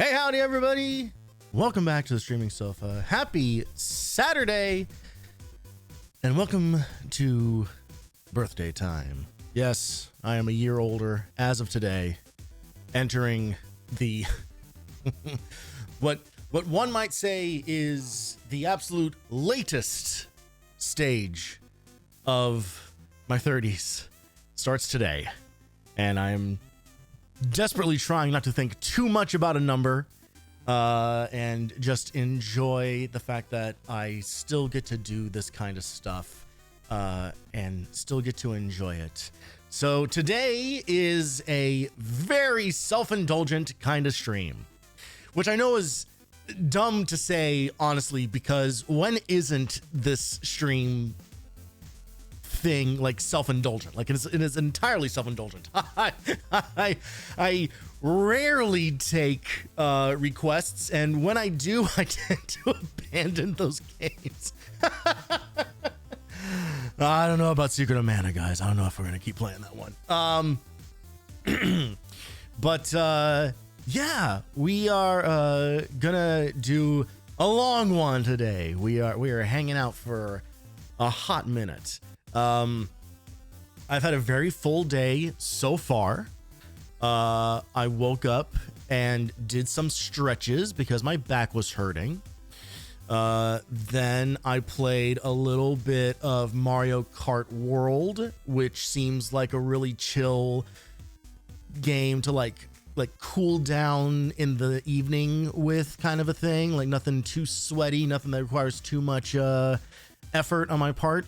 Hey, howdy, everybody. Welcome back to the Streaming Sofa. Happy Saturday. And welcome to birthday time. Yes, I am a year older as of today, entering the what one might say is the absolute latest stage of my 30s. Starts today, and I'm desperately trying not to think too much about a number and just enjoy the fact that I still get to do this kind of stuff and still get to enjoy it. So today is a very self-indulgent kind of stream, which I know is dumb to say, honestly, because when isn't this stream thing like self-indulgent? Like it is entirely self-indulgent. I rarely take requests, and when I do, I tend to abandon those games. I don't know about Secret of Mana, guys. I don't know if we're gonna keep playing that one. But yeah, we are gonna do a long one today. We are hanging out for a hot minute. I've had a very full day so far. I woke up and did some stretches because my back was hurting. Then I played a little bit of Mario Kart World, which seems like a really chill game to like cool down in the evening with, kind of a thing. Like nothing too sweaty, nothing that requires too much effort on my part.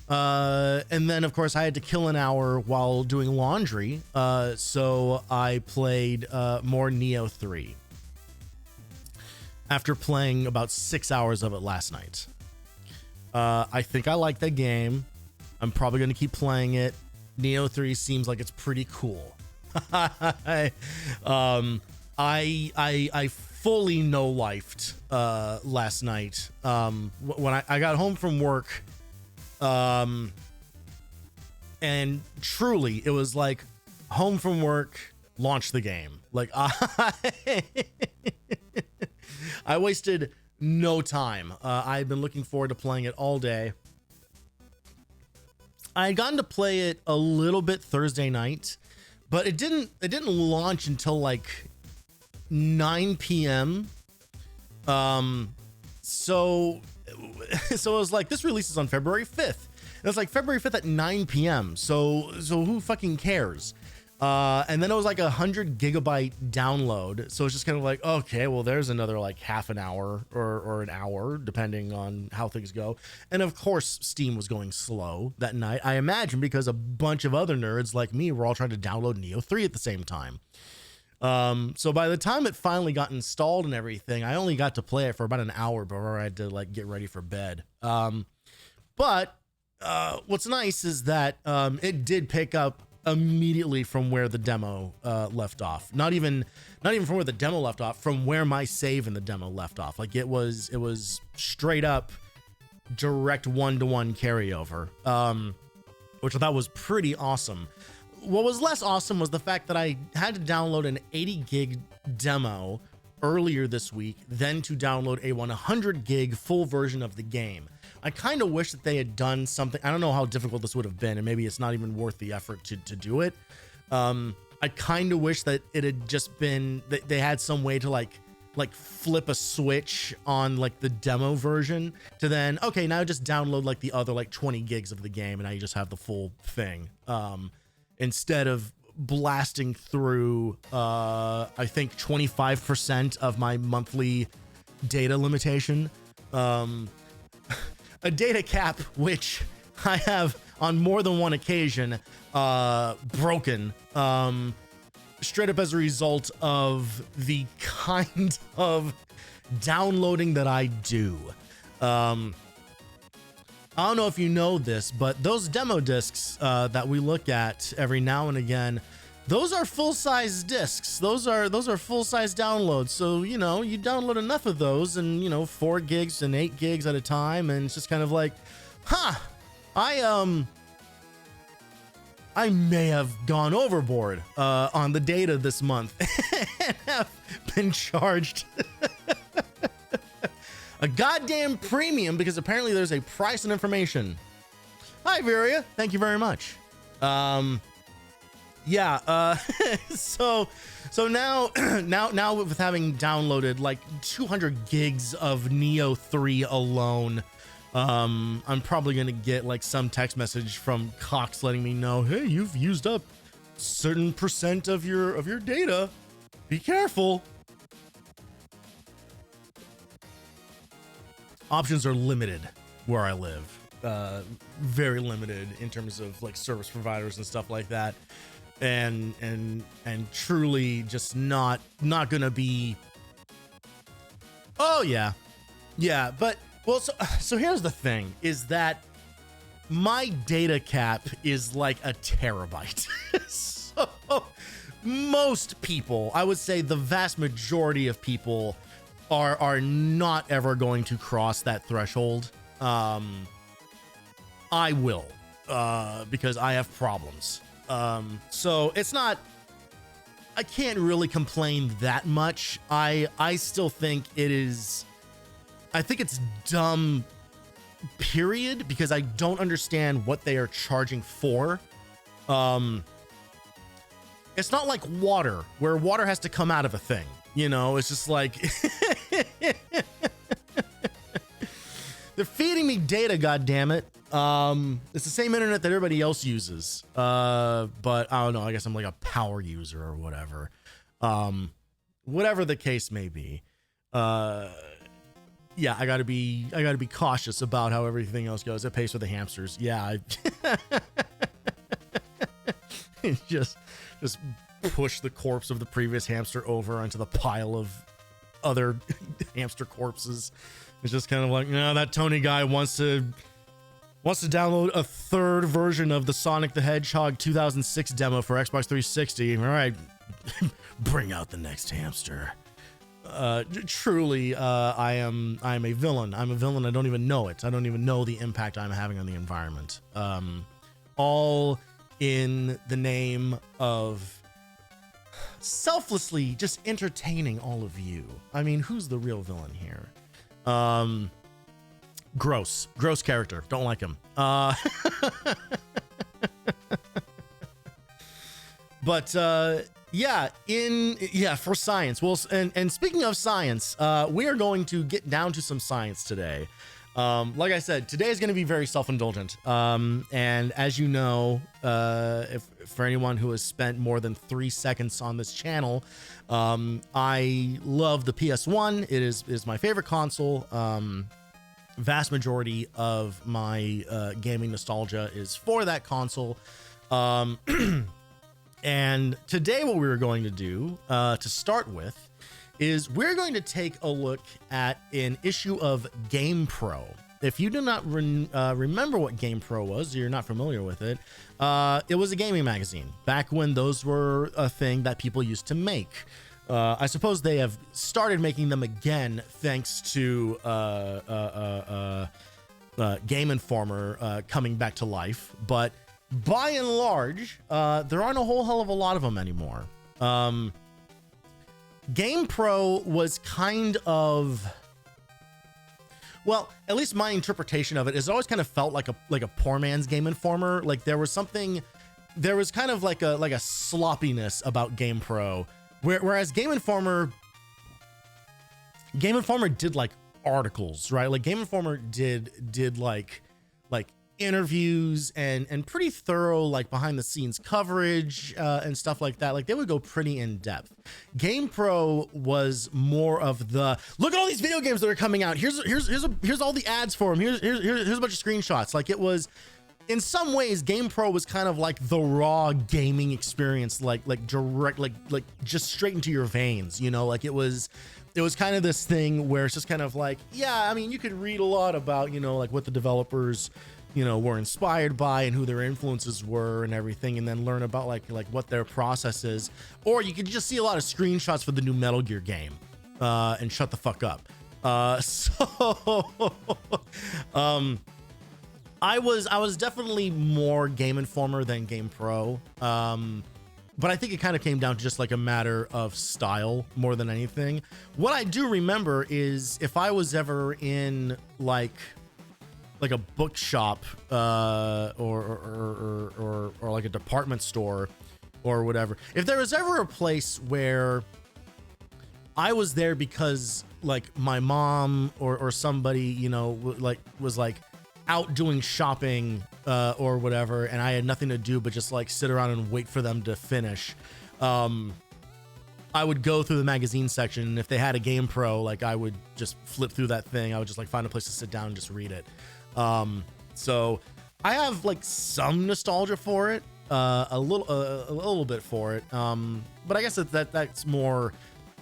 And then, of course, I had to kill an hour while doing laundry, so I played more Neo 3 after playing about 6 hours of it last night. I think I like that game. I'm probably going to keep playing it. Neo 3 seems like it's pretty cool. I fully no-lifed last night. When I got home from work, and truly it was like home from work, launch the game. Like I wasted no time. I've been looking forward to playing it all day. I had gotten to play it a little bit Thursday night, but it didn't launch until like 9 p.m. So it was like, this releases on February 5th. And it's like February 5th at 9 p.m. So who fucking cares? And then it was like 100 gigabyte download. So it's just kind of like, okay, well, there's another like half an hour or an hour, depending on how things go. And of course, Steam was going slow that night, I imagine, because a bunch of other nerds like me were all trying to download Neo 3 at the same time. So by the time it finally got installed and everything, I only got to play it for about an hour before I had to like get ready for bed. But what's nice is that it did pick up immediately from where the demo left off. Not even from where the demo left off, from where my save in the demo left off. Like it was straight up direct one-to-one carryover, which I thought was pretty awesome. What was less awesome was the fact that I had to download an 80 gig demo earlier this week, then to download a 100 gig full version of the game. I kind of wish that they had done something. I don't know how difficult this would have been, and maybe it's not even worth the effort to do it. I kind of wish that it had just been, they had some way to like flip a switch on like the demo version to then, okay, now just download like the other like 20 gigs of the game, and now you just have the full thing. Instead of blasting through, I think 25% of my monthly data limitation, a data cap, which I have on more than one occasion, broken, straight up as a result of the kind of downloading that I do. I don't know if you know this, but those demo discs that we look at every now and again, those are full-size discs. Those are full-size downloads. So, you know, you download enough of those, and, you know, 4 gigs and 8 gigs at a time, and it's just kind of like, I may have gone overboard on the data this month and have been charged a goddamn premium because apparently there's a price on information. Hi, Viria. Thank you very much. Yeah. So now with having downloaded like 200 gigs of Neo 3 alone, I'm probably gonna get like some text message from Cox letting me know, hey, you've used up certain percent of your data. Be careful. Options are limited where I live. Very limited in terms of like service providers and stuff like that. And truly just not gonna be. Oh yeah. But well, so here's the thing is that my data cap is like a terabyte. So most people, I would say the vast majority of people are not ever going to cross that threshold. I will, because I have problems. So it's not, I can't really complain that much. I still think it's dumb, period, because I don't understand what they are charging for. It's not like water, where water has to come out of a thing. You know, it's just like they're feeding me data, goddammit. It's the same internet that everybody else uses. But I don't know, I guess I'm like a power user or whatever. Whatever the case may be. Yeah, I gotta be cautious about how everything else goes. It pays for the hamsters. Yeah, just push the corpse of the previous hamster over onto the pile of other hamster corpses. It's just kind of like, no, that Tony guy wants to download a third version of the Sonic the Hedgehog 2006 demo for Xbox 360. All right, bring out the next hamster. Truly, I'm a villain. I'm a villain. I don't even know it. I don't even know the impact I'm having on the environment. All in the name of selflessly just entertaining all of you. I mean, who's the real villain here? Gross character. Don't like him. But for science. Well, and speaking of science, we are going to get down to some science today. Like I said, today is going to be very self-indulgent. And as you know, if for anyone who has spent more than 3 seconds on this channel, I love the PS1. It is my favorite console. Vast majority of my gaming nostalgia is for that console. And today what we're going to do, to start with, is we're going to take a look at an issue of GamePro. If you do not remember what GamePro was, or you're not familiar with it, it was a gaming magazine back when those were a thing that people used to make. I suppose they have started making them again thanks to Game Informer coming back to life, but by and large, there aren't a whole hell of a lot of them anymore. GamePro was kind of, well, at least my interpretation of it is it always kind of felt like a poor man's Game Informer. Like there was kind of like a sloppiness about GamePro, whereas Game Informer did like articles, right? Like Game Informer did like interviews and pretty thorough like behind the scenes coverage and stuff like that. Like they would go pretty in depth. GamePro was more of the look at all these video games that are coming out. Here's all the ads for them. Here's a bunch of screenshots. Like it was, in some ways, GamePro was kind of like the raw gaming experience, like direct, like just straight into your veins. You know, like it was kind of this thing where it's just kind of like, yeah, I mean, you could read a lot about, you know, like what the developers, you know, were inspired by and who their influences were and everything, and then learn about like what their process is. Or you could just see a lot of screenshots for the new Metal Gear game and shut the fuck up. I was definitely more Game Informer than GamePro. But I think it kind of came down to just like a matter of style more than anything. What I do remember is if I was ever in like a bookshop or like a department store or whatever, if there was ever a place where I was there because like my mom or somebody, you know, was like out doing shopping or whatever, and I had nothing to do but just like sit around and wait for them to finish, I would go through the magazine section, and if they had a GamePro, like I would just flip through that thing. I would just like find a place to sit down and just read it. So I have like some nostalgia for it, a little bit for it, but I guess that's more,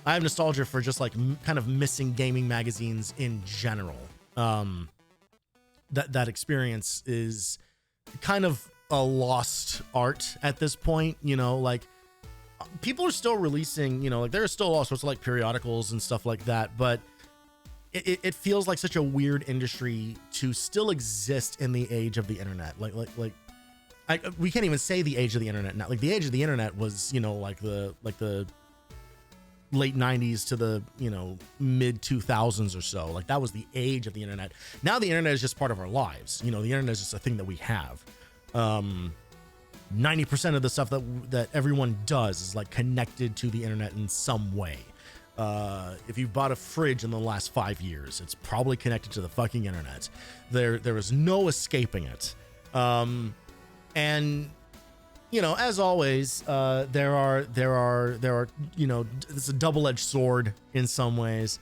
I have nostalgia for just like kind of missing gaming magazines in general. That experience is kind of a lost art at this point, you know, like people are still releasing, you know, like there are still all sorts of like periodicals and stuff like that, but it feels like such a weird industry to still exist in the age of the internet. We can't even say the age of the internet now. Like the age of the internet was, you know, like the late 90s to the, you know, mid 2000s or so. Like that was the age of the internet. Now the internet is just part of our lives. You know, the internet is just a thing that we have. 90% of the stuff that everyone does is like connected to the internet in some way. If you've bought a fridge in the last 5 years, it's probably connected to the fucking internet. There is no escaping it. And you know, as always, there are, you know, it's a double-edged sword in some ways.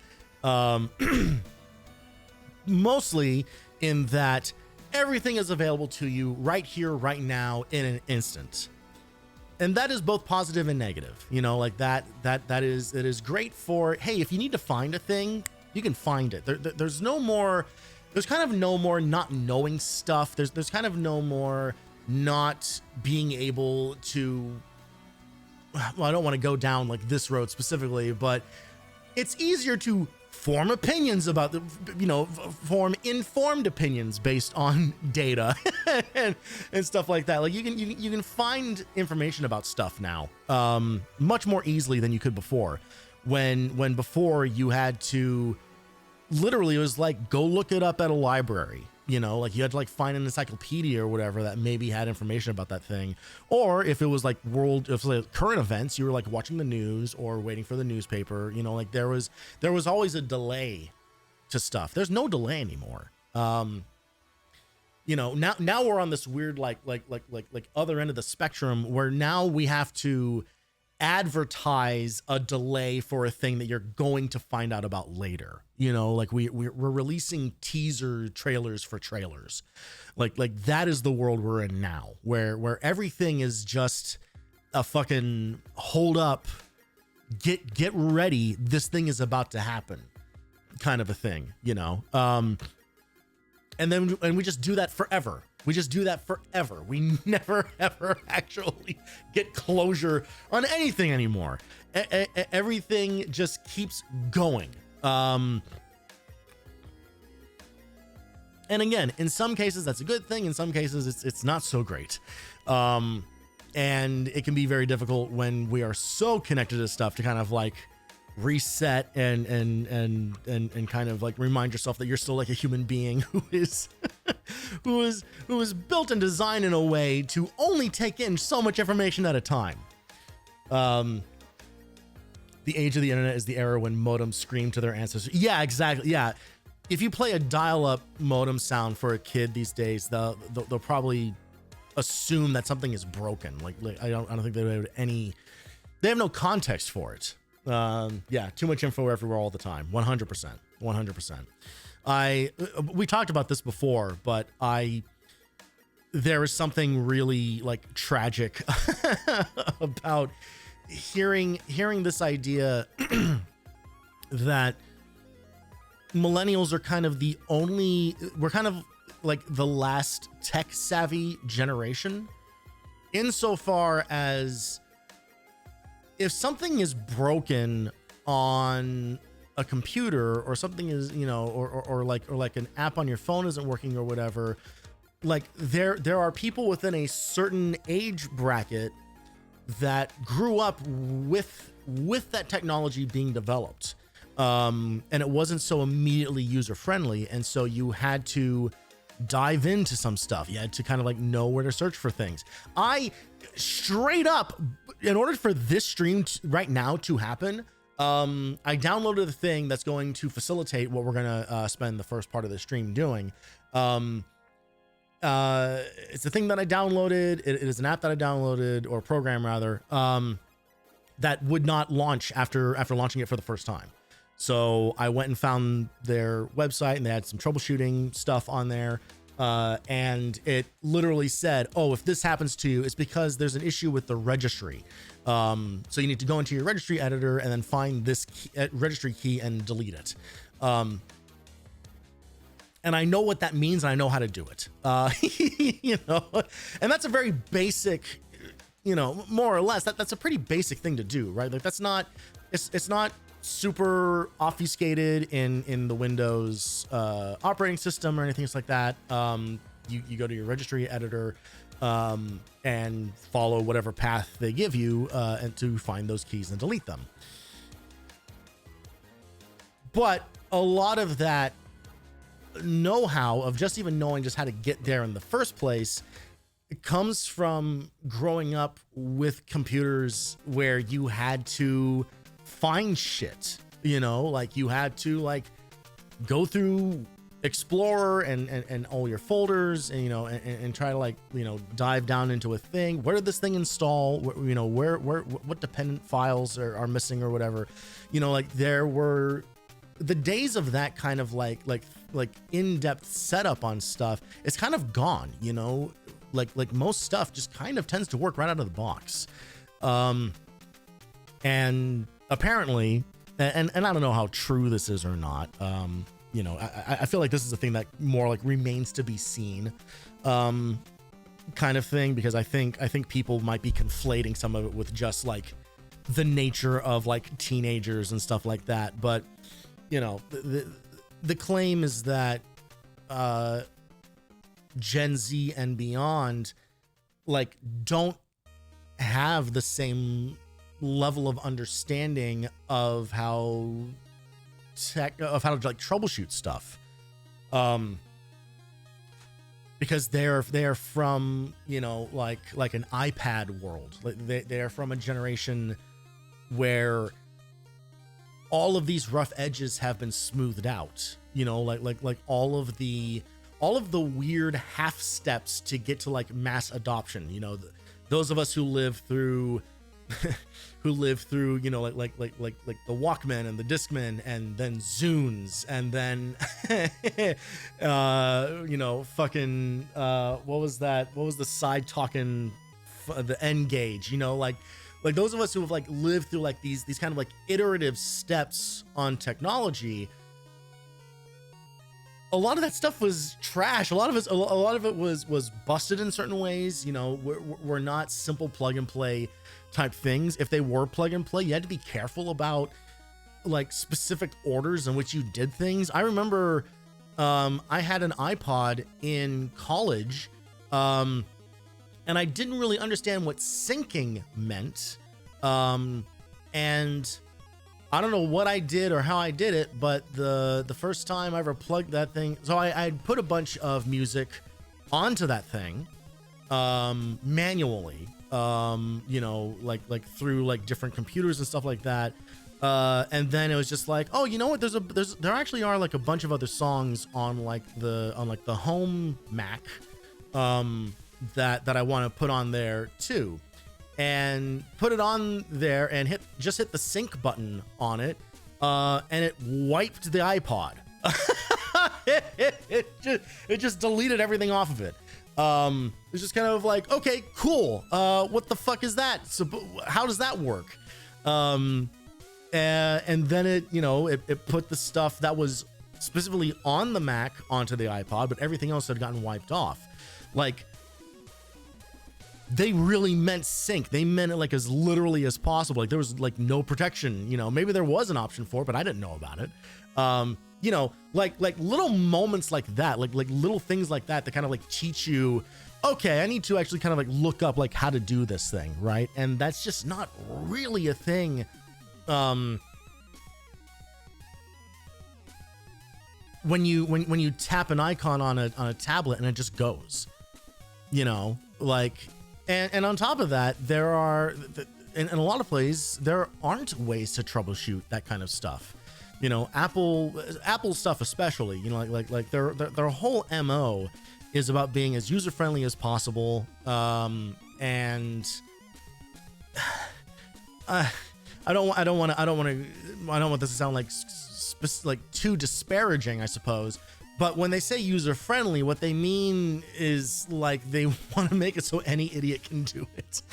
Mostly in that everything is available to you right here, right now, in an instant. And that is both positive and negative. You know, like it is great for, hey, if you need to find a thing, you can find it. There's kind of no more not knowing stuff. There's kind of no more not being able to, well, I don't want to go down like this road specifically, but it's easier to form opinions about form informed opinions based on data and stuff like that. Like you can find information about stuff now much more easily than you could before. When before you had to literally, it was like go look it up at a library. You know, like you had to like find an encyclopedia or whatever that maybe had information about that thing. Or if it was like current events, you were like watching the news or waiting for the newspaper, you know, like there was always a delay to stuff. There's no delay anymore. You know, now we're on this weird, like other end of the spectrum where now we have to advertise a delay for a thing that you're going to find out about later. You know, like we're releasing teaser trailers for trailers. Like that is the world we're in now, where everything is just a fucking hold up, get ready, this thing is about to happen kind of a thing, you know. And we just do that forever. We never ever actually get closure on anything anymore. Everything just keeps going. And again, in some cases that's a good thing. In some cases it's not so great. And it can be very difficult when we are so connected to stuff to kind of like reset and kind of like remind yourself that you're still like a human being who is who is built and designed in a way to only take in so much information at a time. The age of the internet is the era when modems scream to their ancestors. Yeah, exactly. Yeah. If you play a dial-up modem sound for a kid these days, they'll probably assume that something is broken. Like I don't think they have no context for it. Yeah, too much info everywhere all the time. 100%. We talked about this before, but there is something really like tragic about hearing this idea that millennials are kind of we're kind of like the last tech savvy generation, insofar as if something is broken on a computer or something is, you know, or like an app on your phone isn't working or whatever, there are people within a certain age bracket that grew up with that technology being developed, and it wasn't so immediately user friendly, and so you had to dive into some stuff. You had to kind of like know where to search for things. I straight up, in order for this stream right now to happen, I downloaded the thing that's going to facilitate what we're gonna spend the first part of the stream doing. It's a thing that I downloaded. It is an app that I downloaded, or a program rather, that would not launch after launching it for the first time. So I went and found their website, and they had some troubleshooting stuff on there. And it literally said, oh, if this happens to you, it's because there's an issue with the registry. So you need to go into your registry editor and then find this registry key and delete it. And I know what that means, and I know how to do it. You know, and that's a very basic, you know, more or less, that's a pretty basic thing to do, right? Like that's not, it's not super obfuscated in the Windows operating system or anything like that. You go to your registry editor and follow whatever path they give you and to find those keys and delete them. But a lot of that know-how of just even knowing just how to get there in the first place, it comes from growing up with computers where you had to find shit, you know, like you had to like go through Explorer and all your folders, and you know, and try to like, you know, dive down into a thing. Where did this thing install? You know, what dependent files are missing or whatever, you know, like there were the days of that kind of like in-depth setup on stuff. It's kind of gone, you know, like most stuff just kind of tends to work right out of the box. And apparently, and I don't know how true this is or not. You know, I feel like this is a thing that more like remains to be seen, kind of thing, because I think people might be conflating some of it with just like the nature of like teenagers and stuff like that. But you know, the claim is that Gen Z and beyond like don't have the same level of understanding of how to like troubleshoot stuff, because they're from, you know, like an iPad world. Like they're from a generation where all of these rough edges have been smoothed out, you know, like all of the weird half steps to get to like mass adoption. You know, those of us who live through you know, like the Walkman and the Discman, and then Zunes, and then you know, fucking what was the side talking, the N-Gage, you know, like those of us who have like lived through like these kind of like iterative steps on technology, a lot of that stuff was trash. A lot of it was busted in certain ways. You know, we're not simple plug and play type things. If they were plug and play, you had to be careful about like specific orders in which you did things. I remember I had an iPod in college, and I didn't really understand what syncing meant. And I don't know what I did or how I did it, but the first time I ever plugged that thing, so I put a bunch of music onto that thing, manually, you know, like through like different computers and stuff like that. And then it was just like, oh, you know what? There actually are like a bunch of other songs on like the home Mac, that I want to put on there too, and put it on there and hit the sync button on it, and it wiped the iPod. it just deleted everything off of it. It's just kind of like, okay, cool. What the fuck is that? So how does that work? And then it, you know, it put the stuff that was specifically on the Mac onto the iPod, but everything else had gotten wiped off. Like, they really meant sync. They meant it like as literally as possible. Like there was like no protection, you know, maybe there was an option for it, but I didn't know about it. You know, like little moments like that, like little things like that kind of like teach you, okay, I need to actually kind of like look up like how to do this thing, right? And that's just not really a thing. When you tap an icon on a tablet and it just goes, you know, like, and on top of that, there are in a lot of places there aren't ways to troubleshoot that kind of stuff. You know, Apple stuff especially, you know, like their whole MO is about being as user friendly as possible. And I don't want this to sound like too disparaging, I suppose. But when they say user friendly, what they mean is like they want to make it so any idiot can do it.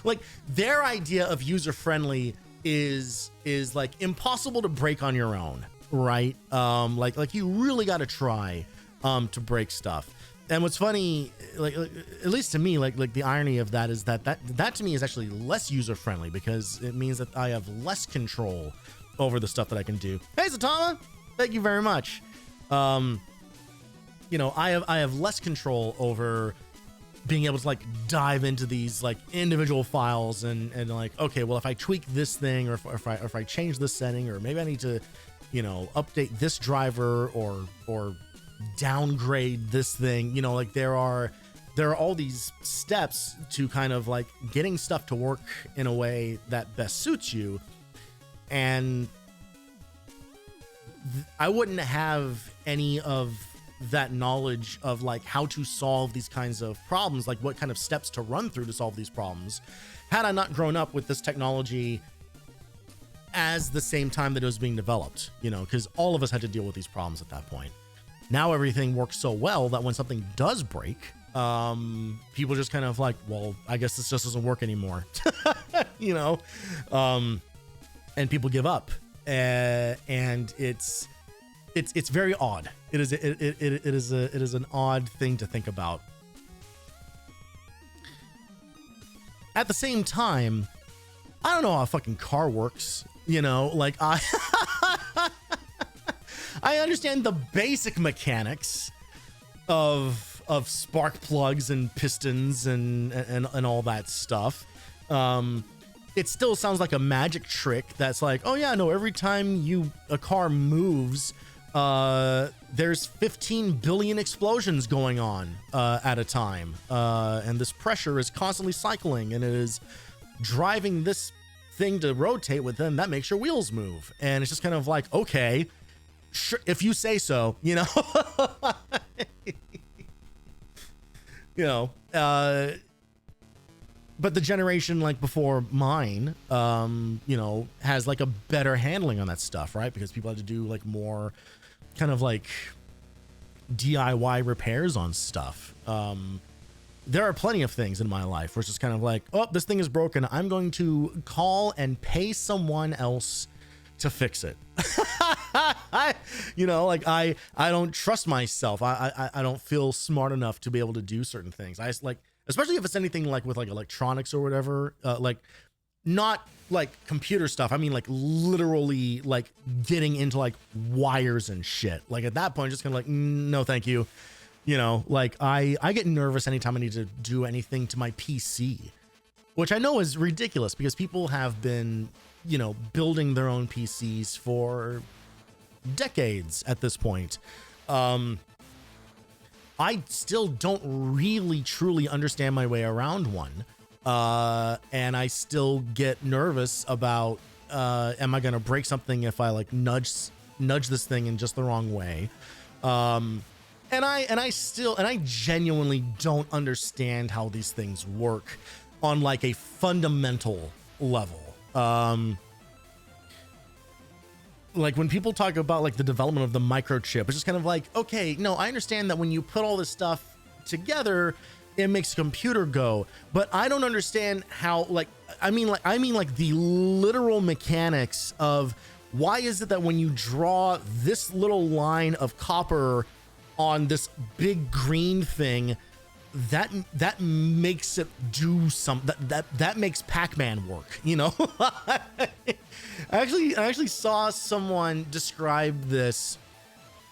Like their idea of user friendly is like impossible to break on your own, right? Like you really got to try to break stuff. And what's funny, like at least to me, like the irony of that is that to me is actually less user friendly, because it means that I have less control over the stuff that I can do. Hey Zatama, thank you very much. You know, I have less control over being able to like dive into these like individual files and like, okay, well, if I tweak this thing, or if I change this setting, or maybe I need to, you know, update this driver or downgrade this thing, you know, like there are all these steps to kind of like getting stuff to work in a way that best suits you. And I wouldn't have any of that knowledge of like how to solve these kinds of problems, like what kind of steps to run through to solve these problems, had I not grown up with this technology as the same time that it was being developed, you know, because all of us had to deal with these problems at that point. Now everything works so well that when something does break, people just kind of like, well, I guess this just doesn't work anymore, you know, and people give up, and it's very odd. It is an odd thing to think about. At the same time, I don't know how a fucking car works, you know, like I understand the basic mechanics of spark plugs and pistons and all that stuff. It still sounds like a magic trick that's like, oh yeah, no, every time a car moves, there's 15 billion explosions going on at a time, and this pressure is constantly cycling, and it is driving this thing to rotate with them. That makes your wheels move. And it's just kind of like, okay, sure, if you say so, you know. You know, but the generation like before mine, you know, has like a better handling on that stuff, right? Because people had to do like more kind of like DIY repairs on stuff. There are plenty of things in my life where it's just kind of like, oh, this thing is broken, I'm going to call and pay someone else to fix it. You know, like I don't trust myself. I don't feel smart enough to be able to do certain things. I just like, especially if it's anything like with like electronics or whatever, like not like computer stuff. I mean, like literally like getting into like wires and shit. Like at that point, just kind of like, no, thank you. You know, like I get nervous anytime I need to do anything to my PC, which I know is ridiculous because people have been, you know, building their own PCs for decades at this point. I still don't really truly understand my way around one. And I still get nervous about, am I going to break something if I like nudge this thing in just the wrong way? And I genuinely don't understand how these things work on like a fundamental level. Like when people talk about like the development of the microchip, it's just kind of like, okay, no, I understand that when you put all this stuff together, it makes a computer go, but I don't understand how, like, I mean like the literal mechanics of why is it that when you draw this little line of copper on this big green thing, that makes it do some that makes Pac-Man work, you know. I actually saw someone describe this,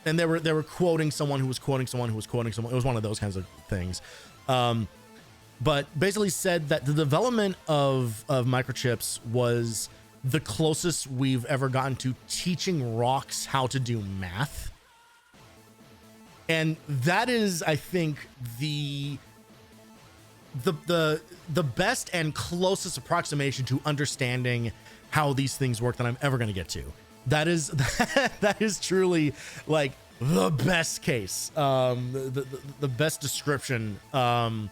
and they were quoting someone who was quoting someone who was quoting someone. It was one of those kinds of things, but basically said that the development of microchips was the closest we've ever gotten to teaching rocks how to do math. And that is, I think, the best and closest approximation to understanding how these things work that I'm ever going to get to. That is that is truly like the best case, the best description that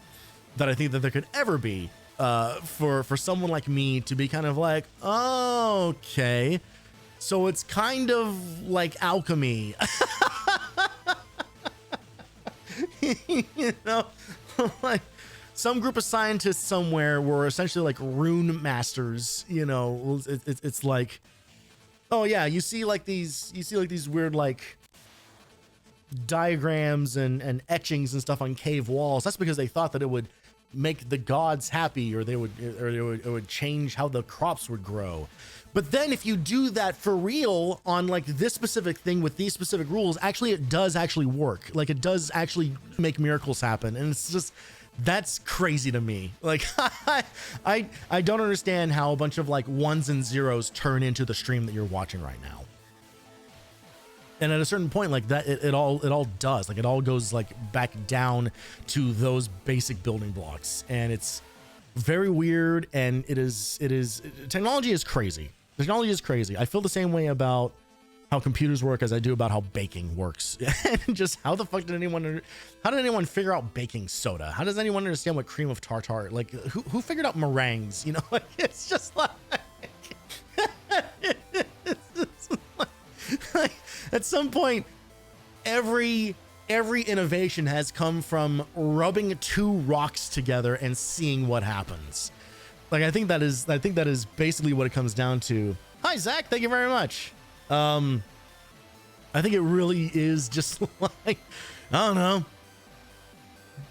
I think that there could ever be for someone like me to be kind of like, oh, okay, so it's kind of like alchemy. You know, like some group of scientists somewhere were essentially like rune masters. You know, it's like, oh yeah, you see like these weird like diagrams and etchings and stuff on cave walls. That's because they thought that it would make the gods happy, or it would change how the crops would grow. But then if you do that for real on like this specific thing with these specific rules, actually it does actually work. Like it does actually make miracles happen. And it's just, that's crazy to me. Like I don't understand how a bunch of like ones and zeros turn into the stream that you're watching right now. And at a certain point, like that, it all does, like it all goes like back down to those basic building blocks. And it's very weird. And technology is crazy. Technology is crazy. I feel the same way about how computers work as I do about how baking works. And just how the fuck did anyone figure out baking soda? How does anyone understand what cream of tartar, like who figured out meringues? You know, like it's just like, like at some point, every innovation has come from rubbing two rocks together and seeing what happens. Like I think that is basically what it comes down to. Hi Zach, thank you very much. I think it really is just like, I don't know,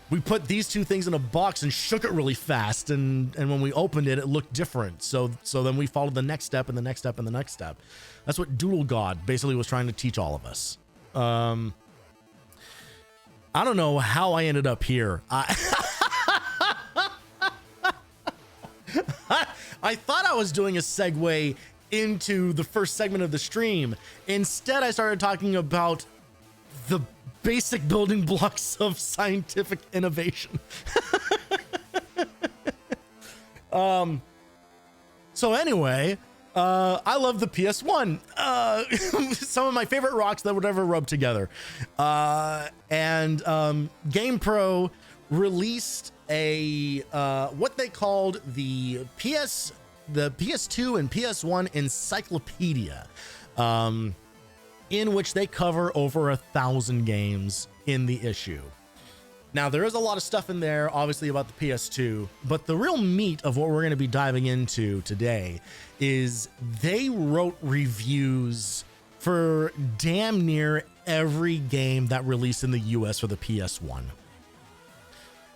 we put these two things in a box and shook it really fast, and when we opened it, it looked different. So then we followed the next step and the next step and the next step. That's what Doodle God basically was trying to teach all of us. I don't know how I ended up here. I thought I was doing a segue into the first segment of the stream. Instead, I started talking about the basic building blocks of scientific innovation. So anyway, I love the PS1. Some of my favorite rocks that would ever rub together. And GamePro released a what they called the PS2 and PS1 Encyclopedia, in which they cover over 1,000 games in the issue. Now, there is a lot of stuff in there, obviously, about the PS2, but the real meat of what we're going to be diving into today is they wrote reviews for damn near every game that released in the US for the PS1.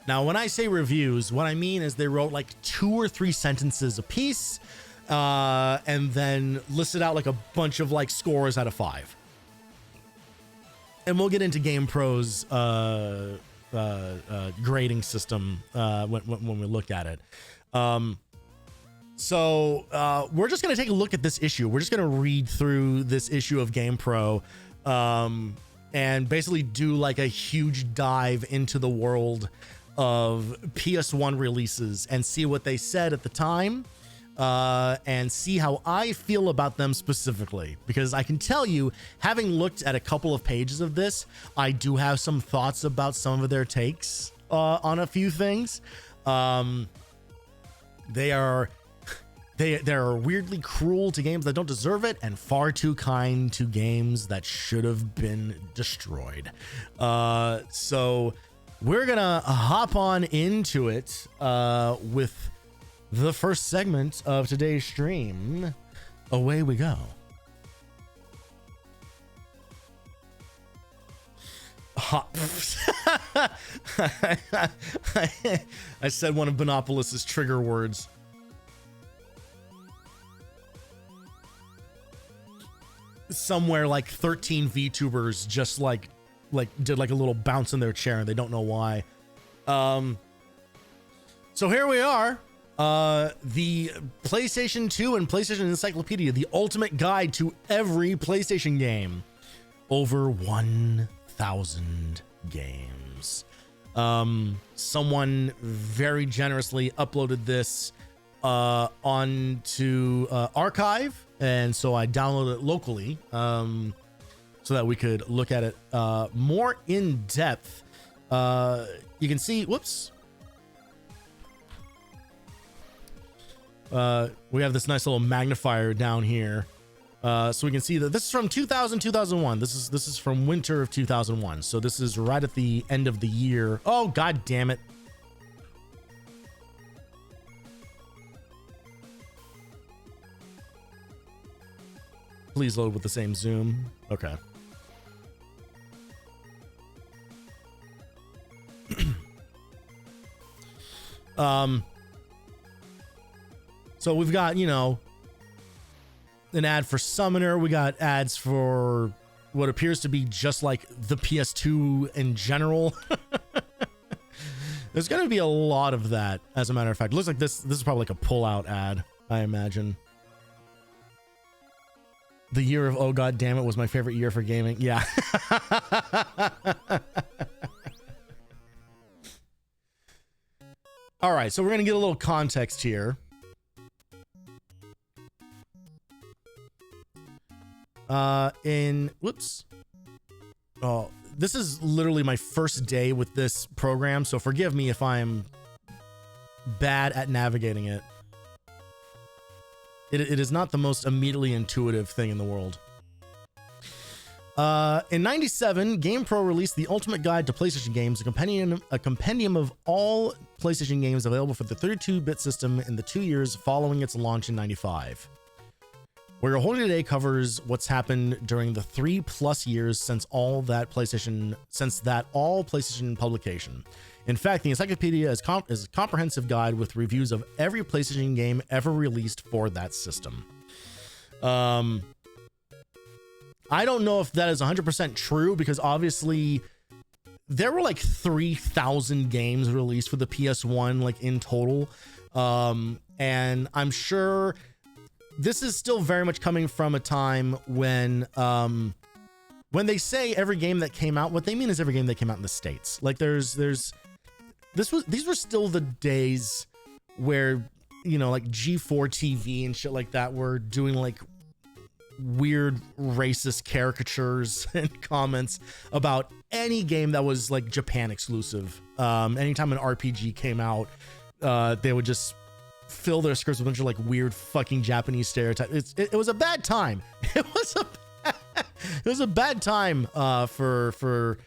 Now, when I say reviews, what I mean is they wrote like 2 or 3 sentences a piece, and then listed out like a bunch of like scores out of 5. And we'll get into GamePro's grading system when we look at it. So we're just going to take a look at this issue. We're just going to read through this issue of GamePro, and basically do like a huge dive into the world of PS1 releases and see what they said at the time, and see how I feel about them specifically, because I can tell you, having looked at a couple of pages of this, I do have some thoughts about some of their takes on a few things. They're weirdly cruel to games that don't deserve it, and far too kind to games that should have been destroyed. So we're gonna hop on into it with the first segment of today's stream. Away we go. I said one of Bonopolis's trigger words. Somewhere like 13 VTubers just like did like a little bounce in their chair and they don't know why. So here we are. The PlayStation 2 and PlayStation Encyclopedia, the ultimate guide to every PlayStation game. Over 1,000 games. Someone very generously uploaded this onto Archive, and so I downloaded it locally so that we could look at it more in depth. You can see, whoops. We have this nice little magnifier down here. So we can see that this is from 2001. This is from winter of 2001. So this is right at the end of the year. Oh, God damn it. Please load with the same zoom. Okay. So we've got, you know, an ad for Summoner. We got ads for what appears to be just like the PS2 in general. There's going to be a lot of that, as a matter of fact. It looks like this is probably like a pull-out ad, I imagine. The year of oh god damn it was my favorite year for gaming. Yeah. All right, so we're going to get a little context here. Whoops. Oh, this is literally my first day with this program, so forgive me if I'm bad at navigating it. It is not the most immediately intuitive thing in the world. In '97, GamePro released the Ultimate Guide to PlayStation Games, a compendium of all PlayStation games available for the 32-bit system in the 2 years following its launch in '95. Where you're holding today covers what's happened during the 3+ years since that all PlayStation publication. In fact, the encyclopedia is a comprehensive guide with reviews of every PlayStation game ever released for that system. I don't know if that is 100% true, because obviously there were like 3,000 games released for the PS1, like in total. And I'm sure this is still very much coming from a time when they say every game that came out, what they mean is every game that came out in the States. Like these were still the days where, you know, like G4 TV and shit like that were doing like weird racist caricatures and comments about any game that was like Japan exclusive. Anytime an RPG came out, they would just fill their scripts with a bunch of like weird fucking Japanese stereotypes. It was a bad time. It was a bad time for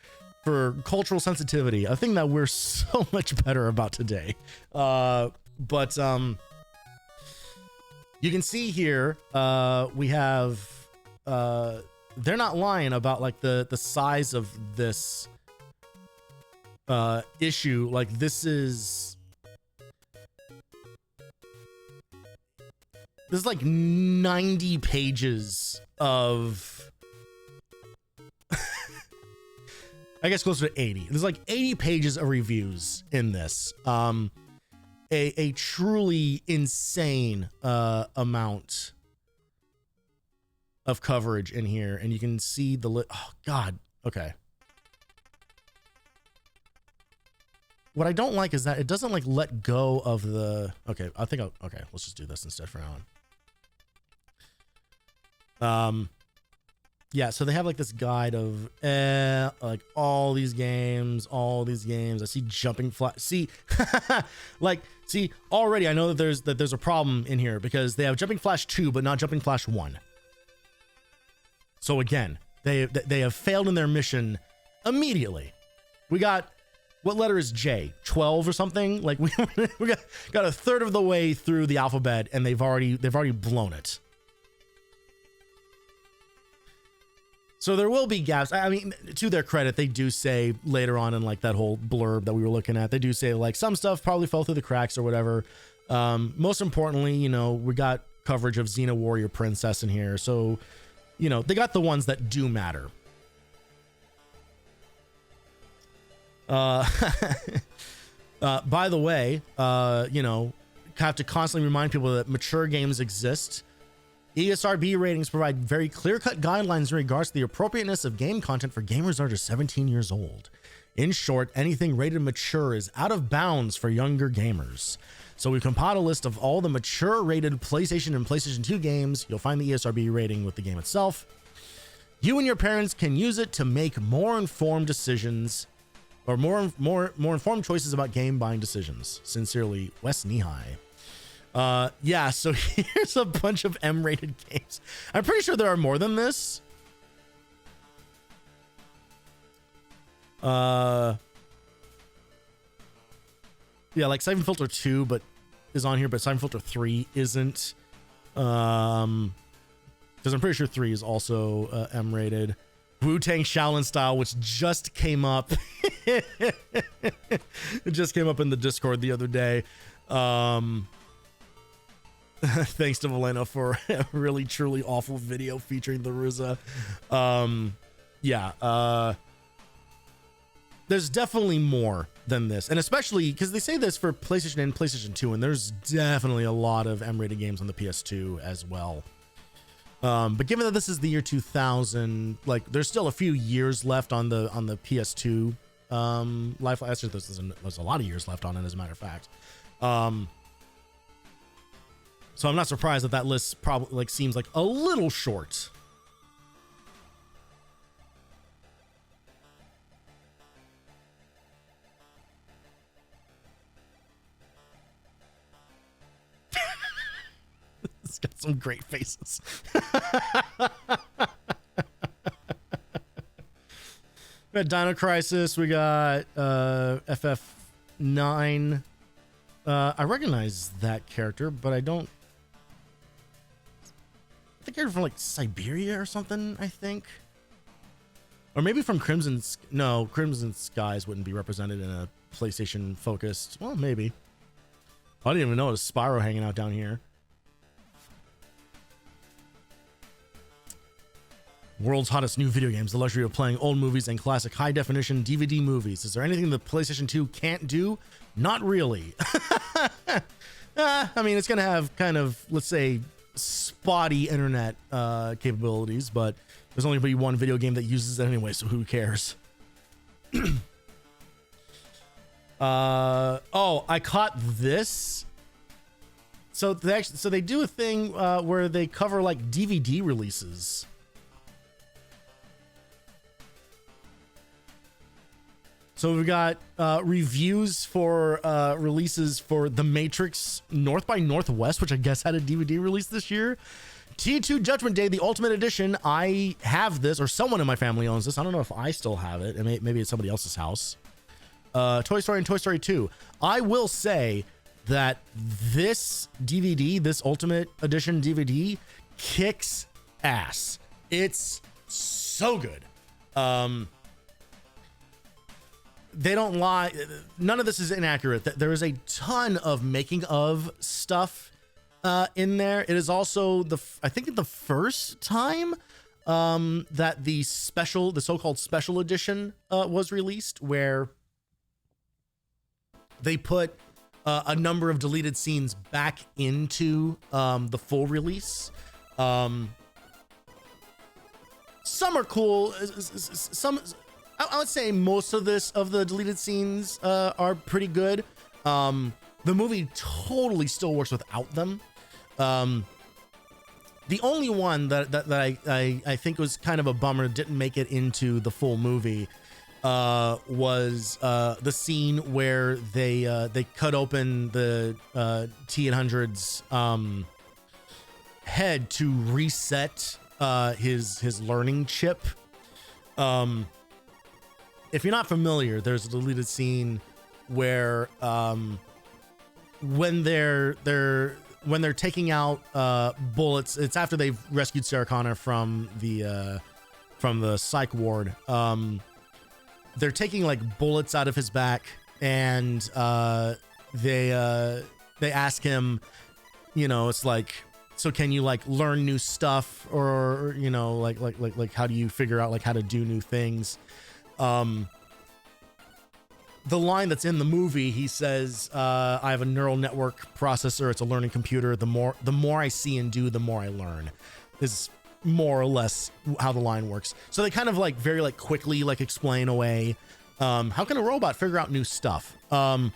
cultural sensitivity, a thing that we're so much better about today. But you can see here we have they're not lying about like the size of this issue. Like this is like 90 pages of I guess closer to 80. There's like 80 pages of reviews in this. A truly insane amount of coverage in here, and you can see the oh god. Okay. What I don't like is that it doesn't like let go of the okay, okay, let's just do this instead for now on. Yeah, so they have like this guide of like all these games. I see Jumping Flash. See, see already I know that there's a problem in here because they have Jumping Flash 2 but not Jumping Flash 1. So again, they have failed in their mission immediately. We got, what letter is J? 12 or something? Like we got a third of the way through the alphabet and they've already blown it. So there will be gaps. I mean, to their credit, they do say later on in like that whole blurb that we were looking at, they do say like some stuff probably fell through the cracks or whatever. Most importantly, you know, we got coverage of Xena Warrior Princess in here. So, you know, they got the ones that do matter. By the way, you know, have to constantly remind people that mature games exist. ESRB ratings provide very clear-cut guidelines in regards to the appropriateness of game content for gamers under 17 years old. In short, anything rated mature is out of bounds for younger gamers. So we've compiled a list of all the mature rated PlayStation and PlayStation 2 games. You'll find the ESRB rating with the game itself. You and your parents can use it to make more informed decisions or more informed choices about game buying decisions. Sincerely, Wes Nehigh. Yeah, so here's a bunch of M-rated games. I'm pretty sure there are more than this. Yeah, like Siphon Filter 2 but is on here, but Siphon Filter 3 isn't. Because I'm pretty sure 3 is also M-rated. Wu-Tang Shaolin Style, which just came up. It just came up in the Discord the other day. Thanks to Valeno for a really truly awful video featuring the RZA. Yeah, there's definitely more than this, and especially because they say this for PlayStation and PlayStation 2, and there's definitely a lot of M-rated games on the PS2 as well. But given that this is the year 2000, like there's still a few years left on the PS2 life. Actually, there's a lot of years left on it, as a matter of fact. So I'm not surprised that that list probably like seems like a little short. It's got some great faces. We got Dino Crisis. We got FF9. I recognize that character, but I don't. The character from like Siberia or something, I think. Or maybe from Crimson. No, Crimson Skies wouldn't be represented in a PlayStation focused. Well, maybe. I didn't even know it was Spyro hanging out down here. World's hottest new video games, the luxury of playing old movies and classic high definition DVD movies. Is there anything the PlayStation 2 can't do? Not really. I mean, it's going to have kind of, let's say, spotty internet capabilities, but there's only going to be one video game that uses it anyway, so who cares? Oh, I caught this. So they do a thing where they cover like DVD releases. So we've got reviews for releases for The Matrix North by Northwest, which I guess had a DVD release this year. T2 Judgment Day, the Ultimate Edition. I have this, or someone in my family owns this. I don't know if I still have it. Maybe it's somebody else's house. Toy Story and Toy Story 2. I will say that this DVD, this Ultimate Edition DVD, kicks ass. It's so good. They don't lie. None of this is inaccurate. There is a ton of making of stuff in there. It is also I think the first time that the so-called special edition was released, where they put a number of deleted scenes back into the full release. Some are cool. Some, I would say most of the deleted scenes are pretty good. The movie totally still works without them. The only one that I think was kind of a bummer, didn't make it into the full movie, was the scene where they cut open the T-800's head to reset his learning chip. If you're not familiar, there's a deleted scene where when they're taking out bullets, it's after they've rescued Sarah Connor from from the psych ward. They're taking like bullets out of his back, and they ask him, you know, it's like, so can you like learn new stuff, or you know, like how do you figure out like how to do new things? The line that's in the movie, he says, I have a neural network processor. It's a learning computer. The more I see and do, the more I learn. This is more or less how the line works. So they kind of like very like quickly like explain away, how can a robot figure out new stuff? In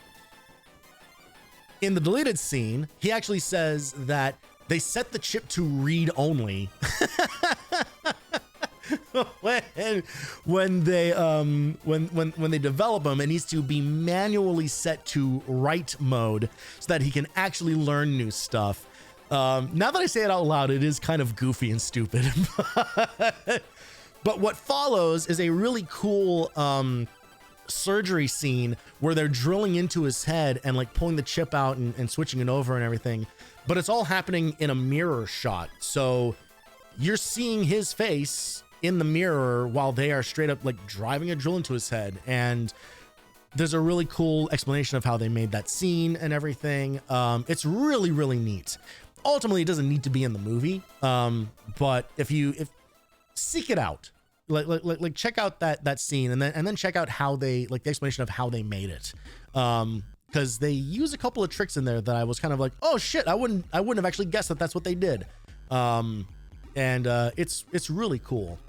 the deleted scene, he actually says that they set the chip to read only. when they develop him, it needs to be manually set to write mode so that he can actually learn new stuff. Now that I say it out loud, it is kind of goofy and stupid. But what follows is a really cool surgery scene where they're drilling into his head and like pulling the chip out and switching it over and everything. But it's all happening in a mirror shot. So you're seeing his face in the mirror while they are straight up like driving a drill into his head. And there's a really cool explanation of how they made that scene and everything. It's really, really neat. Ultimately, it doesn't need to be in the movie. But if seek it out, like check out that scene and then check out how they like the explanation of how they made it. Because they use a couple of tricks in there that I was kind of like, oh shit, I wouldn't have actually guessed that that's what they did. And it's really cool.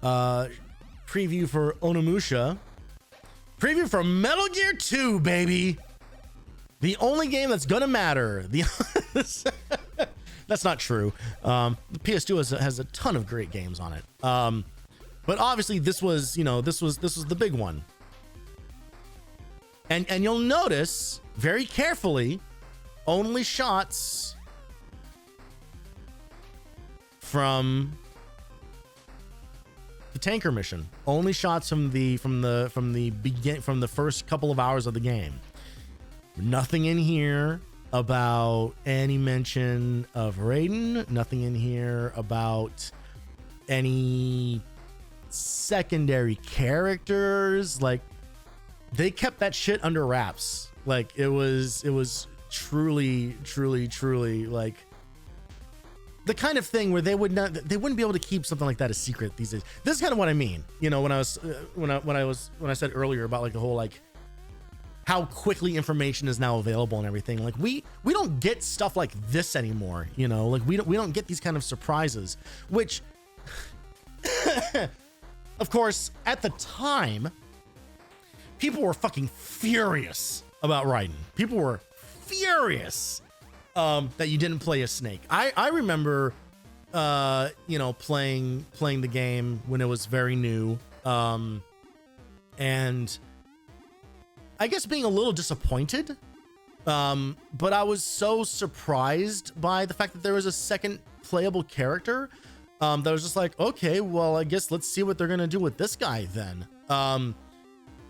Preview for Onimusha. Preview for Metal Gear 2, baby. The only game that's gonna matter. That's not true. The PS2 has a ton of great games on it. But obviously this was the big one. And you'll notice very carefully only shots from the tanker mission. Only shots from the first couple of hours of the game. Nothing in here about any mention of Raiden. Nothing in here about any secondary characters. Like, they kept that shit under wraps. Like, it was truly like the kind of thing where they wouldn't be able to keep something like that a secret these days. This is kind of what I mean, you know, when I said earlier about like the whole like how quickly information is now available and everything. Like we don't get stuff like this anymore, you know, like we don't get these kind of surprises, which of course at the time people were fucking furious about Raiden. People were furious that you didn't play as Snake. I remember playing the game when it was very new, and I guess being a little disappointed, but I was so surprised by the fact that there was a second playable character that was just like, okay, well, I guess let's see what they're gonna do with this guy then.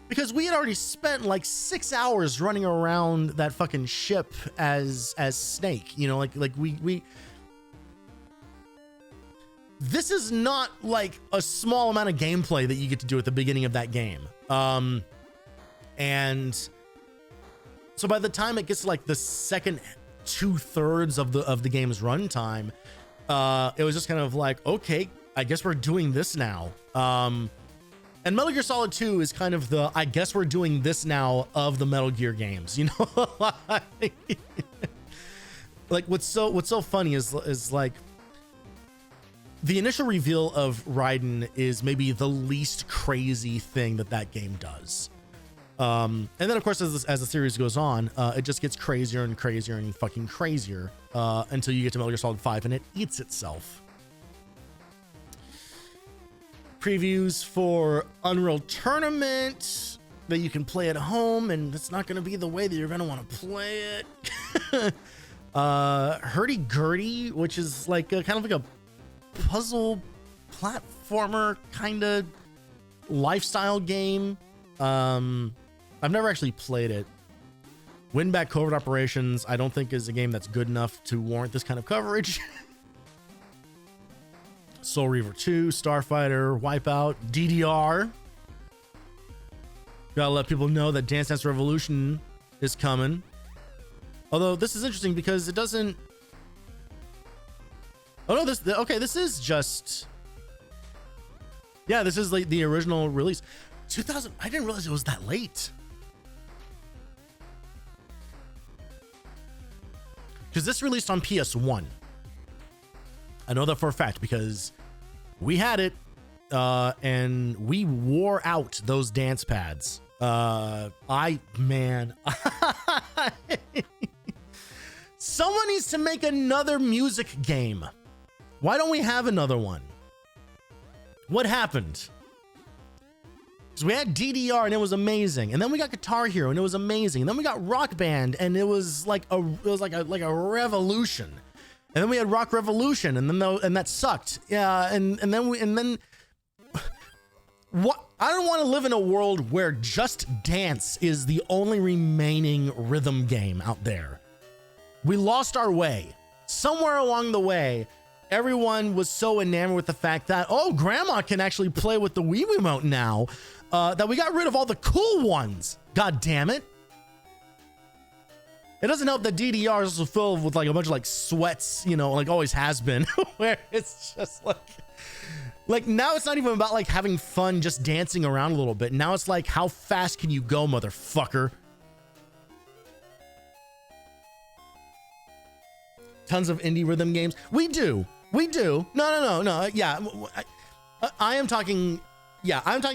Because we had already spent like 6 hours running around that fucking ship as Snake, you know, like we this is not like a small amount of gameplay that you get to do at the beginning of that game. And so by the time it gets to like the second 2/3 of the game's runtime, it was just kind of like, okay, I guess we're doing this now. And Metal Gear Solid 2 is kind of the, I guess we're doing this now of the Metal Gear games, you know? Like what's so funny is like the initial reveal of Raiden is maybe the least crazy thing that game does. And then of course, as the series goes on, it just gets crazier and crazier and fucking crazier, until you get to Metal Gear Solid 5 and it eats itself. Previews for Unreal Tournament that you can play at home, and it's not going to be the way that you're going to want to play it. Hurdy-gurdy, which is like kind of like a puzzle platformer kind of lifestyle game. I've never actually played it. Win-Back Covert Operations, I don't think is a game that's good enough to warrant this kind of coverage. Soul Reaver 2, Starfighter, Wipeout, DDR. Gotta let people know that Dance Dance Revolution is coming. Although this is interesting because it doesn't. Oh no, this is just. Yeah, this is like the original release. 2000. I didn't realize it was that late. Because this released on PS1. I know that for a fact because we had it and we wore out those dance pads. Man. Someone needs to make another music game. Why don't we have another one? What happened? Because we had DDR and it was amazing, and then we got Guitar Hero and it was amazing, and then we got Rock Band and it was like a revolution, and then we had Rock Revolution and that sucked. Yeah, and then what? I don't want to live in a world where Just Dance is the only remaining rhythm game out there. We lost our way. Somewhere along the way, everyone was so enamored with the fact that, oh, grandma can actually play with the Wii Remote now, that we got rid of all the cool ones. God damn it. It doesn't help that DDR is also filled with like a bunch of like sweats, you know, like always has been, where it's just like now it's not even about like having fun just dancing around a little bit. Now it's like, how fast can you go, motherfucker? Tons of indie rhythm games. We do. No. Yeah. I'm talking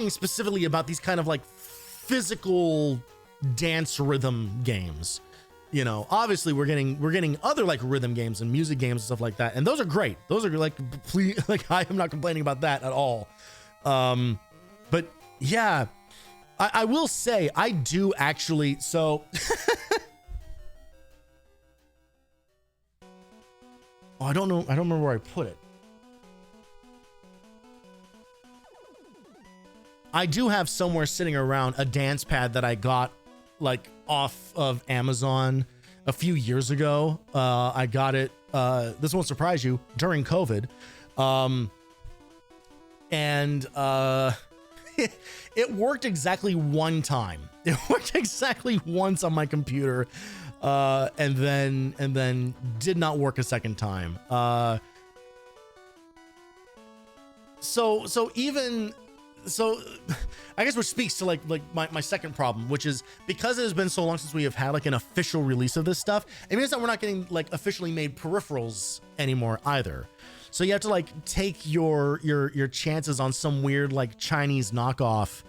specifically about these kind of like physical dance rhythm games. You know, obviously we're getting other like rhythm games and music games and stuff like that, and those are great. Those are like, please, like, I am not complaining about that at all. But yeah, I will say I do actually. So oh, I don't know. I don't remember where I put it. I do have somewhere sitting around a dance pad that I got like off of Amazon a few years ago. I got it. This won't surprise you, during COVID. It worked exactly one time. It worked exactly once on my computer. And then did not work a second time. So I guess which speaks to like my second problem, which is because it has been so long since we have had like an official release of this stuff, it means that we're not getting like officially made peripherals anymore either. So you have to like take your chances on some weird like Chinese knockoff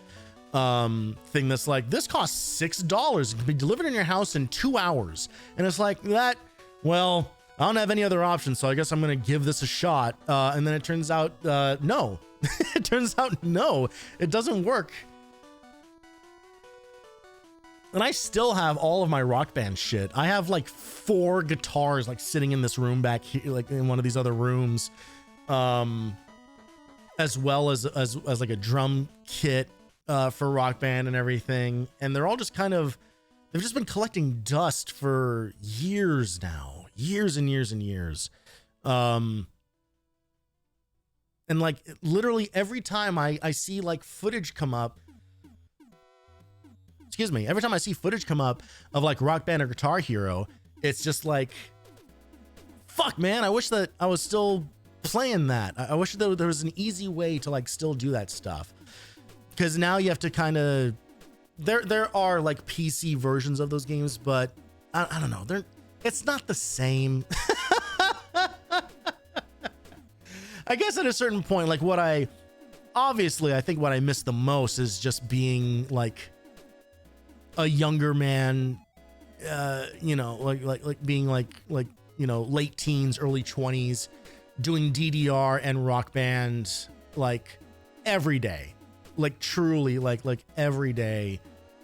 thing that's like, this costs $6 and can be delivered in your house in 2 hours. And it's like that, well, I don't have any other options, so I guess I'm gonna give this a shot. And then it turns out no. It turns out no, it doesn't work. And I still have all of my Rock Band shit. I have like 4 guitars like sitting in this room back here, like in one of these other rooms, as well as like a drum kit for Rock Band and everything. And they're all just kind of, they've just been collecting dust for years now, years and years and years. And like literally every time I see like footage come up, every time I see footage come up of like Rock Band or Guitar Hero, it's just like, fuck, man, I wish that I was still playing that. I wish that there was an easy way to like still do that stuff. Because now you have to kind of, there are like PC versions of those games, but I don't know, it's not the same. I guess at a certain point, like I think what I miss the most is just being like a younger man, you know, like being like, you know, late teens, early 20s, doing DDR and Rock Band like every day, like truly like every day,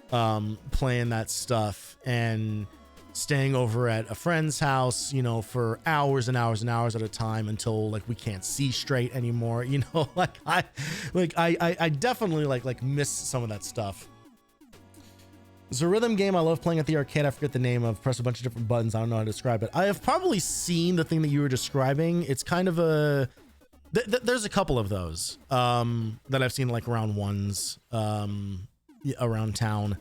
playing that stuff and staying over at a friend's house, you know, for hours and hours and hours at a time until like we can't see straight anymore, you know. I definitely like miss some of that stuff. It's a rhythm game I love playing at the arcade. I forget the name of. Press a bunch of different buttons. I don't know how to describe it. I have probably seen the thing that you were describing. It's kind of a There's a couple of those that I've seen like around ones around town.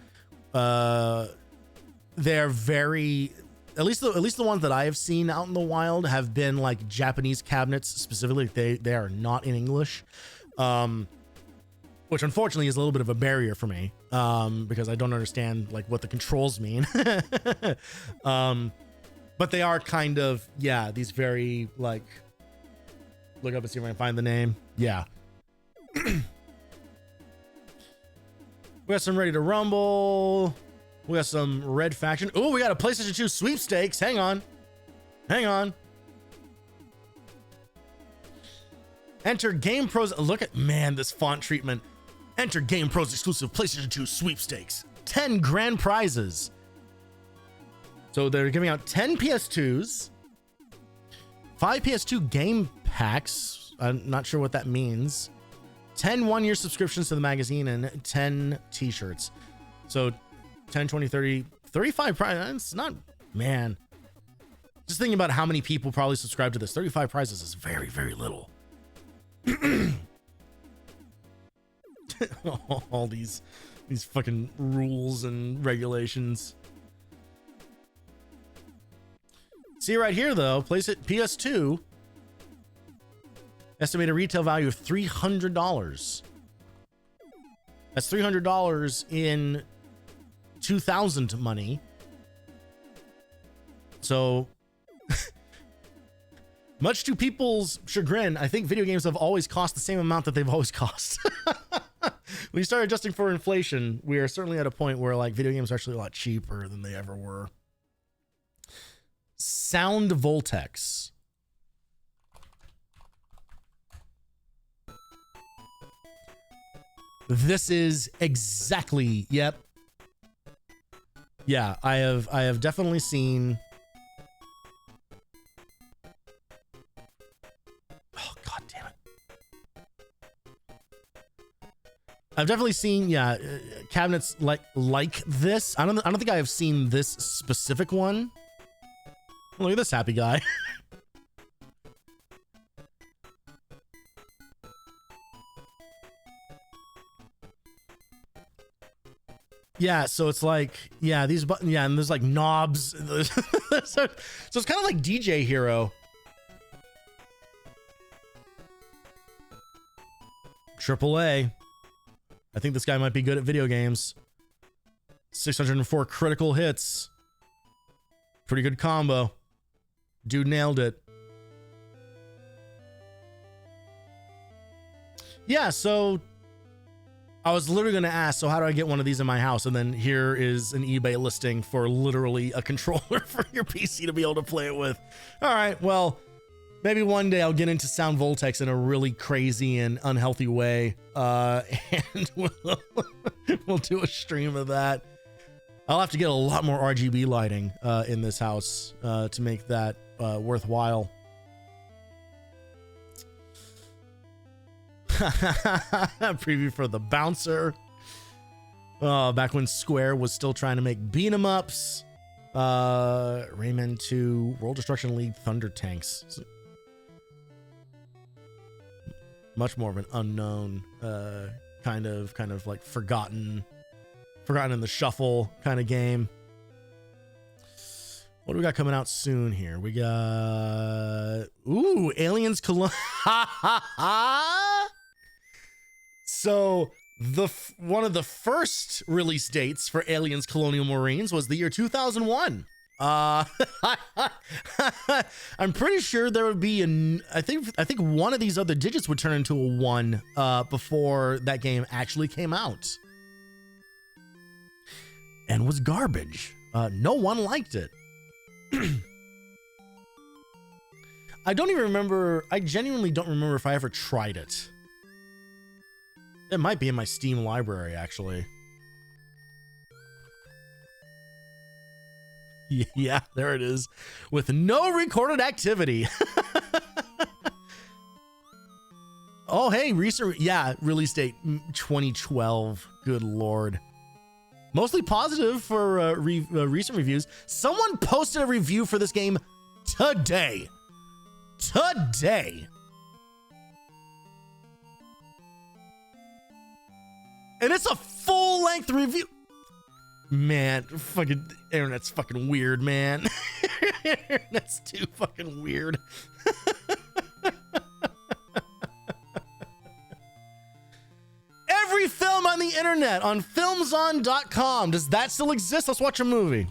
They're very, at least the ones that I have seen out in the wild have been like Japanese cabinets specifically. They are not in English, which unfortunately is a little bit of a barrier for me because I don't understand like what the controls mean. But they are kind of, yeah, these very like, look up and see if I can find the name. Yeah. We got some Ready to Rumble. We got some Red Faction. Oh, we got a PlayStation 2 sweepstakes. Hang on. Enter GamePro's, look at, man, this font treatment. Enter GamePro's exclusive PlayStation 2 sweepstakes. 10 grand prizes. So they're giving out 10 PS2s, 5 PS2 game packs. I'm not sure what that means. 10 one-year subscriptions to the magazine and 10 t-shirts. So 10, 20, 30, 35 prizes. It's not, man. Just thinking about how many people probably subscribe to this. 35 prizes is very, very little. All these fucking rules and regulations. See right here though, place it PS2. Estimated retail value of $300. That's $300 in 2000 money. So much to people's chagrin, I think video games have always cost the same amount that they've always cost. When you start adjusting for inflation, we are certainly at a point where like video games are actually a lot cheaper than they ever were. Sound Voltex. This is exactly, yep. Yeah, I have definitely seen. Oh god damn it. I've definitely seen, yeah, cabinets like this. I don't think I have seen this specific one. Look at this happy guy. Yeah, so it's like, yeah, these buttons, yeah, and there's like knobs. So it's kind of like DJ Hero. AAA. I think this guy might be good at video games. 604 critical hits. Pretty good combo. Dude nailed it. Yeah, so I was literally going to ask, so how do I get one of these in my house? And then here is an eBay listing for literally a controller for your PC to be able to play it with. All right, well, maybe one day I'll get into Sound Voltex in a really crazy and unhealthy way. And we'll do a stream of that. I'll have to get a lot more RGB lighting in this house to make that worthwhile. Preview for the Bouncer. Back when Square was still trying to make beat 'em ups. Rayman 2, World Destruction League, Thunder Tanks. Much more of an unknown, kind of like forgotten in the shuffle kind of game. What do we got coming out soon here? We got Aliens Colonial. So one of the first release dates for Aliens Colonial Marines was the year 2001. I'm pretty sure there would be I think one of these other digits would turn into a 1 before that game actually came out. And was garbage. No one liked it. I don't even remember. I genuinely don't remember if I ever tried it. It might be in my Steam library, actually. Yeah, there it is. With no recorded activity. Oh, hey, recent, yeah, release date 2012. Good Lord. Mostly positive for recent reviews. Someone posted a review for this game today. And it's a full-length review. Man, fucking internet's fucking weird, man. Internet's too fucking weird. Every film on the internet on filmson.com. Does that still exist? Let's watch a movie.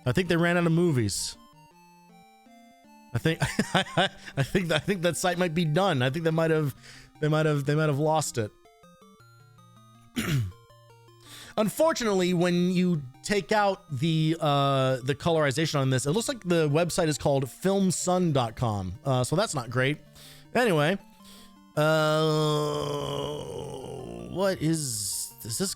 I think they ran out of movies. I think I think that site might be done. I think they might have lost it. Unfortunately, when you take out the colorization on this, it looks like the website is called filmsun.com. So that's not great. Anyway, what is this?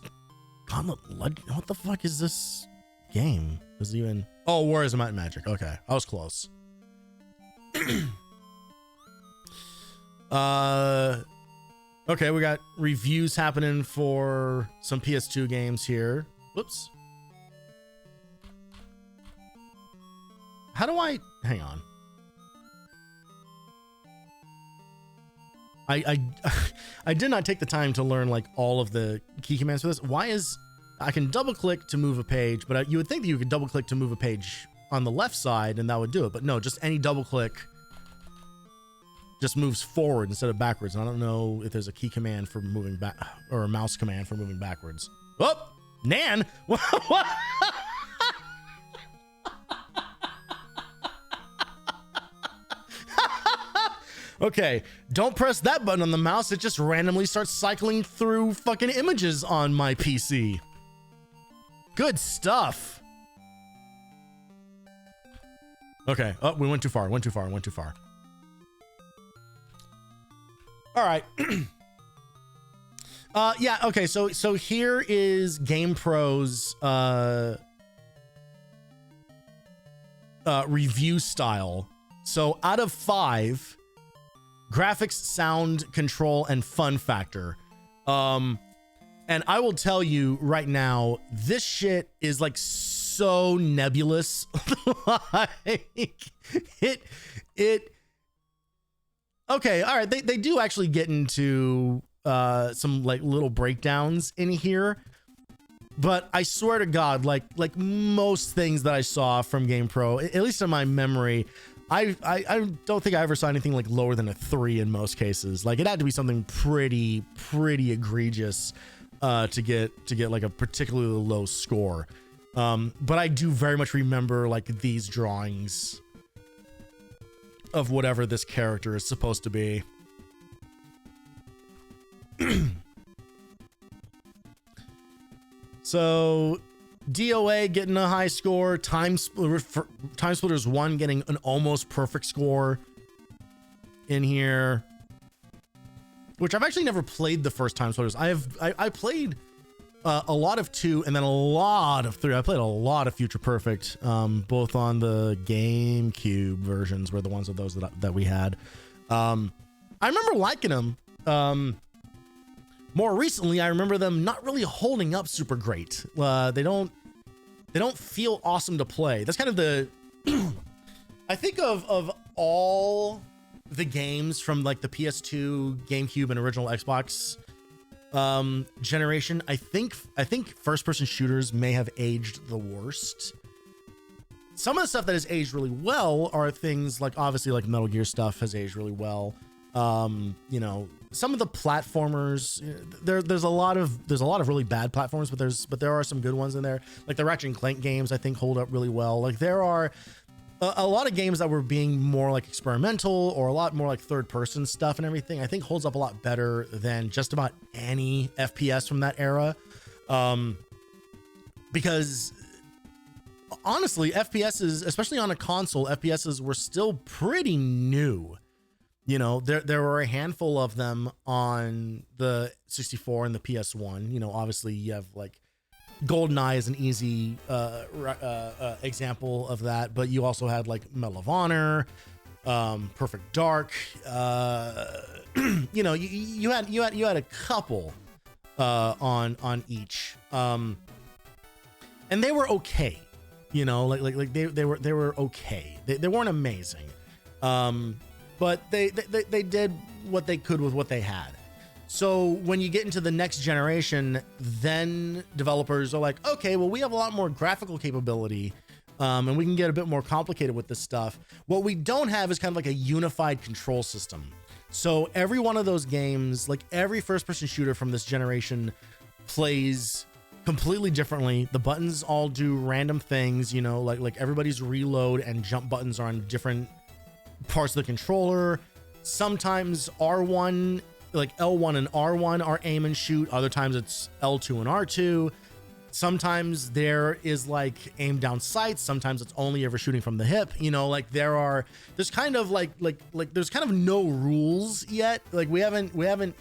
Gauntlet Legend? What the fuck is this game? Is it even? Oh, Warriors of Might and Magic. Okay, I was close. Okay, we got reviews happening for some PS2 games here. Whoops. How do I hang on? I did not take the time to learn like all of the key commands for this. Why is I can double click to move a page, but you would think that you could double click to move a page on the left side and that would do it. But no, just any double click just moves forward instead of backwards. And I don't know if there's a key command for moving back or a mouse command for moving backwards. Oh, Nan. What? Okay, don't press that button on the mouse. It just randomly starts cycling through fucking images on my PC. Good stuff. Okay. Oh, we went too far. Went too far. All right. Yeah. Okay. So here is GamePro's review style. So out of 5, graphics, sound, control, and fun factor. And I will tell you right now, this shit is like so nebulous. Like it. Okay, all right. They do actually get into some like little breakdowns in here, but I swear to God, like most things that I saw from GamePro, at least in my memory, I don't think I ever saw anything like lower than a 3 in most cases. Like it had to be something pretty egregious to get like a particularly low score. But I do very much remember like these drawings of whatever this character is supposed to be. So DOA getting a high score, Time Splitters 1 getting an almost perfect score in here, which I've actually never played the first Time Splitters. I played a lot of 2 and then a lot of 3. I played a lot of Future Perfect, both on the GameCube versions were the ones of those that we had. I remember liking them. More recently, I remember them not really holding up super great. They don't feel awesome to play. That's kind of the I think of all the games from like the PS2, GameCube, and original Xbox generation. I think first-person shooters may have aged the worst. Some of the stuff that has aged really well are things like obviously like Metal Gear stuff has aged really well. You know, some of the platformers, there's a lot of really bad platforms, but there are some good ones in there. Like the Ratchet and Clank games, I think hold up really well. Like there are a lot of games that were being more like experimental or a lot more like third person stuff and everything, I think holds up a lot better than just about any FPS from that era. Because honestly, FPSs, especially on a console, FPSs were still pretty new. You know, there were a handful of them on the 64 and the PS1. You know, obviously you have like GoldenEye is an easy example of that, but you also had like Medal of Honor, Perfect Dark. You know, you had a couple on each. and they were okay, you know, like they were okay. They weren't amazing, but they did what they could with what they had. So when you get into the next generation, then developers are like, okay, well, we have a lot more graphical capability, and we can get a bit more complicated with this stuff. What we don't have is kind of like a unified control system. So every one of those games, like every first-person shooter from this generation, plays completely differently. The buttons all do random things, you know, like everybody's reload and jump buttons are on different parts of the controller. Sometimes R1, like L1 and R1 are aim and shoot. Other times it's L2 and R2. Sometimes there is like aim down sights. Sometimes it's only ever shooting from the hip. You know, like there's kind of like there's kind of no rules yet. Like we haven't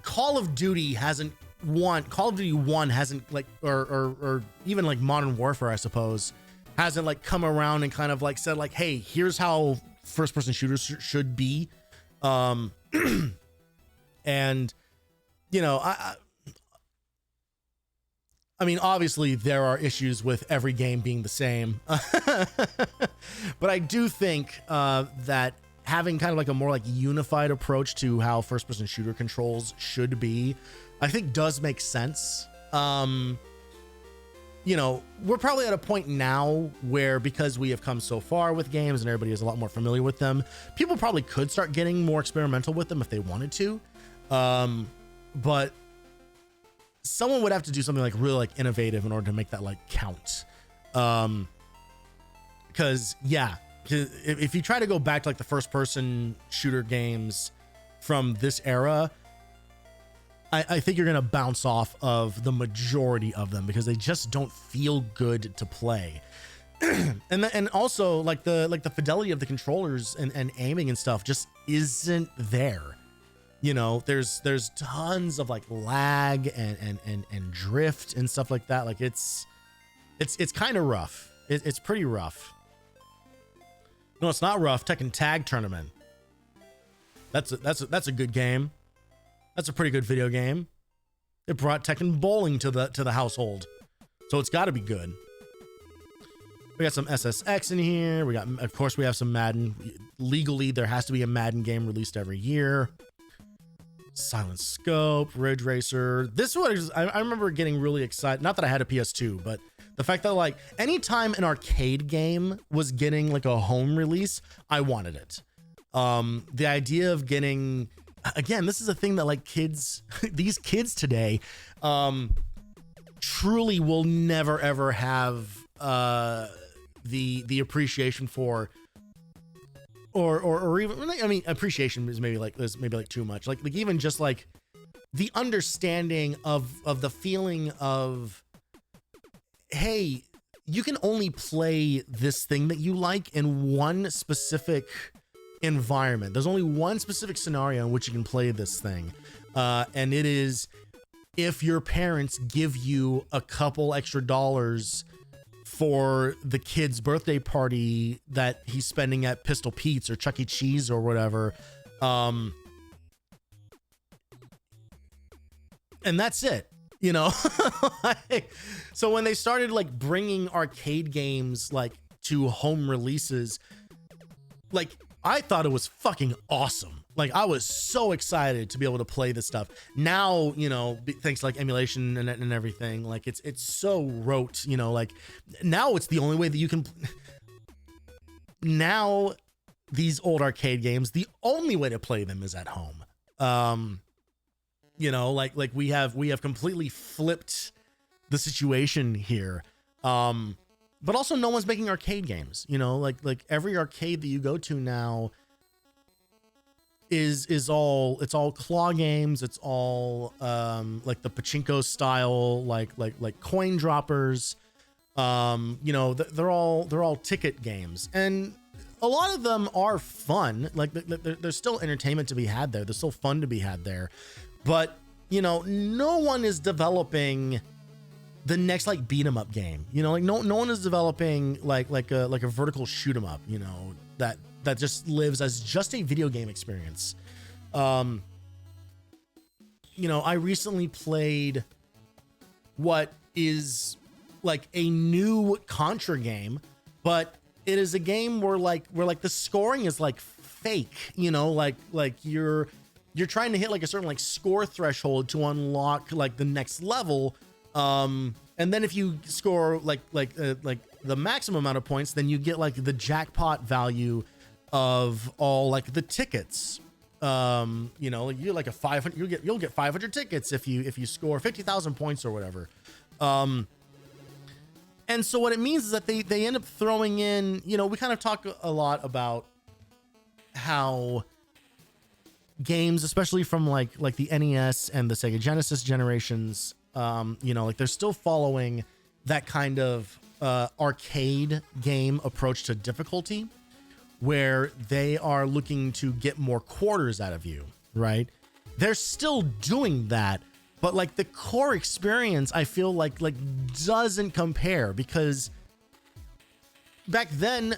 Call of Duty 1 hasn't like, or even like Modern Warfare, I suppose, hasn't like come around and kind of like said like, hey, here's how first person shooters should be. And you know, I mean, obviously there are issues with every game being the same, but I do think that having kind of like a more like unified approach to how first person shooter controls should be, I think does make sense. You know, we're probably at a point now where, because we have come so far with games and everybody is a lot more familiar with them, people probably could start getting more experimental with them if they wanted to. But someone would have to do something like really like innovative in order to make that like count. Because yeah, if you try to go back to like the first person shooter games from this era, I think you're going to bounce off of the majority of them because they just don't feel good to play. and also like the fidelity of the controllers and aiming and stuff just isn't there. You know, there's tons of like lag and drift and stuff like that. Like it's kind of rough. It's pretty rough. No, it's not rough. Tekken Tag Tournament. That's a good game. That's a pretty good video game. It brought Tekken Bowling to the household, so it's got to be good. We got some SSX in here. We got, of course, we have some Madden. Legally, there has to be a Madden game released every year. Silent Scope, Ridge Racer. This one is, I remember getting really excited. Not that I had a PS2, but the fact that like anytime an arcade game was getting like a home release, I wanted it. The idea of getting, again, this is a thing that like kids, these kids today, truly will never ever have the appreciation for, or even, I mean, appreciation is maybe like too much. Like even just like the understanding of the feeling of, hey, you can only play this thing that you like in one specific environment. There's only one specific scenario in which you can play this thing, and it is if your parents give you a couple extra dollars for the kid's birthday party that he's spending at Pistol Pete's or Chuck E. Cheese or whatever, and that's it, you know. So when they started like bringing arcade games like to home releases, like I thought it was fucking awesome. Like I was so excited to be able to play this stuff. Now, you know, thanks to like emulation and everything, like it's so rote, you know, like now it's the only way that you can. Now these old arcade games, the only way to play them is at home. You know, like we have completely flipped the situation here. But also no one's making arcade games, you know, like every arcade that you go to now is all claw games. It's all like the pachinko style, like coin droppers. You know, they're all ticket games, and a lot of them are fun. Like there's still entertainment to be had there. There's still fun to be had there, but you know, no one is developing the next like beat 'em up game. You know, like no one is developing like a vertical shoot 'em up, you know, that just lives as just a video game experience. You know, I recently played what is like a new Contra game, but it is a game where like the scoring is like fake, you know, like you're trying to hit like a certain like score threshold to unlock like the next level. And then if you score like the maximum amount of points, then you get like the jackpot value of all like the tickets. You know, you're like a 500, you'll get 500 tickets if you score 50,000 points or whatever. And so what it means is that they end up throwing in, you know, we kind of talk a lot about how games, especially from like the NES and the Sega Genesis generations, you know, like they're still following that kind of arcade game approach to difficulty, where they are looking to get more quarters out of you, right? They're still doing that, but like the core experience, I feel like doesn't compare, because back then,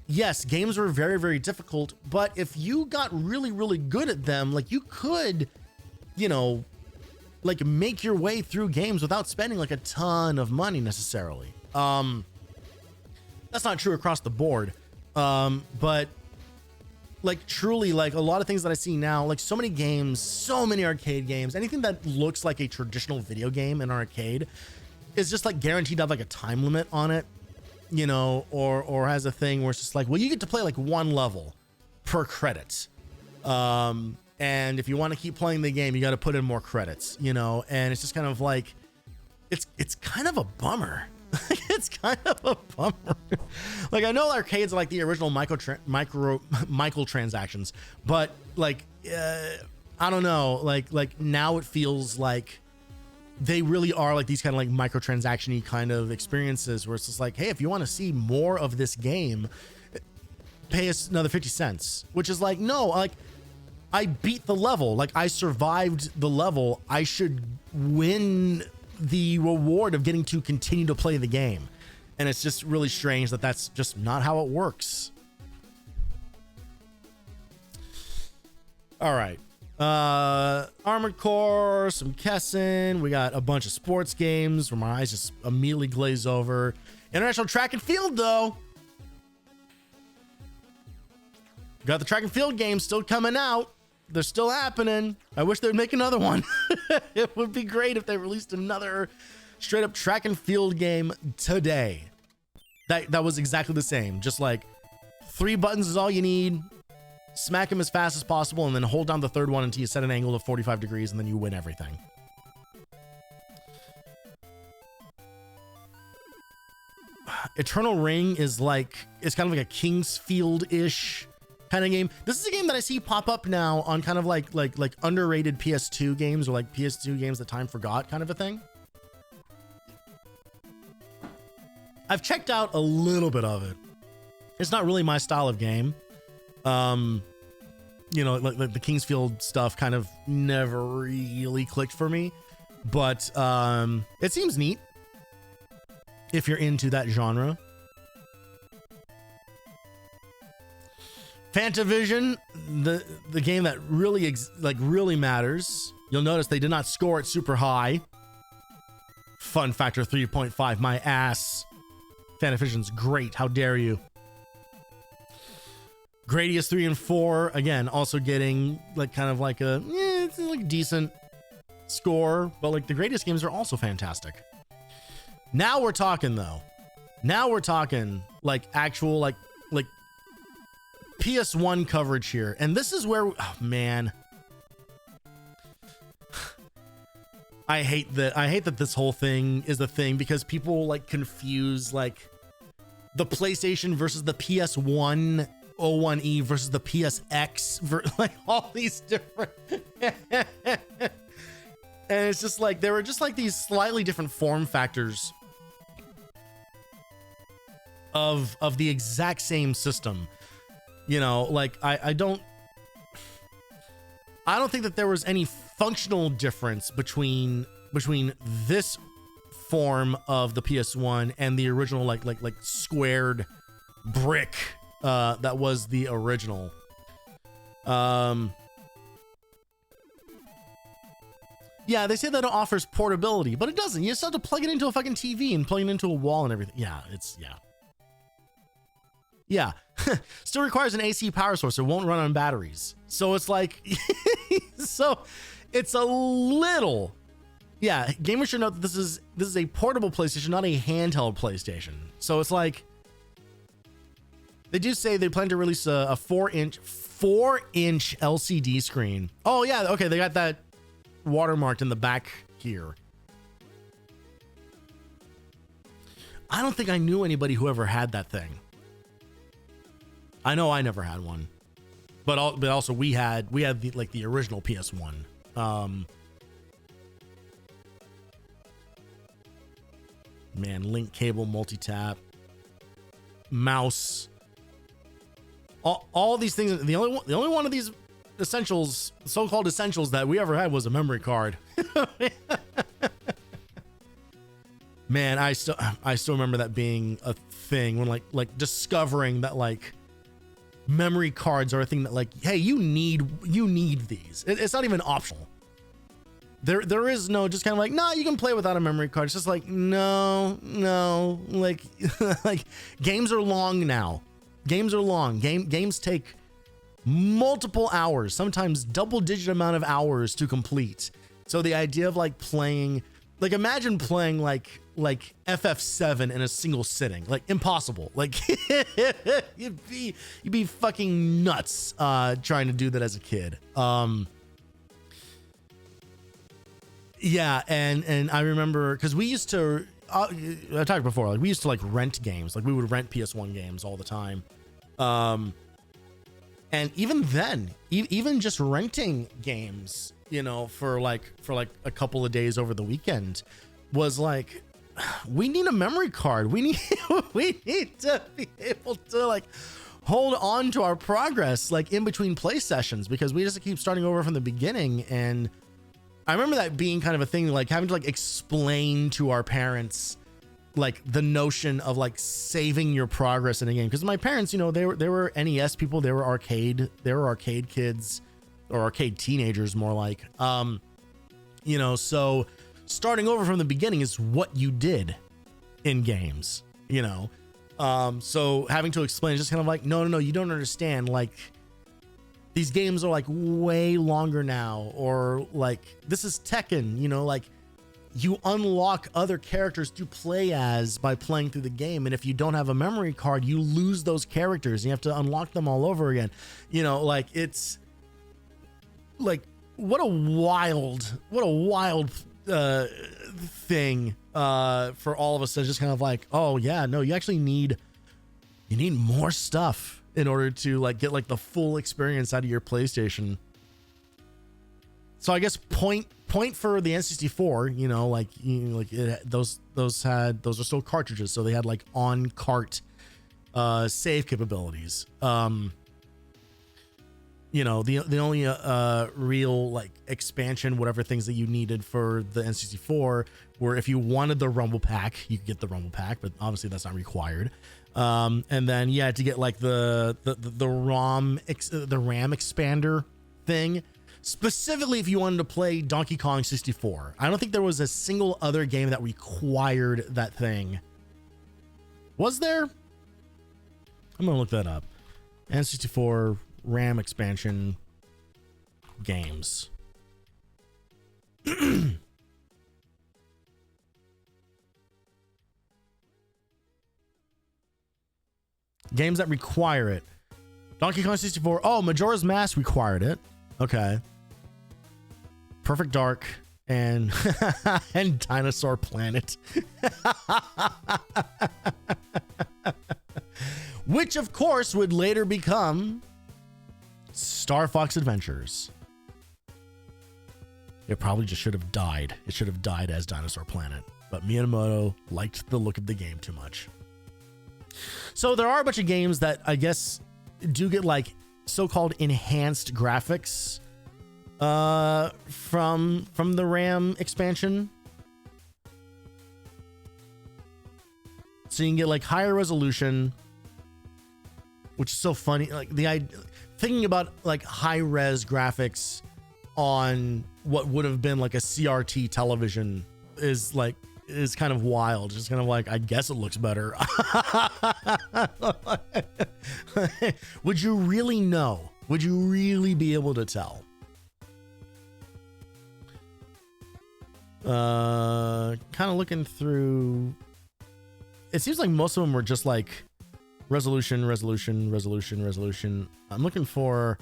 yes, games were very, very difficult, but if you got really, really good at them, like you could, you know, like make your way through games without spending like a ton of money necessarily. That's not true across the board. But like truly, like a lot of things that I see now, like so many games, so many arcade games, anything that looks like a traditional video game in arcade is just like guaranteed to have like a time limit on it, you know, or has a thing where it's just like, well, you get to play like one level per credit. And if you want to keep playing the game, you got to put in more credits, you know, and it's just kind of like, it's kind of a bummer. It's kind of a bummer. Like I know arcades are like the original microtransactions, but like I don't know, like now it feels like they really are like these kind of like microtransaction-y kind of experiences where it's just like, hey, if you want to see more of this game, pay us another 50 cents, which is like, no, like I beat the level, like I survived the level, I should win the reward of getting to continue to play the game. And it's just really strange that that's just not how it works. All right, Armored Core, some Kessen, we got a bunch of sports games where my eyes just immediately glaze over. International Track and Field though, got the track and field games still coming out. They're still happening. I wish they would make another one. It would be great if they released another straight up track and field game today. That was exactly the same. Just like 3 buttons is all you need. Smack them as fast as possible and then hold down the third one until you set an angle of 45 degrees and then you win everything. Eternal Ring is like, it's kind of like a Kingsfield-ish kind of game. This is a game that I see pop up now on kind of like underrated PS2 games, or like PS2 games that time forgot kind of a thing. I've checked out a little bit of it. It's not really my style of game. You know, like the Kingsfield stuff kind of never really clicked for me, but it seems neat if you're into that genre. Fantavision, the game that really really matters. You'll notice they did not score it super high. Fun factor 3.5, my ass. Fantavision's great. How dare you? Gradius 3 and 4, again, also getting like kind of like a it's like decent score, but like the Gradius games are also fantastic. Now we're talking though. Now we're talking like actual like PS1 coverage here. And this is where, oh man, I hate that this whole thing is the thing, because people like confuse like the PlayStation versus the PS1 01E versus the PSX, like all these different and it's just like there were just like these slightly different form factors of the exact same system. You know, like I don't think that there was any functional difference between this form of the PS1 and the original like squared brick that was the original. Yeah, they say that it offers portability, but it doesn't. You just have to plug it into a fucking TV and plug it into a wall and everything. Yeah, yeah. Still requires an AC power source. It won't run on batteries. So it's like, so it's a little, yeah. Gamers should note that this is a portable PlayStation, not a handheld PlayStation. So it's like, they do say they plan to release a 4-inch LCD screen. Oh yeah, okay, they got that watermarked in the back here. I don't think I knew anybody who ever had that thing. I know I never had one, but also we had the original PS1. Man, link cable, multi-tap, mouse, all these things. The only one of these essentials, so-called essentials, that we ever had was a memory card. Man, I still remember that being a thing when like discovering that like memory cards are a thing that like, hey, you need these. It's not even optional. There is no just kind of like, nah, you can play without a memory card. It's just like, no, like like games are long now. Games are long. Games take multiple hours, sometimes double-digit amount of hours to complete. So the idea of like playing, like imagine playing like FF7 in a single sitting, like impossible. Like you'd be fucking nuts trying to do that as a kid. Yeah, and I remember because we used to I talked before, like we used to like rent games. Like we would rent PS1 games all the time. And even then, even just renting games, you know, for like a couple of days over the weekend was like, we need a memory card. We need to be able to like hold on to our progress like in between play sessions, because we just keep starting over from the beginning. And I remember that being kind of a thing, like having to like explain to our parents like the notion of like saving your progress in a game, because my parents, you know, they were NES people, they were arcade kids, or arcade teenagers more like, you know, so starting over from the beginning is what you did in games, you know. So having to explain is just kind of like, no, you don't understand, like these games are like way longer now, or like this is Tekken, you know, like you unlock other characters to play as by playing through the game. And if you don't have a memory card, you lose those characters and you have to unlock them all over again. You know, like it's like, what a wild thing for all of us to just kind of like, oh yeah, no, you actually need more stuff in order to like get like the full experience out of your PlayStation. So I guess point for the N64, you know, like those are still cartridges, so they had like on cart save capabilities. You know, the only real like expansion, whatever things that you needed for the N64 were if you wanted the Rumble Pack, you could get the Rumble Pack, but obviously that's not required. And then you had to get like the RAM expander thing, specifically if you wanted to play Donkey Kong 64. I don't think there was a single other game that required that thing. Was there? I'm gonna look that up. N64 RAM expansion games. Games that require it. Donkey Kong 64. Oh, Majora's Mask required it. Okay. Perfect Dark and and Dinosaur Planet. Which of course would later become Star Fox Adventures. It probably just should have died. It should have died as Dinosaur Planet, but Miyamoto liked the look of the game too much. So there are a bunch of games that I guess do get like so-called enhanced graphics from the RAM expansion. So you can get like higher resolution, which is so funny. Like thinking about like high res graphics on what would have been like a CRT television is kind of wild. Just kind of like, I guess it looks better. Would you really know? Would you really be able to tell? Kind of looking through, it seems like most of them were just like resolution. I'm looking for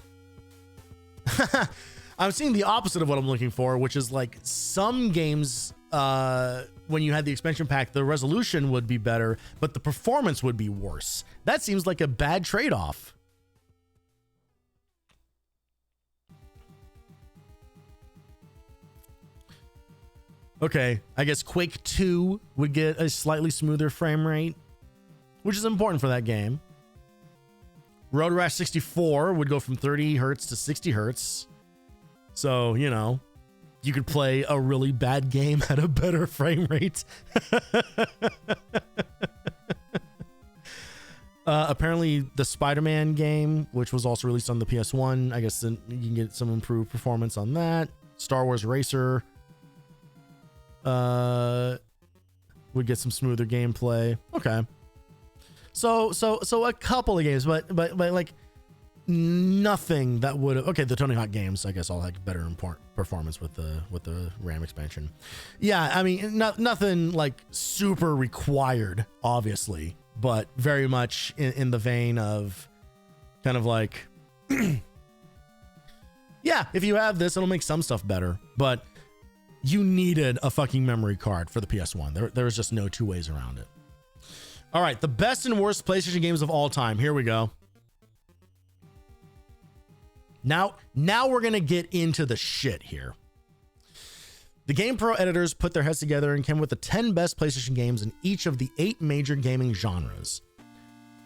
I'm seeing the opposite of what I'm looking for, which is like some games, when you had the expansion pack, the resolution would be better, but the performance would be worse. That seems like a bad trade-off. Okay, I guess Quake 2 would get a slightly smoother frame rate, which is important for that game. Road Rash 64 would go from 30 hertz to 60 hertz. So, you know, you could play a really bad game at a better frame rate. Apparently, the Spider-Man game, which was also released on the PS1, I guess then you can get some improved performance on that. Star Wars Racer would get some smoother gameplay. Okay. So a couple of games, but like nothing that would have, okay, the Tony Hawk games, I guess I'll like better performance with the RAM expansion. Yeah, I mean, nothing like super required, obviously, but very much in the vein of kind of like, yeah, if you have this, it'll make some stuff better, but you needed a fucking memory card for the PS1. There was just no two ways around it. All right, the best and worst PlayStation games of all time. Here we go. Now we're going to get into the shit here. The GamePro editors put their heads together and came with the 10 best PlayStation games in each of the 8 major gaming genres.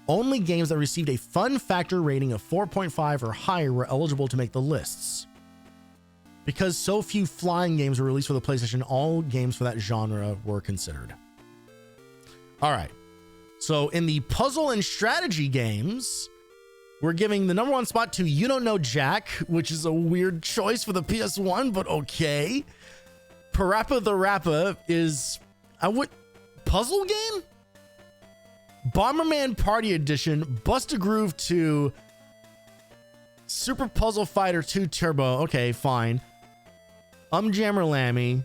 Only games that received a fun factor rating of 4.5 or higher were eligible to make the lists. Because so few flying games were released for the PlayStation, all games for that genre were considered. All right. So in the puzzle and strategy games, we're giving the number 1 spot to You Don't Know Jack, which is a weird choice for the PS1, but okay. Parappa the Rappa is puzzle game? Bomberman Party Edition, Bust-A-Groove 2, Super Puzzle Fighter 2 Turbo. Okay, fine. Jammer Lammy.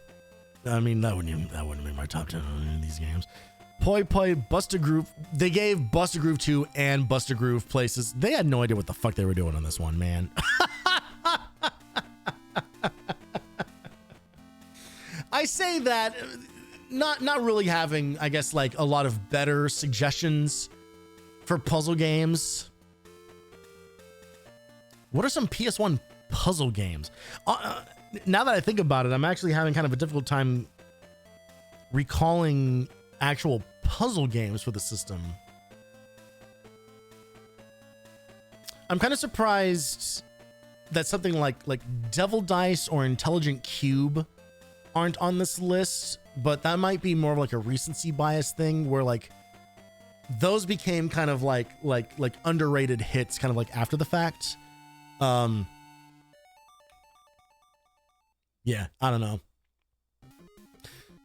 I mean, that wouldn't be my top 10 on these games. Poi Poi, Bust-A-Groove. They gave Bust-A-Groove 2 and Bust-A-Groove places. They had no idea what the fuck they were doing on this one, man. I say that not really having, I guess, like a lot of better suggestions for puzzle games. What are some PS1 puzzle games? Now that I think about it, I'm actually having kind of a difficult time recalling actual puzzle games for the system. I'm kind of surprised that something like Devil Dice or Intelligent Cube aren't on this list, but that might be more of like a recency bias thing where like those became kind of like underrated hits kind of like after the fact. Yeah, I don't know.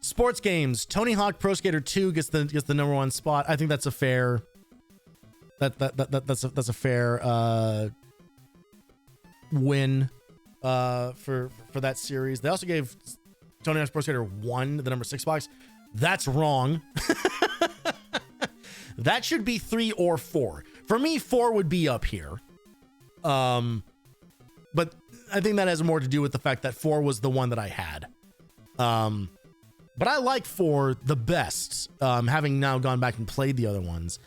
Sports games. Tony Hawk Pro Skater 2 gets the number 1 spot. I think that's a fair that's a fair win for that series. They also gave Tony Hawk Pro Skater 1 the number 6 box. That's wrong. That should be 3 or 4. For me, 4 would be up here. But I think that has more to do with the fact that 4 was the one that I had. But I like 4 the best, having now gone back and played the other ones.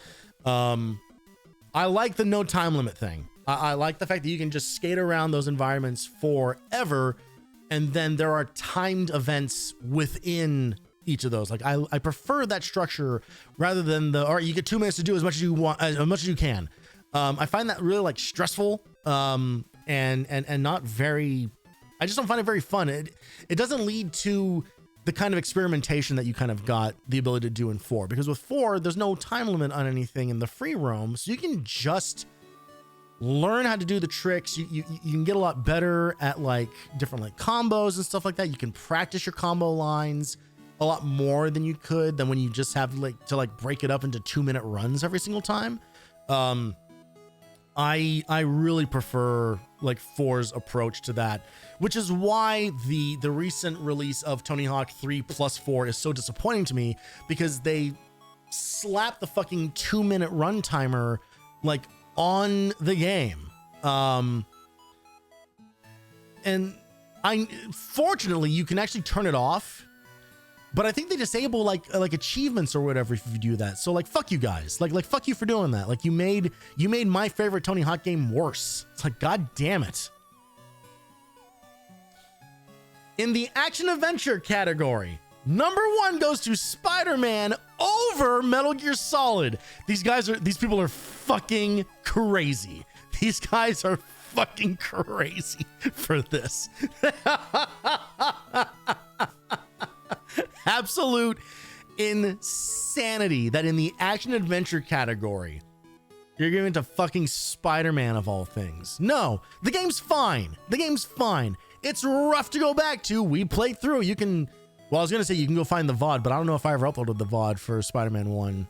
I like the no time limit thing. I like the fact that you can just skate around those environments forever, and then there are timed events within each of those. Like I prefer that structure rather than all right, you get 2 minutes to do as much as you want, as much as you can. I find that really like stressful, and not very, I just don't find it very fun. It doesn't lead to the kind of experimentation that you kind of got the ability to do in 4, because with 4, there's no time limit on anything in the free roam. So you can just learn how to do the tricks. You can get a lot better at like different like combos and stuff like that. You can practice your combo lines a lot more than you could than when you just have like to like break it up into 2-minute runs every single time. I really prefer like 4's approach to that, which is why the recent release of Tony Hawk 3+4 is so disappointing to me, because they slap the fucking 2-minute run timer like on the game. And fortunately you can actually turn it off, but I think they disable like achievements or whatever if you do that. So like, fuck you guys, like fuck you for doing that. Like you made my favorite Tony Hawk game worse. It's like, god damn it. In the action adventure category, number 1 goes to Spider-Man over Metal Gear Solid. These people are fucking crazy. These guys are fucking crazy for this. Absolute insanity that in the action adventure category, you're giving it to fucking Spider-Man of all things. No, the game's fine. The game's fine. It's rough to go back to. We played through. You can, well, I was going to say you can go find the VOD, but I don't know if I ever uploaded the VOD for Spider-Man 1.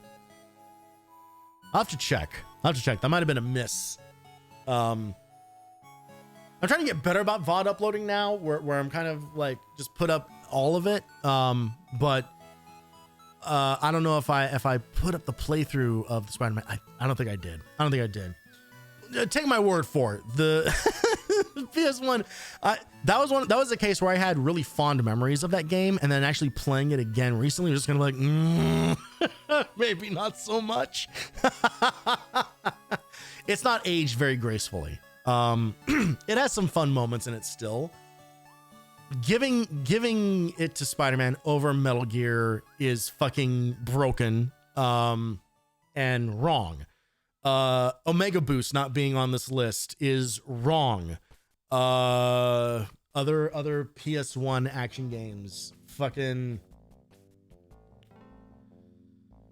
I'll have to check. That might have been a miss. I'm trying to get better about VOD uploading now, where I'm kind of like just put up all of it. But I don't know if I put up the playthrough of the Spider-Man. I don't think I did. Take my word for it. The PS1, that was the case where I had really fond memories of that game, and then actually playing it again recently was just kind of like, maybe not so much. It's not aged very gracefully. It has some fun moments in it still. Giving it to Spider-Man over Metal Gear is fucking broken and wrong. Omega Boost not being on this list is wrong. Other PS1 action games, fucking,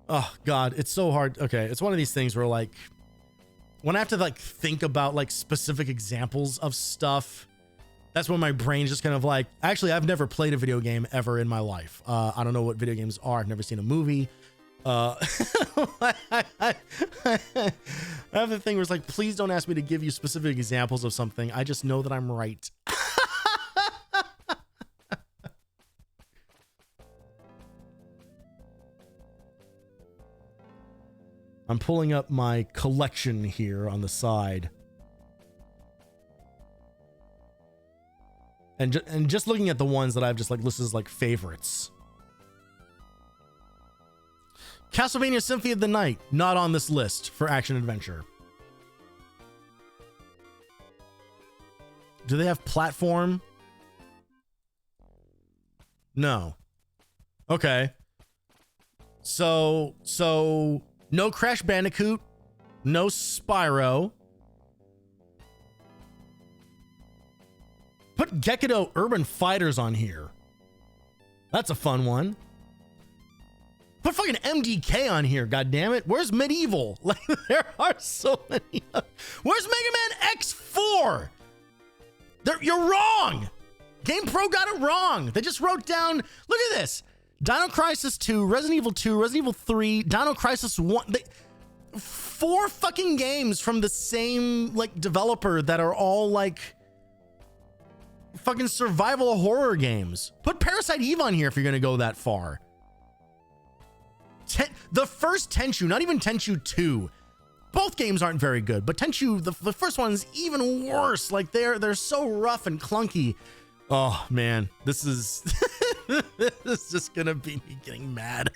oh god, it's so hard. Okay, it's one of these things where like when I have to like think about like specific examples of stuff, that's when my brain's just kind of like, actually, I've never played a video game ever in my life. I don't know what video games are. I've never seen a movie. I have the thing where it's like, please don't ask me to give you specific examples of something. I just know that I'm right. I'm pulling up my collection here on the side. And just looking at the ones that I've just like listed as like favorites. Castlevania Symphony of the Night, not on this list for action adventure. Do they have platform? No. Okay. So no Crash Bandicoot, no Spyro. Put Gekido Urban Fighters on here. That's a fun one. Put fucking MDK on here, goddammit. Where's Medieval? Like, there are so many. Where's Mega Man X4? You're wrong. GamePro got it wrong. They just wrote down, look at this. Dino Crisis 2, Resident Evil 2, Resident Evil 3, Dino Crisis 1. 4 fucking games from the same like developer that are all like fucking survival horror games. Put Parasite Eve on here if you're gonna go that far. The first Tenchu, not even Tenchu 2. Both games aren't very good, but Tenchu, the first one's even worse. Like they're so rough and clunky. Oh man, this is this is just gonna be me getting mad.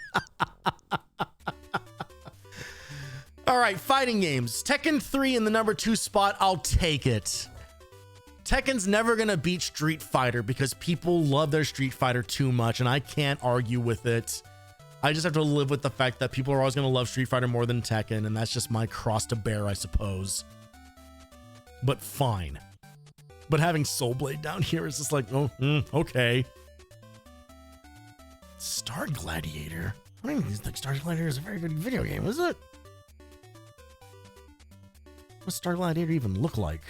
All right, fighting games. Tekken 3 in the number 2 spot. I'll take it. Tekken's never gonna beat Street Fighter because people love their Street Fighter too much, and I can't argue with it. I just have to live with the fact that people are always gonna love Street Fighter more than Tekken, and that's just my cross to bear, I suppose. But fine. But having Soul Blade down here is just like, oh, okay. Star Gladiator? I don't even think Star Gladiator is a very good video game, is it? What's Star Gladiator even look like?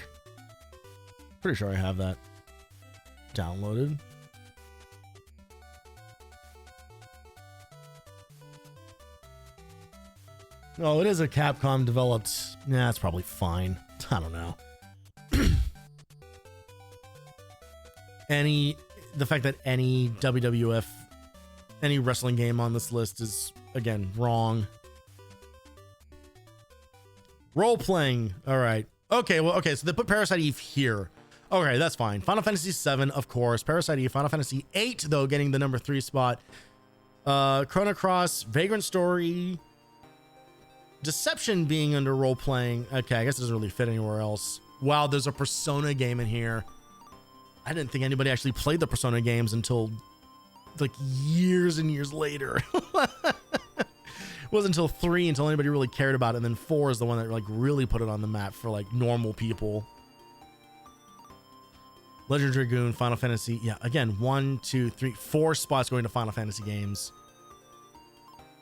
Pretty sure I have that downloaded. Oh, it is a Capcom developed. Nah, it's probably fine. I don't know. The fact that any WWF, any wrestling game on this list is, again, wrong. Role playing. All right. Okay. Well, okay. So they put Parasite Eve here. Okay. That's fine. Final Fantasy VII, of course. Parasite Eve. Final Fantasy VIII, though, getting the number 3 spot. Chrono Cross, Vagrant Story, Deception being under role playing. Okay. I guess it doesn't really fit anywhere else. Wow. There's a Persona game in here. I didn't think anybody actually played the Persona games until like years and years later. It wasn't until 3 until anybody really cared about it, and then 4 is the one that like really put it on the map for like normal people. Legend of Dragoon, Final Fantasy. Yeah, again, 1, 2, 3, 4 spots going to Final Fantasy games.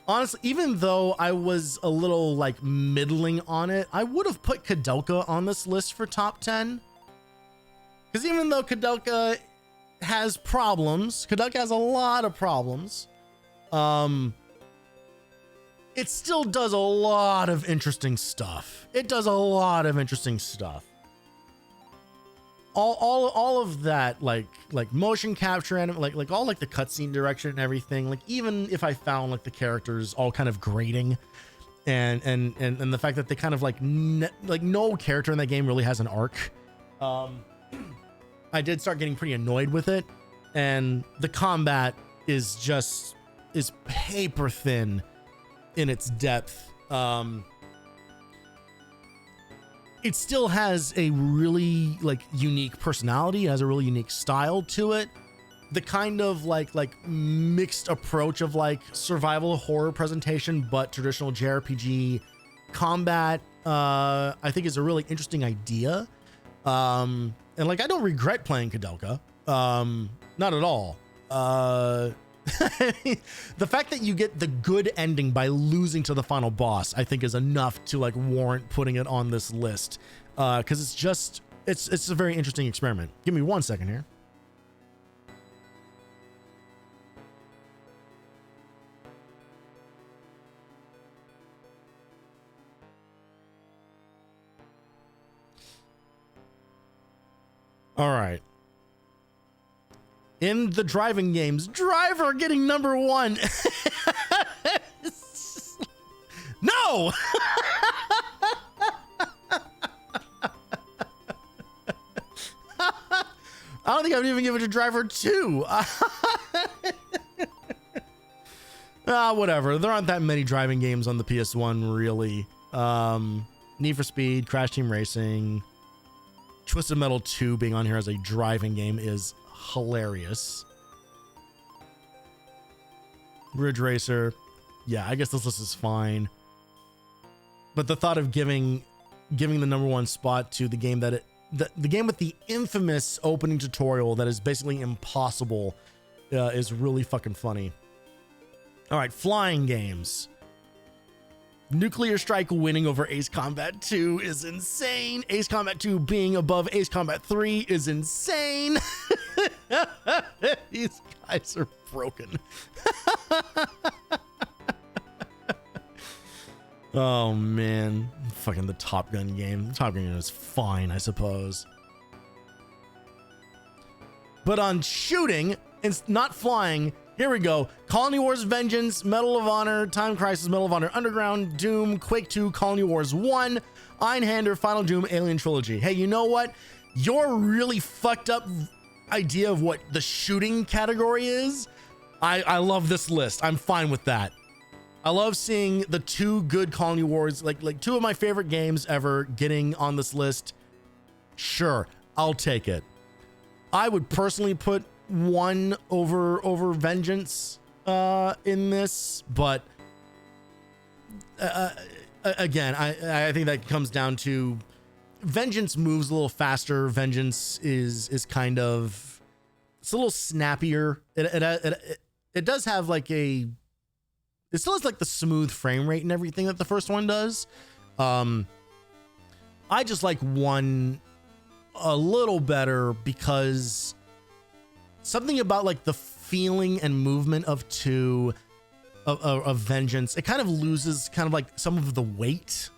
Honestly, even though I was a little like middling on it, I would have put Kadelka on this list for top 10. Because even though Kadelka has problems, Kadelka has a lot of problems, it still does a lot of interesting stuff. It does a lot of interesting stuff. All of that, like motion capture and like all like the cutscene direction and everything. Like even if I found like the characters all kind of grating, and the fact that they kind of like no character in that game really has an arc. I did start getting pretty annoyed with it, and the combat is paper thin in its depth. It still has a really like unique personality. It has a really unique style to it. The kind of like mixed approach of like survival horror presentation, but traditional JRPG combat, I think is a really interesting idea. And like, I don't regret playing Kadelka. Not at all. The fact that you get the good ending by losing to the final boss, I think is enough to like warrant putting it on this list. Cause it's a very interesting experiment. Give me 1 second here. All right. In the driving games, Driver getting number 1. No! I don't think I would even give it to Driver 2. Whatever. There aren't that many driving games on the PS1, really. Need for Speed, Crash Team Racing, Twisted Metal 2 being on here as a driving game is hilarious. Ridge Racer. Yeah, I guess this list is fine. But the thought of giving the number 1 spot to the game that the game with the infamous opening tutorial that is basically impossible is really fucking funny. All right, flying games. Nuclear Strike winning over Ace Combat 2 is insane. Ace Combat 2 being above Ace Combat 3 is insane. These guys are broken. Oh man, fucking the Top Gun game. Top Gun game is fine, I suppose. But on shooting and not flying, here we go. Colony Wars Vengeance, Medal of Honor, Time Crisis, Medal of Honor Underground, Doom, Quake 2, Colony Wars 1, Einhander, Final Doom, Alien Trilogy. Hey, you know what? Your really fucked up idea of what the shooting category is, I love this list. I'm fine with that. I love seeing the 2 good Colony Wars, like 2 of my favorite games ever getting on this list. Sure, I'll take it. I would personally put 1 over Vengeance in this, but again, I think that comes down to Vengeance moves a little faster. Vengeance is kind of, it's a little snappier. It does have like it still has like the smooth frame rate and everything that the first one does. I just like 1 a little better because something about like the feeling and movement of 2 of Vengeance, it kind of loses kind of like some of the weight.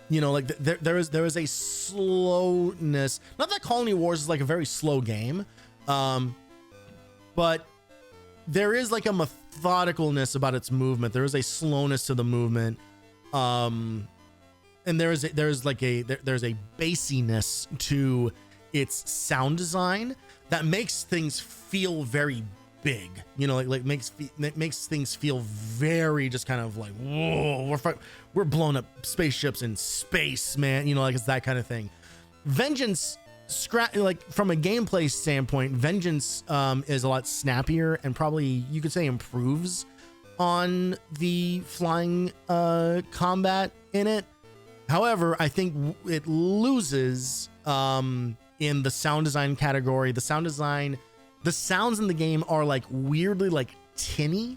You know, like there is a slowness. Not that Colony Wars is like a very slow game, but there is like a methodicalness about its movement. There is a slowness to the movement, and there's a bassiness to its sound design that makes things feel very big. You know, like makes things feel very just kind of like, whoa, we're blowing up spaceships in space, man. You know, like it's that kind of thing. Vengeance, like from a gameplay standpoint, Vengeance is a lot snappier and probably you could say improves on the flying combat in it. However, I think it loses in the sound design category. The sound design, the sounds in the game are like weirdly like tinny.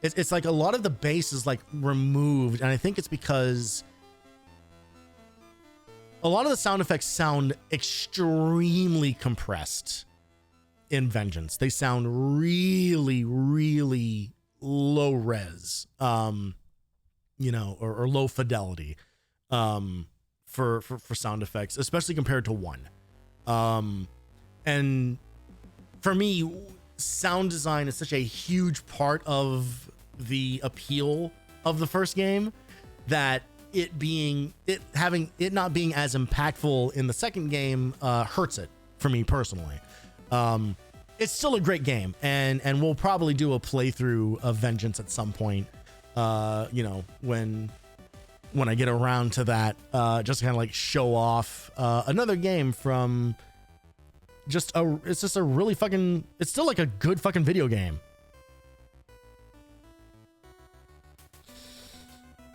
It's like a lot of the bass is like removed, and I think it's because a lot of the sound effects sound extremely compressed in Vengeance. They sound really, really low res, you know, or low fidelity, for sound effects, especially compared to 1. And for me, sound design is such a huge part of the appeal of the first game that it not being as impactful in the second game hurts it for me personally. It's still a great game, and we'll probably do a playthrough of Vengeance at some point, you know, when I get around to that, just to kind of like show off another game from it's just a really fucking, it's still like a good fucking video game.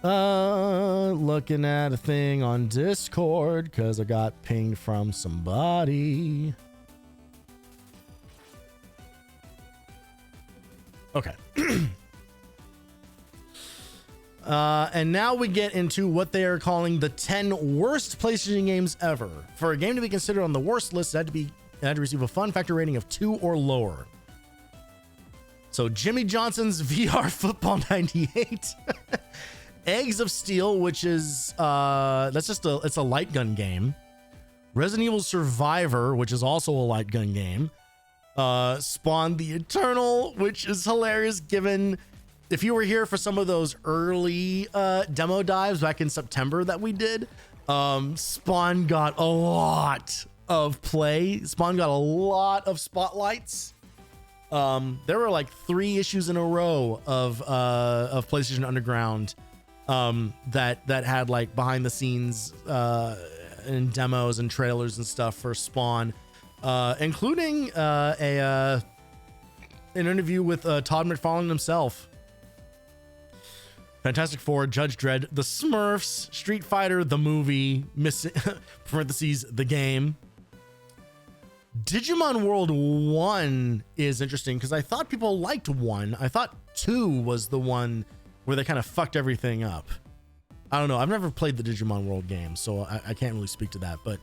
Looking at a thing on Discord because I got pinged from somebody. Okay. And now we get into what they are calling the 10 worst PlayStation games ever. For a game to be considered on the worst list, it had to receive a fun factor rating of 2 or lower. So Jimmy Johnson's VR Football 98. Eggs of Steel, which is it's a light gun game. Resident Evil Survivor, which is also a light gun game. Spawn the Eternal, which is hilarious given if you were here for some of those early demo dives back in September that we did. Spawn got a lot of play. Spawn got a lot of spotlights. There were like 3 issues in a row of PlayStation Underground that had like behind the scenes and demos and trailers and stuff for Spawn, including an interview with Todd McFarlane himself. Fantastic Four, Judge Dredd, The Smurfs, Street Fighter, the movie, parentheses, the game. Digimon World 1 is interesting because I thought people liked 1. I thought 2 was the one where they kind of fucked everything up. I don't know. I've never played the Digimon World game, so I can't really speak to that. But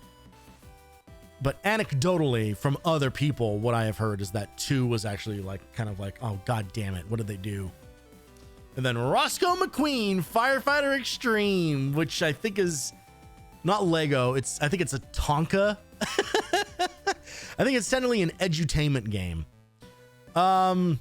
anecdotally, from other people, what I have heard is that 2 was actually like kind of like, oh, god damn it, what did they do? And then Roscoe McQueen, Firefighter Extreme, which I think is not Lego. I think it's a Tonka. I think it's technically an edutainment game. Look,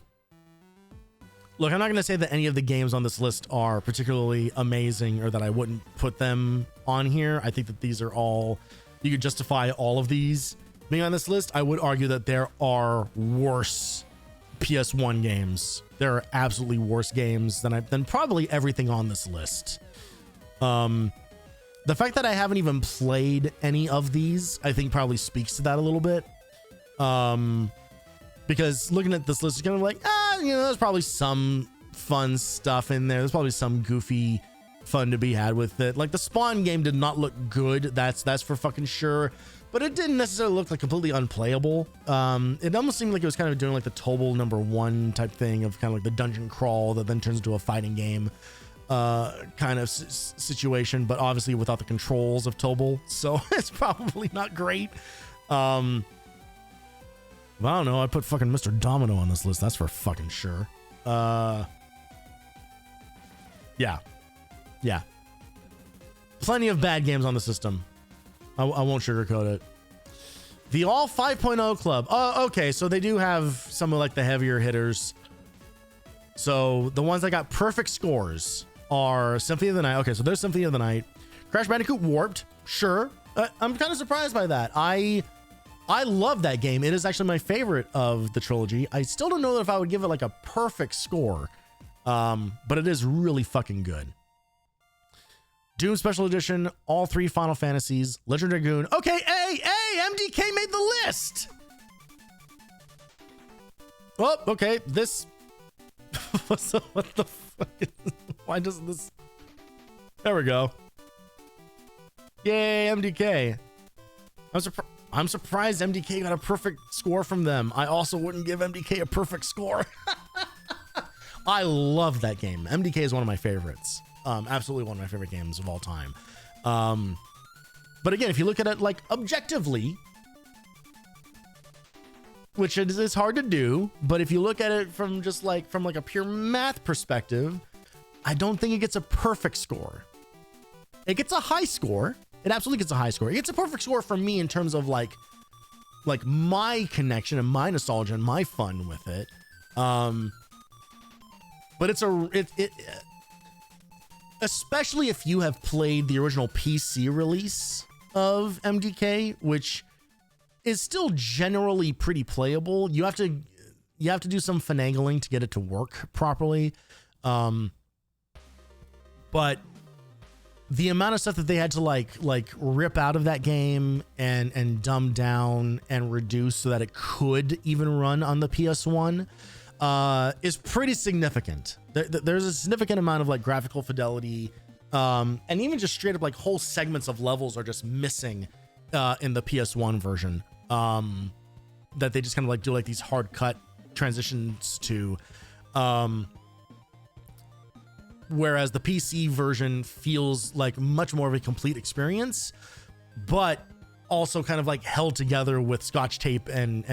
I'm not going to say that any of the games on this list are particularly amazing or that I wouldn't put them on here. I think that these are all, you could justify all of these being on this list. I would argue that there are worse PS1 games. There are absolutely worse games than probably everything on this list. The fact that I haven't even played any of these, I think probably speaks to that a little bit. Because looking at this list is kind of like, you know, there's probably some fun stuff in there. There's probably some goofy fun to be had with it. Like the Spawn game did not look good. That's for fucking sure. But it didn't necessarily look like completely unplayable. It almost seemed like it was kind of doing like the Tobal #1 type thing of kind of like the dungeon crawl that then turns into a fighting game. kind of situation, but obviously without the controls of Tobal, so it's probably not great. I don't know. I put fucking Mr. Domino on this list. That's for fucking sure. Yeah. Plenty of bad games on the system. I won't sugarcoat it. The All 5.0 Club. Oh, okay. So they do have some of like the heavier hitters. So the ones that got perfect scores are Symphony of the Night. Okay, so there's Symphony of the Night. Crash Bandicoot Warped. Sure. I'm kind of surprised by that. I love that game. It is actually my favorite of the trilogy. I still don't know if I would give it like a perfect score, but it is really fucking good. Doom Special Edition, all 3 Final Fantasies, Legend Dragoon. Okay, hey, MDK made the list. Oh, okay, this. What the fuck? Why doesn't this? There we go. Yay, MDK. I'm surprised MDK got a perfect score from them. I also wouldn't give MDK a perfect score. I love that game. MDK is one of my favorites. Absolutely one of my favorite games of all time. But again, if you look at it like objectively, which is hard to do, but if you look at it from just like from like a pure math perspective, I don't think it gets a perfect score. It gets a high score. It absolutely gets a high score. It gets a perfect score for me in terms of like my connection and my nostalgia and my fun with it. But it's especially if you have played the original PC release of MDK, which is still generally pretty playable. You have to do some finagling to get it to work properly. But the amount of stuff that they had to like rip out of that game and dumb down and reduce so that it could even run on the PS1 is pretty significant. There's a significant amount of like graphical fidelity, and even just straight up like whole segments of levels are just missing in the PS1 version, that they just kind of like do like these hard cut transitions to, whereas the PC version feels like much more of a complete experience, but also kind of like held together with scotch tape and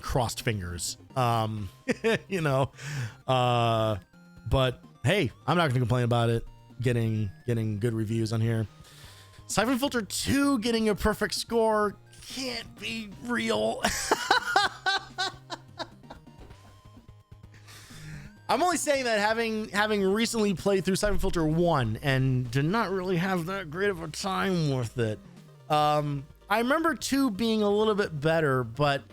crossed fingers. You know, but hey, I'm not going to complain about it getting good reviews on here. Siphon Filter 2 getting a perfect score can't be real. I'm only saying that having recently played through Siphon Filter 1 and did not really have that great of a time with it. I remember 2 being a little bit better, but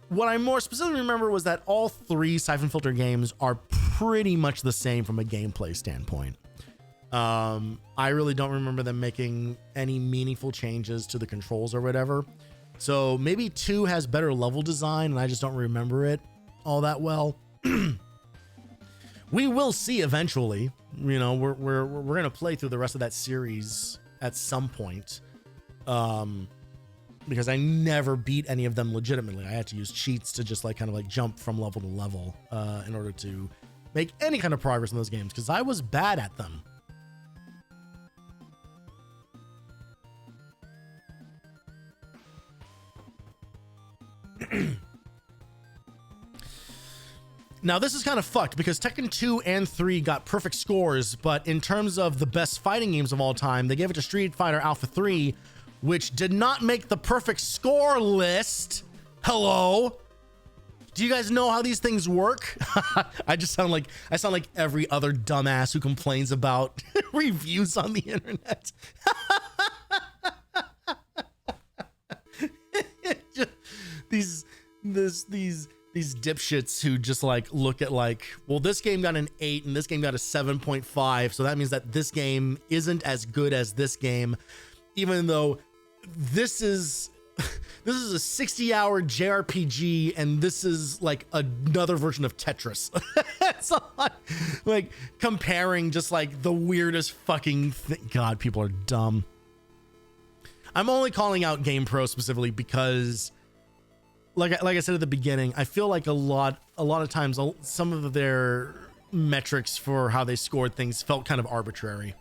what I more specifically remember was that all 3 Siphon Filter games are pretty much the same from a gameplay standpoint. I really don't remember them making any meaningful changes to the controls or whatever. So maybe 2 has better level design and I just don't remember it all that well. We will see eventually. You know, we're gonna play through the rest of that series at some point. Because I never beat any of them legitimately. I had to use cheats to just like kind of like jump from level to level in order to make any kind of progress in those games because I was bad at them. Now this is kind of fucked because Tekken 2 and 3 got perfect scores, but in terms of the best fighting games of all time, they gave it to Street Fighter Alpha 3, which did not make the perfect score list. Hello? Do you guys know how these things work? I sound like every other dumbass who complains about reviews on the internet. These dipshits who just like look at like, well, this game got an 8 and this game got a 7.5, so that means that this game isn't as good as this game, even though this is a 60-hour JRPG and this is like another version of Tetris. It's like comparing just like the weirdest fucking thing. God, people are dumb. I'm only calling out GamePro specifically because like I said at the beginning, I feel like a lot of times some of their metrics for how they scored things felt kind of arbitrary.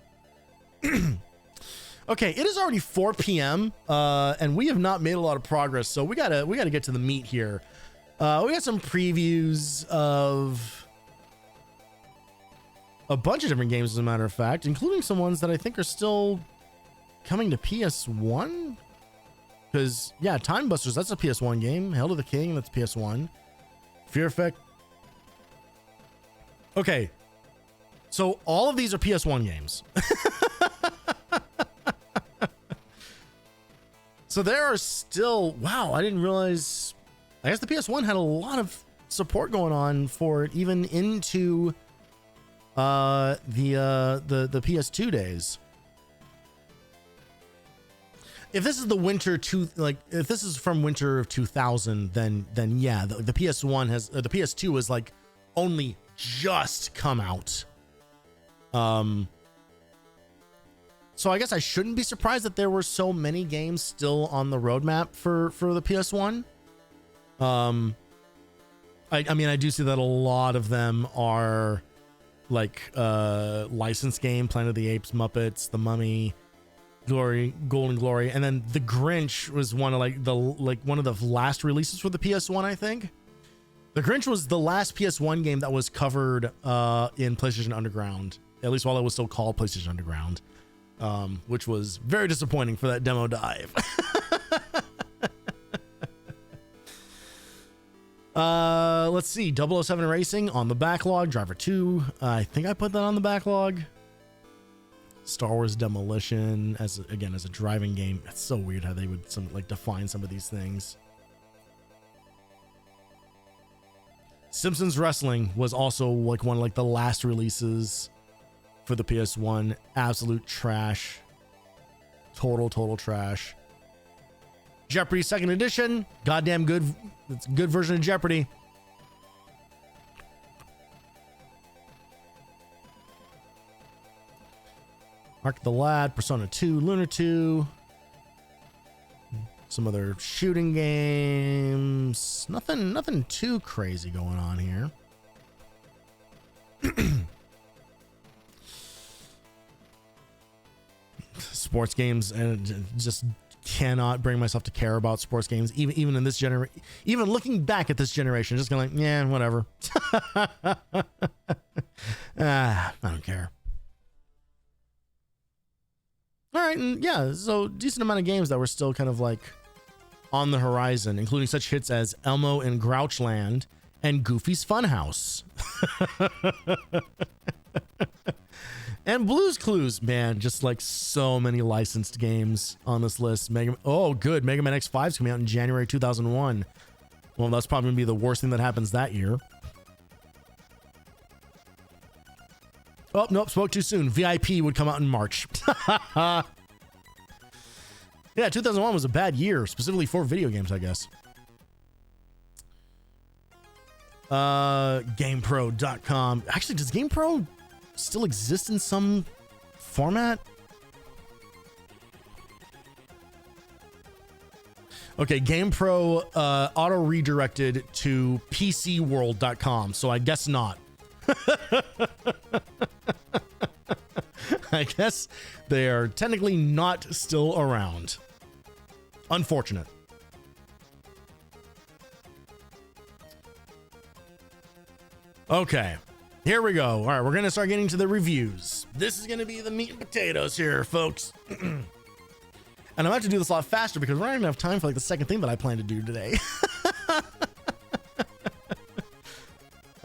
Okay, it is already 4 p.m. And we have not made a lot of progress, so we gotta get to the meat here. We got some previews of a bunch of different games, as a matter of fact, including some ones that I think are still coming to PS1. Because, yeah, Time Busters, that's a PS1 game. Hail to the King, that's PS1. Fear Effect. Okay, so all of these are PS1 games. So there are still, wow, I didn't realize, I guess the PS1 had a lot of support going on for it even into the PS2 days. If this is the winter if this is from winter of 2000, then yeah, the PS1 has, the PS2 has like only just come out. So I guess I shouldn't be surprised that there were so many games still on the roadmap for the PS1. I mean, I do see that a lot of them are like licensed game, Planet of the Apes, Muppets, The Mummy, Golden Glory, and then The Grinch was one of one of the last releases for the PS1, I think. The Grinch was the last PS1 game that was covered in PlayStation Underground, at least while it was still called PlayStation Underground. Which was very disappointing for that demo dive. Let's see, 007 Racing on the backlog, Driver 2, I think I put that on the backlog. Star Wars Demolition as a driving game. It's so weird how they would define some of these things. Simpsons Wrestling was also one of the last releases for the PS1. Absolute trash. Total trash. Jeopardy 2nd edition. Goddamn good. It's a good version of Jeopardy. Mark the Lad, Persona 2, Lunar 2. Some other shooting games. Nothing too crazy going on here. Sports games, and just cannot bring myself to care about sports games, even in this generation. Even looking back at this generation, just going yeah, whatever. I don't care. All right, and yeah, so decent amount of games that were still kind of on the horizon, including such hits as Elmo in Grouchland and Goofy's Funhouse. And Blue's Clues, man, just so many licensed games on this list. Mega Man X5 is coming out in January 2001. Well, that's probably gonna be the worst thing that happens that year. Oh, nope, spoke too soon. VIP would come out in March. Yeah, 2001 was a bad year, specifically for video games, I guess. GamePro.com. Actually, does GamePro still exist in some format? Okay, GamePro auto redirected to PCWorld.com, so I guess not. I guess they are technically not still around. Unfortunate. Okay, here we go. All right, we're gonna start getting to the reviews. This is gonna be the meat and potatoes here, folks. And I'm about to do this a lot faster because we're not gonna have time for the second thing that I plan to do today.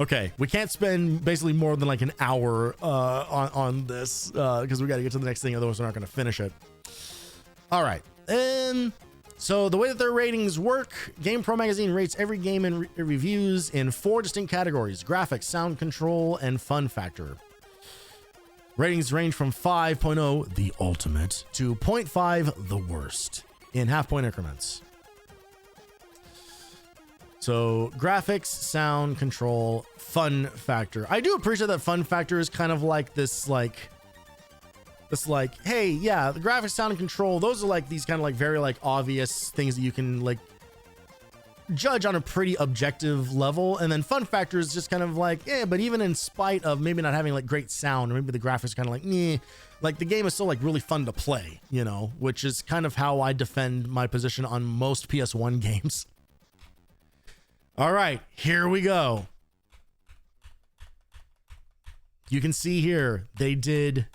Okay, we can't spend basically more than an hour on this because we got to get to the next thing, otherwise we're not going to finish it. All right, so the way that their ratings work, GamePro magazine rates every game and reviews in 4 distinct categories: graphics, sound control, and fun factor. Ratings range from 5.0, the ultimate, to 0.5, the worst, in half-point increments. So graphics, sound control, fun factor. I do appreciate that fun factor is kind of this hey, yeah, the graphics, sound, and control, those are these kind of very obvious things that you can judge on a pretty objective level. And then fun factor is just kind of like, yeah, but even in spite of maybe not having like great sound, or maybe the graphics are kind of like, meh, like the game is still like really fun to play, you know, which is kind of how I defend my position on most PS1 games. All right, here we go. You can see here, they did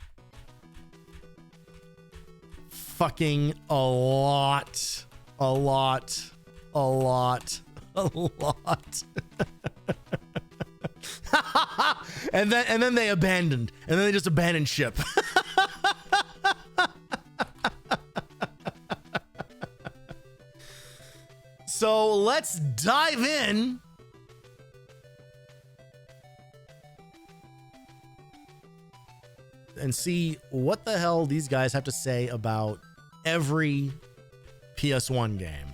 fucking a lot. and then they abandoned. And then they just abandoned ship. So let's dive in. And see what the hell these guys have to say about every PS1 game.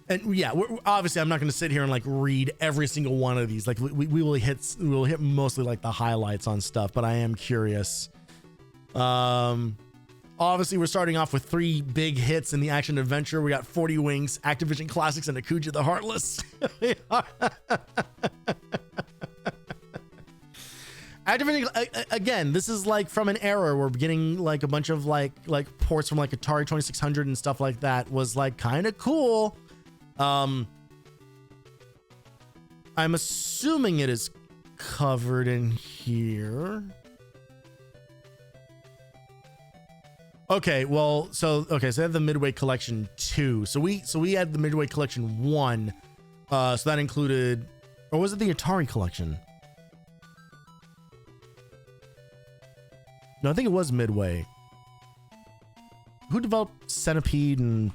And yeah, obviously I'm not going to sit here and like read every single one of these. Like we will hit mostly like the highlights on stuff, but I am curious. Obviously we're starting off with 3 big hits in the action adventure. We got 40 Wings, Activision Classics, and Akuja the Heartless. Activision, again, this is like from an era where getting like a bunch of like ports from like Atari 2600 and stuff like that was like kind of cool. I'm assuming it is covered in here. Okay, well, so they have the Midway Collection 2. So we had the Midway Collection 1. So that included, or was it the Atari Collection? No, I think it was Midway. Who developed Centipede and...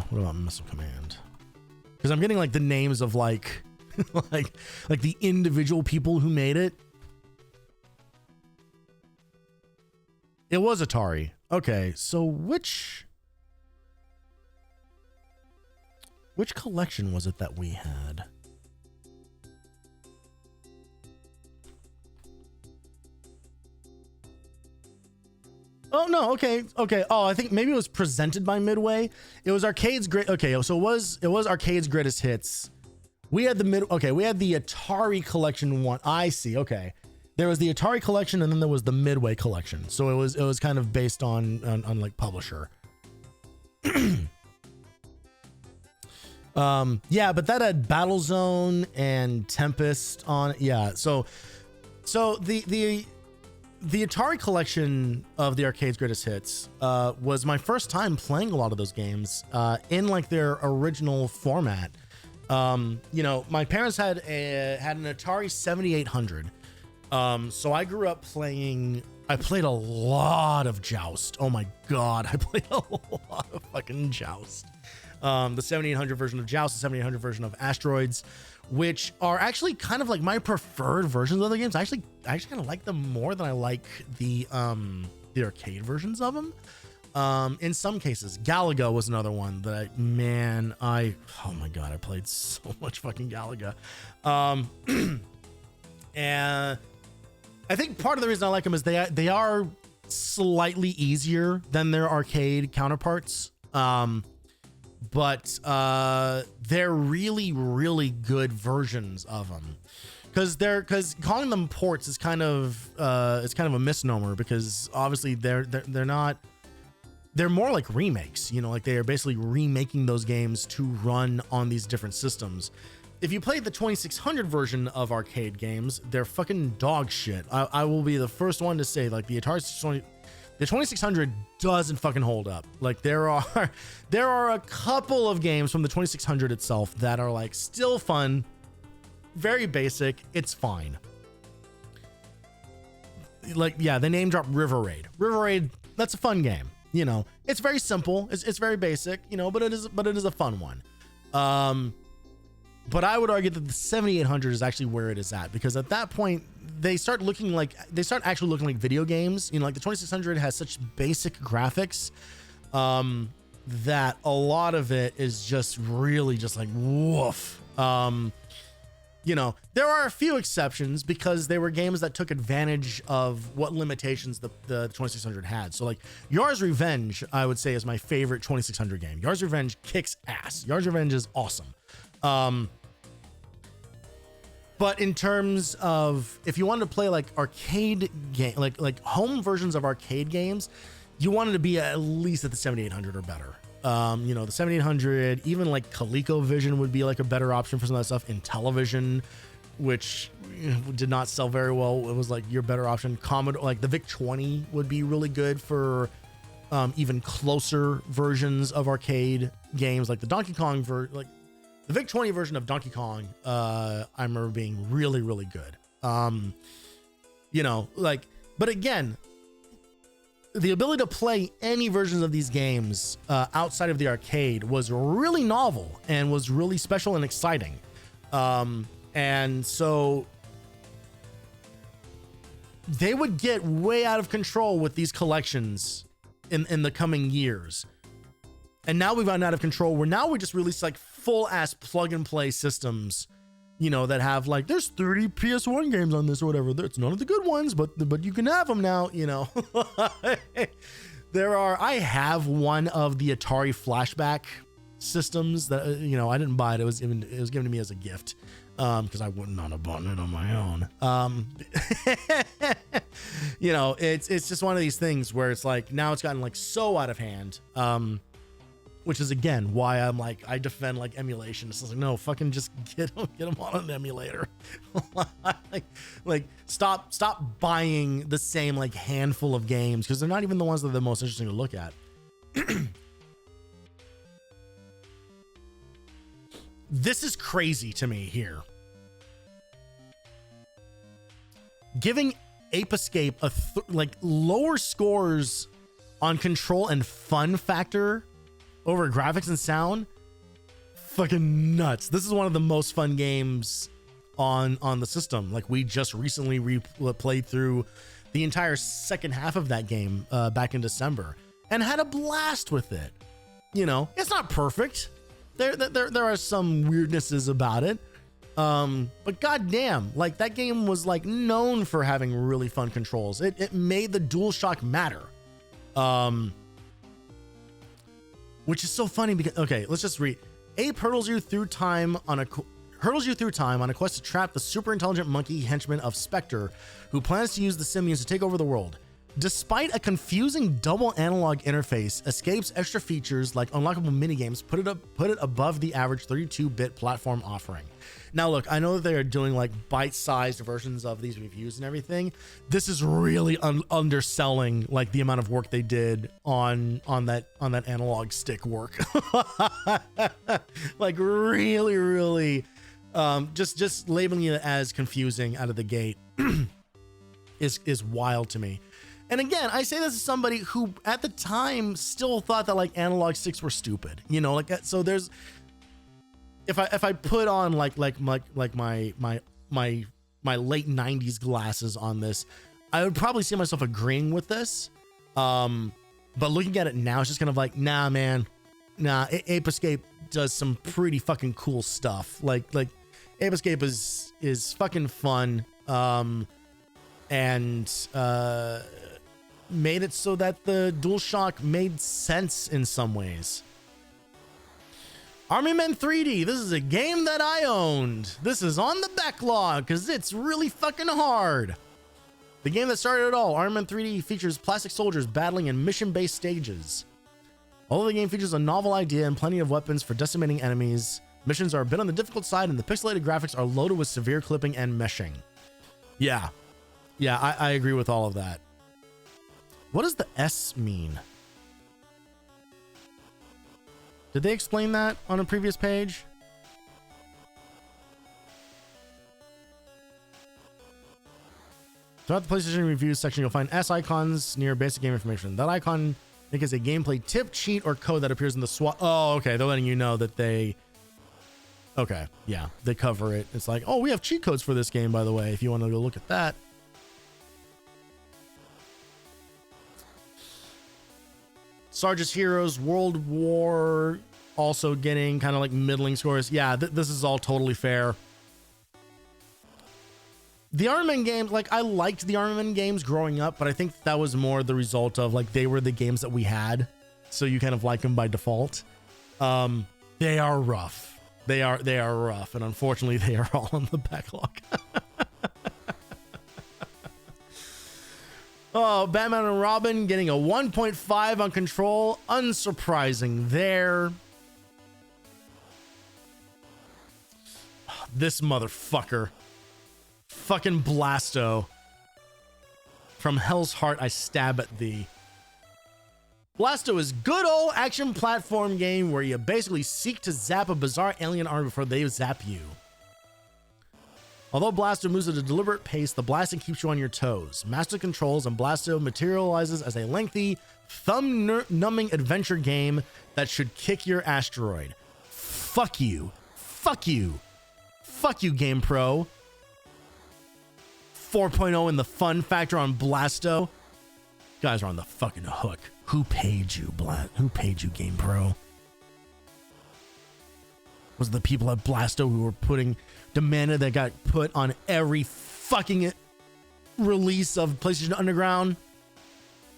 what about Missile Command? Because I'm getting like the names of like like the individual people who made it. It was Atari. Okay, so which collection was it that we had? Oh no, okay. Oh, I think maybe it was presented by Midway. It was Arcade's great. Okay, so it was Arcade's greatest hits. We had we had the Atari Collection 1. I see. Okay, there was the Atari Collection, and then there was the Midway Collection. So it was kind of based on like publisher. Yeah, but that had Battlezone and Tempest on it. Yeah, so the Atari Collection of the Arcade's greatest hits was my first time playing a lot of those games in like their original format. You know, my parents had an Atari 7800. So I grew up I played a lot of Joust. Oh my God, I played a lot of fucking Joust. The 7800 version of Joust, the 7800 version of Asteroids, which are actually kind of like my preferred versions of the games. I actually kind of like them more than I like the arcade versions of them. In some cases, Galaga was another one that oh my God, I played so much fucking Galaga. And I think part of the reason I like them is they are slightly easier than their arcade counterparts. But they're really, really good versions of them, because calling them ports is kind of a misnomer, because obviously they're more like remakes, you know, like they are basically remaking those games to run on these different systems. If you played the 2600 version of arcade games, they're fucking dog shit. I will be the first one to say, like, the 2600 doesn't fucking hold up. Like there are a couple of games from the 2600 itself that are like still fun, very basic. It's fine. Like, yeah, they name drop River Raid. River Raid, that's a fun game. You know, it's very simple. It's very basic, you know, but it is a fun one. But I would argue that the 7800 is actually where it is at, because at that point they start actually looking like video games. You know, like the 2600 has such basic graphics that a lot of it is just really just like woof. You know, there are a few exceptions because they were games that took advantage of what limitations the 2600 had. So like Yar's Revenge, I would say, is my favorite 2600 game. Yar's Revenge kicks ass. Yar's Revenge is awesome. But in terms of if you wanted to play like arcade game, like home versions of arcade games, you wanted to be at least at the 7800 or better. You know, the 7800, even like ColecoVision would be like a better option for some of that stuff. Intellivision, which did not sell very well, it was like your better option. Commodore, like the VIC-20 would be really good for even closer versions of arcade games, like the Donkey Kong like the VIC-20 version of Donkey Kong. I remember being really, really good. You know, like, but again, the ability to play any versions of these games outside of the arcade was really novel and was really special and exciting. And so they would get way out of control with these collections in the coming years. And now we've gotten out of control where now we just release like full ass plug and play systems, you know, that have like, there's 30 PS1 games on this or whatever. It's none of the good ones, but you can have them now, you know. I have one of the Atari flashback systems that, you know, I didn't buy it. It was given to me as a gift. Because I wouldn't have bought it on my own. You know, it's just one of these things where it's like, now it's gotten like so out of hand. Which is again why I'm like, I defend like emulation. It's like, no, fucking just get them on an emulator. like stop buying the same like handful of games because they're not even the ones that are the most interesting to look at. This is crazy to me here. Giving Ape Escape like lower scores on control and fun factor over graphics and sound, fucking nuts. This is one of the most fun games on the system. Like we just recently played through the entire second half of that game back in December and had a blast with it. You know, it's not perfect. There are some weirdnesses about it. But goddamn, like that game was like known for having really fun controls. It made the DualShock matter. Which is so funny because, okay, let's just read. Ape hurdles you through time on a quest to trap the super intelligent monkey henchman of Spectre, who plans to use the simians to take over the world. Despite a confusing double analog interface, Escape's extra features like unlockable minigames put it above the average 32-bit platform offering. Now look, I know that they're doing like bite-sized versions of these reviews and everything. This is really underselling like the amount of work they did on that analog stick work. Like really just labeling it as confusing out of the gate is wild to me. And again, I say this as somebody who at the time still thought that like analog sticks were stupid, you know, like, so there's, if I put on like my late 90s glasses on this, I would probably see myself agreeing with this. But looking at it now, it's just kind of like, nah, man, nah, Ape Escape does some pretty fucking cool stuff. Like Ape Escape is fucking fun. And made it so that the DualShock made sense in some ways. Army Men 3D, this is a game that I owned. This is on the backlog because it's really fucking hard. The game that started it all, Army Men 3D, features plastic soldiers battling in mission-based stages. Although the game features a novel idea and plenty of weapons for decimating enemies, missions are a bit on the difficult side and the pixelated graphics are loaded with severe clipping and meshing. Yeah, I agree with all of that. What does the S mean? Did they explain that on a previous page? Throughout the PlayStation Reviews section, you'll find S icons near basic game information. That icon is a gameplay tip, cheat, or code that appears in the SWAT. Oh, okay. They're letting you know that they... Okay, yeah, they cover it. It's like, oh, we have cheat codes for this game, by the way, if you want to go look at that. Sarge's Heroes, World War, also getting kind of like middling scores. Yeah, this is all totally fair. The Armament games, like I liked the Armament games growing up, but I think that was more the result of like they were the games that we had, so you kind of like them by default. They are rough. They are rough, and unfortunately, they are all on the backlog. Oh, Batman and Robin getting a 1.5 on Control. Unsurprising there. This motherfucker. Fucking Blasto. From Hell's Heart, I stab at thee. Blasto is good old action platform game where you basically seek to zap a bizarre alien army before they zap you. Although Blasto moves at a deliberate pace, the blasting keeps you on your toes. Master controls, and Blasto materializes as a lengthy, thumb-numbing adventure game that should kick your asteroid. Fuck you. Fuck you. Fuck you, GamePro. 4.0 in the fun factor on Blasto. You guys are on the fucking hook. Who paid you, Who paid you, GamePro? Was it the people at Blasto who were demanded that got put on every fucking release of PlayStation Underground?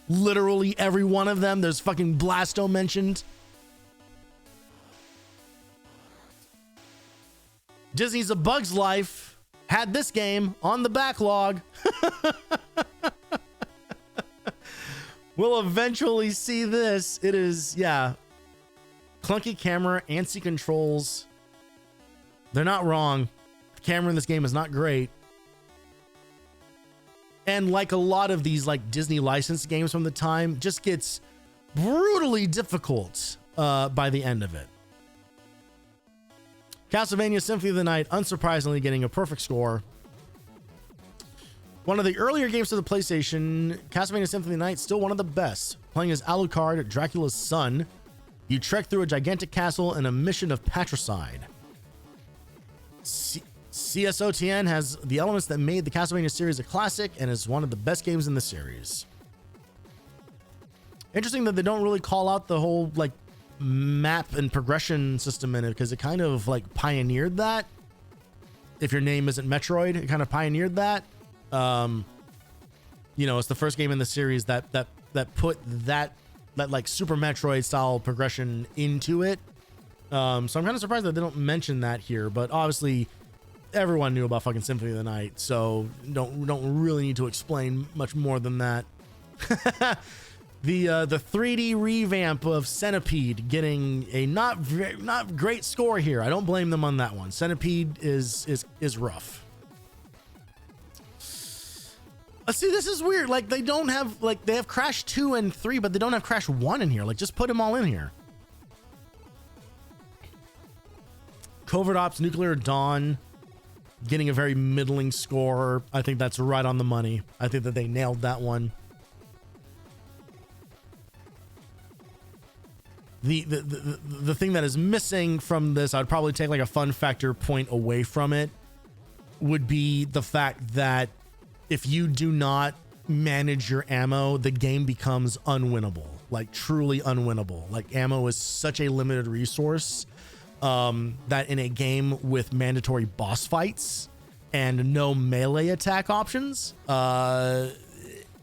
Literally every one of them. There's fucking Blasto mentioned. Disney's A Bug's Life had this game on the backlog. We'll eventually see this. It is, yeah. Clunky camera, antsy controls. They're not wrong. The camera in this game is not great. And like a lot of these like Disney licensed games from the time, just gets brutally difficult by the end of it. Castlevania Symphony of the Night, unsurprisingly getting a perfect score. One of the earlier games to the PlayStation, Castlevania Symphony of the Night, still one of the best. Playing as Alucard, Dracula's son, you trek through a gigantic castle in a mission of patricide. CSOTN has the elements that made the Castlevania series a classic and is one of the best games in the series. Interesting that they don't really call out the whole like map and progression system in it, because it kind of like pioneered that. If your name isn't Metroid, it kind of pioneered that. You know, it's the first game in the series that put that like Super Metroid style progression into it. So I'm kind of surprised that they don't mention that here, but obviously everyone knew about fucking Symphony of the Night, so don't really need to explain much more than that. The 3D revamp of Centipede getting a not great score here. I don't blame them on that one. Centipede is rough. See, this is weird. Like they don't have they have Crash 2 and 3, but they don't have Crash 1 in here. Like just put them all in here. Covert Ops Nuclear Dawn getting a very middling score. I think that's right on the money. I think that they nailed that one. The thing that is missing from this, I'd probably take like a fun factor point away from it, would be the fact that if you do not manage your ammo, the game becomes unwinnable, like truly unwinnable. Like ammo is such a limited resource that in a game with mandatory boss fights and no melee attack options,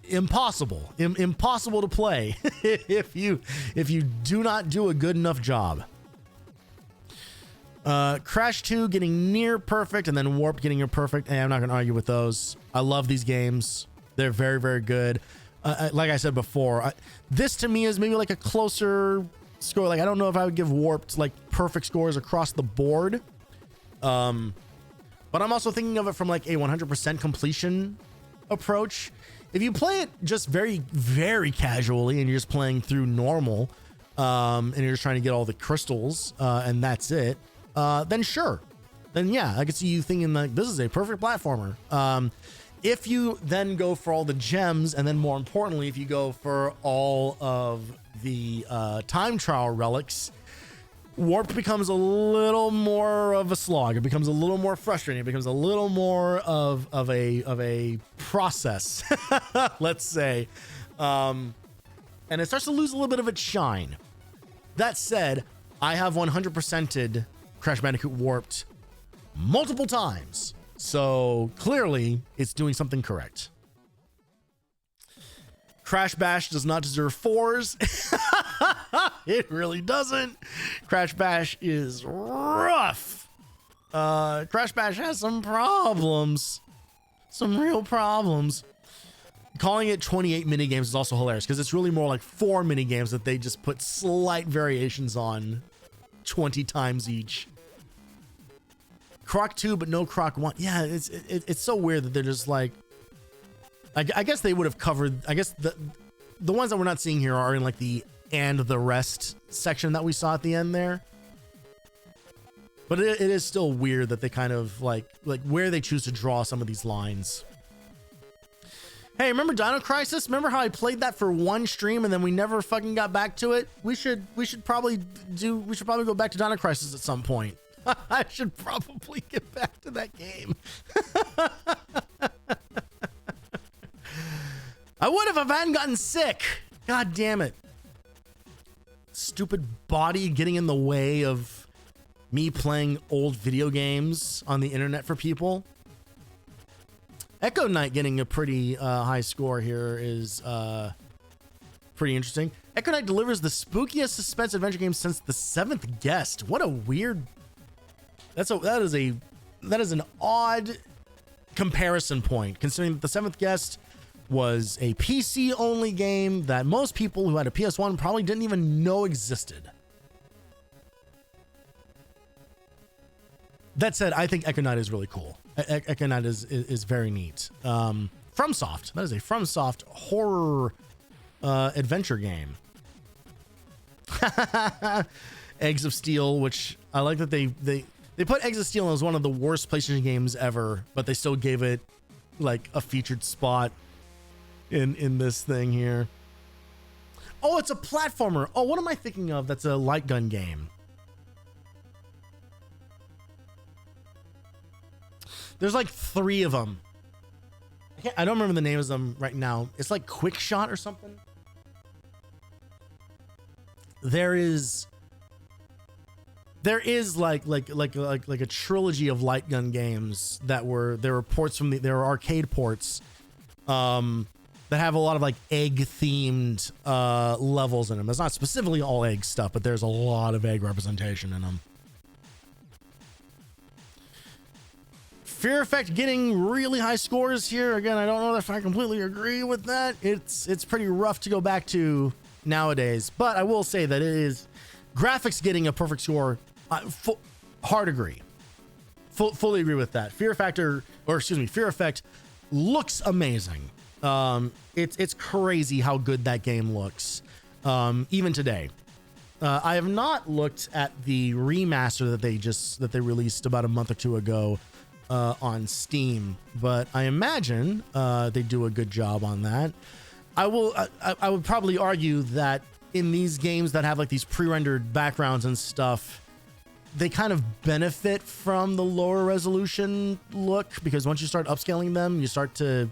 impossible to play if you do not do a good enough job. Crash 2 getting near perfect, and then Warp getting near perfect. And I'm not gonna argue with those. I love these games. They're very, very good. Like I said before, this to me is maybe like a closer score. Like I don't know if I would give Warped like perfect scores across the board, but I'm also thinking of it from like a 100% completion approach. If you play it just very, very casually and you're just playing through normal, and you're just trying to get all the crystals, and that's it, then sure. Then yeah, I could see you thinking like this is a perfect platformer. If you then go for all the gems, and then more importantly, if you go for all of the time trial relics, Warp becomes a little more of a slog. It becomes a little more frustrating. It becomes a little more of a process, let's say. and it starts to lose a little bit of its shine. That said, I have 100%ed Crash Bandicoot Warped multiple times, so clearly it's doing something correct. Crash Bash does not deserve 4s. It really doesn't. Crash Bash is rough. Crash Bash has some problems. Some real problems. Calling it 28 minigames is also hilarious because it's really more like 4 minigames that they just put slight variations on 20 times each. Croc 2, but no Croc 1. Yeah, it's so weird that they're just like, I guess they would have covered, I guess the ones that we're not seeing here are in like the and the rest section that we saw at the end there. But it is still weird that they kind of like where they choose to draw some of these lines. Hey, remember Dino Crisis? Remember how I played that for one stream and then we never fucking got back to it? We should probably go back to Dino Crisis at some point. I should probably get back to that game. I would if I hadn't gotten sick. God damn it. Stupid body getting in the way of me playing old video games on the internet for people. Echo Knight getting a pretty high score here is pretty interesting. Echo Knight delivers the spookiest suspense adventure game since The Seventh Guest. What a weird... That is an odd comparison point, considering that The Seventh Guest was a PC only game that most people who had a PS1 probably didn't even know existed. That said, I think Echo Knight is really cool. Echo Knight is very neat. FromSoft. That is a FromSoft horror adventure game. Eggs of Steel, which I like that they put Eggs of Steel as one of the worst PlayStation games ever, but they still gave it like a featured spot in this thing here. Oh, it's a platformer. Oh, what am I thinking of? That's a light gun game. There's like 3 of them. I don't remember the names of them right now. It's like Quick Shot or something. There is like a trilogy of light gun games that were ports from there were arcade ports that have a lot of like egg themed levels in them. It's not specifically all egg stuff, but there's a lot of egg representation in them. Fear Effect getting really high scores here. Again, I don't know if I completely agree with that. It's pretty rough to go back to nowadays, but I will say that it is graphics getting a perfect score. Hard agree. Fully agree with that. Fear Effect looks amazing. It's crazy how good that game looks. Even today. I have not looked at the remaster that they released about a month or 2 ago on Steam, but I imagine they do a good job on that. I would probably argue that in these games that have like these pre-rendered backgrounds and stuff, they kind of benefit from the lower resolution look, because once you start upscaling them, they start to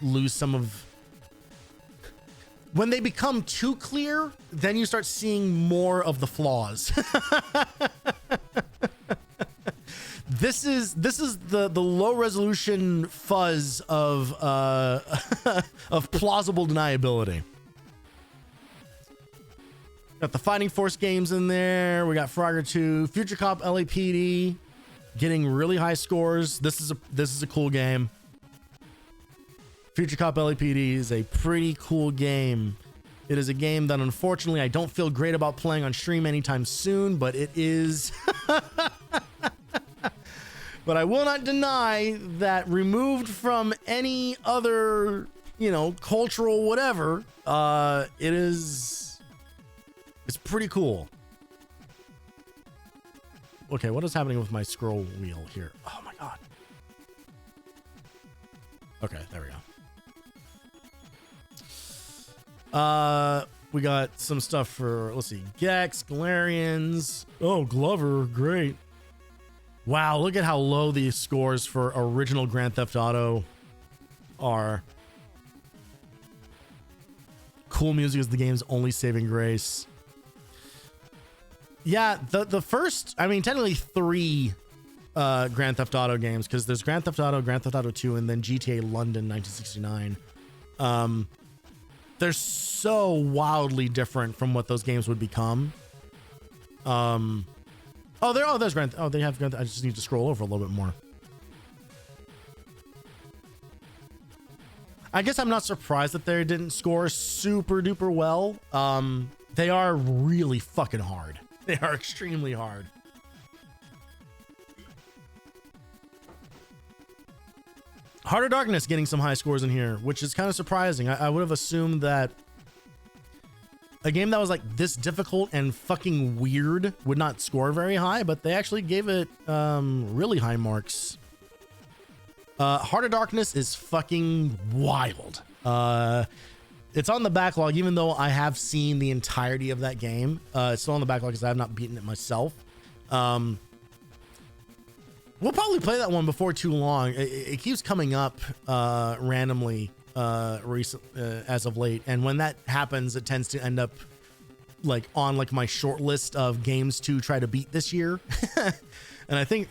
lose some of... When they become too clear, then you start seeing more of the flaws. This is the low resolution fuzz of of plausible deniability. Got the Fighting Force games in there. We got Frogger 2, Future Cop LAPD getting really high scores. This is a cool game. Future Cop LAPD is a pretty cool game. It is a game that unfortunately I don't feel great about playing on stream anytime soon, but it is. But I will not deny that removed from any other, cultural whatever, it's pretty cool. Okay, what is happening with my scroll wheel here? Oh my god. Okay, there we go. We got some stuff for, let's see, Gex, Galarians. Oh, Glover, great. Wow, look at how low these scores for original Grand Theft Auto are. cool music is the game's only saving grace. Yeah, the first, I mean, technically 3 Grand Theft Auto games, because there's Grand Theft Auto 2, and then GTA London 1969. They're so wildly different from what those games would become. There's Grand. Oh, they have Grand. I just need to scroll over a little bit more. I guess I'm not surprised that they didn't score super duper well. They are really fucking hard. They are extremely hard. Heart of Darkness getting some high scores in here, which is kind of surprising. I would have assumed that a game that was like this difficult and fucking weird would not score very high, but they actually gave it really high marks. Heart of Darkness is fucking wild. It's on the backlog, even though I have seen the entirety of that game. It's still on the backlog because I have not beaten it myself. We'll probably play that one before too long. It keeps coming up randomly as of late, and when that happens, it tends to end up like on like my short list of games to try to beat this year. And I think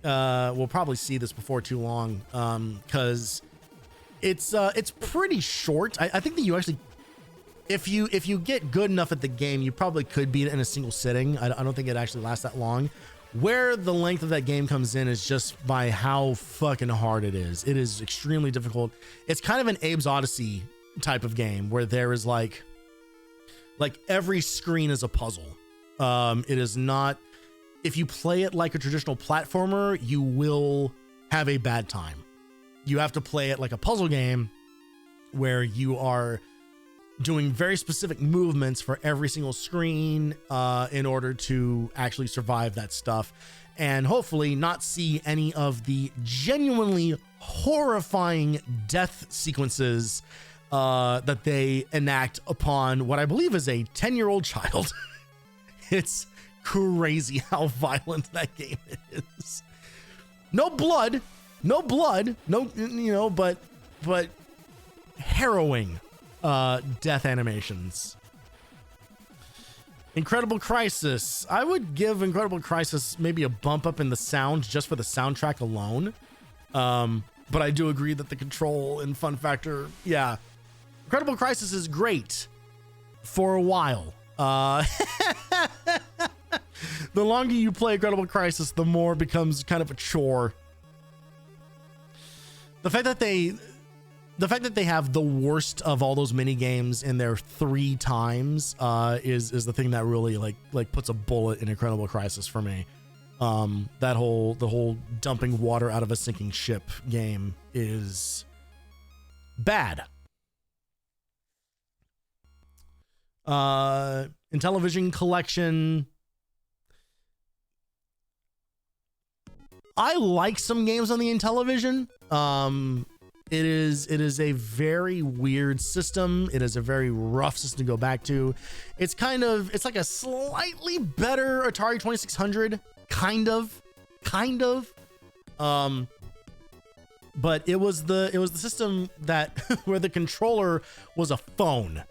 we'll probably see this before too long, because it's pretty short. I think that you actually, if you get good enough at the game, you probably could beat it in a single sitting. I don't think it actually lasts that long. Where the length of that game comes in is just by how fucking hard it is. It is extremely difficult. It's kind of an Abe's Odyssey type of game where there is like every screen is a puzzle. It is not, if you play it like a traditional platformer, you will have a bad time. You have to play it like a puzzle game where you are doing very specific movements for every single screen in order to actually survive that stuff, and hopefully not see any of the genuinely horrifying death sequences that they enact upon what I believe is a 10-year-old child. It's crazy how violent that game is. No blood, no, but harrowing death animations. Incredible Crisis. I would give Incredible Crisis maybe a bump up in the sound just for the soundtrack alone. But I do agree that the control and fun factor, yeah. Incredible Crisis is great for a while. The longer you play Incredible Crisis, the more it becomes kind of a chore. The fact that they have the worst of all those mini games in there 3 times is the thing that really like puts a bullet in Incredible Crisis for me. The whole dumping water out of a sinking ship game is bad. Intellivision Collection. I like some games on the Intellivision. It is a very weird system. It is a very rough system to go back to. It's like a slightly better Atari 2600, kind of. But it was the system that where the controller was a phone.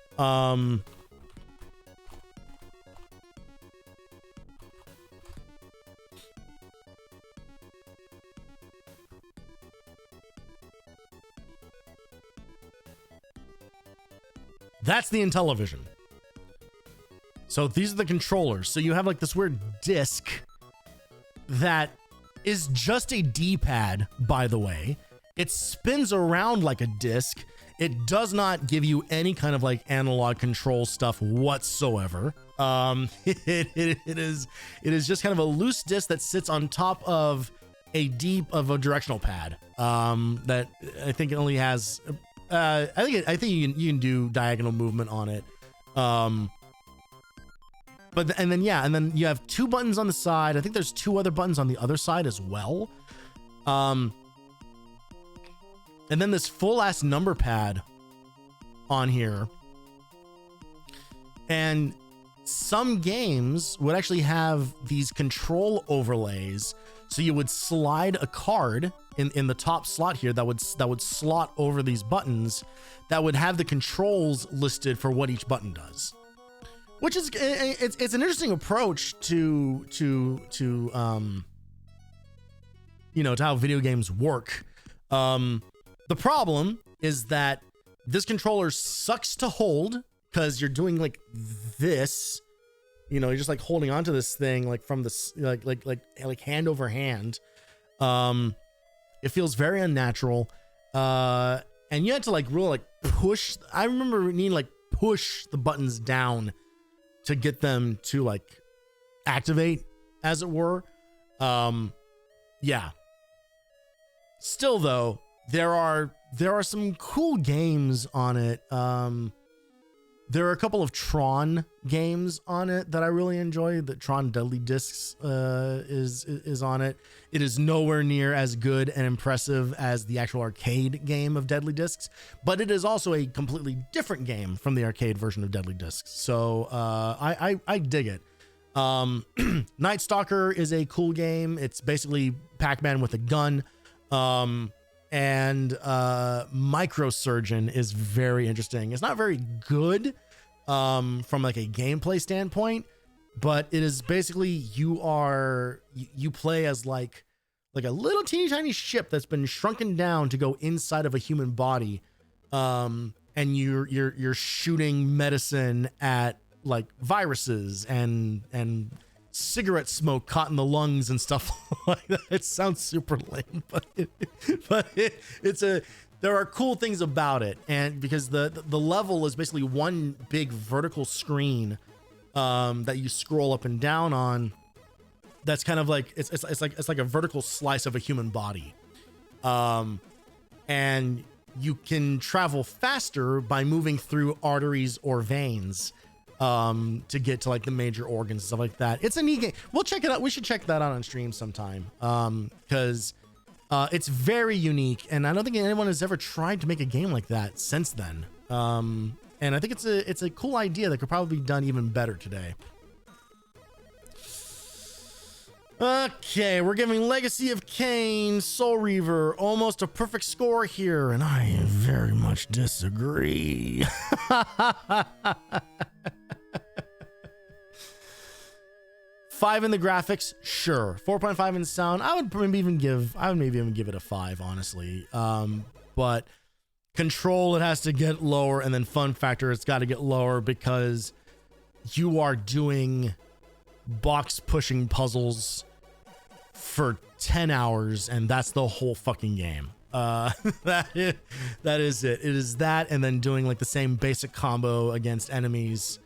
That's the Intellivision. So these are the controllers. So you have like this weird disc that is just a D-pad, by the way. It spins around like a disc. It does not give you any kind of like analog control stuff whatsoever. It is just kind of a loose disc that sits on top of a directional pad. That I think it only has. I think you can do diagonal movement on it. And then you have 2 buttons on the side. I think there's 2 other buttons on the other side as well. And then this full ass number pad on here. And some games would actually have these control overlays. So you would slide a card in the top slot here that would slot over these buttons that would have the controls listed for what each button does, which is it's an interesting approach to you know, to how video games work. The problem is that this controller sucks to hold because you're doing like this, you know, you're just like holding onto this thing like from this like hand over hand. It feels very unnatural, and you had to like really like push. I remember needing to like push the buttons down to get them to like activate, as it were. Yeah. Still though, there are some cool games on it. There are a couple of Tron games on it that I really enjoy. The Tron Deadly Discs is on it. It is nowhere near as good and impressive as the actual arcade game of Deadly Discs, but it is also a completely different game from the arcade version of Deadly Discs. So I dig it. Night Stalker is a cool game. It's basically Pac-Man with a gun. And Microsurgeon is very interesting. It's not very good from like a gameplay standpoint, but it is basically you play as like a little teeny tiny ship that's been shrunken down to go inside of a human body, and you're shooting medicine at like viruses and cigarette smoke caught in the lungs and stuff like that. It sounds super lame, but there are cool things about it, and because the level is basically one big vertical screen that you scroll up and down on. That's kind of like it's like a vertical slice of a human body, and you can travel faster by moving through arteries or veins to get to like the major organs and stuff like that. It's a neat game. We'll check it out. We should check that out on stream sometime, because it's very unique, and I don't think anyone has ever tried to make a game like that since then. And I think it's a cool idea that could probably be done even better today. Okay, we're giving Legacy of Kain, Soul Reaver, almost a perfect score here, and I very much disagree. 5 in the graphics, sure. 4.5 in sound. I would maybe even give it a 5, honestly. But control, it has to get lower, and then fun factor, it's got to get lower because you are doing box pushing puzzles for 10 hours, and that's the whole fucking game. That is it. It is that, and then doing like the same basic combo against enemies.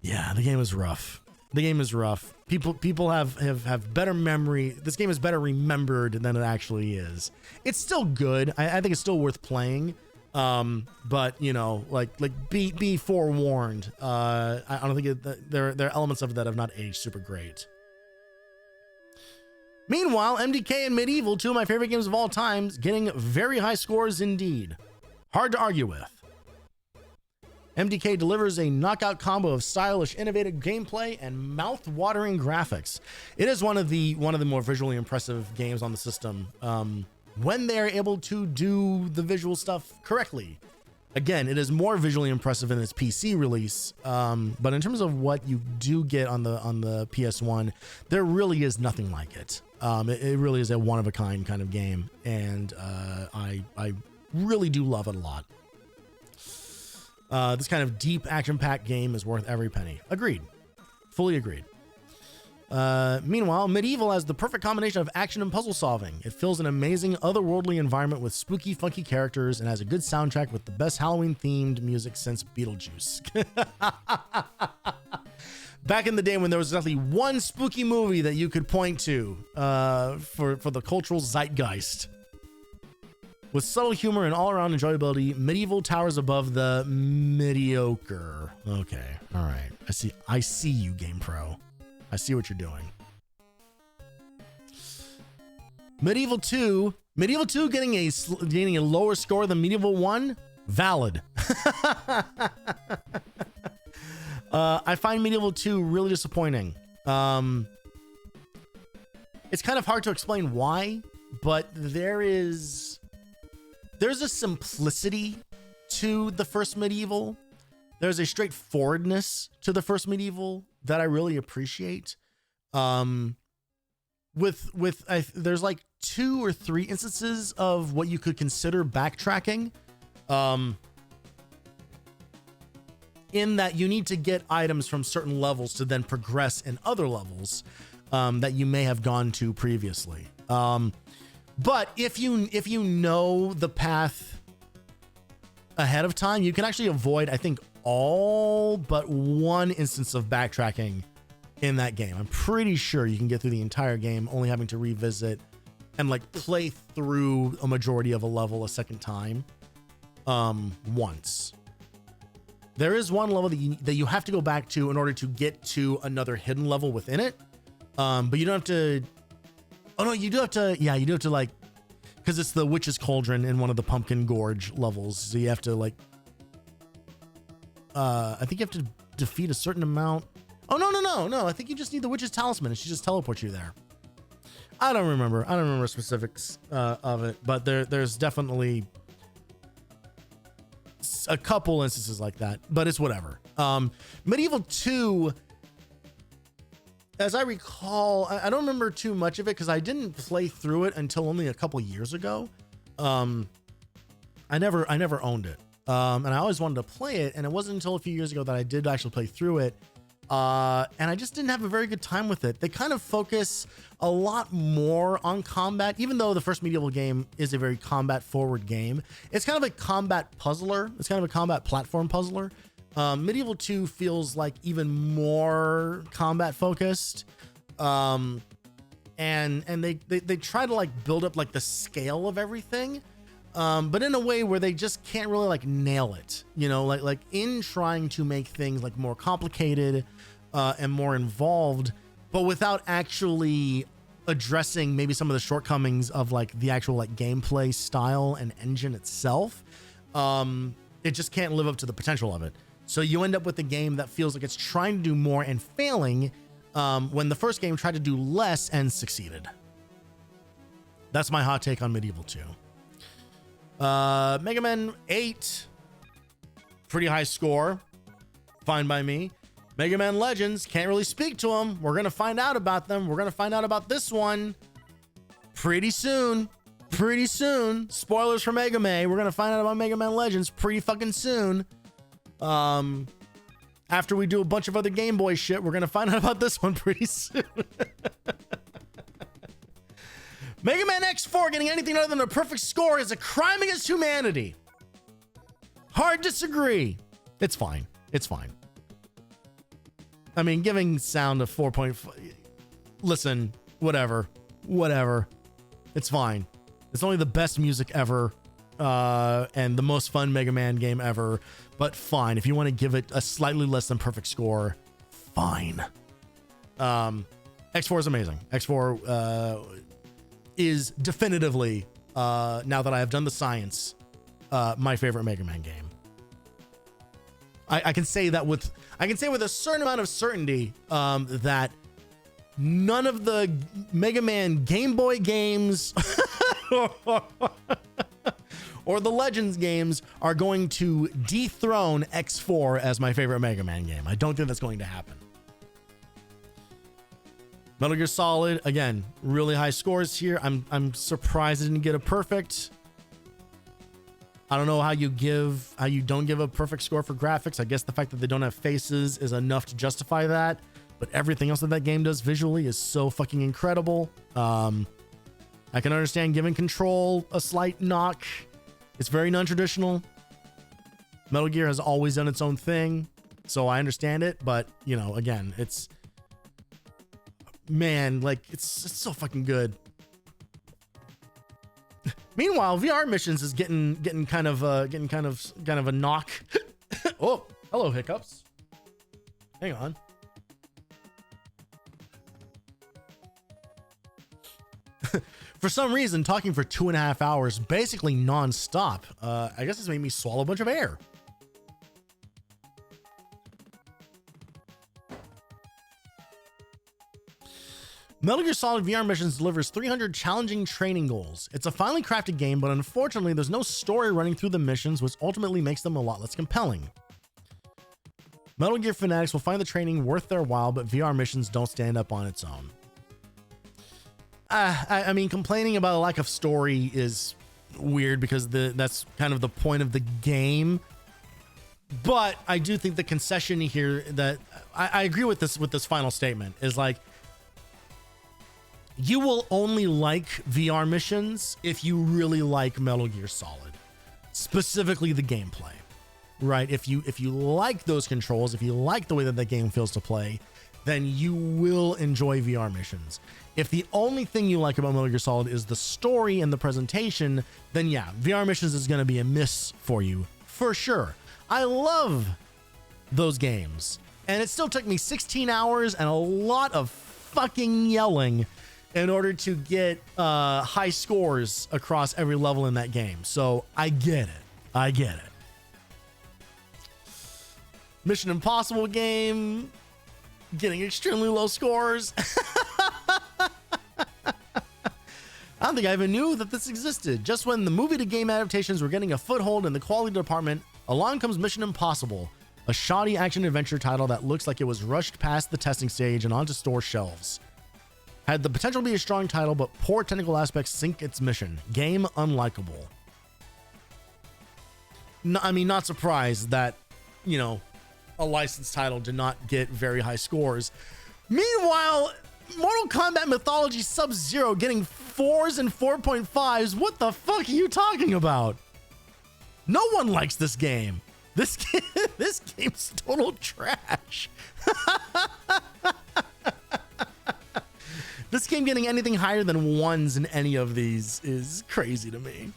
Yeah, the game is rough. The game is rough. People have better memory. This game is better remembered than it actually is. It's still good. I think it's still worth playing. But you know, like be forewarned. I don't think there are elements of it that have not aged super great. Meanwhile, MDK and Medieval, 2 of my favorite games of all time, getting very high scores indeed. Hard to argue with. MDK delivers a knockout combo of stylish, innovative gameplay and mouth-watering graphics. It is one of the more visually impressive games on the system, when they are able to do the visual stuff correctly. Again, it is more visually impressive in its PC release, but in terms of what you do get on the PS1, there really is nothing like it. It really is a one-of-a-kind kind of game, and I really do love it a lot. This kind of deep action-packed game is worth every penny. Agreed. Fully agreed. Meanwhile, Medieval has the perfect combination of action and puzzle solving. It fills an amazing otherworldly environment with spooky, funky characters and has a good soundtrack with the best Halloween-themed music since Beetlejuice. Back in the day when there was exactly one spooky movie that you could point to for the cultural zeitgeist. With subtle humor and all-around enjoyability, Medieval towers above the mediocre. Okay, all right. I see you, GamePro. I see what you're doing. Medieval 2 getting a lower score than Medieval 1? Valid. I find Medieval 2 really disappointing. It's kind of hard to explain why, but there's a simplicity to the first Medieval. There's a straightforwardness to the first Medieval that I really appreciate. There's like 2 or 3 instances of what you could consider backtracking. In that you need to get items from certain levels to then progress in other levels that you may have gone to previously. But if you know the path ahead of time, you can actually avoid, I think, all but 1 instance of backtracking in that game. I'm pretty sure you can get through the entire game only having to revisit and like play through a majority of a level a second time once. There is one level that you have to go back to in order to get to another hidden level within it. But you don't have to. Oh no, you do have to. Yeah, you do have to, like, because it's the Witch's Cauldron in one of the Pumpkin Gorge levels. So you have to, like, I think you have to defeat a certain amount. Oh no. I think you just need the Witch's Talisman and she just teleports you there. I don't remember specifics of it, but there's definitely a couple instances like that, but it's whatever. Medieval 2, as I recall, I don't remember too much of it because I didn't play through it until only a couple years ago. I never owned it. And I always wanted to play it, and it wasn't until a few years ago that I did actually play through it. And I just didn't have a very good time with it. They kind of focus a lot more on combat, even though the first Medieval game is a very combat forward game. It's kind of a combat puzzler. It's kind of a combat platform puzzler. Medieval 2 feels like even more combat focused. And they try to like build up like the scale of everything. But in a way where they just can't really like nail it, you know, like in trying to make things like more complicated and more involved, but without actually addressing maybe some of the shortcomings of like the actual like gameplay style and engine itself. It just can't live up to the potential of it. So you end up with a game that feels like it's trying to do more and failing when the first game tried to do less and succeeded. That's my hot take on Medieval 2. Mega Man 8, pretty high score, fine by me. Mega Man Legends, can't really speak to them. We're gonna find out about them. We're gonna find out about this one pretty soon. Spoilers for Mega Man. We're gonna find out about Mega Man Legends pretty fucking soon. After we do a bunch of other Game Boy shit, we're gonna find out about this one pretty soon. Mega Man X4 getting anything other than a perfect score is a crime against humanity. Hard disagree. It's fine. I mean, giving sound a 4.5. Listen, whatever. It's fine. It's only the best music ever, and the most fun Mega Man game ever. But fine, if you want to give it a slightly less than perfect score, fine. X4 is amazing. X4 is definitively, now that I have done the science, my favorite Mega Man game. I can say that with a certain amount of certainty that none of the Mega Man Game Boy games or the Legends games are going to dethrone X4 as my favorite Mega Man game. I don't think that's going to happen. Metal Gear Solid, again, really high scores here. I'm surprised it didn't get a perfect. I don't know how you don't give a perfect score for graphics. I guess the fact that they don't have faces is enough to justify that. But everything else that game does visually is so fucking incredible. I can understand giving Control a slight knock. It's very non-traditional. Metal Gear has always done its own thing, so I understand it. But, you know, again, it's so fucking good. Meanwhile, VR missions is getting kind of a knock. Oh, hello, hiccups. Hang on. For some reason, talking for 2.5 hours, basically non-stop, I guess it's made me swallow a bunch of air. Metal Gear Solid VR Missions delivers 300 challenging training goals. It's a finely crafted game, but unfortunately there's no story running through the missions, which ultimately makes them a lot less compelling. Metal Gear fanatics will find the training worth their while, but VR missions don't stand up on its own. I mean, complaining about a lack of story is weird because that's kind of the point of the game. But I do think the concession here that I agree with this final statement is like, you will only like VR missions if you really like Metal Gear Solid, specifically the gameplay, right? If you like those controls, if you like the way that the game feels to play, then you will enjoy VR missions. If the only thing you like about Metal Gear Solid is the story and the presentation, then yeah, VR missions is going to be a miss for you for sure. I love those games, and it still took me 16 hours and a lot of fucking yelling in order to get high scores across every level in that game. So I get it. Mission Impossible game, getting extremely low scores. I don't think I even knew that this existed. Just when the movie to game adaptations were getting a foothold in the quality department, along comes Mission Impossible, a shoddy action adventure title that looks like it was rushed past the testing stage and onto store shelves. Had the potential to be a strong title, but poor technical aspects sink its mission. Game unlikable. No, I mean, not surprised that, you know, a licensed title did not get very high scores. Meanwhile, Mortal Kombat Mythology Sub-Zero getting 4s and 4.5s. What the fuck are you talking about? No one likes this game. This game's total trash. This game getting anything higher than 1s in any of these is crazy to me.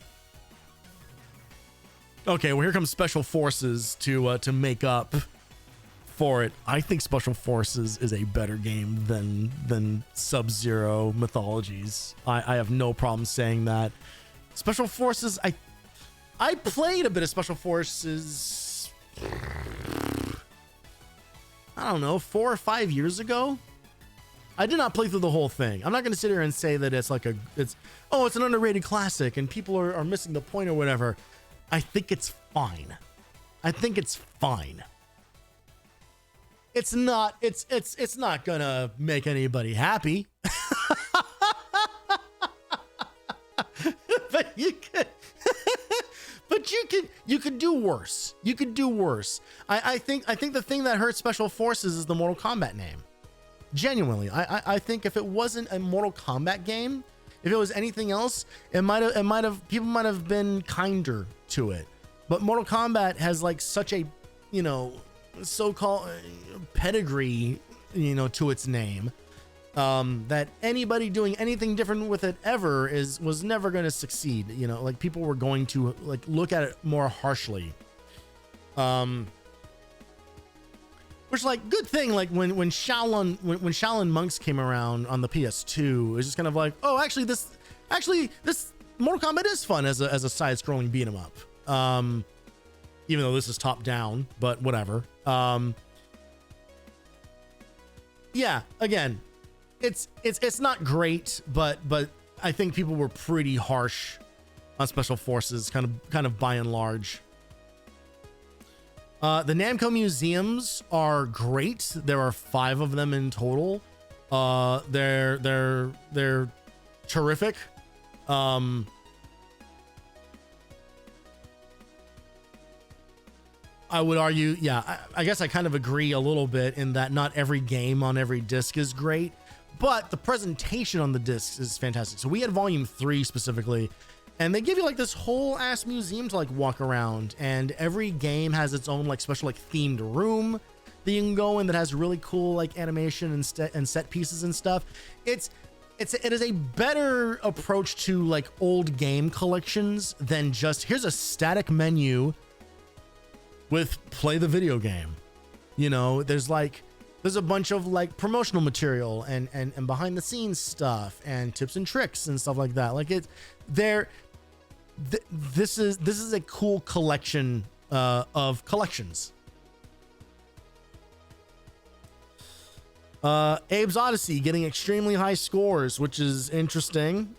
Okay, well, here comes Special Forces to make up for it. I think Special Forces is a better game than Sub-Zero Mythologies. I have no problem saying that. Special Forces, I played a bit of Special Forces, I don't know, 4 or 5 years ago. I did not play through the whole thing. I'm not going to sit here and say that it's an underrated classic and people are missing the point or whatever. I think it's fine. It's not gonna make anybody happy. But you could do worse. I think the thing that hurts Special Forces is the Mortal Kombat name. Genuinely, I think if it wasn't a Mortal Kombat game, if it was anything else, people might have been kinder to it. But Mortal Kombat has like such a, you know, so-called pedigree, you know, to its name, that anybody doing anything different with it ever was never going to succeed. You know, like people were going to like look at it more harshly. Which, like, good thing, like when Shaolin Monks came around on the PS2, it's just kind of like, oh, actually this Mortal Kombat is fun as a side-scrolling beat 'em up. Even though this is top down, but whatever. Yeah, again, it's not great, but I think people were pretty harsh on Special Forces, kind of by and large. The Namco museums are great. There are 5 of them in total. They're terrific. I would argue, yeah, I guess I kind of agree a little bit in that not every game on every disc is great, but the presentation on the discs is fantastic. So we had Volume 3 specifically, and they give you like this whole ass museum to like walk around, and every game has its own like special like themed room that you can go in that has really cool like animation and set pieces and stuff. It is a better approach to like old game collections than just here's a static menu with play the video game. You know, there's a bunch of like promotional material and behind the scenes stuff and tips and tricks and stuff like that. Like this is a cool collection of collections. Abe's Odyssey getting extremely high scores, which is interesting.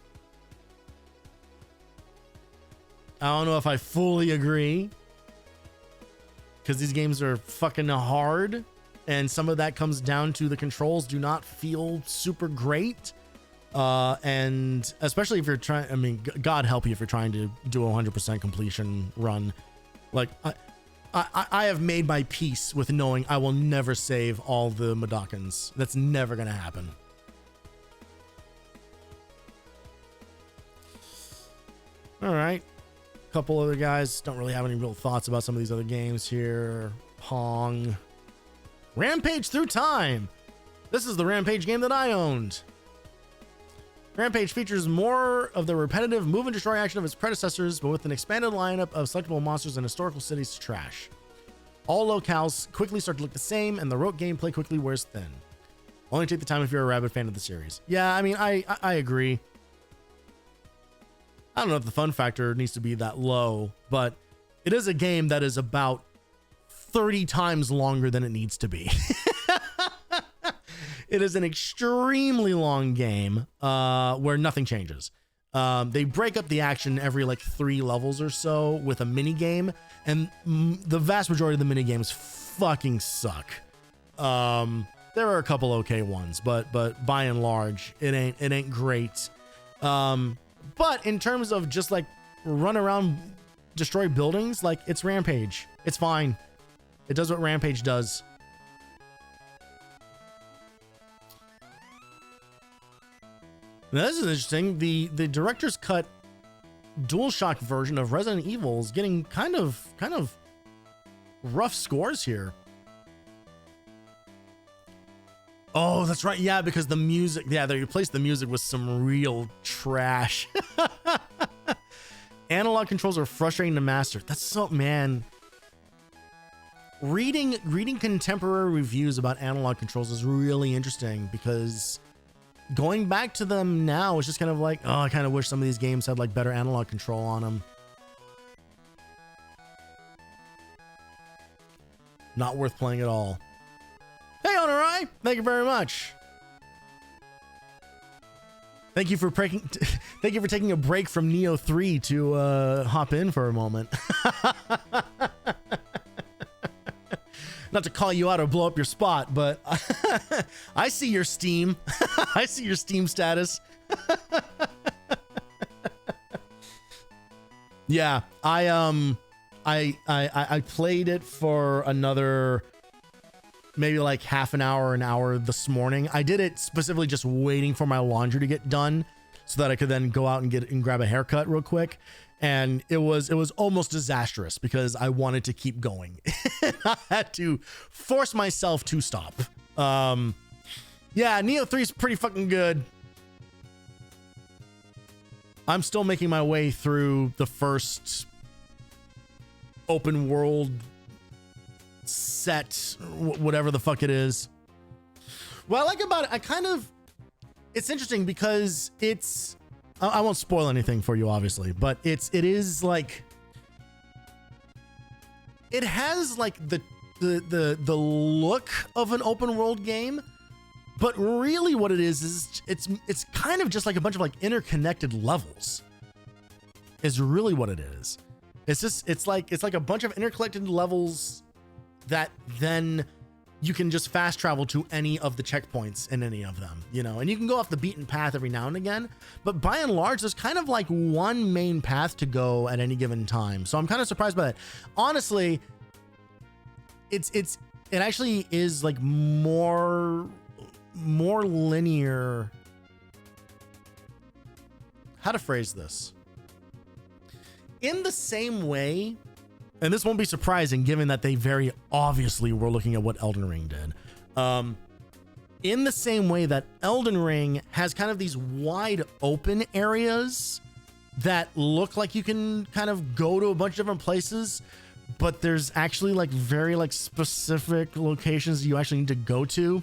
I don't know if I fully agree, because these games are fucking hard, and some of that comes down to the controls do not feel super great. And especially if you're trying, I mean, God help you if you're trying to do a 100% completion run. Like, I have made my peace with knowing I will never save all the Madokans. That's never going to happen. All right. A couple other guys don't really have any real thoughts about some of these other games here. Pong. Rampage Through Time. This is the Rampage game that I owned. Rampage features more of the repetitive move and destroy action of its predecessors, but with an expanded lineup of selectable monsters and historical cities to trash. All locales quickly start to look the same, and the rote gameplay quickly wears thin. Only take the time if you're a rabid fan of the series. Yeah, I mean, I agree. I don't know if the fun factor needs to be that low, but it is a game that is about 30 times longer than it needs to be. It is an extremely long game where nothing changes. They break up the action every like 3 levels or so with a mini game, and the vast majority of the mini games fucking suck. There are a couple okay ones, but by and large, it ain't great. But in terms of just like run around, destroy buildings, like it's Rampage. It's fine. It does what Rampage does. Now, this is interesting. The director's cut DualShock version of Resident Evil is getting kind of rough scores here. Oh, that's right. Yeah, because the music, yeah, they replaced the music with some real trash. Analog controls are frustrating to master. That's so, man. Reading contemporary reviews about analog controls is really interesting, because going back to them now is just kind of like, oh, I kind of wish some of these games had like better analog control on them. Not worth playing at all. Hey, Honorai, thank you very much. Thank you for taking a break from Neo 3 to hop in for a moment. Not to call you out or blow up your spot, but I see your Steam. I see your Steam status. Yeah, I played it for another maybe like half an hour this morning. I did it specifically just waiting for my laundry to get done so that I could then go out and grab a haircut real quick. And it was almost disastrous because I wanted to keep going. I had to force myself to stop. Yeah, Neo 3 is pretty fucking good. I'm still making my way through the first open world set, whatever the fuck it is. What I like about it, it's interesting because I won't spoil anything for you, obviously, but it is like, it has like the look of an open world game, but really what it is it's kind of just like a bunch of like interconnected levels is really what it is. It's like a bunch of interconnected levels that then you can just fast travel to any of the checkpoints in any of them, you know, and you can go off the beaten path every now and again, but by and large, there's kind of like one main path to go at any given time. So I'm kind of surprised by that. Honestly, it actually is like more linear. How to phrase this? In the same way, and this won't be surprising given that they very obviously were looking at what Elden Ring did. In the same way that Elden Ring has kind of these wide open areas that look like you can kind of go to a bunch of different places, but there's actually like very like specific locations you actually need to go to.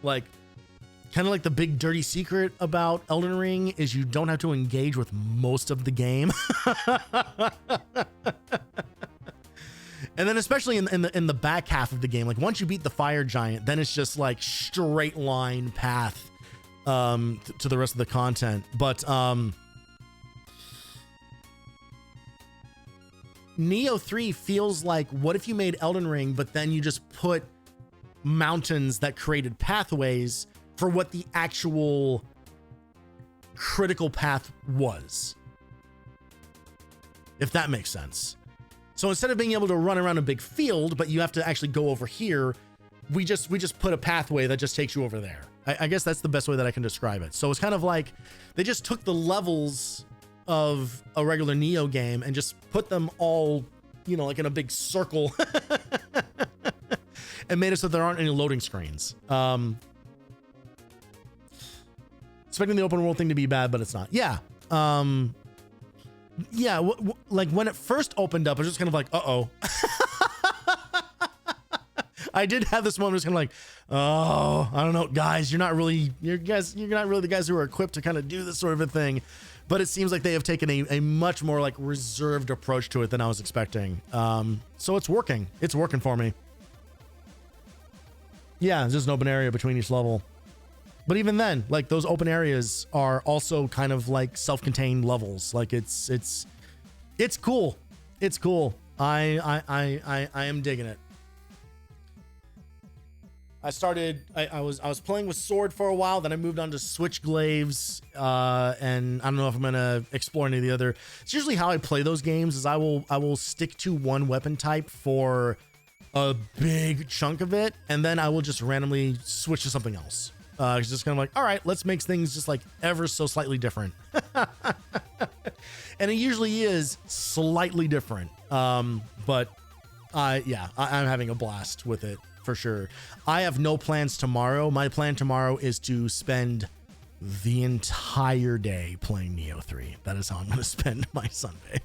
Like, kind of like the big dirty secret about Elden Ring is you don't have to engage with most of the game. And then especially in the back half of the game, like once you beat the fire giant, then it's just like straight line path to the rest of the content. But Neo 3 feels like, what if you made Elden Ring, but then you just put mountains that created pathways for what the actual critical path was, if that makes sense. So instead of being able to run around a big field, but you have to actually go over here, we just put a pathway that just takes you over there. I guess that's the best way that I can describe it. So it's kind of like they just took the levels of a regular Neo game and just put them all, you know, like in a big circle and made it so there aren't any loading screens. Expecting the open world thing to be bad, but it's not. Yeah. Yeah, like when it first opened up, I was just kind of like, uh-oh. I did have this moment, just kind of like, oh, I don't know, guys, you're not really the guys who are equipped to kind of do this sort of a thing. But it seems like they have taken a much more like reserved approach to it than I was expecting. So it's working. It's working for me. Yeah, there's just an open area between each level. But even then, like those open areas are also kind of like self-contained levels. Like it's cool. It's cool. I am digging it. I was playing with Sword for a while, then I moved on to Switchglaives, and I don't know if I'm gonna explore any of the other. It's usually how I play those games is I will stick to one weapon type for a big chunk of it, and then I will just randomly switch to something else. It's just kind of like, all right, let's make things just like ever so slightly different. And it usually is slightly different. But I'm having a blast with it for sure. I have no plans tomorrow. My plan tomorrow is to spend the entire day playing Neo 3. That is how I'm going to spend my Sunday.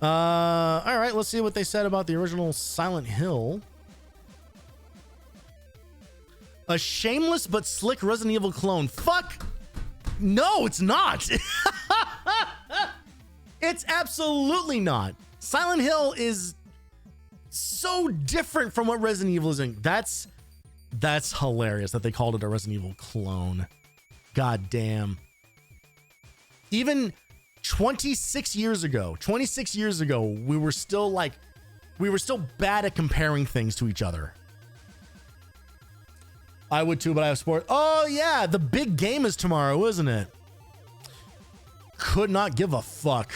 All right, let's see what they said about the original Silent Hill. A shameless but slick Resident Evil clone. Fuck! No, it's not. It's absolutely not. Silent Hill is so different from what Resident Evil is doing. That's hilarious that they called it a Resident Evil clone. God damn. Even 26 years ago, we were still bad at comparing things to each other. I would too, but I have sport. Oh yeah, the big game is tomorrow, isn't it? Could not give a fuck.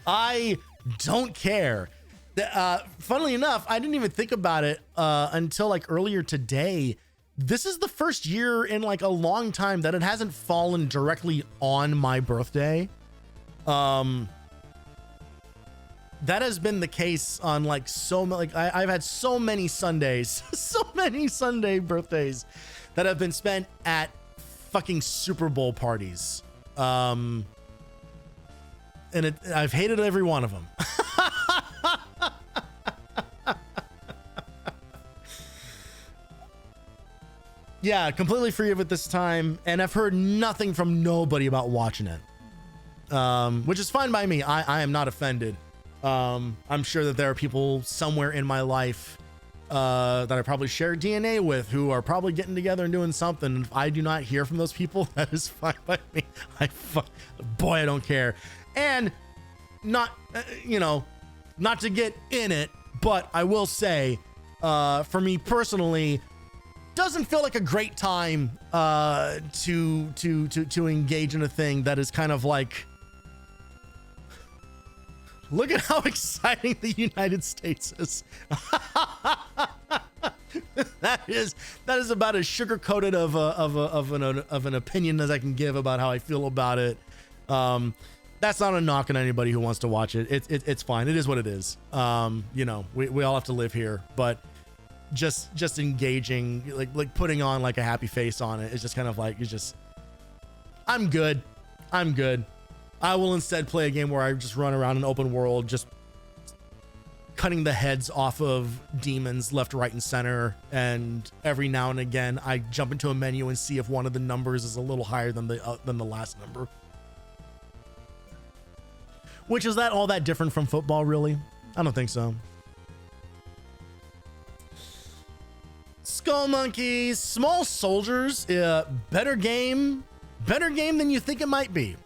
I don't care. Funnily enough, I didn't even think about it until like earlier today. This is the first year in like a long time that it hasn't fallen directly on my birthday. That has been the case on like I've had so many Sundays, so many Sunday birthdays that have been spent at fucking Super Bowl parties. And I've hated every one of them. Yeah, completely free of it this time. And I've heard nothing from nobody about watching it. Which is fine by me. I am not offended. I'm sure that there are people somewhere in my life that I probably share DNA with who are probably getting together and doing something. If I do not hear from those people, that is fine by me. Boy, I don't care. And not to get in it, but I will say, for me personally, doesn't feel like a great time to engage in a thing that is kind of like, look at how exciting the United States is. That is about as sugar-coated of an opinion as I can give about how I feel about it. That's not a knock on anybody who wants to watch it. It's fine. It is what it is. We all have to live here, but just engaging, like putting on like a happy face on it is just kind of like, I'm good. I will instead play a game where I just run around an open world, just cutting the heads off of demons left, right, and center. And every now and again, I jump into a menu and see if one of the numbers is a little higher than the last number. Which is that all that different from football, really? I don't think so. Skull Monkeys, Small Soldiers, better game than you think it might be.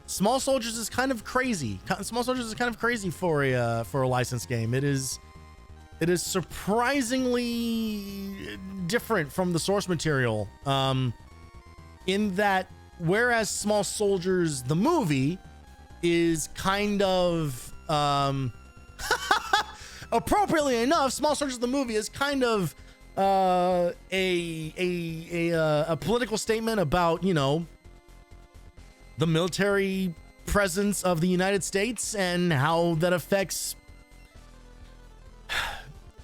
Small Soldiers is kind of crazy. Small Soldiers is kind of crazy for a licensed game. It is surprisingly different from the source material, in that whereas Small Soldiers the movie is kind of appropriately enough, Small Soldiers the movie is kind of a political statement about, you know, the military presence of the United States and how that affects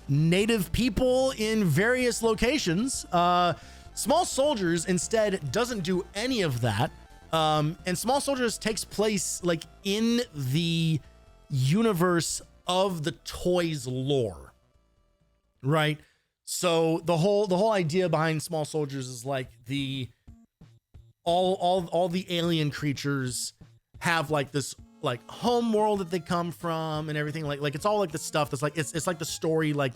native people in various locations. Small Soldiers instead doesn't do any of that. And Small Soldiers takes place like in the universe of the toys lore, right? So the whole idea behind Small Soldiers is like all the alien creatures have like this like home world that they come from and everything, like it's all like the stuff that's like it's like the story, like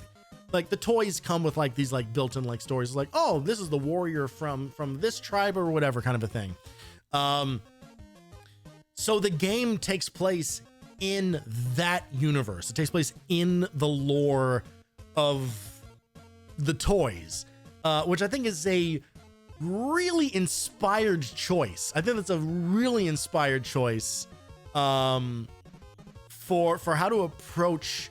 the toys come with like these like built-in like stories. It's like, oh, this is the warrior from this tribe or whatever kind of a thing. So the game takes place in that universe. It takes place in the lore of the toys, which I think is a really inspired choice. I think that's a really inspired choice for how to approach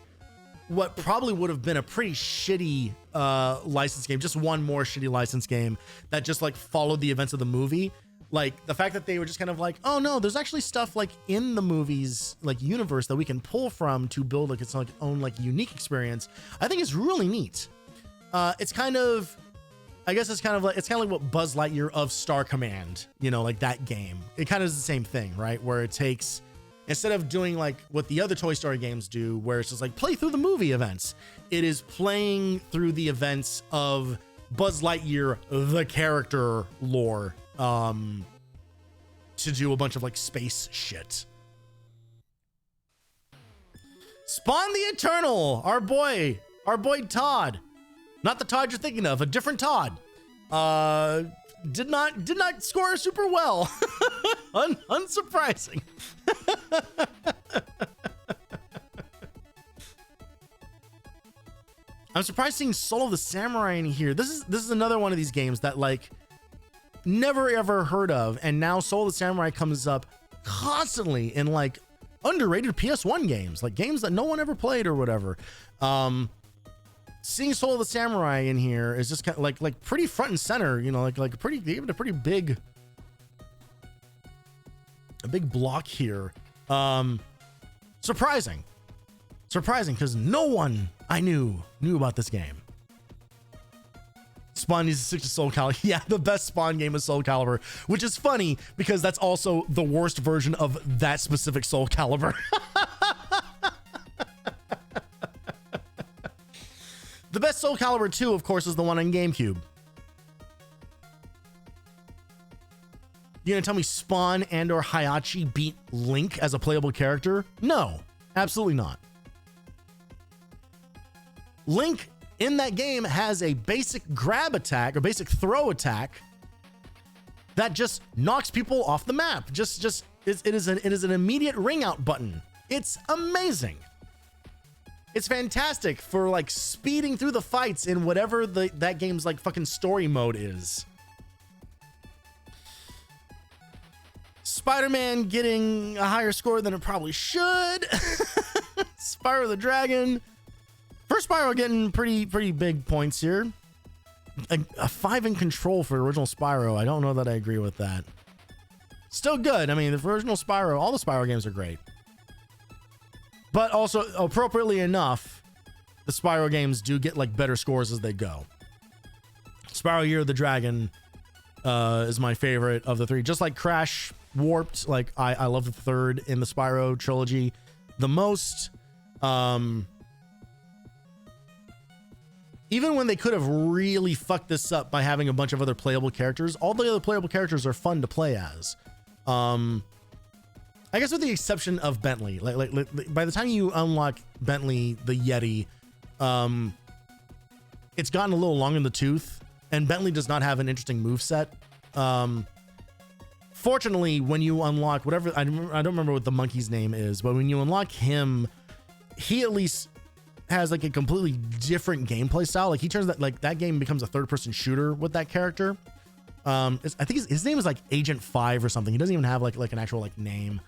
what probably would have been a pretty shitty license game, just one more shitty license game that just like followed the events of the movie. Like the fact that they were just kind of like, oh no, there's actually stuff like in the movie's like universe that we can pull from to build like its like own like unique experience, I think is really neat. It's kind of, I guess it's kind of like what Buzz Lightyear of Star Command, you know, like that game. It kind of is the same thing, right? Where it takes, instead of doing like what the other Toy Story games do, where it's just like play through the movie events, it is playing through the events of Buzz Lightyear, the character lore, to do a bunch of like space shit. Spawn the Eternal, our boy Todd. Not the Todd you're thinking of, a different Todd. Did not score super well. Unsurprising. I'm surprised seeing Soul of the Samurai in here. This is another one of these games that like never ever heard of, and now Soul of the Samurai comes up constantly in like underrated PS1 games, like games that no one ever played or whatever. Seeing Soul of the Samurai in here is just kind of like pretty front and center, you know, like pretty, even a pretty big, block here. Surprising because no one I knew about this game. Spawn needs to stick to Soul Calibur. Yeah, the best Spawn game is Soul Calibur, which is funny because that's also the worst version of that specific Soul Calibur. The best Soul Calibur 2, of course, is the one on GameCube. You gonna tell me Spawn and or Hayachi beat Link as a playable character? No, absolutely not. Link in that game has a basic grab attack or basic throw attack that just knocks people off the map. It is an immediate ring out button. It's amazing. It's fantastic for like speeding through the fights in whatever that game's like fucking story mode is. Spider-Man getting a higher score than it probably should. Spyro the Dragon. First Spyro getting pretty big points here. A 5 in Control for original Spyro. I don't know that I agree with that. Still good. I mean, the original Spyro, all the Spyro games are great. But also, appropriately enough, the Spyro games do get like better scores as they go. Spyro Year of the Dragon is my favorite of the three. Just like Crash Warped, like I love the third in the Spyro trilogy the most. Even when they could have really fucked this up by having a bunch of other playable characters, all the other playable characters are fun to play as. I guess with the exception of Bentley, like by the time you unlock Bentley, the Yeti, it's gotten a little long in the tooth, and Bentley does not have an interesting moveset. Fortunately, when you unlock whatever, I don't remember what the monkey's name is, but when you unlock him, he at least has like a completely different gameplay style. Like he turns that game becomes a third-person shooter with that character. I think his name is like Agent 5 or something. He doesn't even have like an actual like name.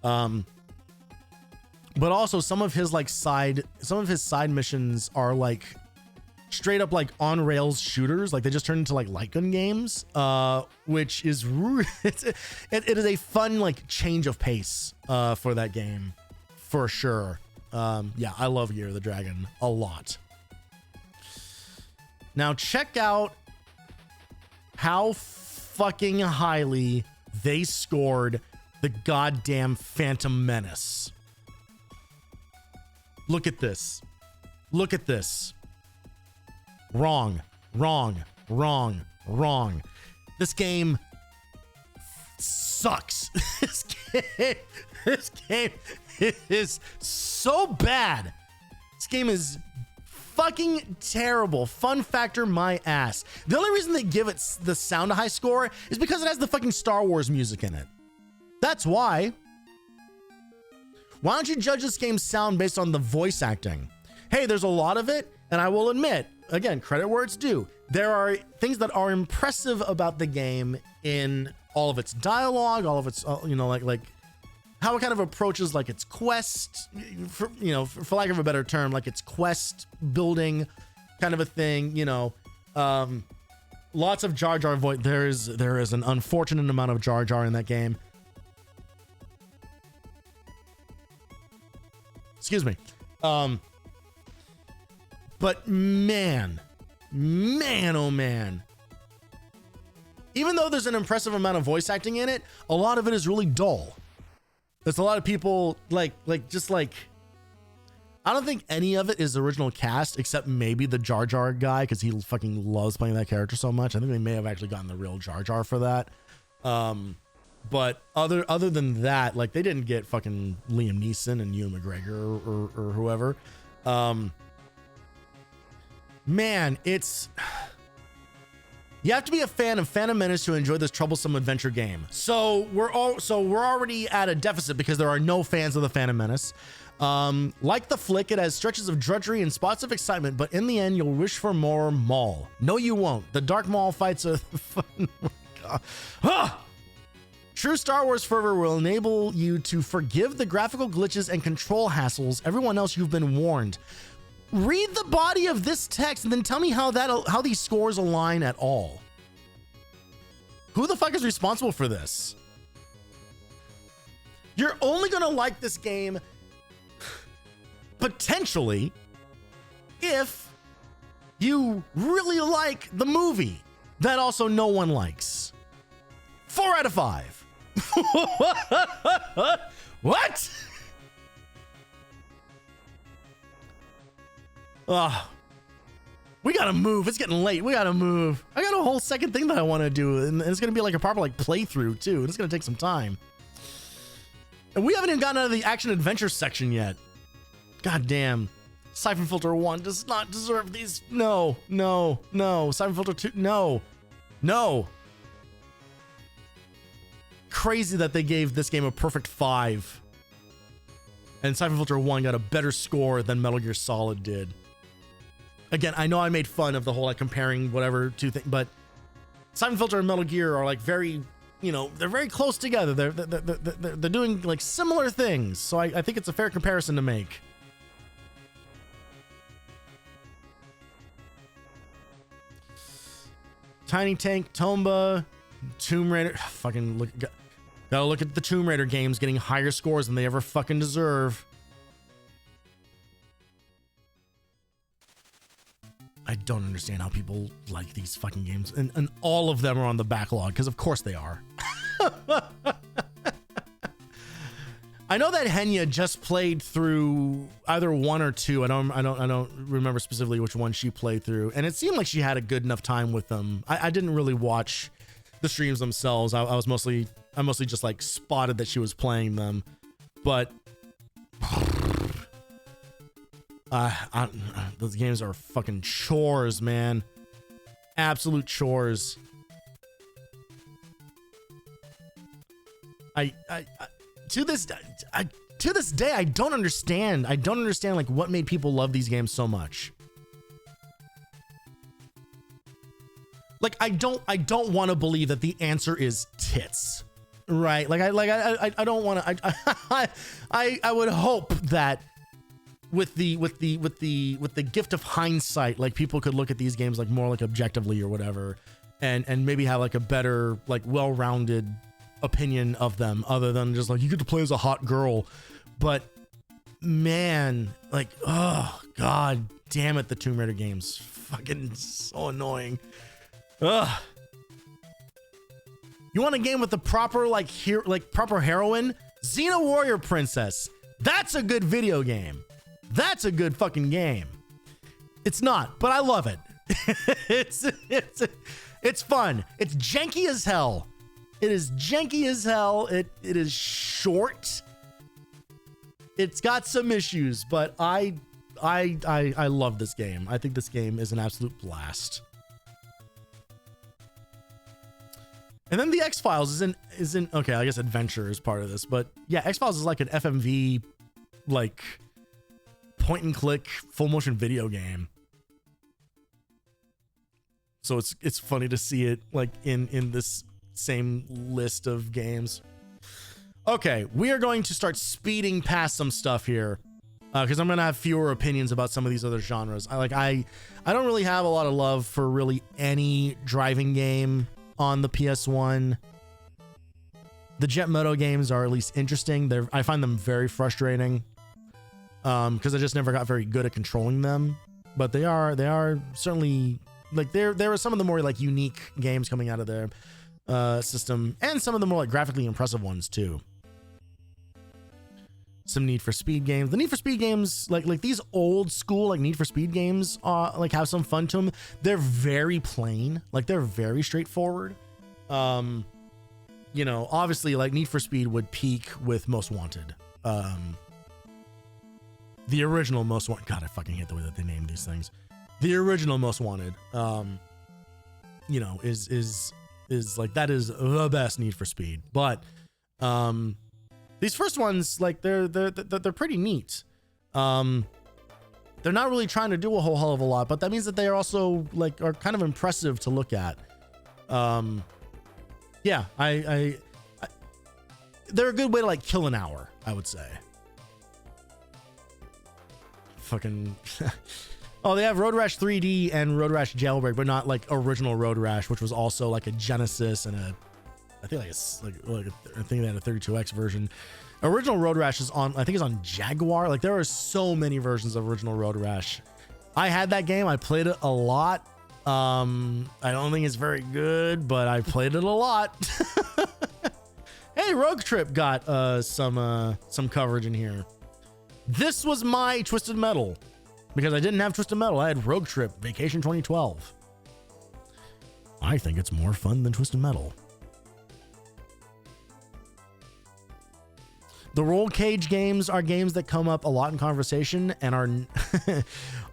But also some of his side missions are like straight up like on rails shooters. Like they just turn into like light gun games, which is it is a fun like change of pace for that game for sure. Yeah, I love Year of the Dragon a lot. Now check out how fucking highly they scored the goddamn Phantom Menace. Look at this. Look at this. Wrong. This game sucks. This game is so bad. This game is fucking terrible. Fun factor, my ass. The only reason they give it the sound high score is because it has the fucking Star Wars music in it. That's why. Why don't you judge this game's sound based on the voice acting? Hey, there's a lot of it, and I will admit, again, credit where it's due. There are things that are impressive about the game in all of its dialogue, all of its, like how it kind of approaches like its quest, for lack of a better term, like its quest building kind of a thing, lots of Jar Jar voice. There is an unfortunate amount of Jar Jar in that game. Excuse me. But man, oh man. Even though there's an impressive amount of voice acting in it, a lot of it is really dull. There's a lot of people I don't think any of it is the original cast except maybe the Jar Jar guy, because he fucking loves playing that character so much. I think they may have actually gotten the real Jar Jar for that. But other than that, like they didn't get fucking Liam Neeson and Ewan McGregor or whoever. Man, you have to be a fan of Phantom Menace to enjoy this troublesome adventure game. So we're already at a deficit because there are no fans of the Phantom Menace. Like the flick, it has stretches of drudgery and spots of excitement, but in the end, you'll wish for more Maul. No, you won't. The Dark Maul fights are fun. True Star Wars fervor will enable you to forgive the graphical glitches and control hassles. Everyone else, you've been warned. Read the body of this text and then tell me how these scores align at all. Who the fuck is responsible for this? You're only gonna like this game potentially if you really like the movie that also no one likes. 4 out of 5. What? We gotta move. It's getting late. We gotta move. I got a whole second thing that I want to do, and it's gonna be like a proper like playthrough too. And it's gonna take some time. And we haven't even gotten out of the action adventure section yet. God damn. Siphon Filter 1 does not deserve these. No. Siphon Filter 2. No. Crazy that they gave this game a perfect 5. And Siphon Filter 1 got a better score than Metal Gear Solid did. Again, I know I made fun of the whole like comparing whatever two things, but Siphon Filter and Metal Gear are like very, they're very close together. They're doing like similar things. So I think it's a fair comparison to make. Tiny Tank, Tomba, Tomb Raider. Fucking gotta look at the Tomb Raider games getting higher scores than they ever fucking deserve. I don't understand how people like these fucking games, and all of them are on the backlog because of course they are. I know that Henya just played through either 1 or 2. I don't remember specifically which one she played through, and it seemed like she had a good enough time with them. I didn't really watch the streams themselves. I was mostly I mostly just like spotted that she was playing them, but those games are fucking chores, man. Absolute chores. To this day, I don't understand. I don't understand like what made people love these games so much. Like I don't want to believe that the answer is tits, right? Like I don't want to. I would hope that with the gift of hindsight, like people could look at these games like more like objectively or whatever, and maybe have like a better, like well-rounded opinion of them, other than just like you get to play as a hot girl. But man, like, oh god damn it, the Tomb Raider games fucking so annoying. Ugh. You want a game with the proper proper heroine? Xena Warrior Princess. That's a good video game. That's a good fucking game. It's not, but I love it. It's fun. It's janky as hell. It is janky as hell. It is short. It's got some issues, but I love this game. I think this game is an absolute blast. And then the X-Files isn't okay, I guess adventure is part of this, but yeah, X-Files is like an FMV, like point and click full motion video game. So it's funny to see it like in this same list of games. Okay, we are going to start speeding past some stuff here, because I'm gonna have fewer opinions about some of these other genres. I don't really have a lot of love for really any driving game on the PS1. The Jet Moto games are at least interesting. I find them very frustrating, because I just never got very good at controlling them. But they are certainly like there are some of the more like unique games coming out of their system, and some of the more like graphically impressive ones too. Some Need for Speed games. The Need for Speed games, like these old school like Need for Speed games, like have some fun to them. They're very plain, like they're very straightforward. You know, obviously like Need for Speed would peak with Most Wanted. The original Most Wanted. God, I fucking hate the way that they name these things. The original Most Wanted, you know, is like, that is the best Need for Speed. But these first ones, like they're pretty neat. They're not really trying to do a whole hell of a lot, but that means that they are also like are kind of impressive to look at. Yeah, I they're a good way to like kill an hour, I would say. Fucking oh, they have Road Rash 3D and Road Rash Jailbreak, but not like original Road Rash, which was also like a Genesis and a, I think I think they had a 32X version. Original Road Rash is on, I think it's on Jaguar. Like there are so many versions of original Road Rash. I had that game. I played it a lot. I don't think it's very good, but I played it a lot. Hey, Rogue Trip got some coverage in here. This was my Twisted Metal, because I didn't have Twisted Metal. I had Rogue Trip Vacation 2012. I think it's more fun than Twisted Metal. The roll cage games are games that come up a lot in conversation and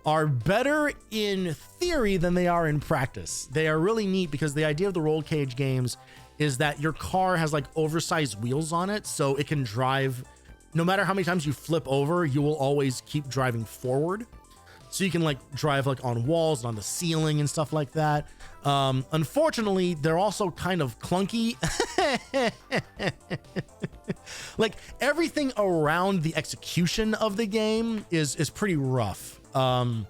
are better in theory than they are in practice. They are really neat because the idea of the roll cage games is that your car has like oversized wheels on it, so it can drive, no matter how many times you flip over, you will always keep driving forward. So you can like drive like on walls and on the ceiling and stuff like that. Unfortunately, they're also kind of clunky. Like everything around the execution of the game is pretty rough. But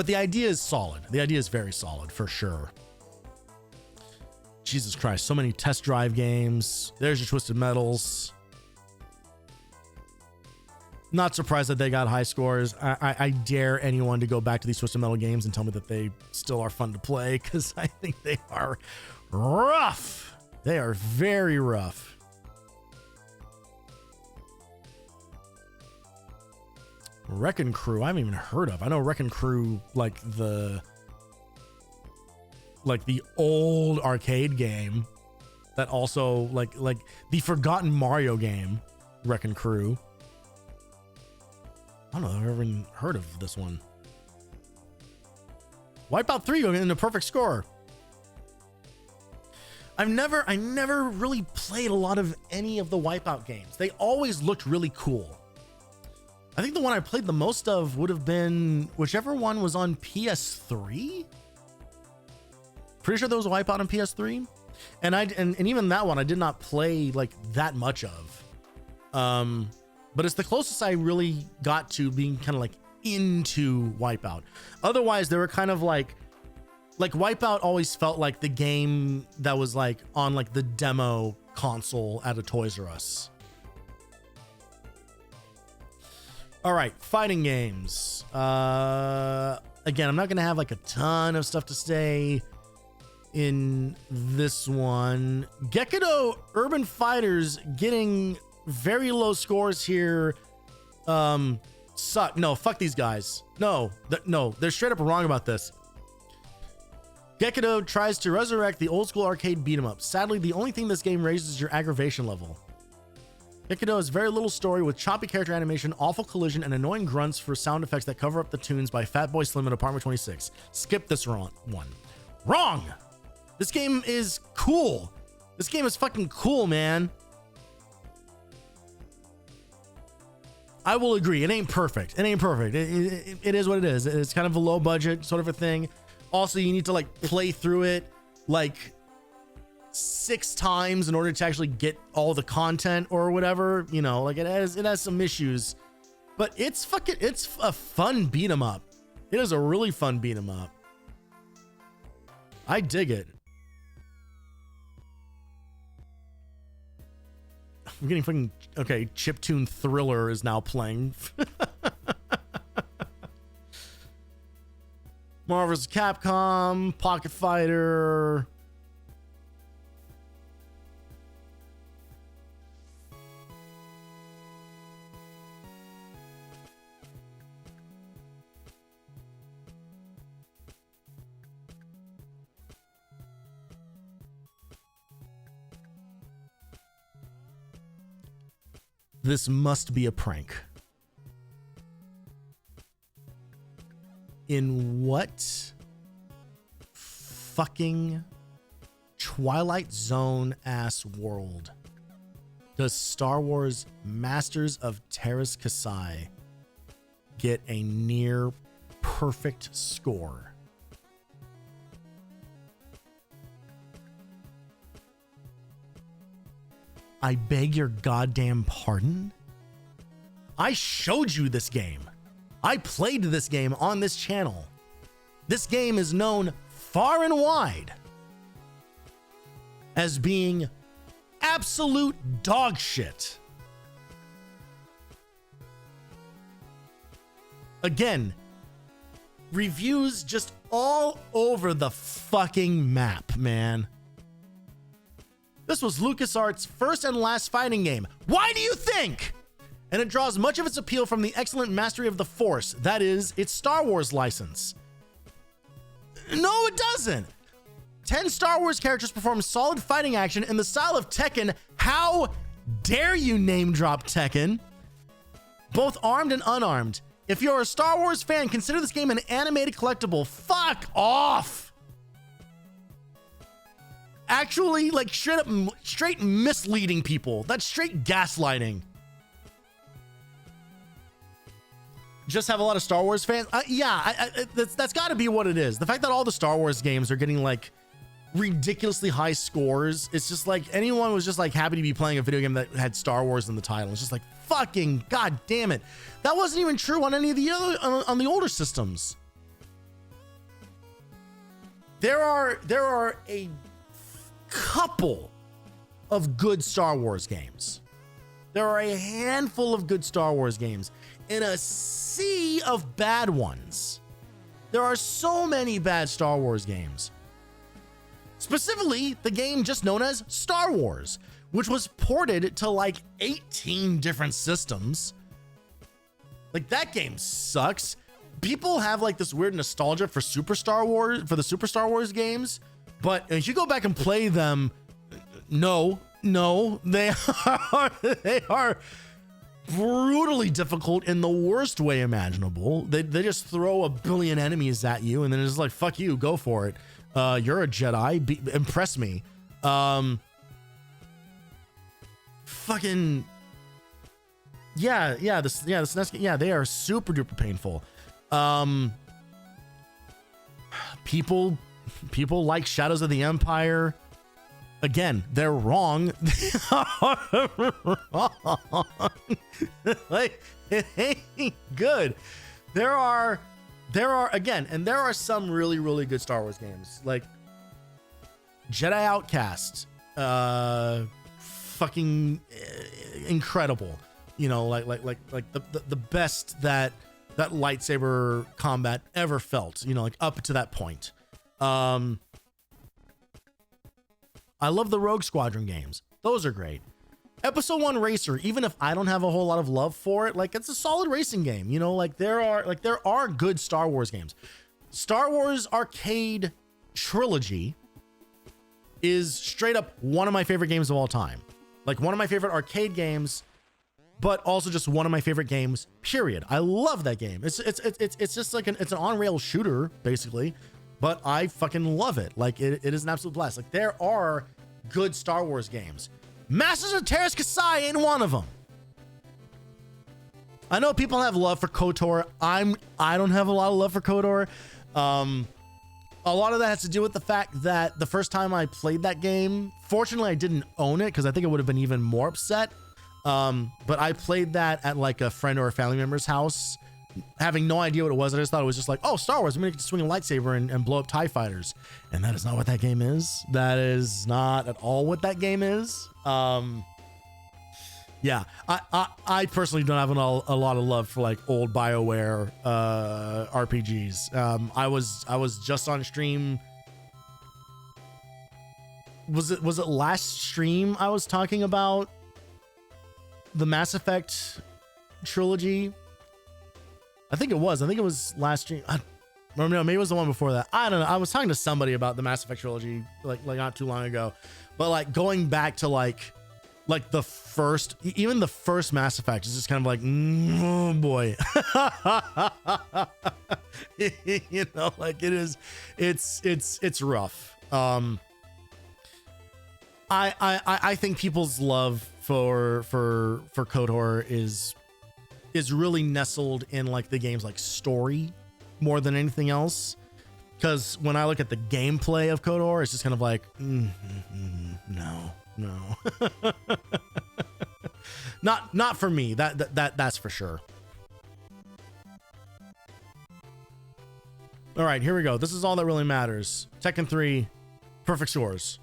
the idea is solid. The idea is very solid for sure. Jesus Christ, so many test drive games. There's your Twisted Metals. Not surprised that they got high scores. I dare anyone to go back to these Twisted Metal games and tell me that they still are fun to play, because I think they are rough. They are very rough. Wrecking Crew, I haven't even heard of. I know Wrecking Crew, like the old arcade game. that also like the forgotten Mario game, Wrecking Crew. I don't know if I've ever even heard of this one. Wipeout 3 going into perfect score. I never really played a lot of any of the Wipeout games. They always looked really cool. I think the one I played the most of would have been whichever one was on PS3. Pretty sure there was a Wipeout on PS3. And even that one I did not play like that much of. But it's the closest I really got to being kind of like into Wipeout. Otherwise, they were kind of like Wipeout always felt like the game that was like on like the demo console at a Toys R Us. All right, fighting games. Again, I'm not gonna have like a ton of stuff to say in this one. Gekido Urban Fighters getting very low scores here. Suck. No, fuck these guys. No, they're straight up wrong about this. Gekido tries to resurrect the old school arcade beat 'em up. Sadly, the only thing this game raises is your aggravation level. Gekido has very little story with choppy character animation, awful collision, and annoying grunts for sound effects that cover up the tunes by Fatboy Slim in Apartment 26. Skip this one. Wrong! This game is cool. This game is fucking cool, man. I will agree. It ain't perfect. It ain't perfect. It is what it is. It's kind of a low budget sort of a thing. Also, you need to like play through it like 6 times in order to actually get all the content or whatever, you know, like it has some issues, but it's a fun beat 'em up. It is a really fun beat 'em up. I dig it. I'm getting fucking okay. Chiptune Thriller is now playing. Marvel vs. Capcom, Pocket Fighter. This must be a prank. In what fucking Twilight Zone ass world does Star Wars Masters of Terras Kasai get a near perfect score? I beg your goddamn pardon? I showed you this game. I played this game on this channel. This game is known far and wide as being absolute dog shit. Again, reviews just all over the fucking map, man. This was LucasArts' first and last fighting game. Why do you think? And it draws much of its appeal from the excellent mastery of the Force, that is, its Star Wars license. No, it doesn't. 10 Star Wars characters perform solid fighting action in the style of Tekken. How dare you name drop Tekken? Both armed and unarmed. If you're a Star Wars fan, consider this game an animated collectible. Fuck off! Actually, like straight misleading people. That's straight gaslighting. Just have a lot of Star Wars fans. That's got to be what it is. The fact that all the Star Wars games are getting like ridiculously high scores. It's just like anyone was just like happy to be playing a video game that had Star Wars in the title. It's just like fucking god damn it. That wasn't even true on any of the other on the older systems. There are a couple of good Star Wars games. There are a handful of good Star Wars games in a sea of bad ones. There are so many bad Star Wars games. Specifically, the game just known as Star Wars, which was ported to like 18 different systems. Like that game sucks. People have like this weird nostalgia for the Super Star Wars games, but if you go back and play them, No, they are brutally difficult in the worst way imaginable. They just throw a billion enemies at you, and then it's like, fuck you, go for it. You're a Jedi, impress me. Fucking the SNES game, they are super duper painful. People like Shadows of the Empire. Again, they're wrong. They are wrong. Like, it ain't good. There are again, and there are some really, really good Star Wars games, like Jedi Outcast, fucking incredible. You know, like the best that lightsaber combat ever felt. You know, like up to that point. I love the Rogue Squadron games. Those are great. Episode 1 Racer, even if I don't have a whole lot of love for it, like, it's a solid racing game. You know, like there are good Star Wars games. Star Wars Arcade Trilogy is straight up one of my favorite games of all time. Like, one of my favorite arcade games, but also just one of my favorite games, period. I love that game. It's just like it's an on-rail shooter, basically, but I fucking love it. Like, it is an absolute blast. Like, there are good Star Wars games. Masters of Terras Kasai ain't one of them. I know people have love for KOTOR. I don't have a lot of love for KOTOR. A lot of that has to do with the fact that the first time I played that game, fortunately I didn't own it because I think I would have been even more upset. But I played that at like a friend or a family member's house, having no idea what it was. I just thought it was just like, oh, Star Wars, I'm gonna get to swing a lightsaber and blow up TIE fighters. And that is not what that game is. That is not at all what that game is. Yeah, I personally don't have a lot of love for like old BioWare RPGs. I was just on stream. Was it last stream I was talking about the Mass Effect trilogy? I think it was last stream. Or no, maybe it was the one before that. I don't know. I was talking to somebody about the Mass Effect trilogy like not too long ago. But like going back to like the first, even the first Mass Effect is just kind of like, oh boy. You know, like it's rough. I think people's love for KOTOR is really nestled in like the game's like story more than anything else. Because when I look at the gameplay of KOTOR, it's just kind of like, no. Not for me. That's for sure. All right, here we go. This is all that really matters. Tekken 3, perfect scores.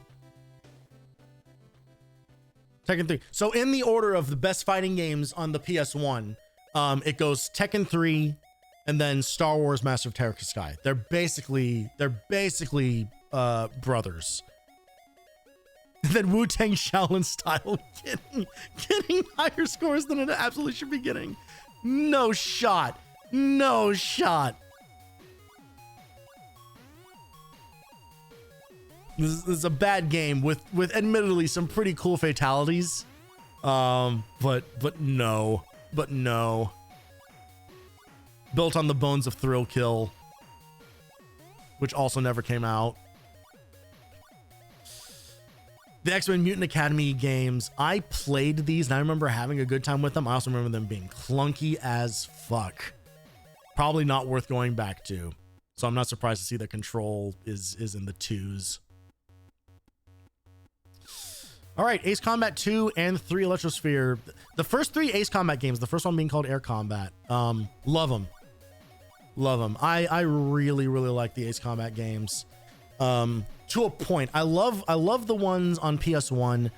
Tekken 3. So in the order of the best fighting games on the PS1, it goes Tekken 3 and then Star Wars Master of Terra Sky. They're basically brothers. And then Wu-Tang Shaolin Style getting higher scores than it absolutely should be getting. No shot. This is a bad game with admittedly some pretty cool fatalities. But no. Built on the bones of Thrill Kill, which also never came out. The X-Men Mutant Academy games, I played these and I remember having a good time with them. I also remember them being clunky as fuck. Probably not worth going back to. So I'm not surprised to see the control is in the 2s. All right, Ace Combat 2 and 3 Electrosphere. The first 3 Ace Combat games, the first one being called Air Combat. Love them. I really like the Ace Combat games. To a point. I love the ones on PS1.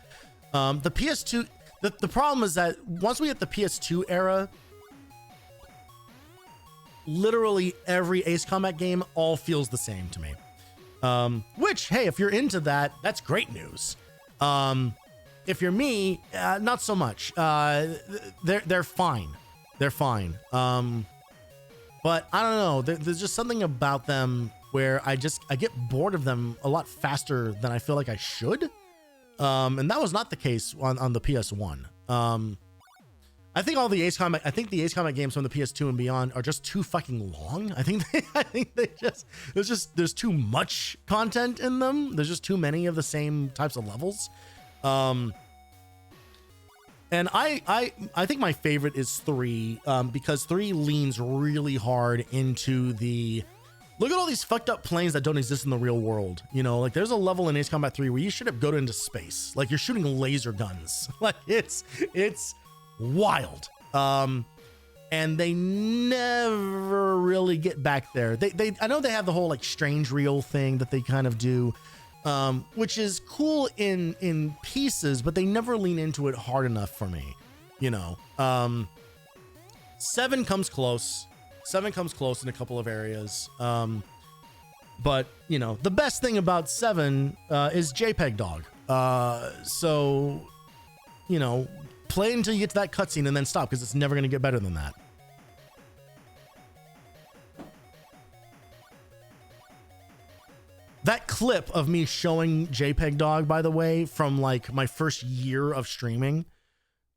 The PS2, the problem is that once we hit the PS2 era, literally every Ace Combat game all feels the same to me. Which, hey, if you're into that, that's great news. If you're me, not so much. They're fine. But I don't know. There's just something about them where I get bored of them a lot faster than I feel like I should. And that was not the case on the PS1. I think all the Ace Combat games from the PS2 and beyond are just too fucking long. I think there's too much content in them. There's just too many of the same types of levels. And I think my favorite is 3, because 3 leans really hard into the, look at all these fucked up planes that don't exist in the real world. You know, like there's a level in Ace Combat 3 where you should have go into space. Like you're shooting laser guns. Like it's wild. And they never really get back there. I know they have the whole like strange reel thing that they kind of do, which is cool in pieces, but they never lean into it hard enough for me, you know. 7 comes close. 7 comes close in a couple of areas. But you know, the best thing about 7 is JPEG Dog. So, you know, play until you get to that cutscene and then stop, because it's never going to get better than that. That clip of me showing JPEG Dog, by the way, from like my first year of streaming,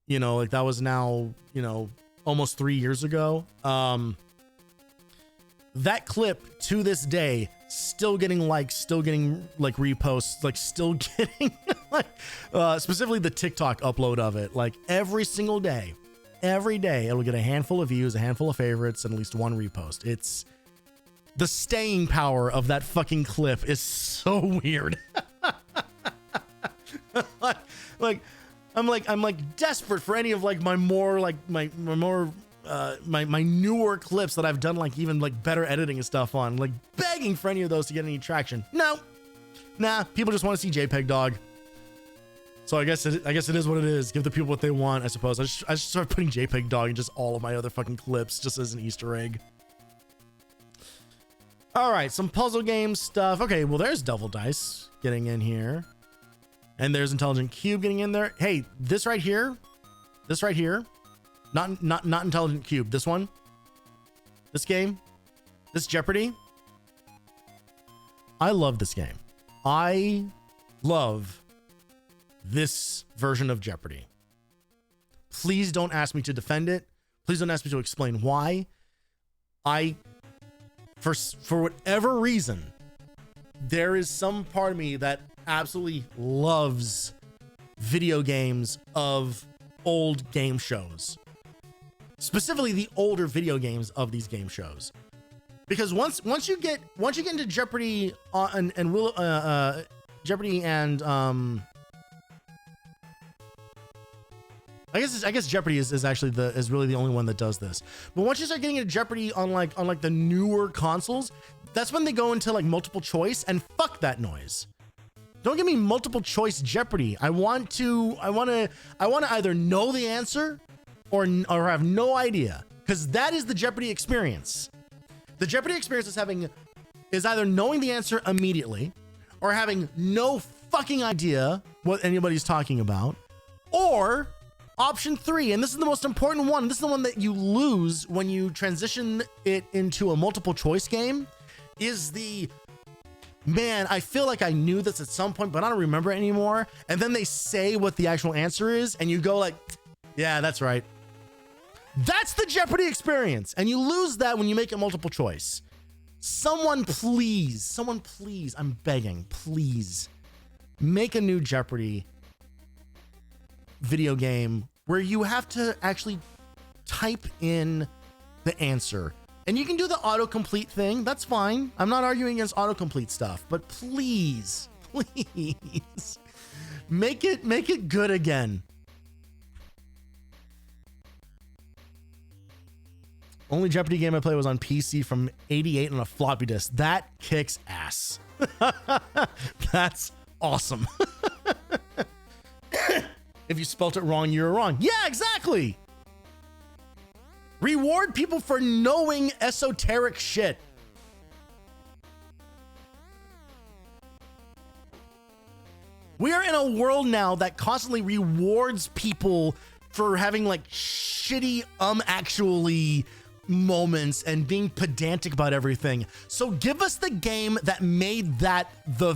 you know, like that was now, you know, almost 3 years ago. That clip to this day, still getting likes, still getting like reposts, like still getting like, specifically the TikTok upload of it, like every single day, every day it'll get a handful of views, a handful of favorites, and at least 1 repost. It's the staying power of that fucking clip is so weird. like I'm desperate for any of like my more like my newer clips that I've done, like even like better editing and stuff on, like begging for any of those to get any traction. No, nah, people just want to see JPEG Dog. So I guess it is what it is. Give the people what they want, I suppose. I just start putting JPEG Dog in just all of my other fucking clips just as an Easter egg. All right, some puzzle game stuff. Okay, well, there's Devil Dice getting in here. And there's Intelligent Cube getting in there. Hey, this right here. Not Intelligent Cube. This one. This game. This Jeopardy. I love this game. I love this version of Jeopardy. Please don't ask me to defend it. Please don't ask me to explain why. For whatever reason, there is some part of me that absolutely loves video games of old game shows, specifically the older video games of these game shows, because once you get into Jeopardy Jeopardy and I guess Jeopardy is actually really the only one that does this. But once you start getting into Jeopardy on like the newer consoles, that's when they go into like multiple choice, and fuck that noise. Don't give me multiple choice Jeopardy. I want to either know the answer or have no idea, because that is the Jeopardy experience. The Jeopardy experience is either knowing the answer immediately or having no fucking idea what anybody's talking about, or option 3, and this is the most important one. This is the one that you lose when you transition it into a multiple choice game, is the, man, I feel like I knew this at some point, but I don't remember it anymore. And then they say what the actual answer is, and you go like, yeah, that's right. That's the Jeopardy experience. And you lose that when you make it multiple choice. Someone please, I'm begging, please make a new Jeopardy video game where you have to actually type in the answer. And you can do the autocomplete thing. That's fine. I'm not arguing against autocomplete stuff, but please make it good again. Only Jeopardy game I played was on PC from '88 on a floppy disk. That kicks ass. That's awesome. If you spelt it wrong, you're wrong. Yeah, exactly. Reward people for knowing esoteric shit. We are in a world now that constantly rewards people for having like shitty actually moments and being pedantic about everything. So give us the game that made that the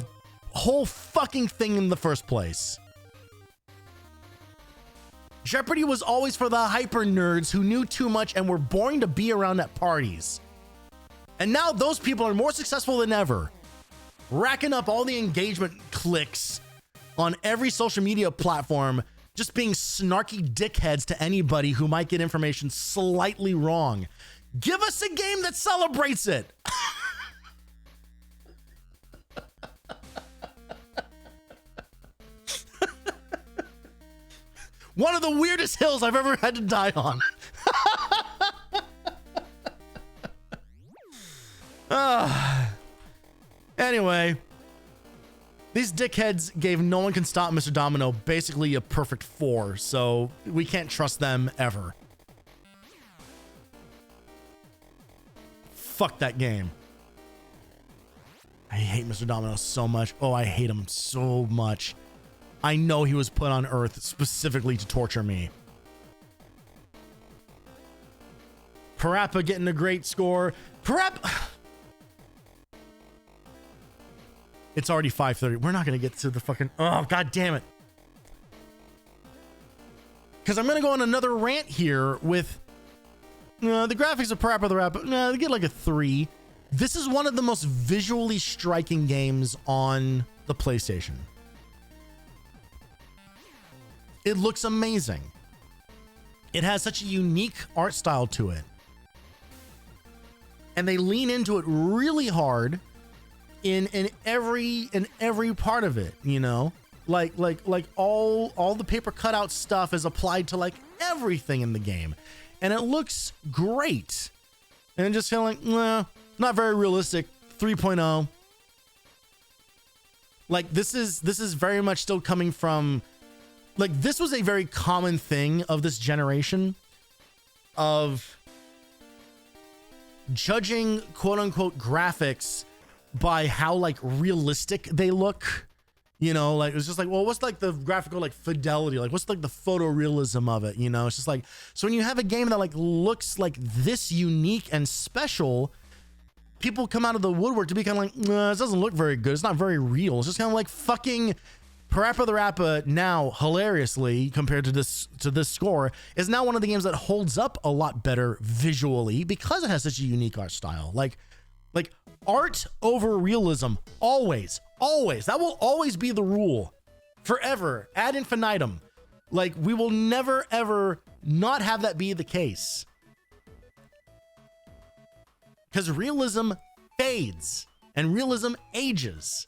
whole fucking thing in the first place. Jeopardy was always for the hyper nerds who knew too much and were boring to be around at parties. And now those people are more successful than ever, racking up all the engagement clicks on every social media platform, just being snarky dickheads to anybody who might get information slightly wrong. Give us a game that celebrates it. One of the weirdest hills I've ever had to die on. Anyway, these dickheads gave No One Can Stop Mr. Domino basically a perfect 4, so we can't trust them ever. Fuck that game. I hate Mr. Domino so much. Oh, I hate him so much. I know he was put on Earth specifically to torture me. Parappa getting a great score. Parappa... It's already 5:30. We're not going to get to the fucking... Oh, god damn it. Because I'm going to go on another rant here with... the graphics of Parappa the Rapper. They get like a 3. This is one of the most visually striking games on the PlayStation. It looks amazing. It has such a unique art style to it. And they lean into it really hard in every part of it, you know? Like all the paper cutout stuff is applied to like everything in the game. And it looks great. And I'm just feeling not very realistic. 3.0. Like this is very much still coming from, like, this was a very common thing of this generation of judging quote unquote graphics by how like realistic they look. You know, like it's just like, well, what's like the graphical like fidelity? Like what's like the photorealism of it? You know, it's just like, so when you have a game that like looks like this unique and special, people come out of the woodwork to be kind of like, this doesn't look very good. It's not very real. It's just kind of like fucking Parappa the Rapper now, hilariously, compared to this score, is now one of the games that holds up a lot better visually because it has such a unique art style. Like art over realism, always. That will always be the rule, forever, ad infinitum. Like we will never ever not have that be the case, because realism fades and realism ages.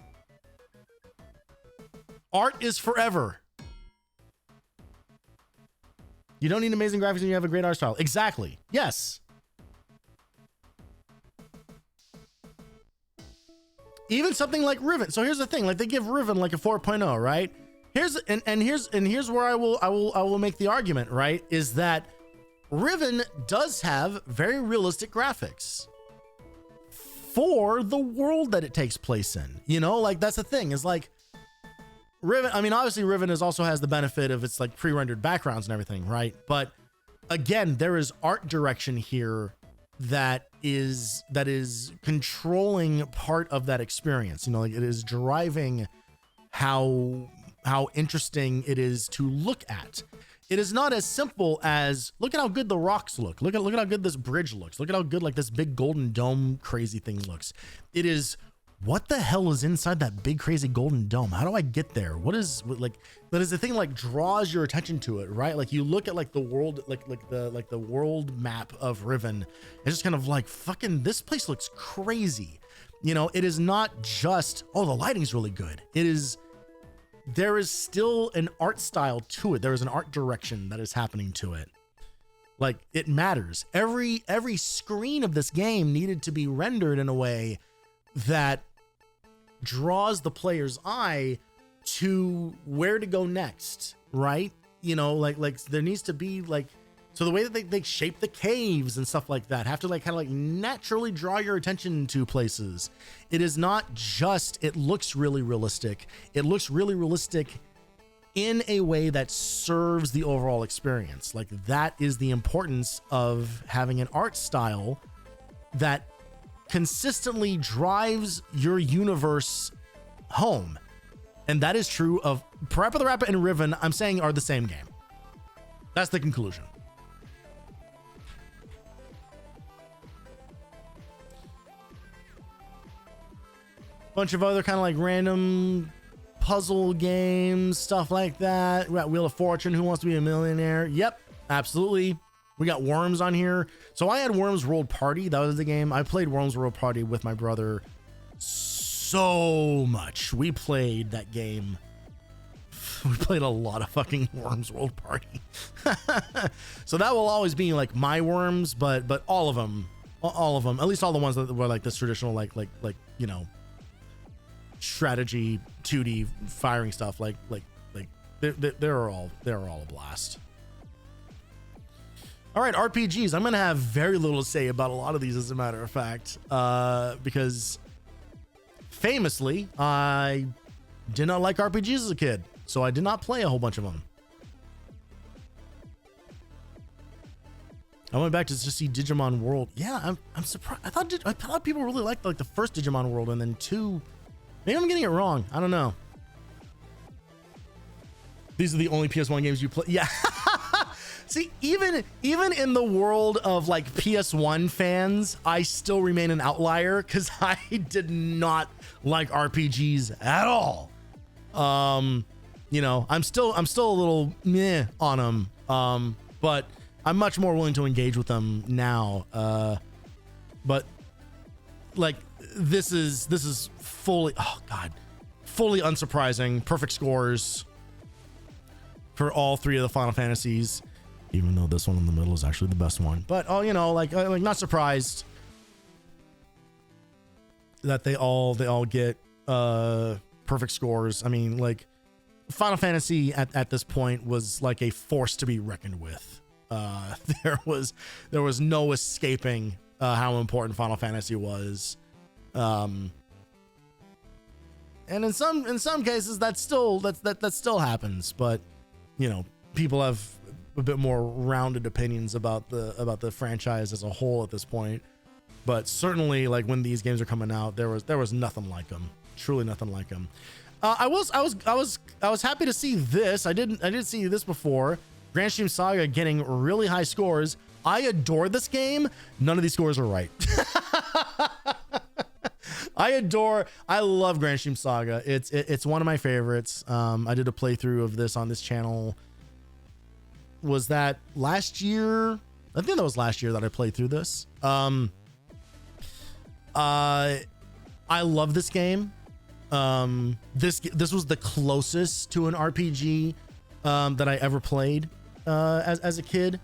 Art is forever. You don't need amazing graphics when you have a great art style. Exactly. Yes. Even something like Riven. So here's the thing, like they give Riven like a 4.0, right? Here's where I will make the argument, right? Is that Riven does have very realistic graphics for the world that it takes place in. You know, like that's the thing, is like Riven, I mean, obviously Riven also has the benefit of its like pre-rendered backgrounds and everything, right? But again, there is art direction here that is controlling part of that experience. You know, like it is driving how interesting it is to look at. It is not as simple as, look at how good the rocks look. Look at how good this bridge looks. Look at how good like this big golden dome crazy thing looks. It is, what the hell is inside that big crazy golden dome? How do I get there? What is, like, that is the thing, like draws your attention to it, right? Like you look at like the world, like the world map of Riven, it's just kind of like, fucking, this place looks crazy. You know, it is not just, oh, the lighting's really good. There is still an art style to it. There is an art direction that is happening to it. Like it matters. Every screen of this game needed to be rendered in a way that draws the player's eye to where to go next, right? You know, like there needs to be like, so the way that they shape the caves and stuff like that have to like kind of like naturally draw your attention to places. It is not just, it looks really realistic. It looks really realistic in a way that serves the overall experience. Like that is the importance of having an art style that consistently drives your universe home. And that is true of Parappa the Rapper and Riven, I'm saying, are the same game. That's the conclusion. Bunch of other kind of like random puzzle games, stuff like that. We got Wheel of Fortune, Who Wants to Be a Millionaire? Yep, absolutely. We got Worms on here. So I had Worms World Party. That was the game. I played Worms World Party with my brother so much. We played that game. We played a lot of fucking Worms World Party. So that will always be like my Worms, but all of them, at least all the ones that were like this traditional, like, you know, strategy 2D firing stuff, like they're all a blast. All right, RPGs. I'm gonna have very little to say about a lot of these, as a matter of fact, because famously I did not like RPGs as a kid, so I did not play a whole bunch of them. I went back to just see Digimon World. Yeah, I'm surprised. I thought people really liked like the first Digimon World, and then 2. Maybe I'm getting it wrong. I don't know. These are the only PS1 games you play. Yeah. See, even in the world of like PS1 fans, I still remain an outlier because I did not like RPGs at all. You know, I'm still a little meh on them. But I'm much more willing to engage with them now. But like this is fully, oh God, fully unsurprising. Perfect scores for all 3 of the Final Fantasies, even though this one in the middle is actually the best one. But you know, like not surprised that they all get perfect scores. I mean, like Final Fantasy at this point was like a force to be reckoned with. There was no escaping how important Final Fantasy was. And in some cases that still happens, but you know, people have a bit more rounded opinions about the franchise as a whole at this point. But certainly, like when these games are coming out, there was nothing like them. Truly nothing like them. I was happy to see this. I didn't see this before. Grand Stream Saga getting really high scores. I adore this game. None of these scores are right. I love Grand Stream Saga. It's one of my favorites. I did a playthrough of this on this channel. Was that last year? I think that was last year that I played through this. I love this game. This was the closest to an RPG that I ever played as a kid.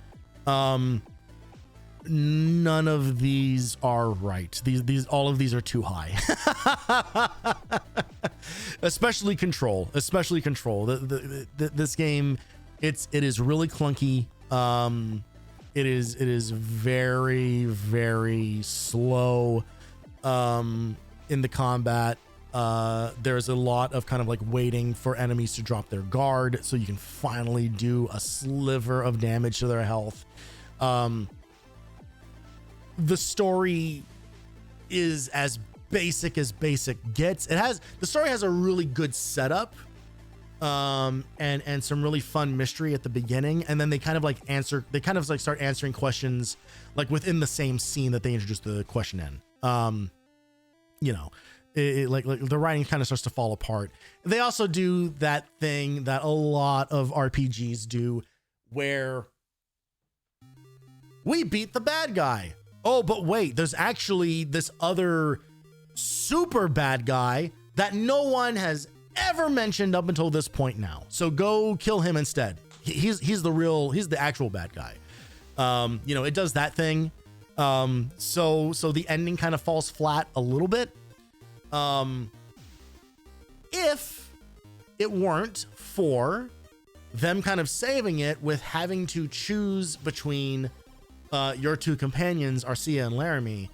None of these are right. All of these are too high. Especially Control. This game, it is really clunky. It is very, very slow in the combat. There's a lot of kind of like waiting for enemies to drop their guard so you can finally do a sliver of damage to their health. The story is as basic gets. The story has a really good setup, and some really fun mystery at the beginning, and then they kind of like start answering questions like within the same scene that they introduced the question in. You know, like the writing kind of starts to fall apart. They also do that thing that a lot of RPGs do, where we beat the bad guy. Oh, but wait, there's actually this other super bad guy that no one has ever mentioned up until this point now. So go kill him instead. He's the actual bad guy. You know, it does that thing. So the ending kind of falls flat a little bit. If it weren't for them kind of saving it with having to choose between your 2 companions, Arcia and Laramie,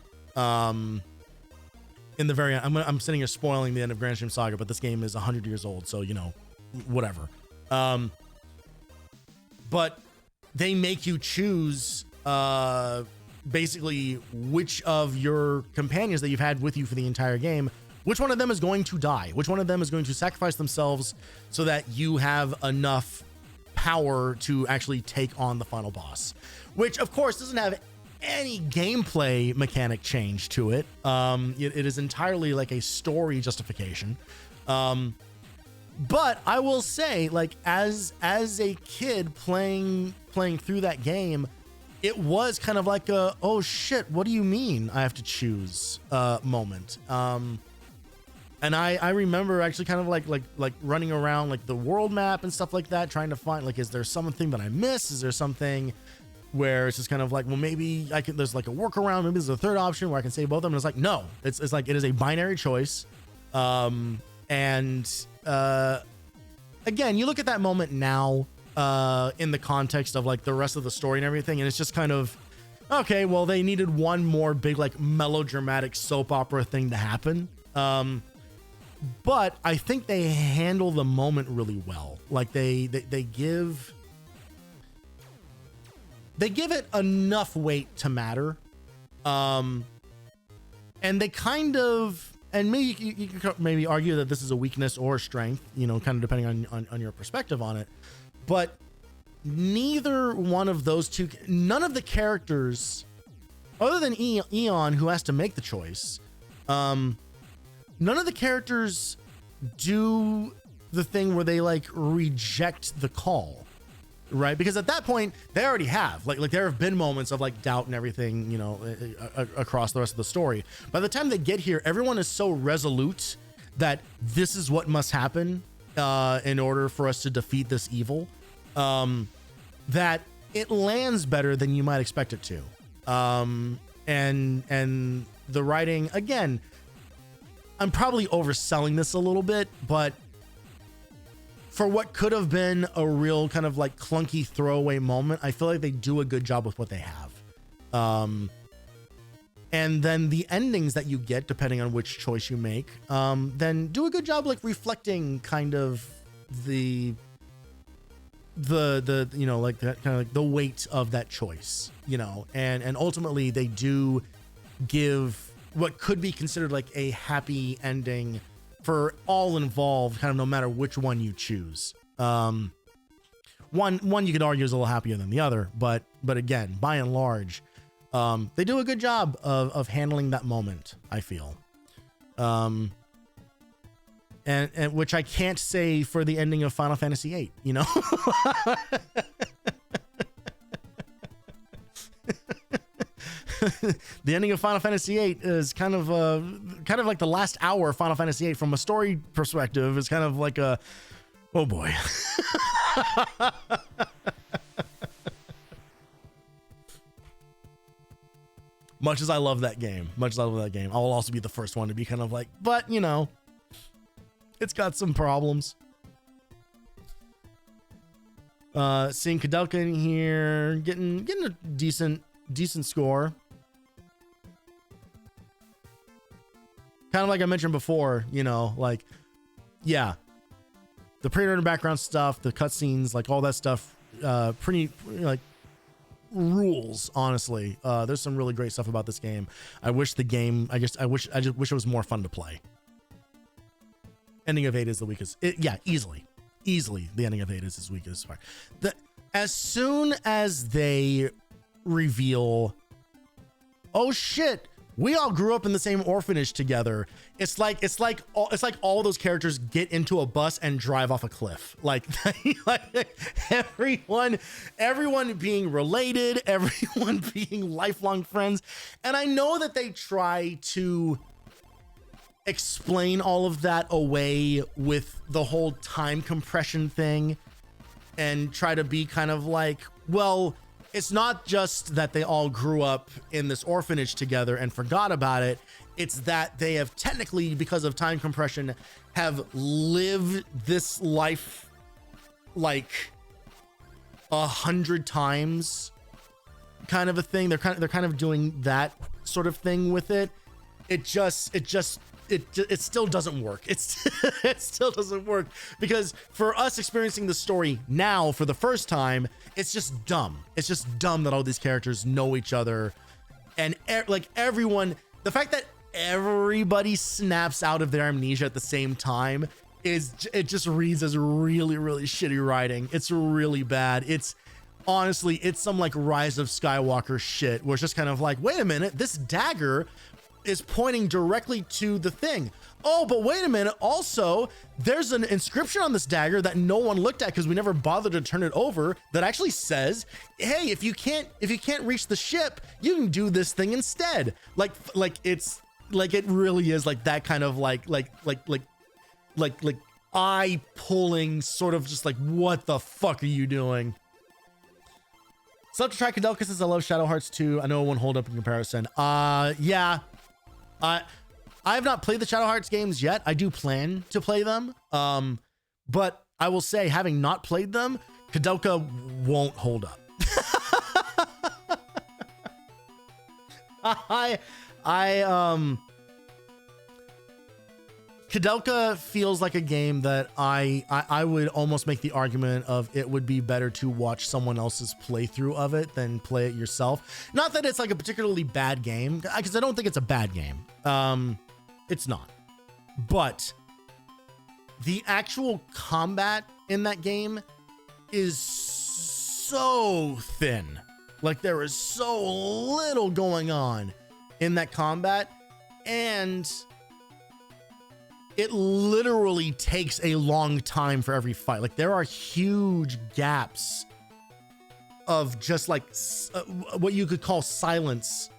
in the very end. I'm sitting here spoiling the end of Grand Stream Saga, but this game is 100 years old, so you know, whatever. But they make you choose basically which of your companions that you've had with you for the entire game, which one of them is going to die, which one of them is going to sacrifice themselves so that you have enough power to actually take on the final boss, which of course doesn't have any gameplay mechanic change to it. It is entirely like a story justification. But I will say, like, as a kid playing through that game, it was kind of like a, oh shit, what do you mean I have to choose moment. And I remember actually kind of like running around like the world map and stuff like that, trying to find, like, is there something that I missed? Is there something where it's just kind of like, well, maybe I can, there's like a workaround, maybe there's a third option where I can save both of them. And it's like, no, it's like, it is a binary choice. Again, you look at that moment now in the context of like the rest of the story and everything, and it's just kind of, okay, well, they needed one more big like melodramatic soap opera thing to happen. But I think they handle the moment really well. Like they give it enough weight to matter. And they kind of, and maybe you could maybe argue that this is a weakness or a strength, you know, kind of depending on your perspective on it. But neither one of those two, none of the characters, other than Eon, who has to make the choice, none of the characters do the thing where they like reject the call, right? Because at that point they already have like there have been moments of like doubt and everything, you know, across the rest of the story. By the time they get here, everyone is so resolute that this is what must happen in order for us to defeat this evil, that it lands better than you might expect it to. And the writing, again, I'm probably overselling this a little bit, but for what could have been a real kind of like clunky throwaway moment, I feel like they do a good job with what they have. And then the endings that you get, depending on which choice you make, then do a good job like reflecting kind of the you know, like that kind of like the weight of that choice, you know, and ultimately they do give what could be considered like a happy ending for all involved, kind of no matter which one you choose. One you could argue is a little happier than the other, but again, by and large, they do a good job of handling that moment, I feel. And which I can't say for the ending of Final Fantasy VIII, you know? The ending of Final Fantasy VIII is kind of like the last hour of Final Fantasy VIII from a story perspective is kind of like a, oh boy. Much as I love that game, I will also be the first one to be kind of like, but you know, it's got some problems. Seeing Kadelka in here, getting a decent score. Kind of like I mentioned before, you know, like, yeah, the pre-rendered background stuff, the cutscenes, like all that stuff, pretty like rules, honestly. There's some really great stuff about this game. I wish I just wish it was more fun to play. Ending of 8 is the weakest. Yeah, easily the ending of 8 is as weak as far. As soon as they reveal, oh shit, we all grew up in the same orphanage together. It's like all those characters get into a bus and drive off a cliff. Like everyone being related, everyone being lifelong friends. And I know that they try to explain all of that away with the whole time compression thing and try to be kind of like, well, it's not just that they all grew up in this orphanage together and forgot about it. It's that they have technically, because of time compression, have lived this life like 100 times, kind of a thing. They're kind of doing that sort of thing with it. It still doesn't work. It still doesn't work because for us experiencing the story now for the first time, it's just dumb. It's just dumb that all these characters know each other, and like everyone, the fact that everybody snaps out of their amnesia at the same time it just reads as really, really shitty writing. It's really bad. It's honestly, it's some like Rise of Skywalker shit where it's just kind of like, wait a minute, this dagger is pointing directly to the thing. Oh, but wait a minute. Also, there's an inscription on this dagger that no one looked at because we never bothered to turn it over that actually says, hey, if you can't reach the ship, you can do this thing instead. Like it's like, it really is like that kind of like eye pulling sort of just like, what the fuck are you doing? Sub to track Kadelka says I love Shadow Hearts 2. I know it won't hold up in comparison. Yeah. I have not played the Shadow Hearts games yet. I do plan to play them. But I will say, having not played them, Kadelka won't hold up. Kadelka feels like a game that I would almost make the argument of it would be better to watch someone else's playthrough of it than play it yourself. Not that it's like a particularly bad game, because I don't think it's a bad game. It's not. But the actual combat in that game is so thin. Like there is so little going on in that combat, and it literally takes a long time for every fight. Like there are huge gaps of just like what you could call silence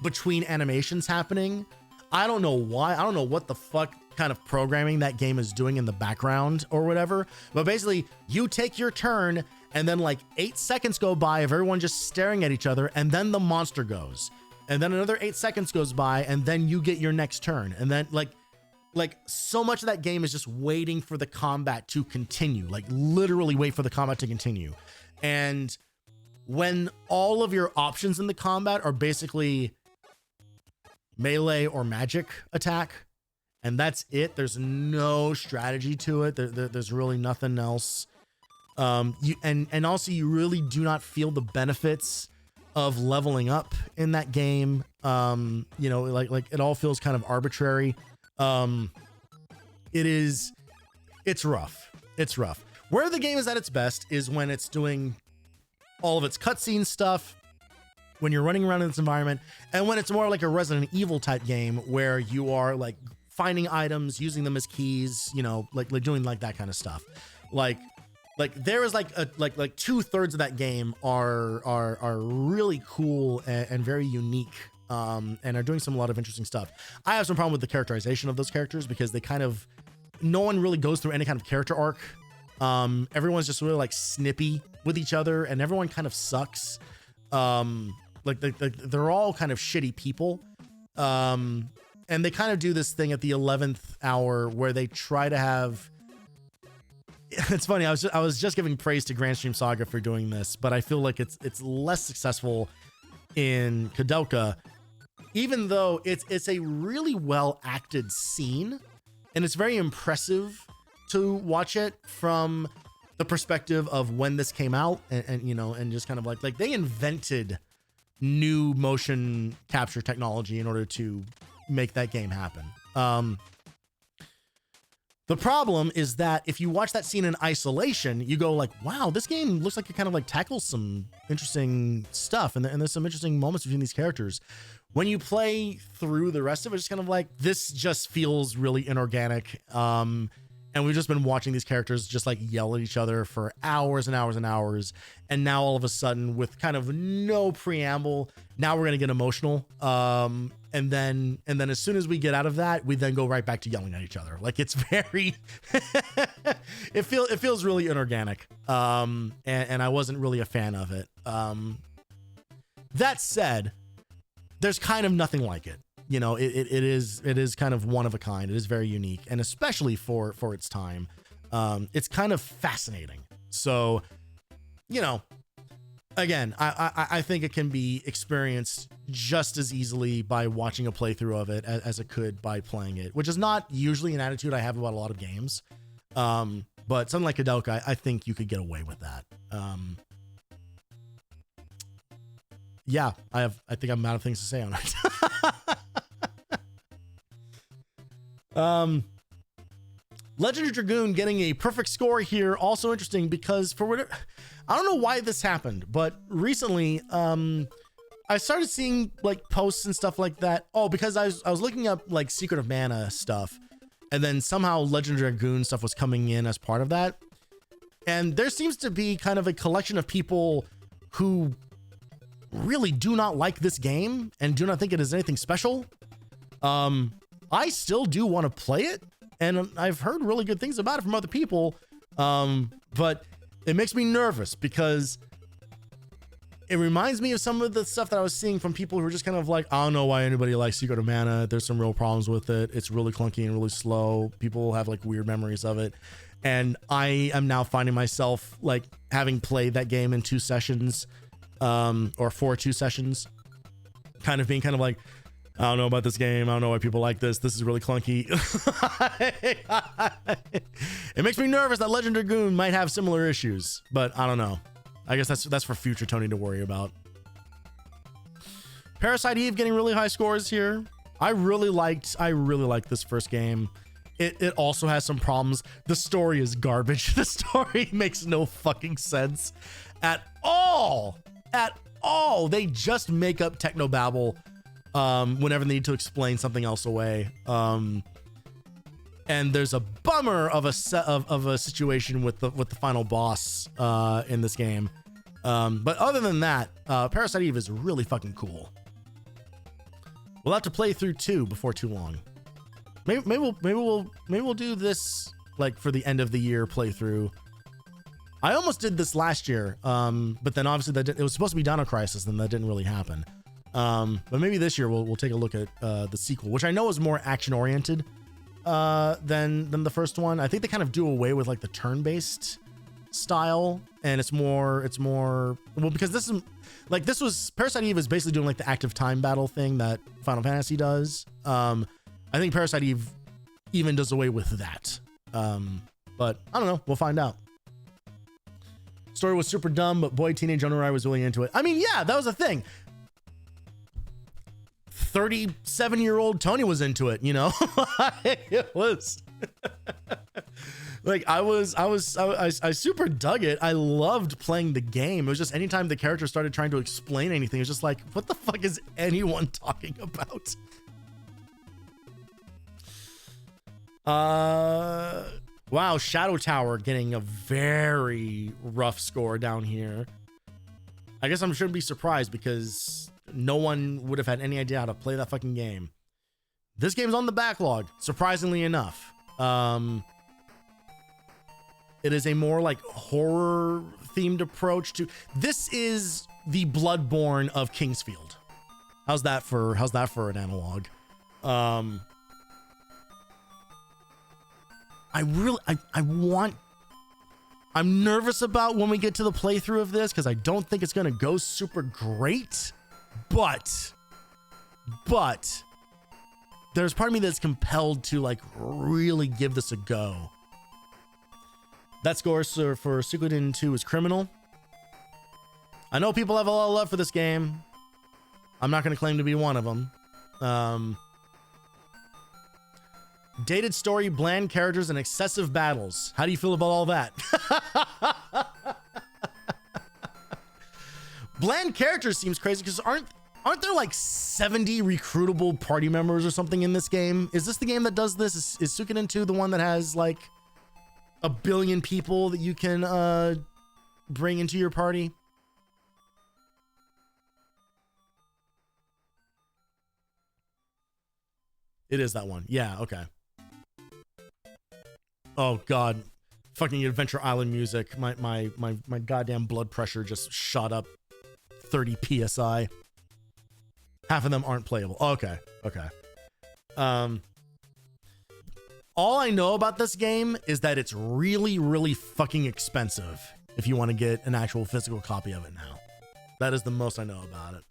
between animations happening. I don't know why. I don't know what the fuck kind of programming that game is doing in the background or whatever. But basically you take your turn and then like 8 seconds go by of everyone just staring at each other, and then the monster goes. And then another 8 seconds goes by, and then you get your next turn. And then like so much of that game is just waiting for the combat to continue, like literally wait for the combat to continue. And when all of your options in the combat are basically melee or magic attack, and that's it, there's no strategy to it. There's really nothing else. And also you really do not feel the benefits of leveling up in that game. You know, like it all feels kind of arbitrary. It's rough. It's rough. Where the game is at its best is when it's doing all of its cutscene stuff, when you're running around in this environment, and when it's more like a Resident Evil type game where you are like finding items, using them as keys, you know, like doing like that kind of stuff. Like there is like 2/3 of that game are really cool and very unique. And are doing a lot of interesting stuff. I have some problem with the characterization of those characters because they kind of, no one really goes through any kind of character arc. Everyone's just really like snippy with each other, and everyone kind of sucks. Like they're all kind of shitty people. And they kind of do this thing at the 11th hour where they try to have, it's funny. I was just giving praise to Grand Stream Saga for doing this, but I feel like it's less successful in Kadelka, even though it's a really well acted scene, and it's very impressive to watch it from the perspective of when this came out, and you know, and just kind of like they invented new motion capture technology in order to make that game happen. The problem is that if you watch that scene in isolation, you go like, wow, this game looks like it kind of like tackles some interesting stuff. And there's some interesting moments between these characters. When you play through the rest of it, it's kind of like, this just feels really inorganic. And we've just been watching these characters just like yell at each other for hours and hours and hours. And now all of a sudden, with kind of no preamble, now we're going to get emotional. And then as soon as we get out of that, we then go right back to yelling at each other. Like it's very, it feels really inorganic. And I wasn't really a fan of it. That said, there's kind of nothing like it. You know, it is kind of one of a kind. It is very unique, and especially for its time, it's kind of fascinating. So, you know, again, I think it can be experienced just as easily by watching a playthrough of it as it could by playing it, which is not usually an attitude I have about a lot of games. But something like Kadelka, I think you could get away with that. Yeah, I think I'm out of things to say on it. Legend of Dragoon getting a perfect score here, also interesting because for whatever, I don't know why this happened, but recently, I started seeing like posts and stuff like that. Oh, because I was looking up like Secret of Mana stuff, and then somehow Legend of Dragoon stuff was coming in as part of that. And there seems to be kind of a collection of people who really do not like this game and do not think it is anything special. I still do want to play it, and I've heard really good things about it from other people. But it makes me nervous because it reminds me of some of the stuff that I was seeing from people who are just kind of like, I don't know why anybody likes Secret of Mana. There's some real problems with it. It's really clunky and really slow. People have like weird memories of it. And I am now finding myself like having played that game in 2 sessions, or for 2 sessions, kind of being kind of like, I don't know about this game. I don't know why people like this. This is really clunky. It makes me nervous that Legend of Dragoon might have similar issues, but I don't know. I guess that's for future Tony to worry about. Parasite Eve getting really high scores here. I really liked this first game. It also has some problems. The story is garbage. The story makes no fucking sense at all. At all. They just make up technobabble whenever they need to explain something else away. And there's a bummer of a situation with the final boss in this game. But other than that, Parasite Eve is really fucking cool. We'll have to play through 2 before too long. Maybe we'll do this like for the end of the year playthrough. I almost did this last year, but then obviously it was supposed to be Dino Crisis, and that didn't really happen. But maybe this year we'll take a look at the sequel, which I know is more action oriented than the first one. I think they kind of do away with like the turn-based style, and it's more well, because this was Parasite Eve is basically doing like the active time battle thing that Final Fantasy does. I think Parasite Eve even does away with that. But I don't know. We'll find out. Story was super dumb, but boy, teenage Onurai was really into it. I mean, yeah, that was a thing. 37-year-old Tony was into it, you know? It was like, I super dug it. I loved playing the game. It was just anytime the character started trying to explain anything, it was just like, what the fuck is anyone talking about? Wow, Shadow Tower getting a very rough score down here. I guess I shouldn't be surprised because no one would have had any idea how to play that fucking game. This game's on the backlog, surprisingly enough. It is a more like horror themed approach to this. Is the Bloodborne of Kingsfield. How's that for an analog? I'm nervous about when we get to the playthrough of this because I don't think it's going to go super great, but there's part of me that's compelled to like really give this a go. That score for Suikoden 2 is criminal. I know people have a lot of love for this game. I'm not going to claim to be one of them. Dated story, bland characters, and excessive battles. How do you feel about all that? Bland characters seems crazy because aren't there like 70 recruitable party members or something in this game? Is this the game that does this? Is Suikoden 2 the one that has like 1 billion people that you can bring into your party? It is that one. Yeah, okay. Oh god, fucking Adventure Island music. My goddamn blood pressure just shot up 30 psi. Half of them aren't playable. Okay. All I know about this game is that it's really, really fucking expensive if you want to get an actual physical copy of it now. That is the most I know about it.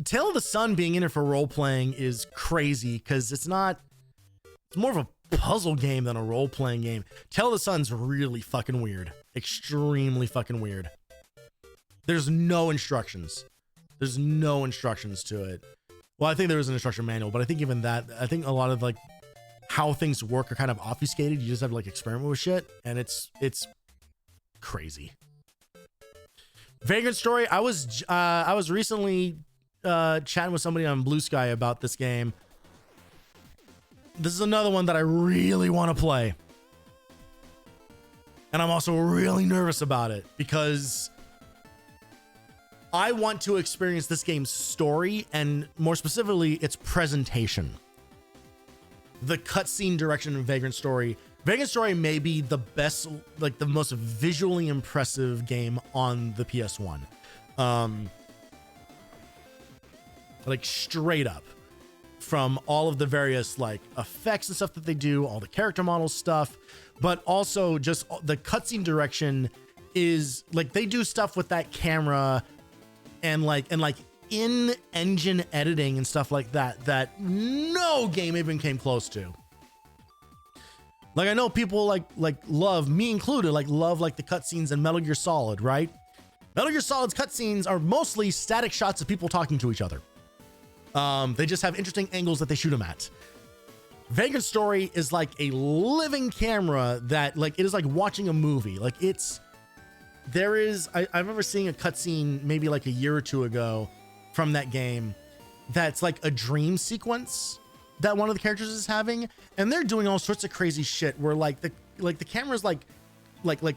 Tale of the Sun being in it for role-playing is crazy because it's more of a puzzle game than a role-playing game. Tale of the Sun's really fucking weird. Extremely fucking weird. There's no instructions. There's no instructions to it. Well, I think there is an instruction manual, but I think even that, I think a lot of like how things work are kind of obfuscated. You just have to like experiment with shit, and it's crazy. Vagrant Story. I was recently chatting with somebody on Blue Sky about this game. This is another one that I really want to play. And I'm also really nervous about it because I want to experience this game's story and more specifically its presentation. The cutscene direction in Vagrant Story. Vagrant Story may be the best, like the most visually impressive game on the PS1. Like straight up. From all of the various like effects and stuff that they do, all the character model stuff, but also just the cutscene direction is like they do stuff with that camera and like in-engine editing and stuff like that no game even came close to. Like I know people like love, me included, love the cutscenes in Metal Gear Solid, right? Metal Gear Solid's cutscenes are mostly static shots of people talking to each other. They just have interesting angles that they shoot them at. Vagrant Story is like a living camera that like it is like watching a movie. Like I remember seeing a cutscene maybe like a year or two ago from that game that's like a dream sequence that one of the characters is having, and they're doing all sorts of crazy shit where like the camera's like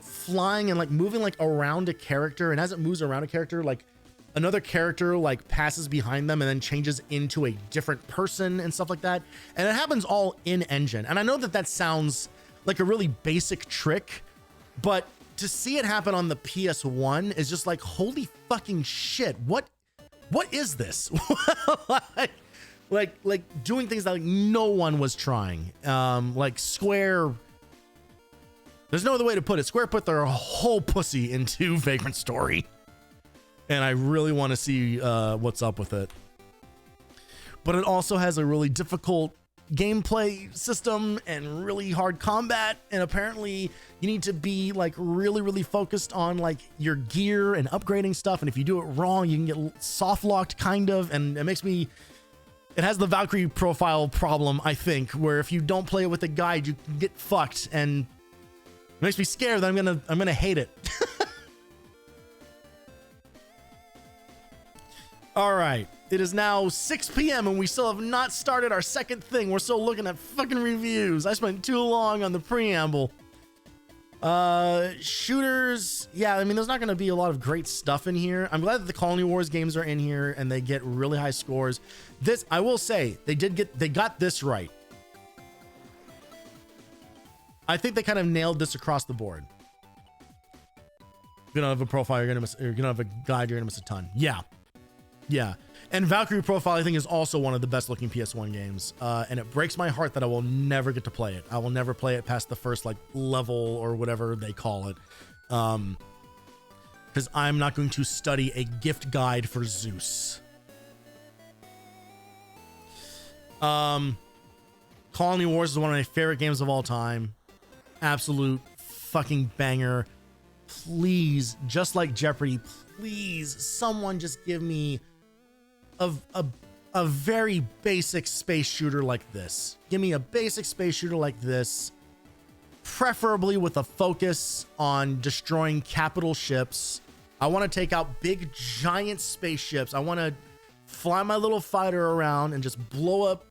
flying and like moving like around a character, and as it moves around a character, like another character like passes behind them and then changes into a different person and stuff like that. And it happens all in engine. And I know that sounds like a really basic trick, but to see it happen on the PS1 is just like, holy fucking shit. What is this? like doing things that like no one was trying. Like Square, there's no other way to put it. Square put their whole pussy into Vagrant Story. And I really want to see what's up with it. But it also has a really difficult gameplay system and really hard combat. And apparently you need to be like really, really focused on like your gear and upgrading stuff. And if you do it wrong, you can get soft locked kind of. And it has the Valkyrie profile problem, I think, where if you don't play it with a guide, you can get fucked. And it makes me scared that I'm gonna hate it. All right, it is now 6 p.m. and we still have not started our second thing. We're still looking at fucking reviews. I spent too long on the preamble. Shooters. Yeah, I mean, there's not going to be a lot of great stuff in here. I'm glad that the Colony Wars games are in here and they get really high scores. This, I will say, they got this right. I think they kind of nailed this across the board. If you don't have a profile, you're gonna miss. You're gonna have a guide, you're gonna miss a ton. Yeah, and Valkyrie Profile I think is also one of the best looking PS1 games, and it breaks my heart that I will never get to play it. I will never play it past the first like level or whatever they call it, because I'm not going to study a gift guide for Zeus. Colony Wars is one of my favorite games of all time. Absolute fucking banger. Please, just like Jeopardy, please someone just give me a very basic space shooter like this. Give me a basic space shooter like this, preferably with a focus on destroying capital ships. I want to take out big giant spaceships. I want to fly my little fighter around and just blow up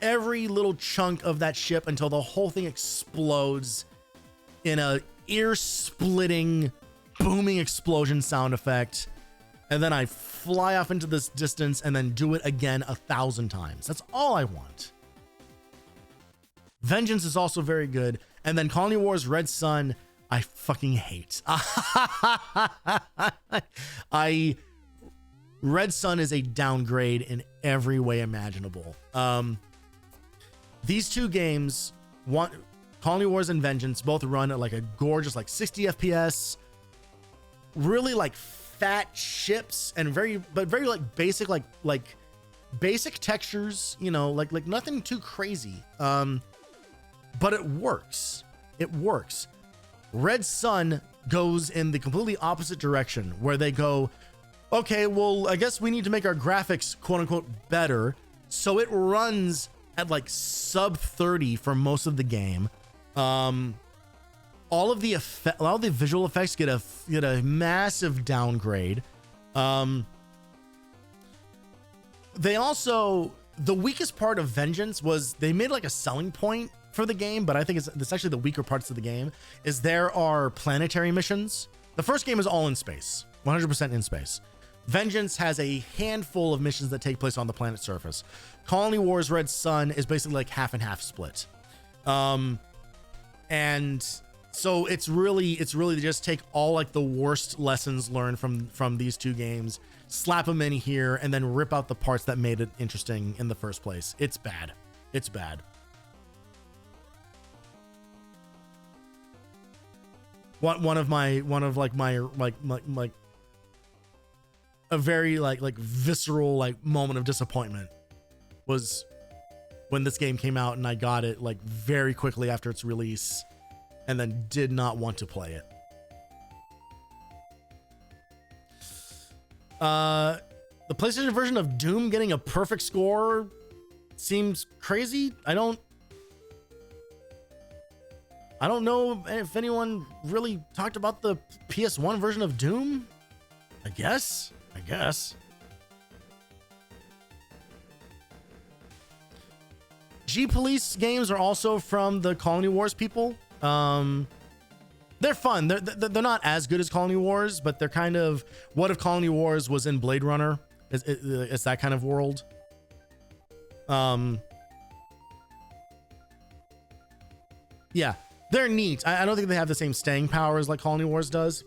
every little chunk of that ship until the whole thing explodes in a ear-splitting booming explosion sound effect, and then I fly off into this distance and then do it again 1,000 times. That's all I want. Vengeance is also very good, and then Colony Wars Red Sun I fucking hate. Red Sun is a downgrade in every way imaginable. These two games, Colony Wars and Vengeance, both run at like a gorgeous like 60 FPS, really like fat ships and very like basic like basic textures, you know, like nothing too crazy. But it works. Red Sun goes in the completely opposite direction, where they go, okay, well, I guess we need to make our graphics quote unquote better, so it runs at like sub 30 for most of the game. All of the visual effects get a massive downgrade. They also, the weakest part of Vengeance was they made like a selling point for the game, but I think it's actually the weaker parts of the game, is there are planetary missions. The first game is all in space, 100% in space. Vengeance has a handful of missions that take place on the planet's surface. Colony Wars Red Sun is basically like half and half split. And so it's really just take all like the worst lessons learned from these two games, slap them in here, and then rip out the parts that made it interesting in the first place. It's bad. It's bad. One of my a very like visceral like moment of disappointment was when this game came out and I got it like very quickly after its release and then did not want to play it. The PlayStation version of Doom getting a perfect score seems crazy. I don't know if anyone really talked about the PS1 version of Doom. I guess. G-Police games are also from the Colony Wars people. They're fun. They're not as good as Colony Wars, but they're kind of, what if Colony Wars was in Blade Runner? It's that kind of world. Yeah, they're neat. I don't think they have the same staying power as like Colony Wars does.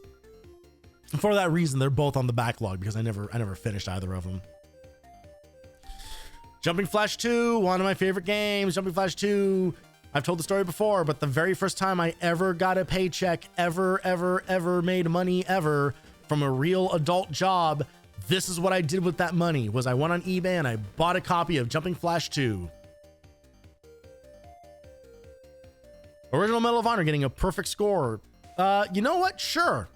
For that reason, they're both on the backlog because I never finished either of them. Jumping Flash 2, one of my favorite games. Jumping Flash 2, I've told the story before, but the very first time I ever got a paycheck, ever made money ever from a real adult job, this is what I did with that money, was I went on eBay and I bought a copy of Jumping Flash 2. Original Medal of Honor getting a perfect score. You know what? Sure.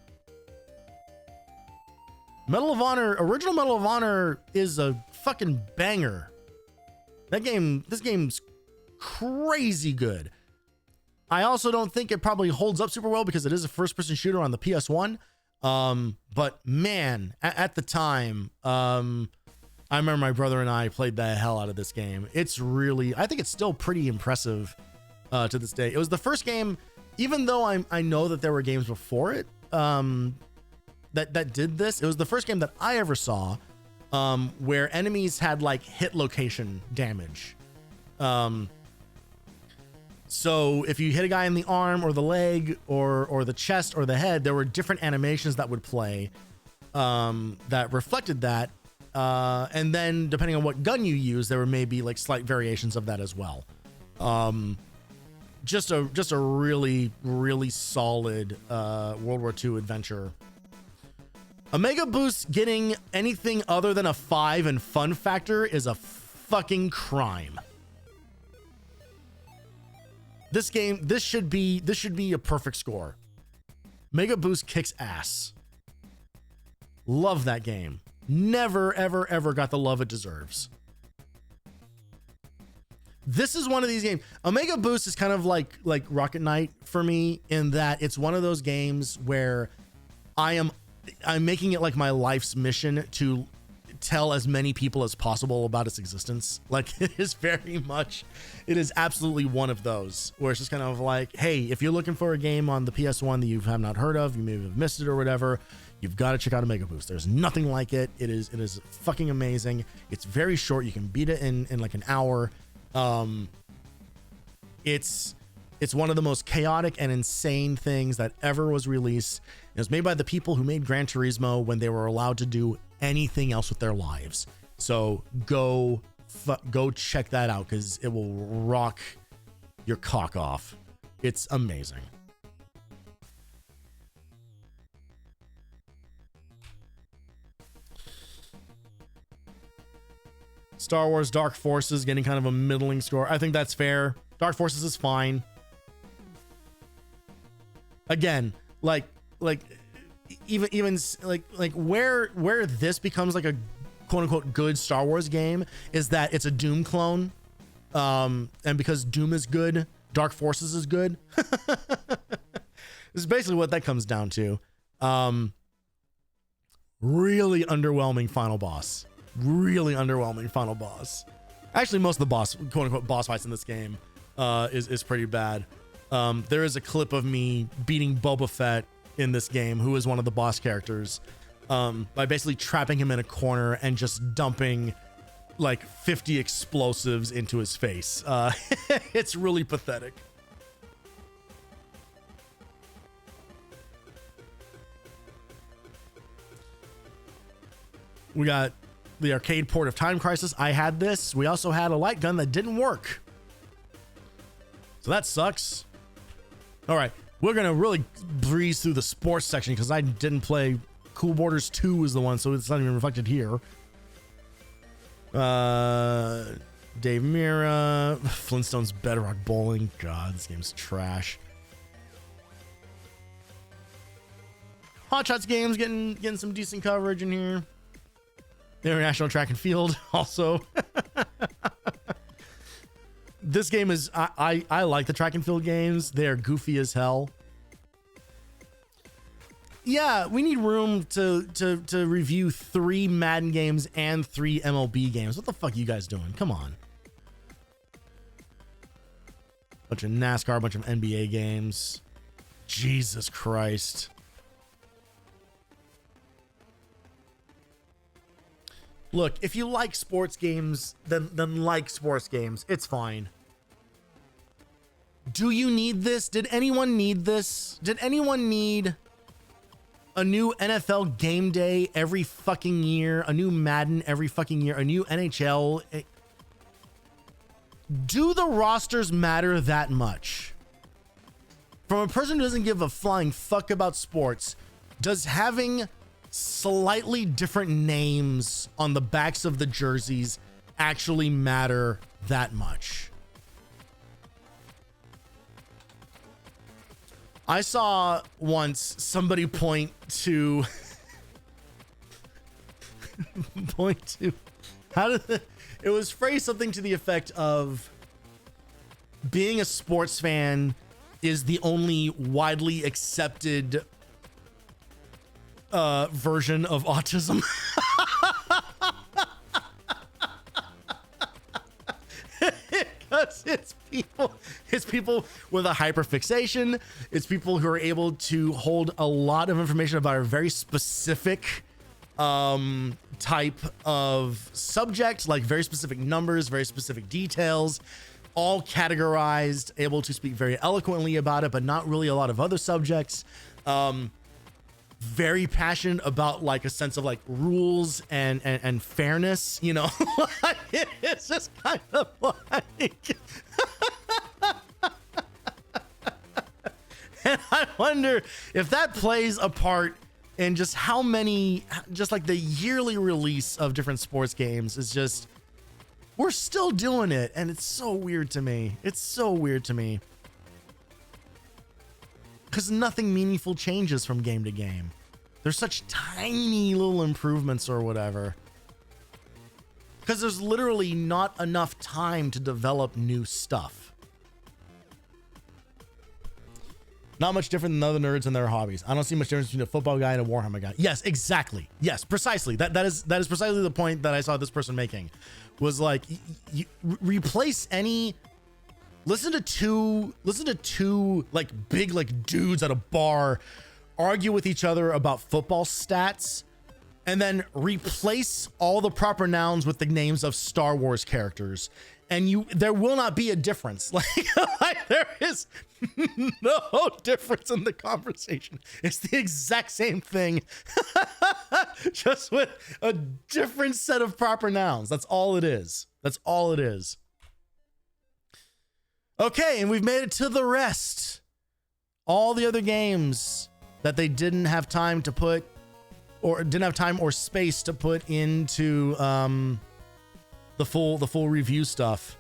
Original Medal of Honor is a fucking banger. This game's crazy good. I also don't think it probably holds up super well because it is a first-person shooter on the PS1. But man, at the time, I remember my brother and I played the hell out of this game. It's really, I think it's still pretty impressive to this day. It was the first game, even though I know that there were games before it that did this. It was the first game that I ever saw where enemies had like hit location damage. So if you hit a guy in the arm or the leg or the chest or the head, there were different animations that would play that reflected that. And then depending on what gun you use, there were maybe like slight variations of that as well. Just a really, really solid World War II adventure. Omega Boost getting anything other than a 5 in fun factor is a fucking crime. This should be a perfect score. Mega Boost kicks ass. Love that game. Never, ever got the love it deserves. This is one of these games. Omega Boost is kind of like Rocket Knight for me in that it's one of those games where I'm making it like my life's mission to tell as many people as possible about its existence. Like it is absolutely one of those where it's just kind of like, hey, if you're looking for a game on the PS1 that you have not heard of, you may have missed it or whatever, you've got to check out Omega Boost. There's nothing like it. It is fucking amazing. It's very short. You can beat it in like an hour. It's one of the most chaotic and insane things that ever was released. It was made by the people who made Gran Turismo when they were allowed to do anything else with their lives. So go check that out because it will rock your cock off. It's amazing. Star Wars Dark Forces getting kind of a middling score. I think that's fair. Dark Forces is fine. Again, like even like where this becomes like a quote unquote good Star Wars game is that it's a Doom clone. And because Doom is good, Dark Forces is good. This is basically what that comes down to. Really underwhelming final boss. Really underwhelming final boss. Actually, most of the boss, quote unquote, boss fights in this game is pretty bad. There is a clip of me beating Boba Fett in this game, who is one of the boss characters, by basically trapping him in a corner and just dumping like 50 explosives into his face. It's really pathetic. We got the arcade port of Time Crisis. I had this. We also had a light gun that didn't work. So that sucks. All right. We're going to really breeze through the sports section because I didn't play. Cool Borders 2 is the one, so it's not even reflected here. Dave Mira, Flintstones Bedrock Bowling. God, this game's trash. Hot Shots Games getting some decent coverage in here. International Track and Field also. This game is I like the track and field games. They are goofy as hell. Yeah, we need room to review 3 Madden games and 3 MLB games. What the fuck are you guys doing? Come on. Bunch of NASCAR, bunch of NBA games. Jesus Christ. Look, if you like sports games, then like sports games. It's fine. Do you need this? Did anyone need this? Did anyone need a new NFL game day every fucking year? A new Madden every fucking year? A new NHL? Do the rosters matter that much? From a person who doesn't give a flying fuck about sports, does having slightly different names on the backs of the jerseys actually matter that much? I saw once somebody point to it was phrased something to the effect of being a sports fan is the only widely accepted version of autism. Because it's people with a hyperfixation. It's people who are able to hold a lot of information about a very specific type of subject, like very specific numbers, very specific details, all categorized, able to speak very eloquently about it, but not really a lot of other subjects. Very passionate about like a sense of like rules and fairness, you know. It's just kind of like and I wonder if that plays a part in just how many, just like the yearly release of different sports games is just, we're still doing it, and it's so weird to me. It's so weird to me. Because nothing meaningful changes from game to game. There's such tiny little improvements or whatever. Because there's literally not enough time to develop new stuff. Not much different than other nerds and their hobbies. I don't see much difference between a football guy and a Warhammer guy. Yes, exactly. Yes, precisely. That is precisely the point that I saw this person making. Was like, you replace any. Listen to two like big like dudes at a bar argue with each other about football stats, and then replace all the proper nouns with the names of Star Wars characters, and there will not be a difference. Like there is no difference in the conversation. It's the exact same thing, just with a different set of proper nouns. That's all it is. That's all it is. Okay, and we've made it to the rest. All the other games that they didn't have time to put, or didn't have time or space to put into the full review stuff.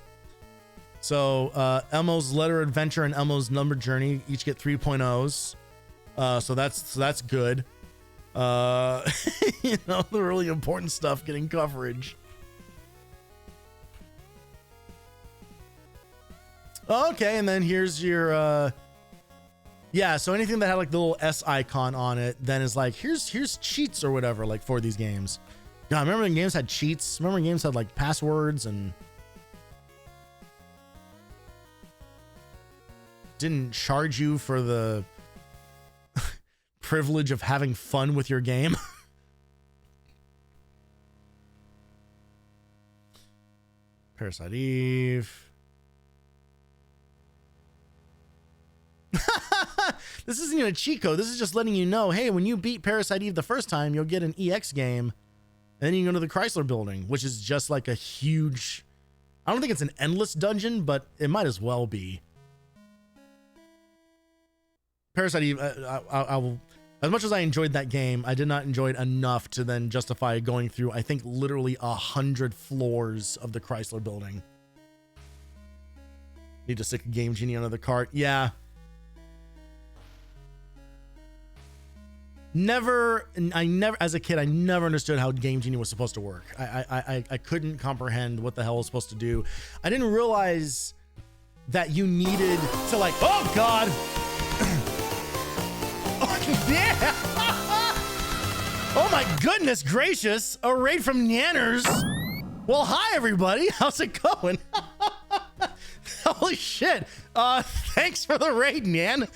So Elmo's Letter Adventure and Elmo's Number Journey each get 3.0s. So that's good. You know, the really important stuff getting coverage. Okay, and then here's your yeah, so anything that had like the little S icon on it then is like here's cheats or whatever, like for these games. God, remember when games had cheats? Remember when games had like passwords and didn't charge you for the privilege of having fun with your game? Parasite Eve. This isn't even a cheat code. This is just letting you know, hey, when you beat Parasite Eve the first time, you'll get an EX game. And then you can go to the Chrysler building, which is just like a huge, I don't think it's an endless dungeon, but it might as well be. Parasite Eve, I will, as much as I enjoyed that game, I did not enjoy it enough to then justify going through, I think, literally 100 floors of the Chrysler building. Need to stick a Game Genie under the cart. Yeah. I never, as a kid, I never understood how Game Genie was supposed to work. I couldn't comprehend what the hell it was supposed to do. I didn't realize that you needed to like, oh God. Oh, yeah. Oh my goodness gracious. A raid from Nanners. Well, hi everybody. How's it going? Holy shit. Thanks for the raid, Nan.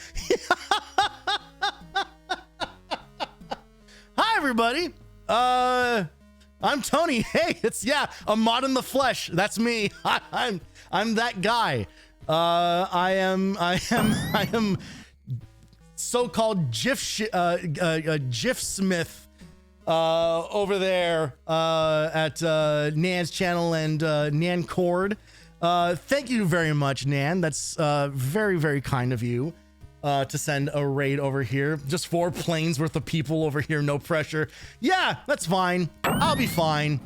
Hi everybody. I'm Tony. Hey, it's a mod in the flesh. That's me. I'm that guy. I am so-called GIF Smith over there at Nan's channel and Nan Cord. Thank you very much, Nan. That's very, very kind of you. To send a raid over here. Just 4 planes worth of people over here, no pressure. Yeah, that's fine. I'll be fine.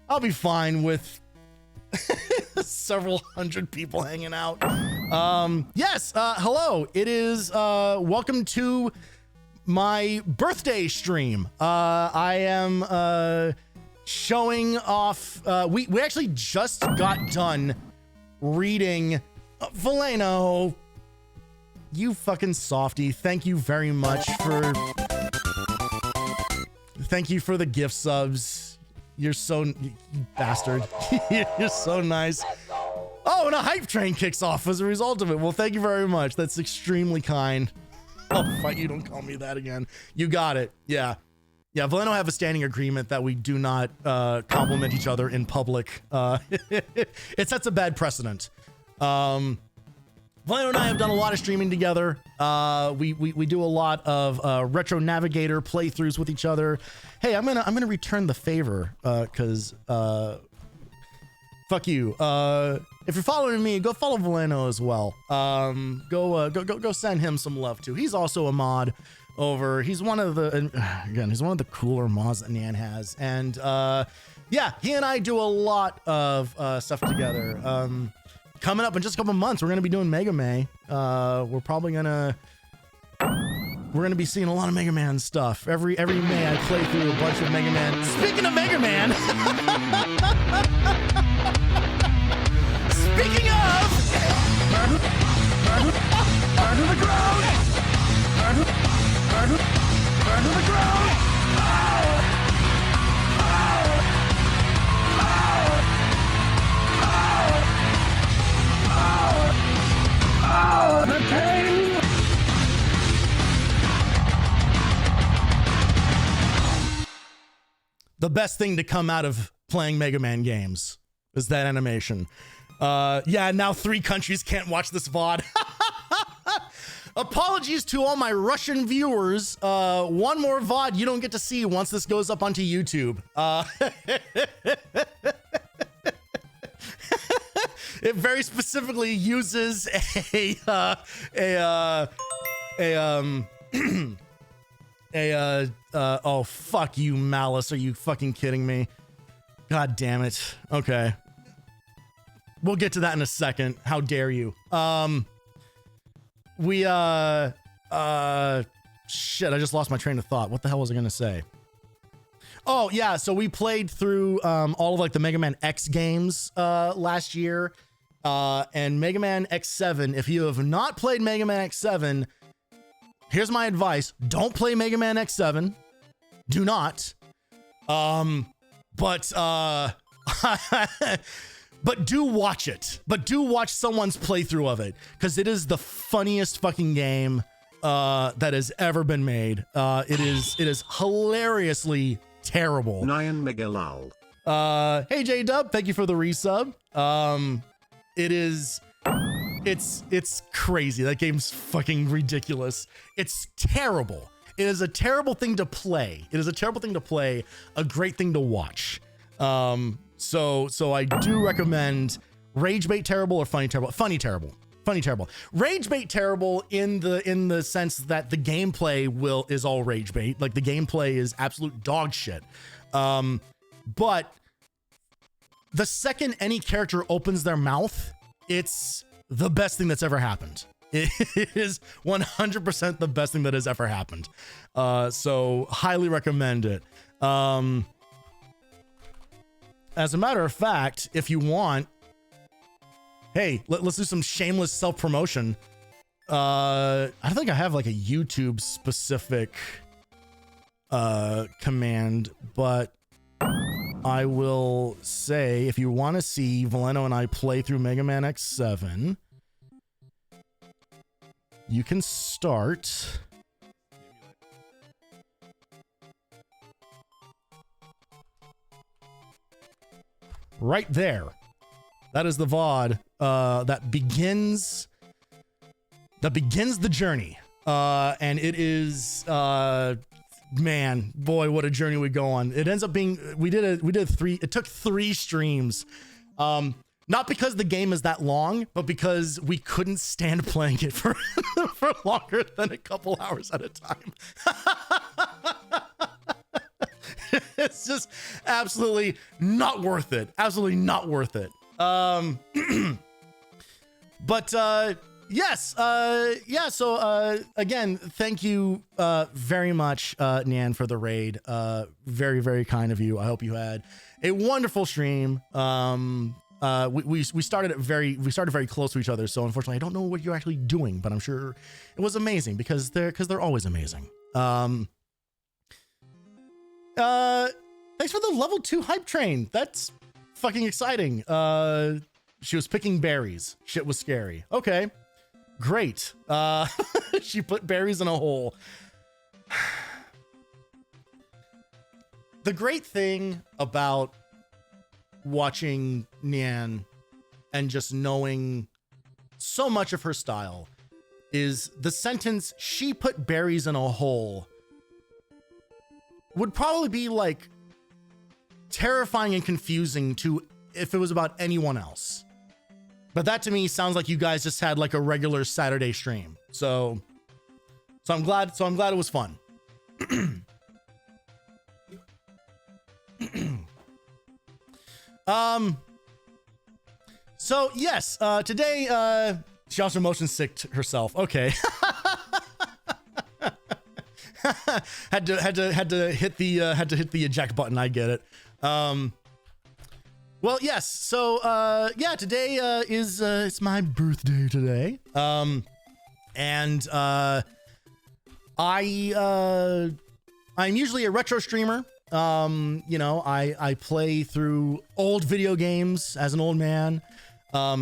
I'll be fine with several hundred people hanging out. Yes, hello. It is welcome to my birthday stream. I am showing off we actually just got done reading Valeno. You fucking softy. Thank you very much for... Thank you for the gift subs. You're so... You bastard. You're so nice. Oh, and a hype train kicks off as a result of it. Well, thank you very much. That's extremely kind. I'll fight you. Don't call me that again. You got it. Yeah. Yeah, Valeno have a standing agreement that we do not compliment each other in public. It sets a bad precedent. Valeno and I have done a lot of streaming together. We do a lot of Retro Navigator playthroughs with each other. Hey, I'm gonna return the favor because fuck you. If you're following me, go follow Valeno as well. Go send him some love too. He's also a mod over. He's one of the he's one of the cooler mods that Nan has, and yeah, he and I do a lot of stuff together. Coming up in just a couple months, we're gonna be doing Mega Man. We're gonna be seeing a lot of Mega Man stuff. Every May I play through a bunch of Mega Man. Speaking of Mega Man, speaking of, burn to the ground, burn to the ground. Oh, the pain! The best thing to come out of playing Mega Man games is that animation. Yeah, now 3 countries can't watch this VOD. Apologies to all my Russian viewers. One more VOD you don't get to see once this goes up onto YouTube. It very specifically uses oh fuck you, Malice. Are you fucking kidding me? God damn it. Okay. We'll get to that in a second. How dare you? Shit, I just lost my train of thought. What the hell was I gonna say? Oh yeah, so we played through all of like the Mega Man X games last year. and Mega Man X7. If you have not played Mega Man X7, here's my advice. Don't play Mega Man X7. Do not. But do watch it. But do watch someone's playthrough of it, because it is the funniest fucking game that has ever been made. It is hilariously terrible. Nyan Megalal. Hey J-Dub, thank you for the resub. It's crazy. That game's fucking ridiculous. It's terrible. It is a terrible thing to play. It is a terrible thing to play, a great thing to watch. So I do recommend Rage Bait Terrible or Funny Terrible. Funny Terrible. Funny Terrible. Rage Bait Terrible in the sense that the gameplay is all rage bait. Like, the gameplay is absolute dog shit. But the second any character opens their mouth, it's the best thing that's ever happened. It is 100% the best thing that has ever happened. So highly recommend it. As a matter of fact, if you want, hey, let's do some shameless self-promotion. I don't think I have like a YouTube specific command, but I will say, if you want to see Valeno and I play through Mega Man X7, you can start right there. That is the VOD that begins the journey. And it is man, boy, what a journey we go on. It ends up being, it took 3 streams. Not because the game is that long, but because we couldn't stand playing it for longer than a couple hours at a time. It's just absolutely not worth it. Absolutely not worth it. But yes, yeah, so again, thank you very much, Nyan, for the raid. Very, very kind of you. I hope you had a wonderful stream. We started very close to each other, so unfortunately I don't know what you're actually doing, but I'm sure it was amazing because they're always amazing. Thanks for the level 2 hype train. That's fucking exciting. She was picking berries. Shit was scary. Okay, great. She put berries in a hole. The great thing about watching Nyan and just knowing so much of her style is the sentence, "she put berries in a hole," would probably be like terrifying and confusing to if it was about anyone else. But that to me sounds like you guys just had like a regular Saturday stream. So I'm glad it was fun. So yes, today she also motion sicked herself. Okay. had to hit the eject button. I get it. Well, yes. So yeah, today is it's my birthday today. And I'm usually a retro streamer. You know, I play through old video games as an old man.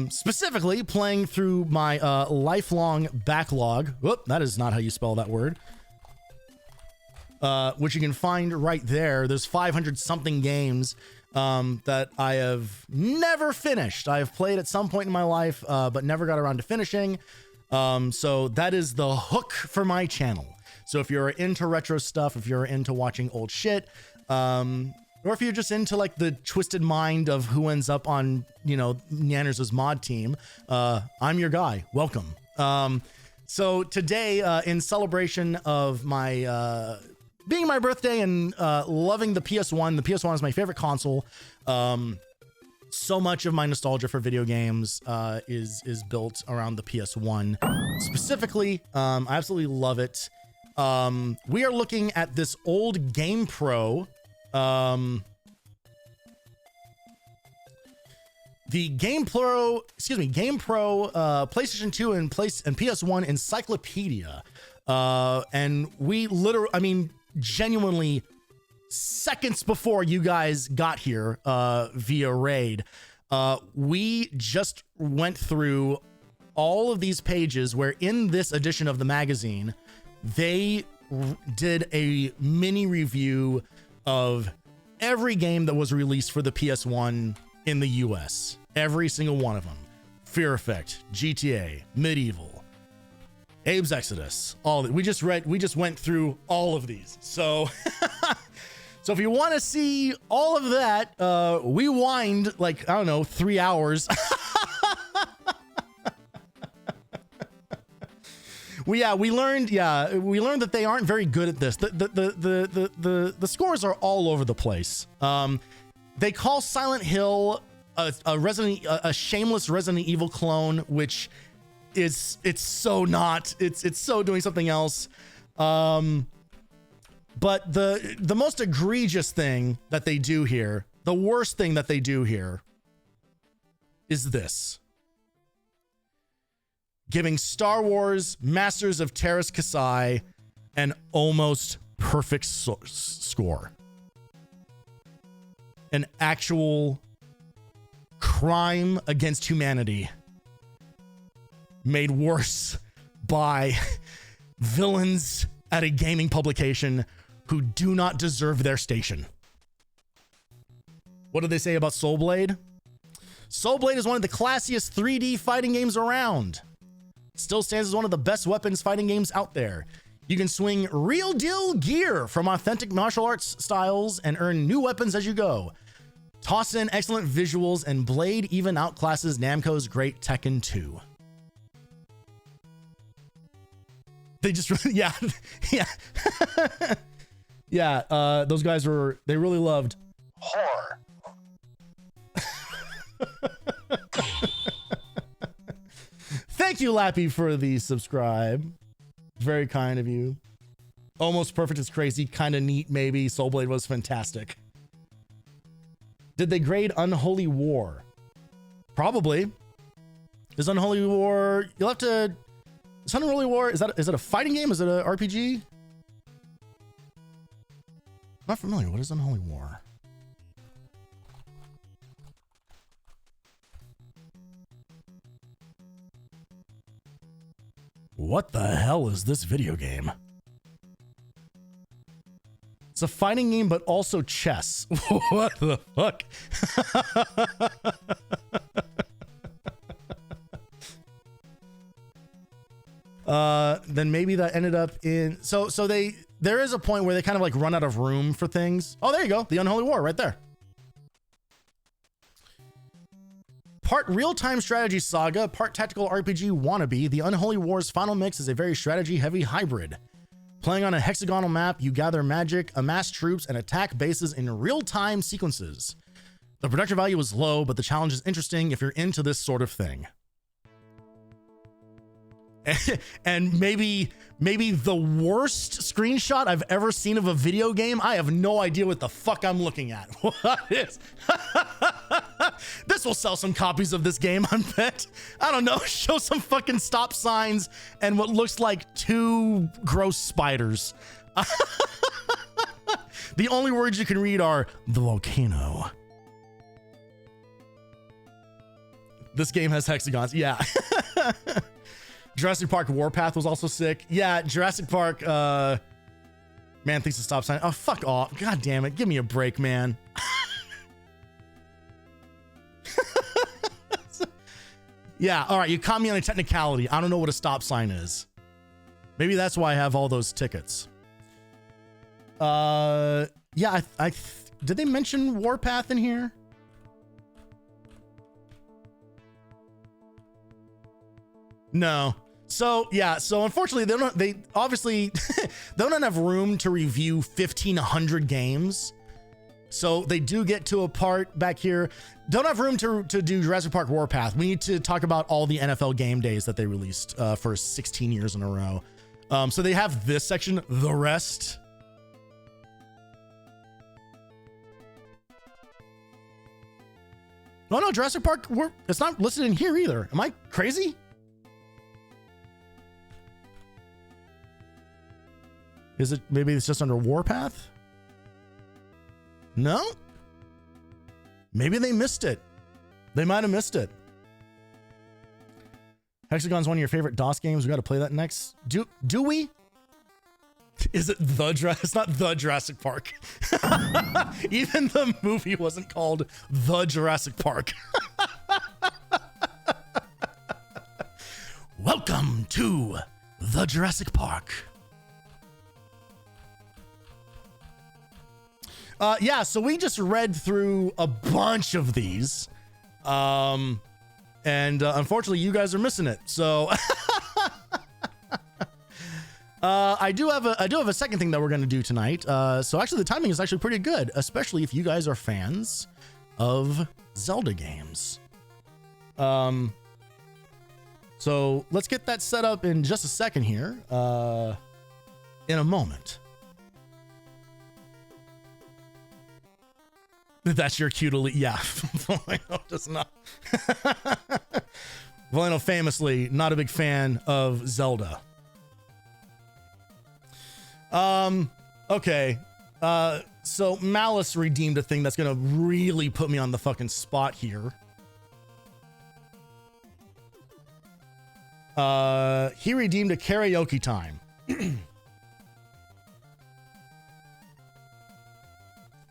Specifically playing through my lifelong backlog. Whoop, that is not how you spell that word. Which you can find right there. There's 500 something games that I have never finished. I have played at some point in my life, but never got around to finishing. So that is the hook for my channel. So if you're into retro stuff, if you're into watching old shit, or if you're just into like the twisted mind of who ends up on, you know, Nanners' mod team, I'm your guy. Welcome. So today, in celebration of my being my birthday and loving the PS1, the PS1 is my favorite console. So much of my nostalgia for video games is built around the PS1 specifically. I absolutely love it. We are looking at this old GamePro. the GamePro PlayStation 2 and PS1 Encyclopedia. And we literally, I mean, genuinely seconds before you guys got here via raid, we just went through all of these pages where in this edition of the magazine, they did a mini review of every game that was released for the PS1 in the US. Every single one of them. Fear Effect, GTA, Medieval, Abe's Exodus, all that. We just went through all of these. So so if you want to see all of that, we whined like, I don't know, 3 hours. We learned that they aren't very good at this. The scores are all over the place. They call Silent Hill a shameless Resident Evil clone, which it's so not. It's so doing something else. But the most egregious thing that they do here, the worst thing that they do here, is this. Giving Star Wars Masters of Terras Kasai an almost perfect score. An actual crime against humanity made worse by villains at a gaming publication who do not deserve their station. What do they say about Soul Blade? Soul Blade is one of the classiest 3D fighting games around. Still stands as one of the best weapons fighting games out there. You can swing real deal gear from authentic martial arts styles and earn new weapons as you go. Toss in excellent visuals, and Blade even outclasses Namco's great Tekken 2. They just, yeah. Yeah, those guys they really loved horror. Thank you, Lappy, for the subscribe. Very kind of you. Almost Perfect is crazy. Kind of neat, maybe. Soul Blade was fantastic. Did they grade Unholy War? Probably. Is Unholy War... You'll have to... Is Unholy War... Is it a fighting game? Is it an RPG? I'm not familiar. What is Unholy War? What the hell is this video game? It's a fighting game, but also chess. What the fuck? Then maybe that ended up in... So there is a point where they kind of like run out of room for things. Oh, there you go. The Unholy War right there. Part real-time strategy saga, part tactical RPG wannabe, the Unholy War's final mix is a very strategy-heavy hybrid. Playing on a hexagonal map, you gather magic, amass troops, and attack bases in real-time sequences. The production value is low, but the challenge is interesting if you're into this sort of thing. And maybe the worst screenshot I've ever seen of a video game. I have no idea what the fuck I'm looking at. What is? This will sell some copies of this game, I bet. I don't know. Show some fucking stop signs and what looks like 2 gross spiders. The only words you can read are the volcano. This game has hexagons. Yeah. Jurassic Park Warpath was also sick. Yeah, Jurassic Park, man thinks to stop sign. Oh, fuck off. God damn it. Give me a break, man. Yeah, all right, you caught me on a technicality. I don't know what a stop sign is. Maybe that's why I have all those tickets. Yeah, did they mention Warpath in here? No. So yeah, so unfortunately they obviously they don't have room to review 1,500 games. So they do get to a part back here. Don't have room to do Jurassic Park Warpath. We need to talk about all the NFL game days that they released for 16 years in a row. So they have this section, the rest. Oh no, Jurassic Park, it's not listed in here either. Am I crazy? Is it, maybe it's just under Warpath? No? Maybe they missed it. They might have missed it. Hexagon's one of your favorite DOS games. We got to play that next. Do we? Is it it's not the Jurassic Park. Even the movie wasn't called The Jurassic Park. Welcome to The Jurassic Park. Yeah, so we just read through a bunch of these. And unfortunately you guys are missing it. So I do have a second thing that we're going to do tonight. So actually the timing is actually pretty good, especially if you guys are fans of Zelda games. So let's get that set up in just a second here. In a moment. That's your cue to leave. Yeah. Volano does not. Volano famously not a big fan of Zelda. Okay. So Malice redeemed a thing that's gonna really put me on the fucking spot here. He redeemed a karaoke time.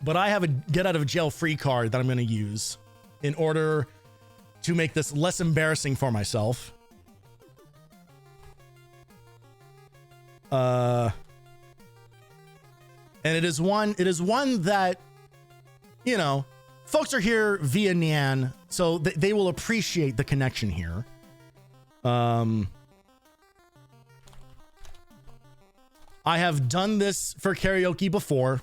But I have a get out of jail free card that I'm going to use in order to make this less embarrassing for myself. And it is one that, you know, folks are here via Nyan, so they will appreciate the connection here. I have done this for karaoke before.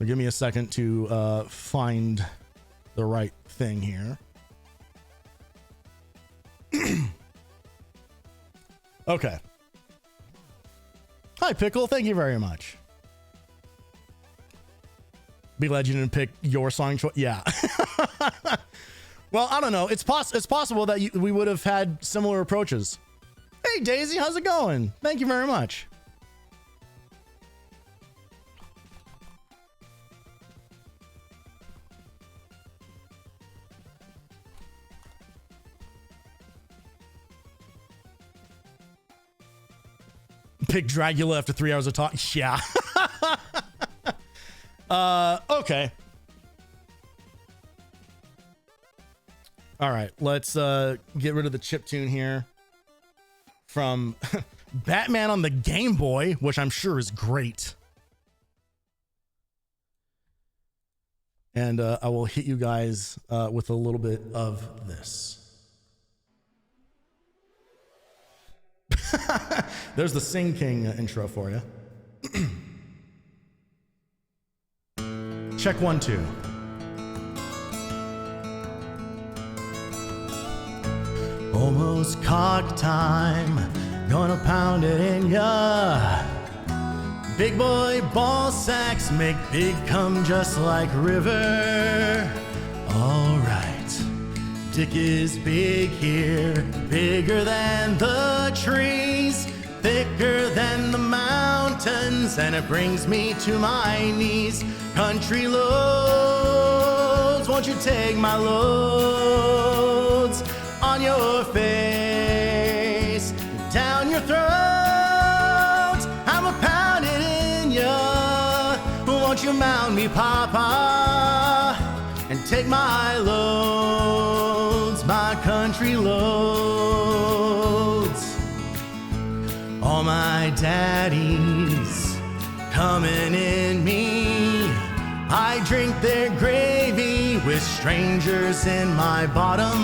Give me a second to find the right thing here. Okay. Hi, Pickle. Thank you very much. Be glad you didn't pick your song choice. Yeah. Well, I don't know. It's possible that we would have had similar approaches. Hey, Daisy, how's it going? Thank you very much. Pick Dragula after 3 hours of talk. Yeah. Okay. All right, let's get rid of the chiptune here from Batman on the Game Boy, which I'm sure is great. And I will hit you guys with a little bit of this. There's the Sing King intro for you. Check 1, 2. Almost cock time, gonna pound it in ya. Big boy ball sacks make big come just like river. All right. Dick is big here, bigger than the trees, thicker than the mountains, and it brings me to my knees. Country loads, won't you take my loads on your face, down your throat? I'm a pounded in ya. Won't you mount me, Papa, and take my loads, my country loads. All my daddies coming in me, I drink their gravy with strangers in my bottom.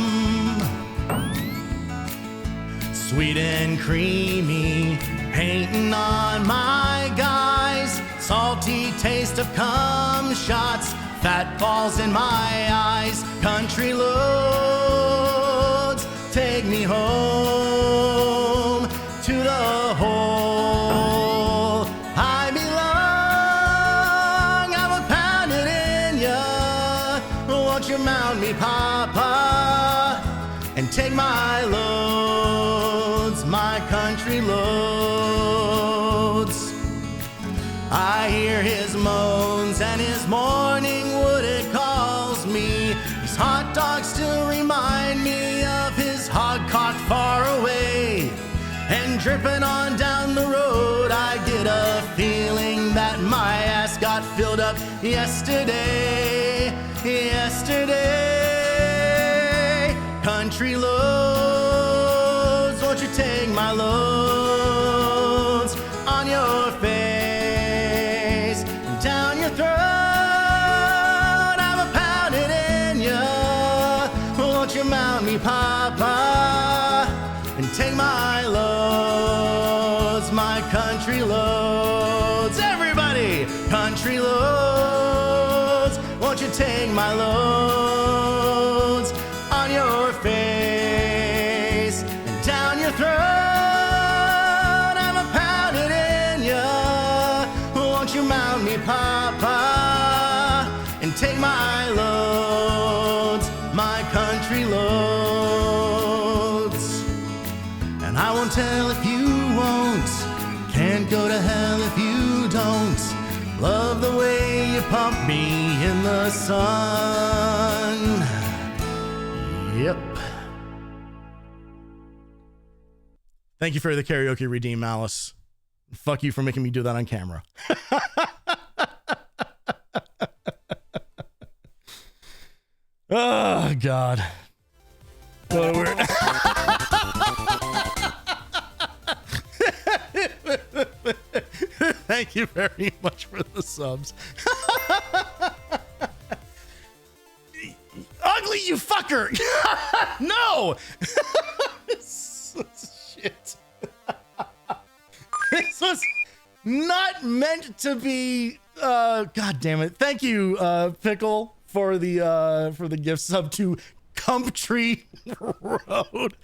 Sweet and creamy, painting on my guys, salty taste of cum shots, fat balls in my eyes. Country loads, take me home to the hole. won't you mount me, Papa, and take my loads, my country loads. I hear his moans and his morning wood, it calls me. These hot dogs still remind me of his hog cock far away. And dripping on down the road, I get a feeling that my ass got filled up yesterday. Country loads, won't you take my loads on your face, down your throat, I'm a pounding in ya. Won't you mount me, Papa, and take my loads, my country loads. Everybody, country loads, won't you take my loads on your face and down your throat, I'm a pounding in ya. Won't you mount me, Papa, and take my loads, my country loads. And I won't tell if you won't, can't go to hell if you don't. Love the way you pump me in the sun. Yep. Thank you for the karaoke redeem, Alice. Fuck you for making me do that on camera. Oh, God. So weird. Thank you very much for the subs. Ugly, you fucker! No! Shit. This was not meant to be. God damn it! Thank you, Pickle, for the gift sub to Cumptree Road.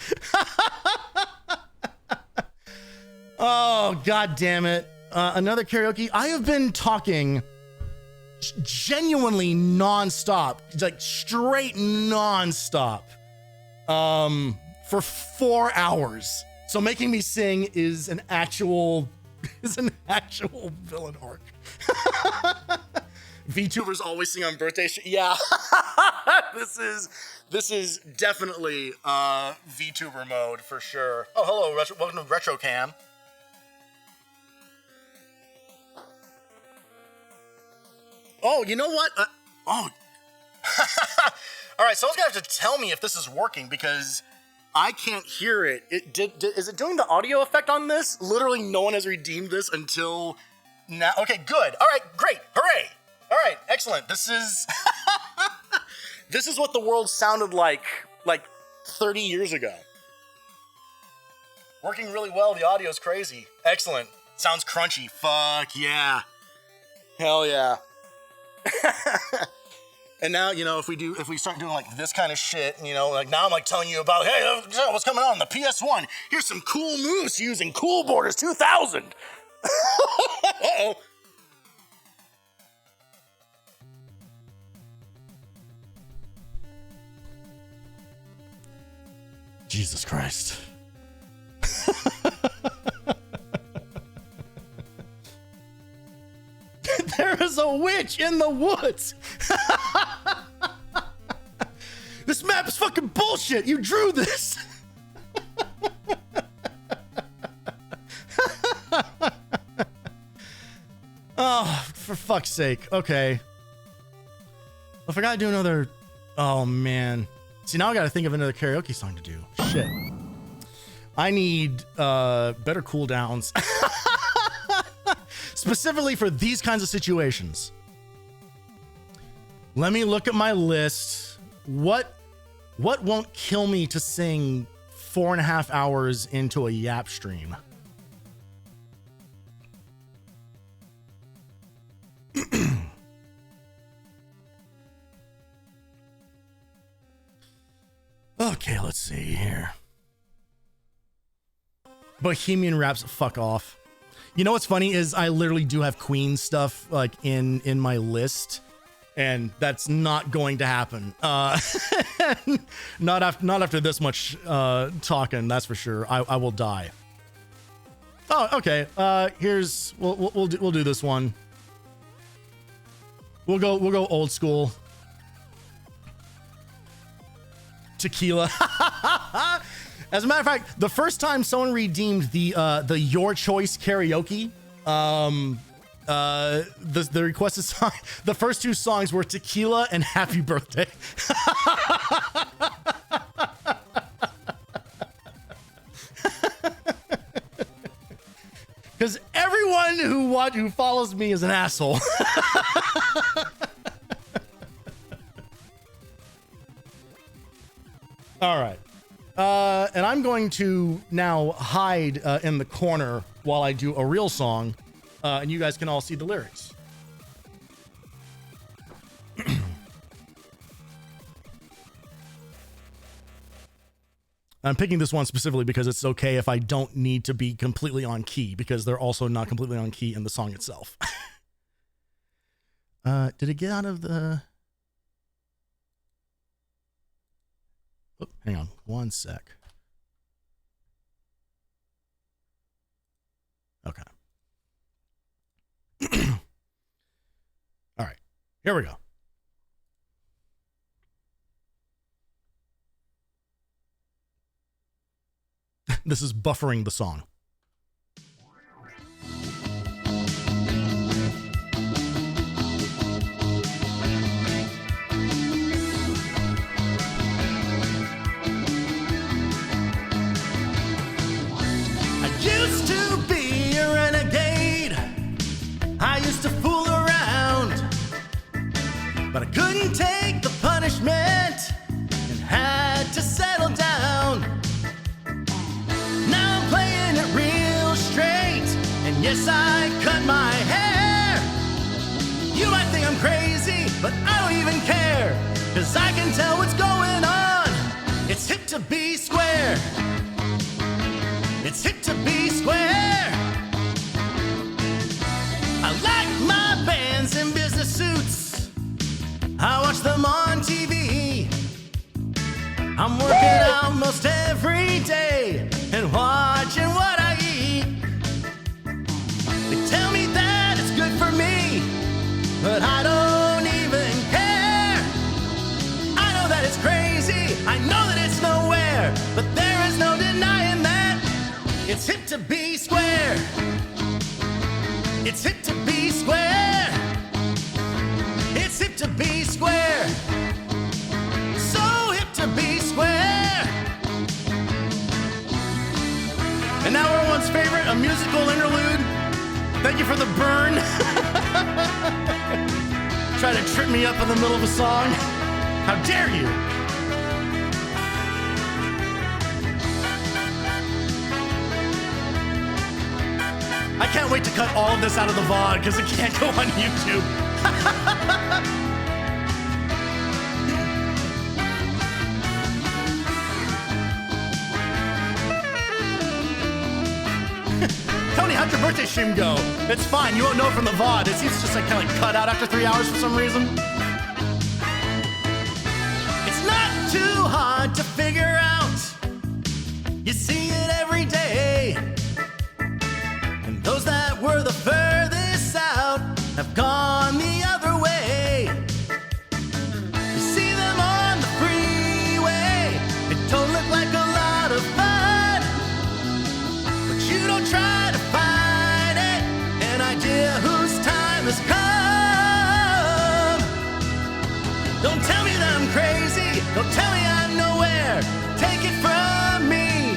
Oh, God damn it! Another karaoke. I have been talking genuinely nonstop, like straight nonstop, for 4 hours. So making me sing is an actual villain arc. VTubers always sing on birthday. Yeah, this is definitely VTuber mode for sure. Oh, hello, welcome to Retro Cam. Oh, you know what? All right, someone's gonna have to tell me if this is working because I can't hear it. Is it doing the audio effect on this? Literally, no one has redeemed this until now. Okay, good. All right, great. Hooray. All right, excellent. This is this is what the world sounded like 30 years ago. Working really well. The audio's crazy. Excellent. Sounds crunchy. Fuck yeah. Hell yeah. And now, you know, if we start doing like this kind of shit, you know, like now I'm like telling you about, hey, what's coming on the PS1? Here's some cool moves using Cool Borders 2000. Uh-oh. Jesus Christ. There is a witch in the woods. This map is fucking bullshit. You drew this. Oh, for fuck's sake. Okay. If I gotta do another... Oh, man. See, now I gotta think of another karaoke song to do. Shit. I need better cooldowns. Specifically for these kinds of situations. Let me look at my list. What won't kill me to sing 4.5 hours into a Yap stream? Okay, let's see here. Bohemian Raps, fuck off. You know what's funny is I literally do have Queen stuff like in my list. and that's not going to happen. Not after this much talking, that's for sure. I will die. Oh, okay. Here's we'll do this one. We'll go old school. Tequila. As a matter of fact, the first time someone redeemed the Your Choice karaoke, the requested song, the first two songs were Tequila and Happy Birthday. Because everyone who follows me is an asshole. All right. And I'm going to now hide in the corner while I do a real song, and you guys can all see the lyrics. I'm picking this one specifically because it's okay if I don't need to be completely on key, because they're also not completely on key in the song itself. Did it get out of the... Oh, hang on one sec. Okay. All right, here we go. This is buffering the song. Used to be a renegade. I used to fool around, but I couldn't take the punishment and had to settle down. Now I'm playing it real straight, and yes, I cut my hair. You might think I'm crazy, but I don't even care, 'cause I can tell what's going on. It's hip to be square. It's hip to be square. I like my bands in business suits. I watch them on TV. I'm working out most every day and watching what I eat. They tell me that it's good for me, but I don't even care. I know that it's crazy. I know that it's nowhere, but there is no denying that. It's hip to be square. It's hip to be square. It's hip to be square. So hip to be square. And now everyone's favorite, a musical interlude. Thank you for the burn. Try to trip me up in the middle of a song. How dare you? I can't wait to cut all of this out of the VOD because it can't go on YouTube. Tony, how'd your birthday stream go? It's fine, you won't know from the VOD. It seems just like kind of cut out after 3 hours for some reason. It's not too hard to figure out. You see it every day. Those that were the furthest out have gone the other way. You see them on the freeway. It don't look like a lot of fun, but you don't try to fight it. An idea whose time has come. Don't tell me that I'm crazy. Don't tell me I'm nowhere. Take it from me.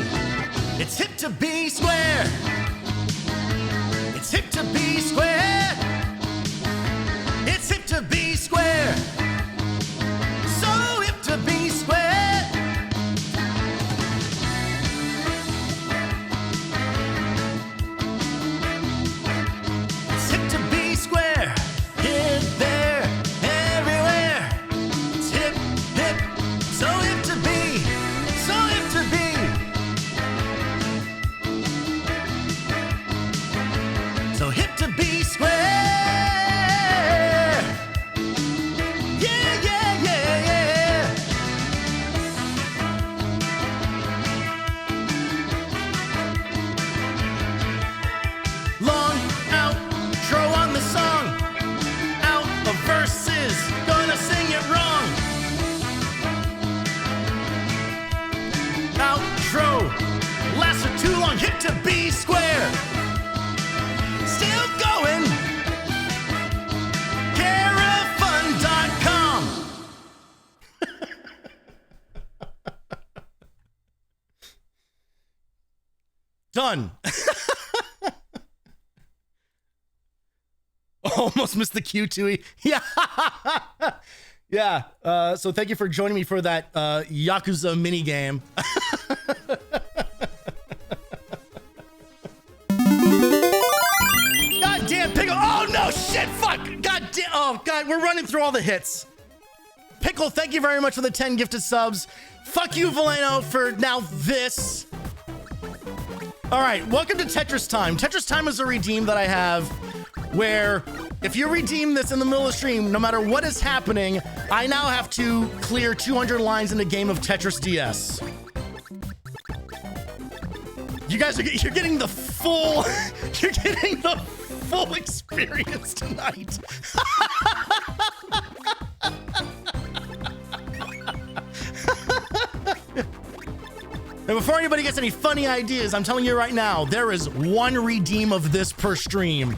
It's hip to be square. It's hip to be square. It's hip to be square. So hip to be square. It's hip to be square. Here, there, everywhere. It's hip, hip, so hip to be. So hip to be. So hip to be square. Done. Almost missed the Q, Tui. Yeah. Yeah. So thank you for joining me for that Yakuza mini game. God damn, Pickle. Oh no, shit, fuck. God damn. Oh God, we're running through all the hits. Pickle, thank you very much for the 10 gifted subs. Fuck you, Valeno, for now this. All right, welcome to Tetris Time. Tetris Time is a redeem that I have where if you redeem this in the middle of the stream, no matter what is happening, I now have to clear 200 lines in a game of Tetris DS. You guys you're getting the full, you're getting the full experience tonight. And before anybody gets any funny ideas, I'm telling you right now, there is one redeem of this per stream.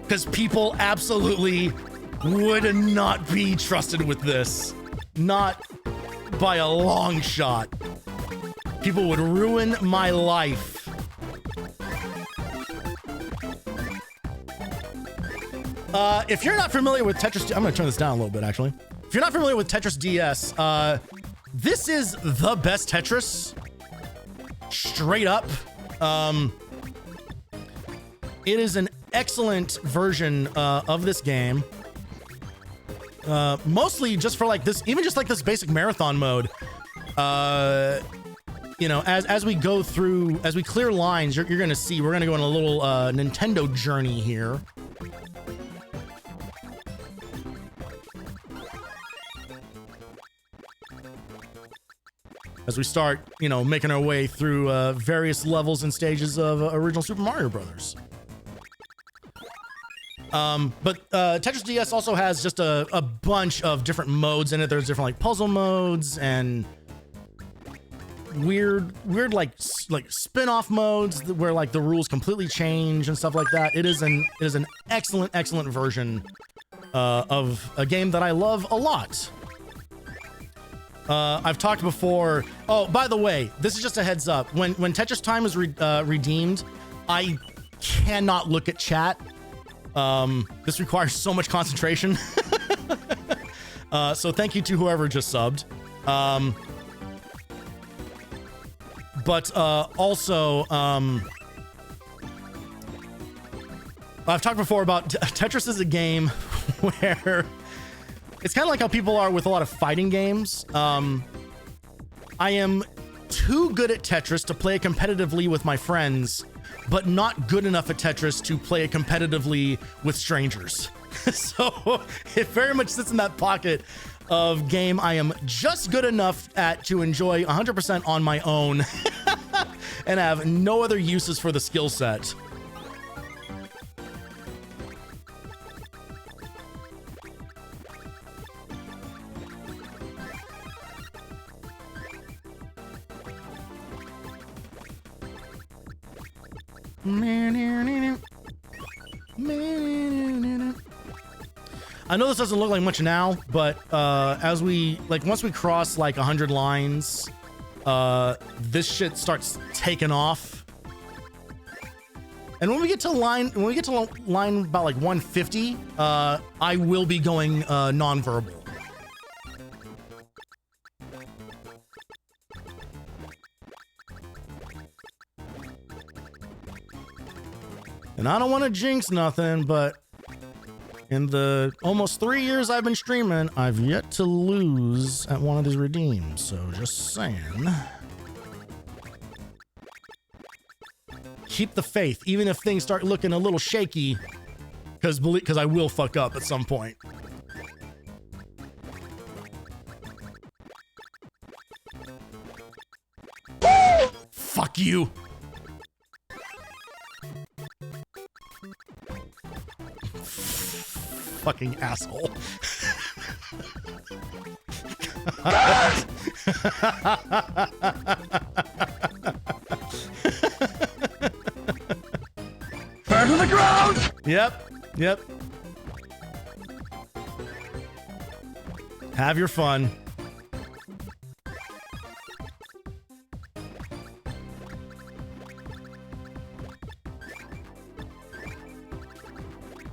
Because people absolutely would not be trusted with this. Not by a long shot. People would ruin my life. If you're not familiar with Tetris, I'm gonna turn this down a little bit actually. If you're not familiar with Tetris DS, this is the best Tetris, straight up. It is an excellent version of this game. Mostly just for like this, even just like this basic marathon mode. You know, as we go through, as we clear lines, you're gonna see we're gonna go on a little Nintendo journey here. As we start, you know, making our way through various levels and stages of original Super Mario Brothers. But Tetris DS also has just a bunch of different modes in it. There's different like puzzle modes and weird like spin-off modes where like the rules completely change and stuff like that. It is an excellent version of a game that I love a lot. I've talked before. Oh, by the way, this is just a heads up. When Tetris Time is redeemed, I cannot look at chat. This requires so much concentration. So thank you to whoever just subbed. But also, I've talked before about Tetris is a game where it's kind of like how people are with a lot of fighting games. I am too good at Tetris to play it competitively with my friends, but not good enough at Tetris to play it competitively with strangers. So it very much sits in that pocket of game I am just good enough at to enjoy 100% on my own and have no other uses for the skill set. I know this doesn't look like much now, but as we once we cross like 100 lines, this shit starts taking off. And when we get to line about like 150, I will be going non-verbal. And I don't want to jinx nothing, but in the almost 3 years I've been streaming, I've yet to lose at one of these redeems. So just saying. Keep the faith, even if things start looking a little shaky, because I will fuck up at some point. Fuck you. Fucking asshole. Burn to the ground! Yep. Have your fun.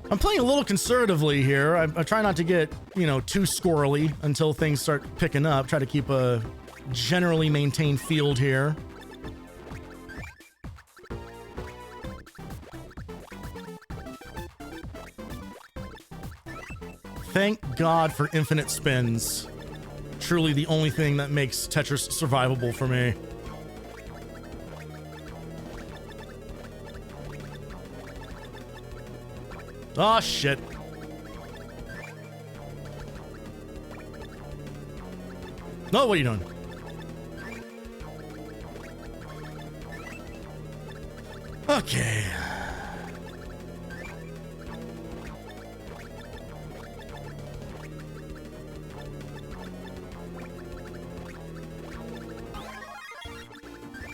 I'm playing a little conservatively here. I try not to get, you know, too squirrely until things start picking up. Try to keep a generally maintained field here. Thank God for infinite spins. Truly the only thing that makes Tetris survivable for me. Oh, shit. No, what are you doing? Okay.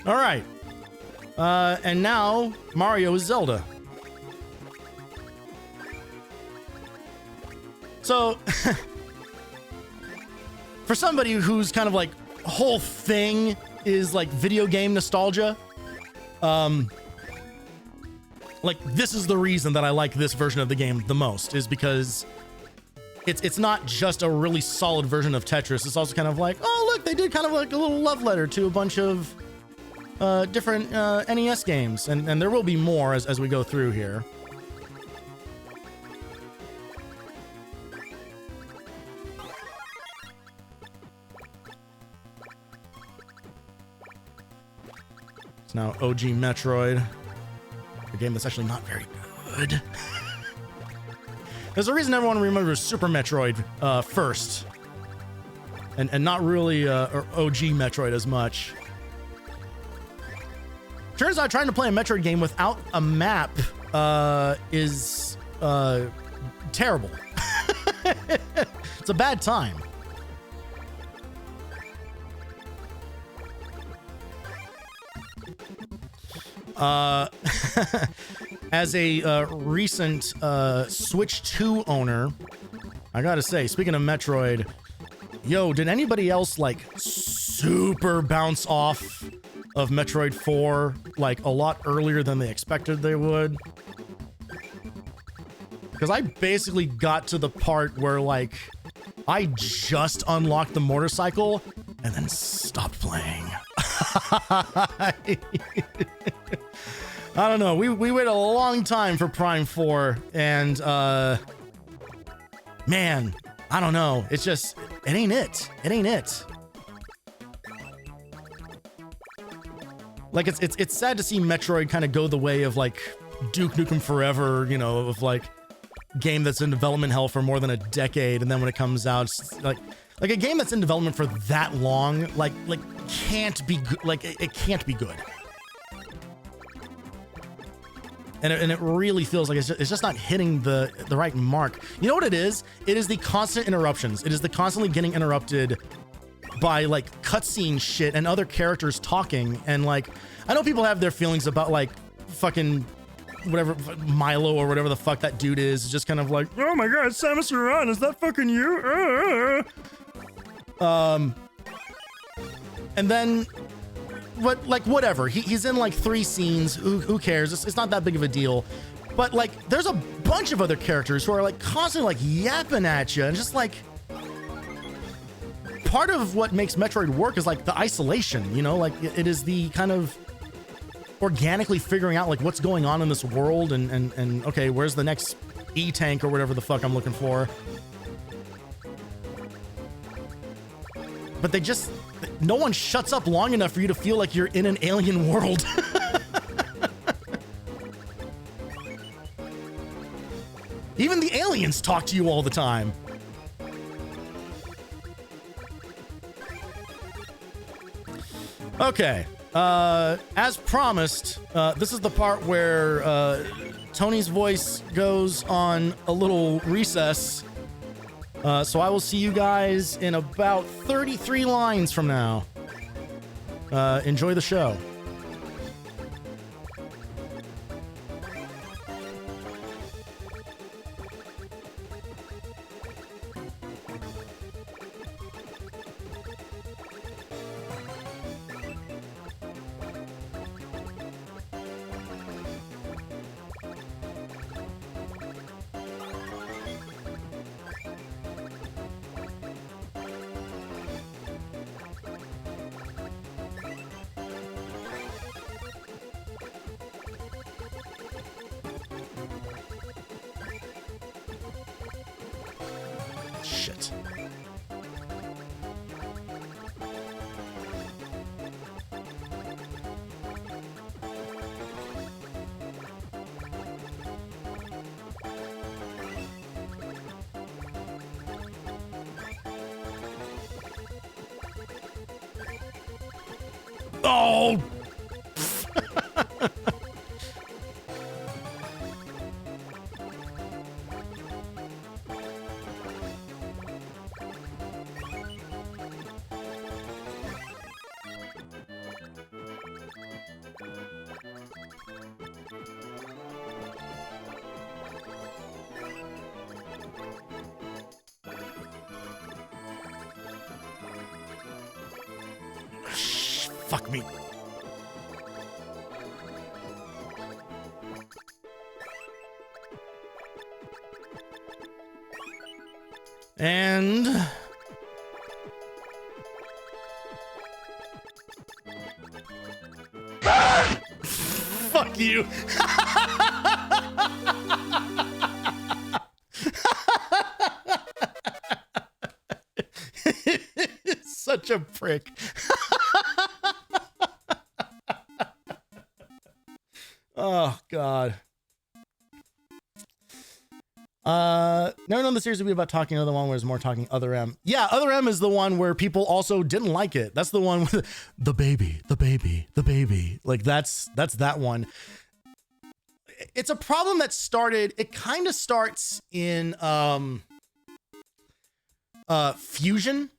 All right. And now Mario is Zelda. So, for somebody who's kind of like whole thing is like video game nostalgia, like this is the reason that I like this version of the game the most, is because it's not just a really solid version of Tetris. It's also kind of like, oh look, they did kind of like a little love letter to a bunch of different NES games, and there will be more as we go through here. It's now OG Metroid, a game that's actually not very good. There's a reason everyone remembers Super Metroid first, and not really OG Metroid as much. Turns out trying to play a Metroid game without a map is terrible. It's a bad time. As a recent Switch 2 owner, I gotta say, speaking of Metroid, yo, did anybody else like super bounce off of Metroid 4 like a lot earlier than they expected they would? Because I basically got to the part where like I just unlocked the motorcycle and then stopped playing. I don't know. We waited a long time for Prime 4, and man, I don't know. It's just, it ain't it. It ain't it. Like it's sad to see Metroid kind of go the way of like Duke Nukem Forever, you know, of like game that's in development hell for more than a decade, and then when it comes out, it's like a game that's in development for that long, like can't be good. Like it can't be good. And it really feels like it's just not hitting the right mark. You know what it is? It is the constant interruptions. It is the constantly getting interrupted by like cutscene shit and other characters talking. And like, I know people have their feelings about like fucking whatever, Milo or whatever the fuck that dude is. Just kind of like, oh my god, Samus Aran, is that fucking you? And then whatever. He's in like 3 scenes. Who cares? It's not that big of a deal. But like, there's a bunch of other characters who are like constantly like yapping at you, and just like part of what makes Metroid work is like the isolation. You know, like it is the kind of organically figuring out like what's going on in this world, and okay, where's the next E-tank or whatever the fuck I'm looking for. But no one shuts up long enough for you to feel like you're in an alien world. Even the aliens talk to you all the time. Okay. As promised, this is the part where Tony's voice goes on a little recess. So I will see you guys in about 33 lines from now. Enjoy the show. shit. Oh! Fuck me. And fuck you. Such a prick. Oh God. Never known the series would be about talking. Another one where it's more talking Other M. Yeah, Other M is the one where people also didn't like it. That's the one with the baby. Like that's that one. It's a problem that started, it kind of starts in Fusion.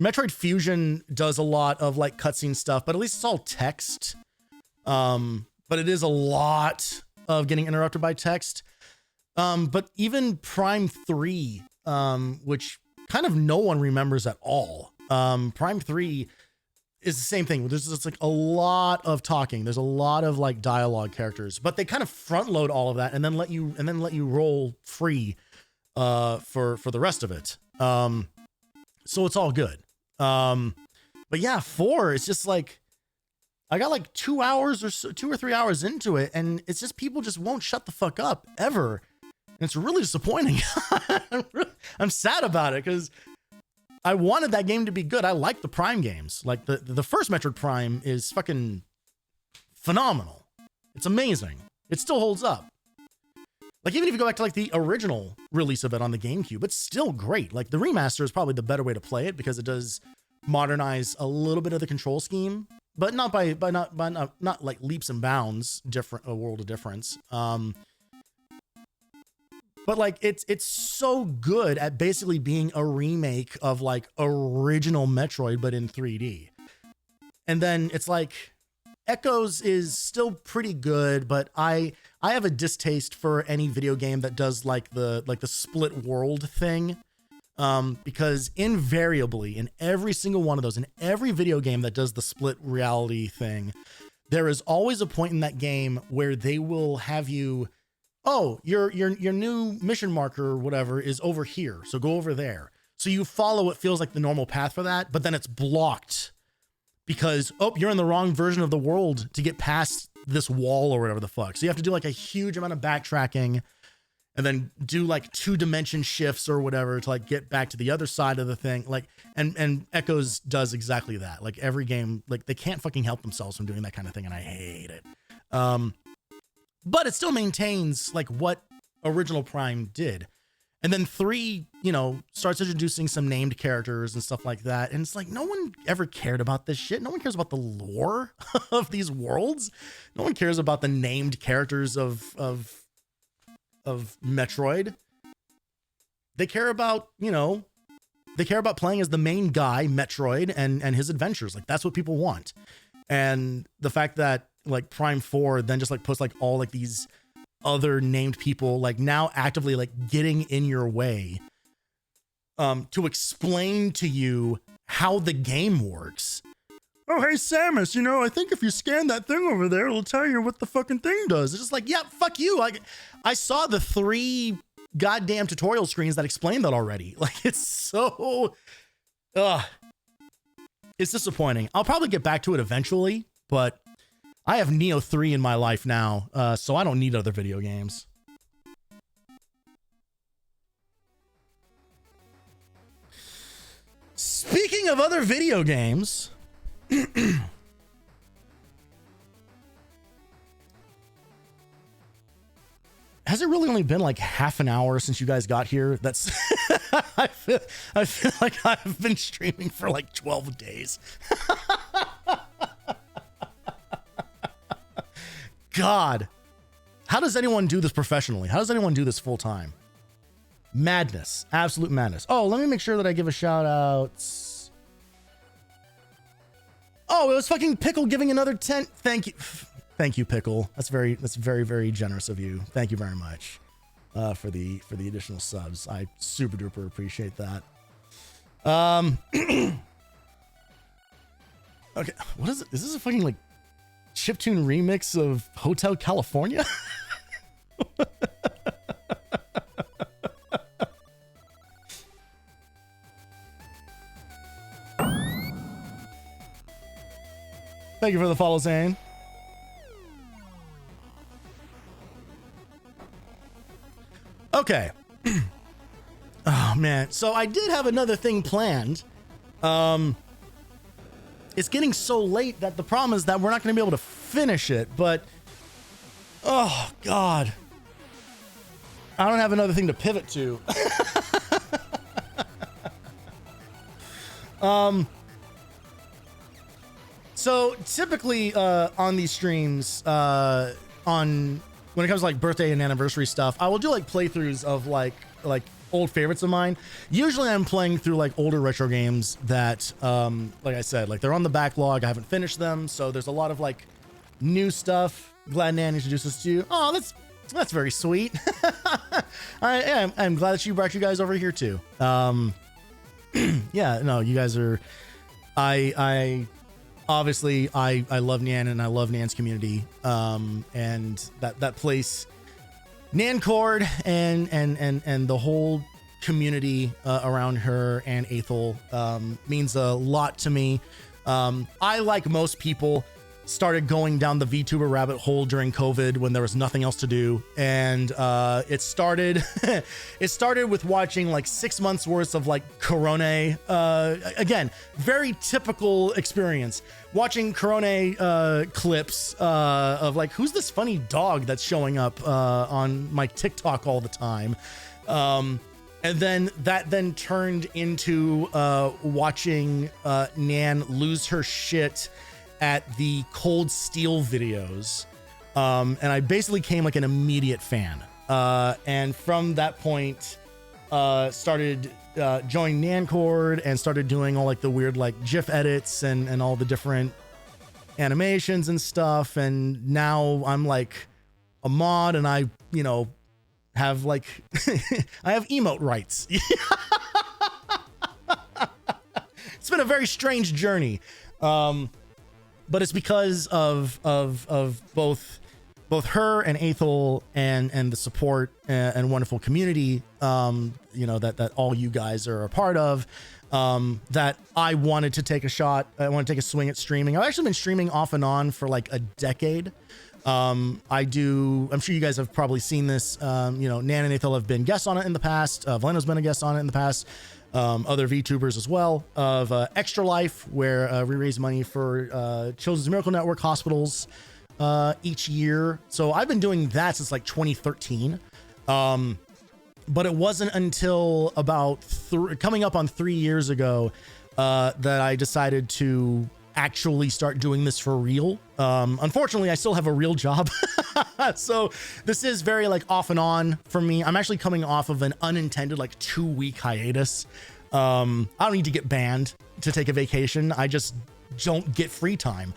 Metroid Fusion does a lot of like cutscene stuff, but at least it's all text. But it is a lot of getting interrupted by text. But even Prime 3, which kind of no one remembers at all. Prime 3 is the same thing. There's just like a lot of talking. There's a lot of like dialogue characters, but they kind of front load all of that and then let you roll free for the rest of it. So it's all good. But yeah, 4 is just like, I got like 2 hours or so, 2 or 3 hours into it, and it's just people just won't shut the fuck up ever. And it's really disappointing. I'm sad about it because I wanted that game to be good. I like the Prime games. Like the first Metroid Prime is fucking phenomenal. It's amazing. It still holds up. Like even if you go back to like the original release of it on the GameCube, it's still great. Like the remaster is probably the better way to play it because it does modernize a little bit of the control scheme. But not by not like leaps and bounds, a world of difference. But like it's so good at basically being a remake of like original Metroid, but in 3D. And then it's like Echoes is still pretty good, but I have a distaste for any video game that does like the split world thing. Because invariably in every single one of those, in every video game that does the split reality thing, there is always a point in that game where they will have you, oh, your new mission marker or whatever is over here, so go over there. So you follow what feels like the normal path for that, but then it's blocked because, oh, you're in the wrong version of the world to get past this wall or whatever the fuck. So you have to do like a huge amount of backtracking and then do like 2-dimension shifts or whatever to like get back to the other side of the thing. Like, and Echoes does exactly that. Like every game, like they can't fucking help themselves from doing that kind of thing. And I hate it. But it still maintains like what original Prime did. And then 3, you know, starts introducing some named characters and stuff like that. And it's like, no one ever cared about this shit. No one cares about the lore of these worlds. No one cares about the named characters of Metroid. They care about, you know, they care about playing as the main guy, Metroid, and his adventures. Like that's what people want. And the fact that like Prime 4 then just like puts like all like these other named people like now actively like getting in your way to explain to you how the game works. Oh, hey, Samus, you know, I think if you scan that thing over there, it'll tell you what the fucking thing does. It's just like, yeah, fuck you. I saw the 3 goddamn tutorial screens that explain that already. Like, it's so, it's disappointing. I'll probably get back to it eventually, but I have Neo 3 in my life now, so I don't need other video games. Speaking of other video games, has it really only been like half an hour since you guys got here? That's I feel like I've been streaming for like 12 days. God, how does anyone do this professionally? How does anyone do this full time? Madness, absolute madness. Oh, let me make sure that I give a shout out. Oh, it was fucking Pickle giving another 10. Thank you. Thank you, Pickle. That's very, very generous of you. Thank you very much for the additional subs. I super duper appreciate that. Okay, what is it? Is this a fucking like chiptune remix of Hotel California? Thank you for the follow, Zane. Okay. Oh man, so I did have another thing planned. It's getting so late that the problem is that we're not going to be able to finish it, but oh god, I don't have another thing to pivot to. So typically on these streams, when it comes to like birthday and anniversary stuff, I will do like playthroughs of like old favorites of mine. Usually I'm playing through like older retro games that, like I said, like they're on the backlog. I haven't finished them. So there's a lot of like new stuff. Glad Nan introduced us to you. Oh, that's very sweet. I'm glad that she brought you guys over here too. Yeah, no, you guys are, obviously I love Nan and I love Nan's community. And that place, Nancord and the whole community around her and Aethel means a lot to me. I, like most people, started going down the VTuber rabbit hole during COVID when there was nothing else to do, and it started with watching like 6 months worth of like Corone. Again, very typical experience, watching Corone clips of like, who's this funny dog that's showing up on my TikTok all the time. And then that turned into watching Nan lose her shit at the Cold Steel videos. And I basically became like an immediate fan. And from that point, started joining Nancord and started doing all like the weird like GIF edits and all the different animations and stuff. And now I'm like a mod and I, have like, I have emote rights. It's been a very strange journey. But it's because of both her and Aethel and the support and wonderful community, that all you guys are a part of, that I wanted to take a shot. I want to take a swing at streaming. I've actually been streaming off and on for like a decade. I'm sure you guys have probably seen this. Nan and Aethel have been guests on it in the past. Valeno's been a guest on it in the past. Other VTubers as well, of Extra Life, where we raise money for Children's Miracle Network hospitals each year. So I've been doing that since like 2013. But it wasn't until about coming up on 3 years ago that I decided to actually start doing this for real. Unfortunately, I still have a real job. So this is very like off and on for me. I'm actually coming off of an unintended like 2-week hiatus. I don't need to get banned to take a vacation. I just don't get free time.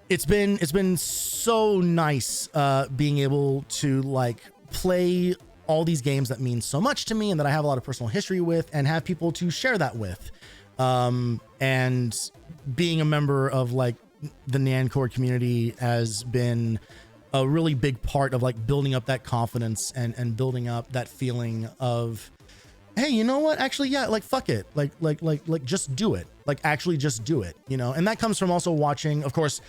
It's been so nice being able to like play all these games that mean so much to me and that I have a lot of personal history with, and have people to share that with. And being a member of like the Nancord community has been a really big part of like building up that confidence and building up that feeling of, hey, you know what? Actually, yeah, like fuck it. Like just do it. Like actually just do it, and that comes from also watching, of course,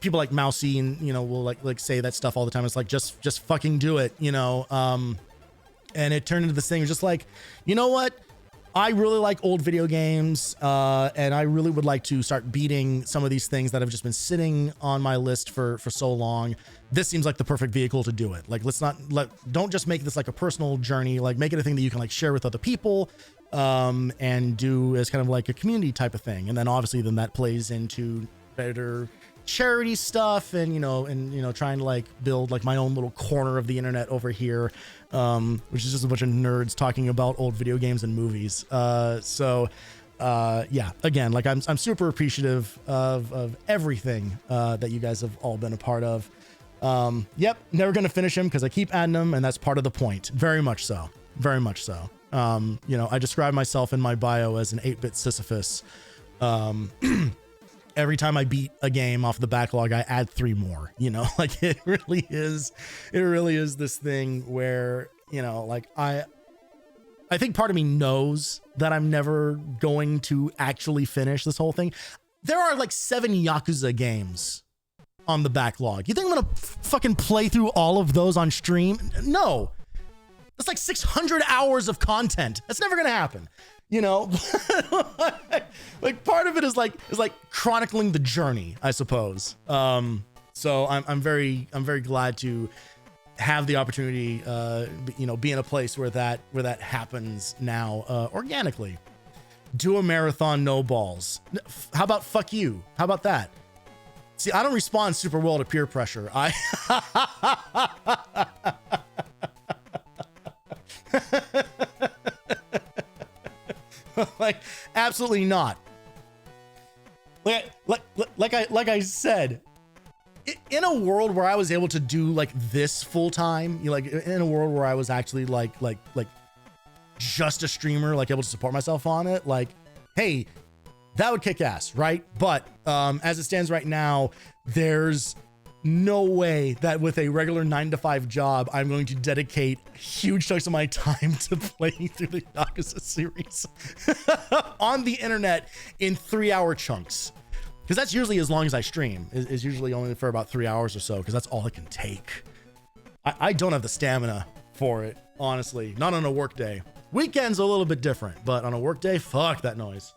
people like Mousy and, will like say that stuff all the time. It's like, just fucking do it. And it turned into this thing just like, you know what? I really like old video games, and I really would like to start beating some of these things that have just been sitting on my list for so long. This seems like the perfect vehicle to do it. Like, don't just make this like a personal journey, like make it a thing that you can like share with other people, and do as kind of like a community type of thing. And then obviously then that plays into better charity stuff and, trying to like build like my own little corner of the internet over here, which is just a bunch of nerds talking about old video games and movies. Yeah, again, like I'm super appreciative of everything that you guys have all been a part of. Yep, never gonna finish him because I keep adding them, and that's part of the point. Very much so. Very much so. I describe myself in my bio as an 8-bit Sisyphus. Every time I beat a game off the backlog, I add 3 more, like it really is this thing where, like I think part of me knows that I'm never going to actually finish this whole thing. There are like 7 Yakuza games on the backlog. You think I'm going to fucking play through all of those on stream? No. That's like 600 hours of content. That's never going to happen. Like part of it is like chronicling the journey, I suppose. So I'm very glad to have the opportunity, be in a place where that happens now, organically. Do a marathon, no balls. How about fuck you? How about that? See, I don't respond super well to peer pressure. Like, absolutely not. Like I said, in a world where I was able to do like this full time, like in a world where I was actually like just a streamer, like able to support myself on it, like, hey, that would kick ass, right? But as it stands right now, there's no way that with a regular 9-to-5 job, I'm going to dedicate huge chunks of my time to playing through the Yakuza series on the internet in 3-hour chunks. Because that's usually as long as I stream, is usually only for about 3 hours or so, because that's all it can take. I don't have the stamina for it, honestly. Not on a work day. Weekends a little bit different, but on a work day, fuck that noise.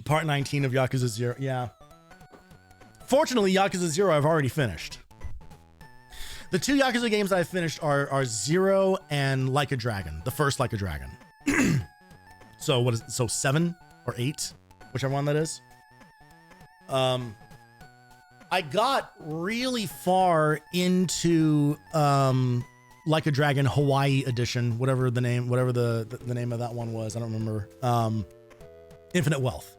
Part 19 of Yakuza 0, yeah. Fortunately, Yakuza 0 I've already finished. The 2 Yakuza games that I finished are 0 and Like a Dragon, the first Like a Dragon. So what is it? So 7 or 8, whichever one that is. I got really far into Like a Dragon Hawaii edition, whatever the name of that one was. I don't remember. Infinite Wealth.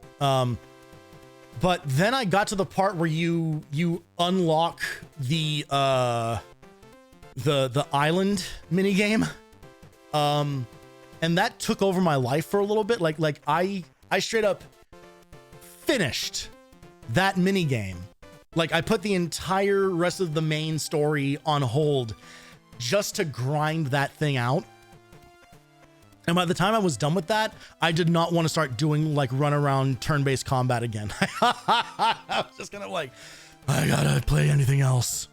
But then I got to the part where you unlock the island minigame. And that took over my life for a little bit. Like I straight up finished that minigame. Like I put the entire rest of the main story on hold just to grind that thing out. And by the time I was done with that, I did not want to start doing like run around turn-based combat again. I was just gonna like, I gotta play anything else.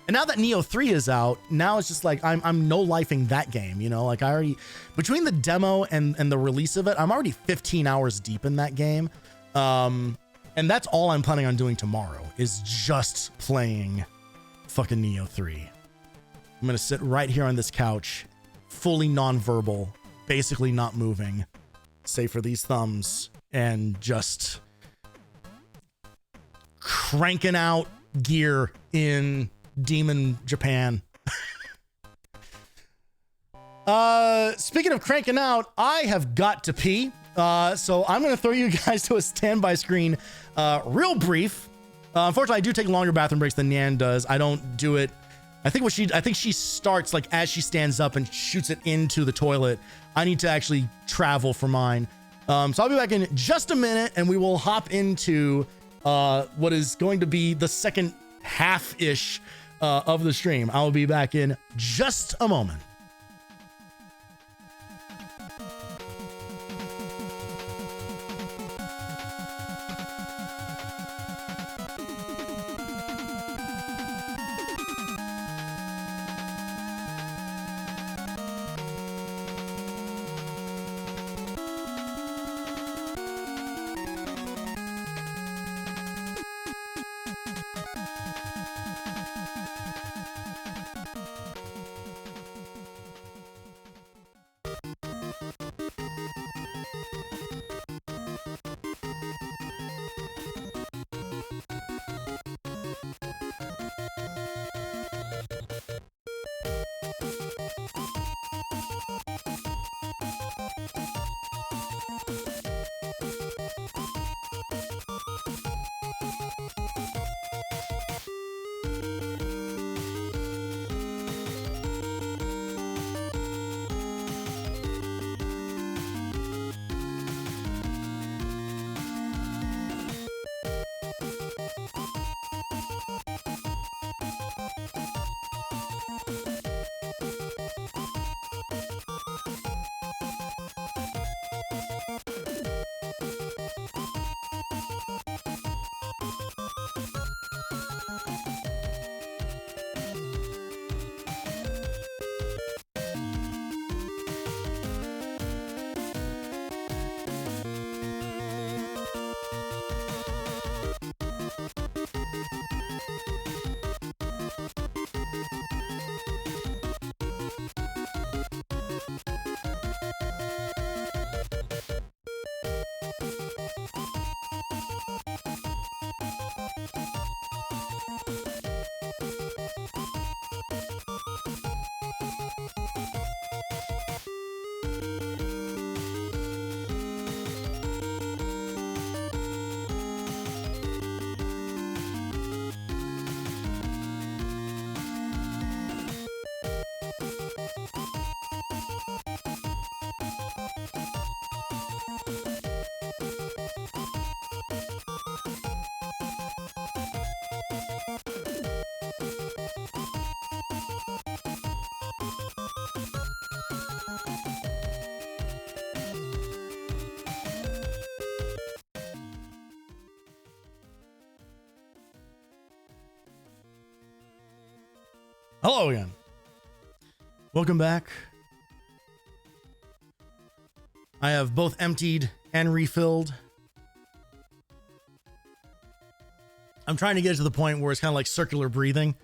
And now that Neo 3 is out, now it's just like I'm no-lifing that game, like I already, between the demo and the release of it, I'm already 15 hours deep in that game. And that's all I'm planning on doing tomorrow is just playing fucking Neo 3. I'm gonna sit right here on this couch, fully non-verbal, basically not moving, save for these thumbs, and just cranking out gear in Demon Japan. Speaking of cranking out, I have got to pee. So I'm going to throw you guys to a standby screen, real brief. Unfortunately, I do take longer bathroom breaks than Nan does. I don't do it. I think she starts like as she stands up and shoots it into the toilet. I need to actually travel for mine. So I'll be back in just a minute and we will hop into what is going to be the second half-ish of the stream. I will be back in just a moment. Hello again. Welcome back. I have both emptied and refilled. I'm trying to get to the point where it's kind of like circular breathing.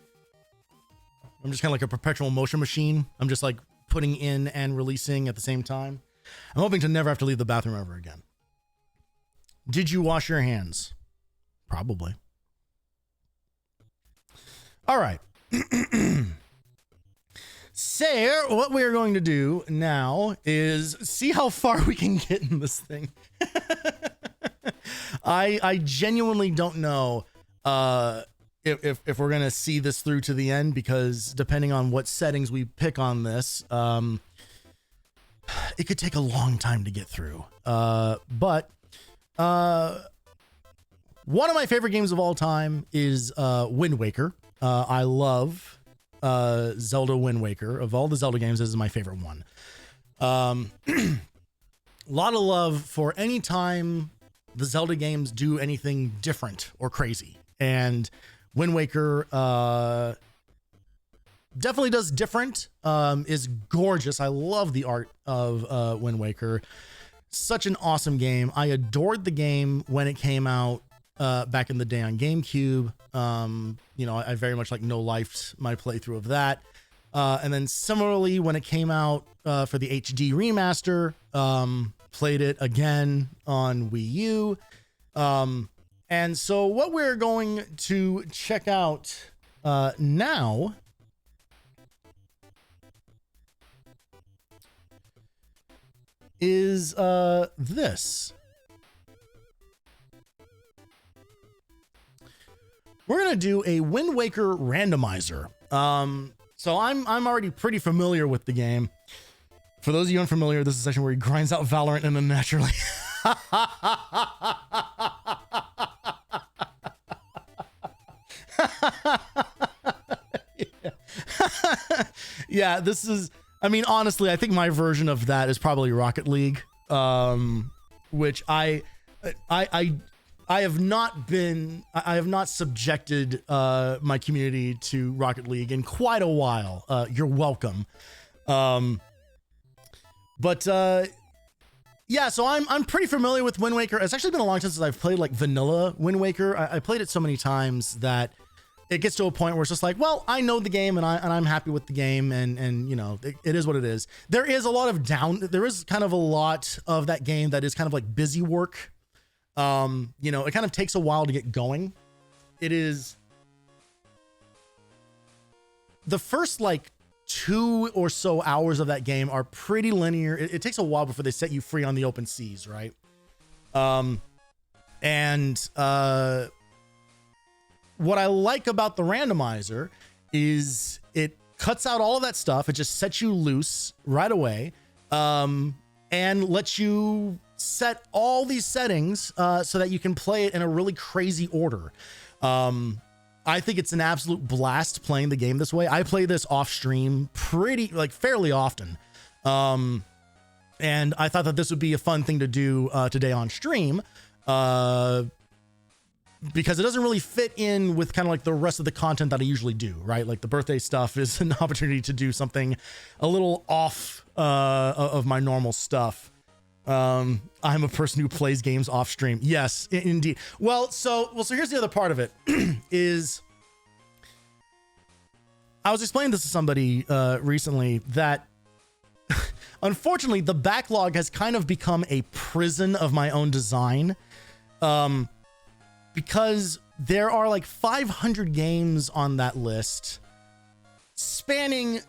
I'm just kind of like a perpetual motion machine. I'm just like putting in and releasing at the same time. I'm hoping to never have to leave the bathroom ever again. Did you wash your hands? Probably. All right. So what we're going to do now is see how far we can get in this thing. I genuinely don't know if we're gonna see this through to the end, because depending on what settings we pick on this, it could take a long time to get through. But one of my favorite games of all time is Wind Waker. I love Zelda Wind Waker. Of all the Zelda games, this is my favorite one. A lot of love for any time the Zelda games do anything different or crazy, and Wind Waker definitely does different. Is gorgeous. I love the art of Wind Waker. Such an awesome game. I adored the game when it came out back in the day on GameCube. You know, I very much like no-lifed my playthrough of that. And then similarly, when it came out for the HD remaster, played it again on Wii U. And so what we're going to check out now is this. We're gonna do a Wind Waker randomizer. So I'm already pretty familiar with the game. For those of you unfamiliar, this is a section where he grinds out Valorant and unnaturally. Yeah, this is, I mean, honestly, I think my version of that is probably Rocket League, which I have not subjected my community to Rocket League in quite a while. You're welcome. Yeah, so I'm pretty familiar with Wind Waker. It's actually been a long time since I've played like vanilla Wind Waker. I played it so many times that it gets to a point where it's just like, well, I know the game and I'm happy with the game, and you know, it is what it is. There is kind of a lot of that game that is kind of like busy work. You know, it kind of takes a while to get going. It is the first like 2 or so hours of that game are pretty linear. It takes a while before they set you free on the open seas, right? What I like about the randomizer is it cuts out all of that stuff. It just sets you loose right away, and lets you set all these settings so that you can play it in a really crazy order. I think it's an absolute blast playing the game this way. I play this off stream fairly often. And I thought that this would be a fun thing to do today on stream, because it doesn't really fit in with kind of like the rest of the content that I usually do, right? Like the birthday stuff is an opportunity to do something a little off of my normal stuff. I'm a person who plays games off stream. Yes, indeed. Well, so here's the other part of it is I was explaining this to somebody recently that unfortunately the backlog has kind of become a prison of my own design, because there are like 500 games on that list spanning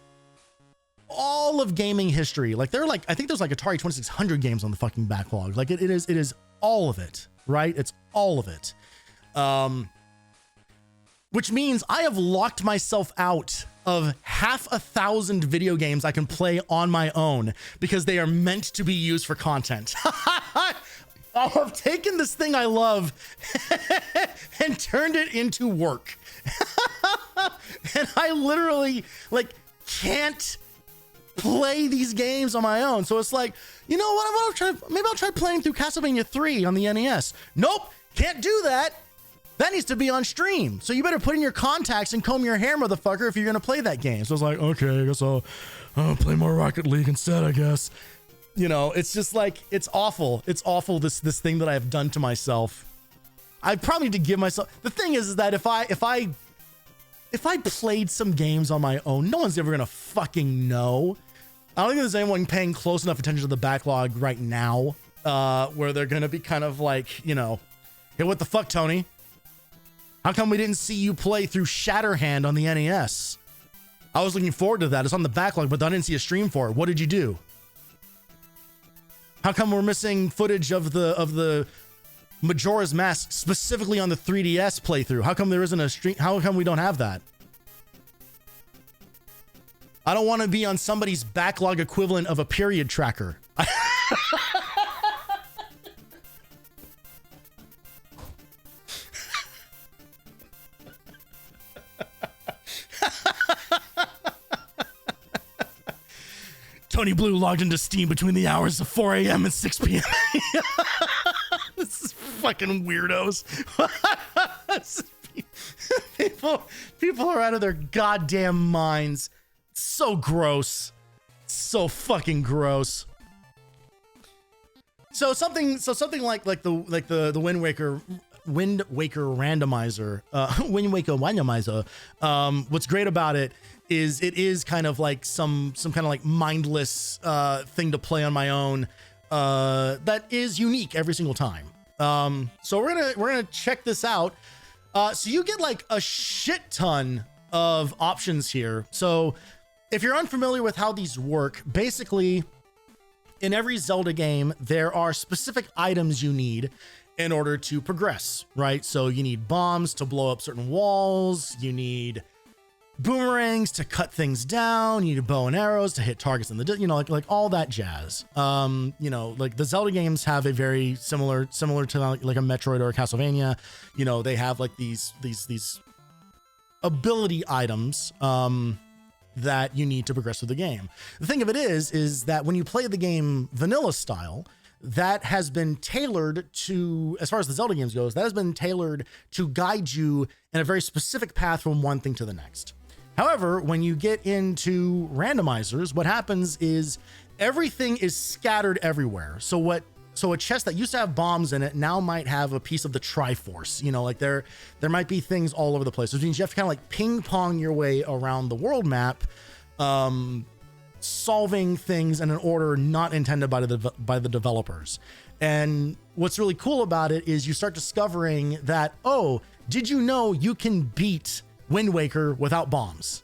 all of gaming history. Like they're like, I think there's like Atari 2600 games on the fucking backlog. Like it is all of it, right? It's all of it. Which means I have locked myself out of 500,000 video games I can play on my own because they are meant to be used for content. I have taken this thing I love and turned it into work. And I literally like can't play these games on my own. So it's like, you know what? Maybe I'll try playing through Castlevania 3 on the NES. Nope, can't do that. That needs to be on stream. So you better put in your contacts and comb your hair, motherfucker, if you're going to play that game. So I was like, okay, I guess I'll play more Rocket League instead, I guess. You know, it's just like, it's awful. It's awful, this thing that I've done to myself. I probably need to give myself, the thing is that if I played some games on my own, no one's ever going to fucking know. I don't think there's anyone paying close enough attention to the backlog right now, where they're going to be kind of like, you know, hey, what the fuck, Tony? How come we didn't see you play through Shatterhand on the NES? I was looking forward to that. It's on the backlog, but I didn't see a stream for it. What did you do? How come we're missing footage of the Majora's Mask specifically on the 3DS playthrough? How come there isn't a stream? How come we don't have that? I don't want to be on somebody's backlog equivalent of a period tracker. Tony Blue logged into Steam between the hours of 4 a.m. and 6 p.m. This is fucking weirdos. People are out of their goddamn minds. It's so gross. So fucking gross. So something like the Wind Waker Randomizer. Wind Waker Randomizer. What's great about it is kind of like some kind of like mindless thing to play on my own that is unique every single time. So we're gonna check this out. So you get like a shit ton of options here. So if you're unfamiliar with how these work, basically in every Zelda game, there are specific items you need in order to progress, right? So you need bombs to blow up certain walls. You need boomerangs to cut things down. You need bow and arrows to hit targets in the, you know, like all that jazz. You know, like the Zelda games have a very similar to like a Metroid or a Castlevania. You know, they have like these ability items that you need to progress through the game. The thing of it is that when you play the game vanilla style, that has been tailored to, as far as the Zelda games goes, that has been tailored to guide you in a very specific path from one thing to the next. However, when you get into randomizers, what happens is everything is scattered everywhere. So a chest that used to have bombs in it now might have a piece of the Triforce. You know, like there might be things all over the place, which means you have to kind of like ping pong your way around the world map, solving things in an order not intended by the developers. And what's really cool about it is you start discovering that, oh, did you know you can beat Wind Waker without bombs?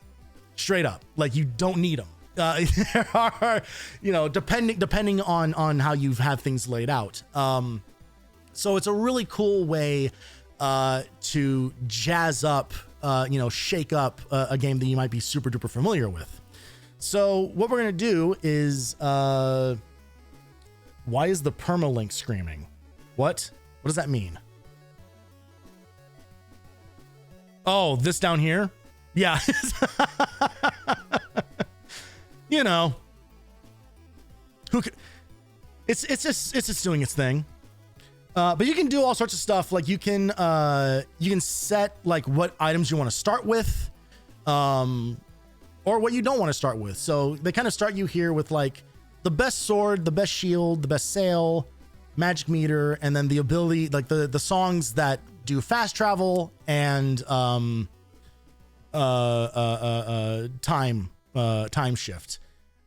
Straight up, like you don't need them. There are, you know, depending on how you have things laid out. So it's a really cool way to jazz up, you know, shake up a game that you might be super duper familiar with. So what we're gonna do is, why is the permalink screaming? What does that mean? Oh, this down here? Yeah. You know, who could, it's just doing its thing. But you can do all sorts of stuff. Like you can set like what items you want to start with, or what you don't want to start with. So they kind of start you here with like the best sword, the best shield, the best sail, magic meter, and then the ability, like the songs that do fast travel and time shift.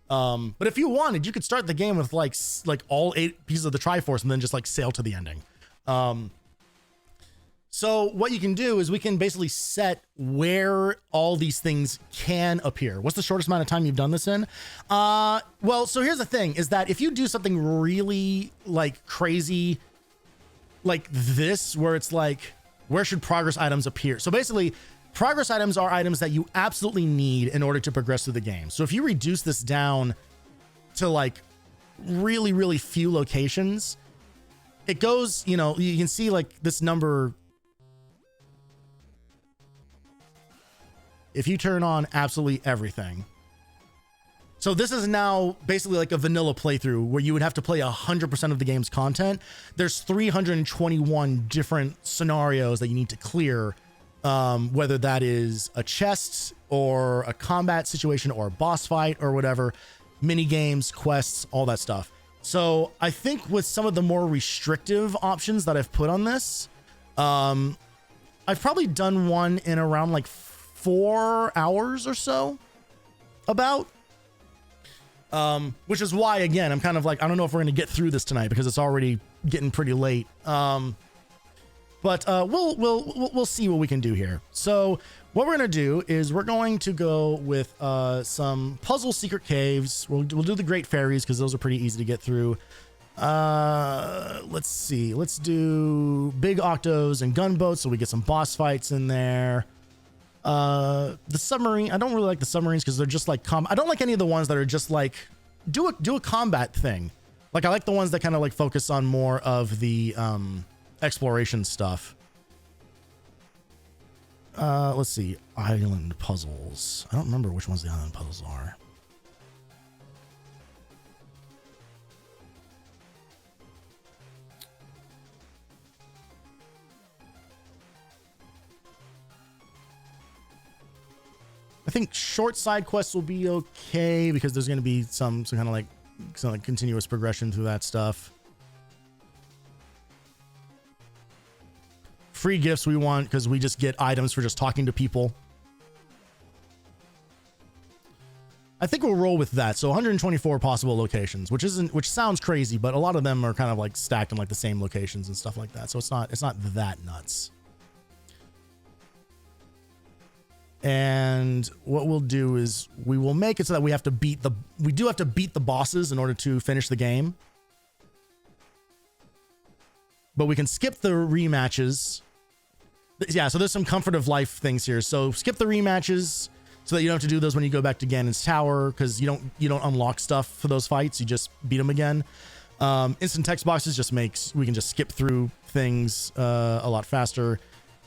But if you wanted, you could start the game with like all 8 pieces of the Triforce and then just like sail to the ending. So what you can do is we can basically set where all these things can appear. What's the shortest amount of time you've done this in? Well, so here's the thing is that if you do something really like crazy like this, where it's like, where should progress items appear? So basically, progress items are items that you absolutely need in order to progress through the game. So if you reduce this down to like really, really few locations, it goes, you know, you can see like this number. If you turn on absolutely everything, So this is now basically like a vanilla playthrough where you would have to play 100% of the game's content. There's 321 different scenarios that you need to clear, whether that is a chest or a combat situation or a boss fight or whatever, mini games, quests, all that stuff. So I think with some of the more restrictive options that I've put on this, I've probably done one in around like 4 hours or so, about. Which is why, again, I'm kind of like, I don't know if we're going to get through this tonight because it's already getting pretty late. But we'll see what we can do here. So what we're going to do is we're going to go with some puzzle secret caves. We'll do the Great Fairies because those are pretty easy to get through. Let's see. Let's do big octos and gunboats so we get some boss fights in there. The submarine, I don't really like the submarines because they're just like I don't like any of the ones that are just like do a combat thing. Like I like the ones that kind of like focus on more of the exploration stuff. Let's see. Island puzzles. I don't remember which ones the island puzzles are. I think short side quests will be okay because there's going to be some kind of like continuous progression through that stuff. Free gifts we want because we just get items for just talking to people. I think we'll roll with that. So 124 possible locations, which sounds crazy, but a lot of them are kind of like stacked in like the same locations and stuff like that. So it's not that nuts. And what we'll do is we will make it so that we do have to beat the bosses in order to finish the game. But we can skip the rematches. Yeah, so there's some comfort of life things here. So skip the rematches so that you don't have to do those when you go back to Ganon's Tower because you don't unlock stuff for those fights. You just beat them again. Instant text boxes just makes we can just skip through things a lot faster.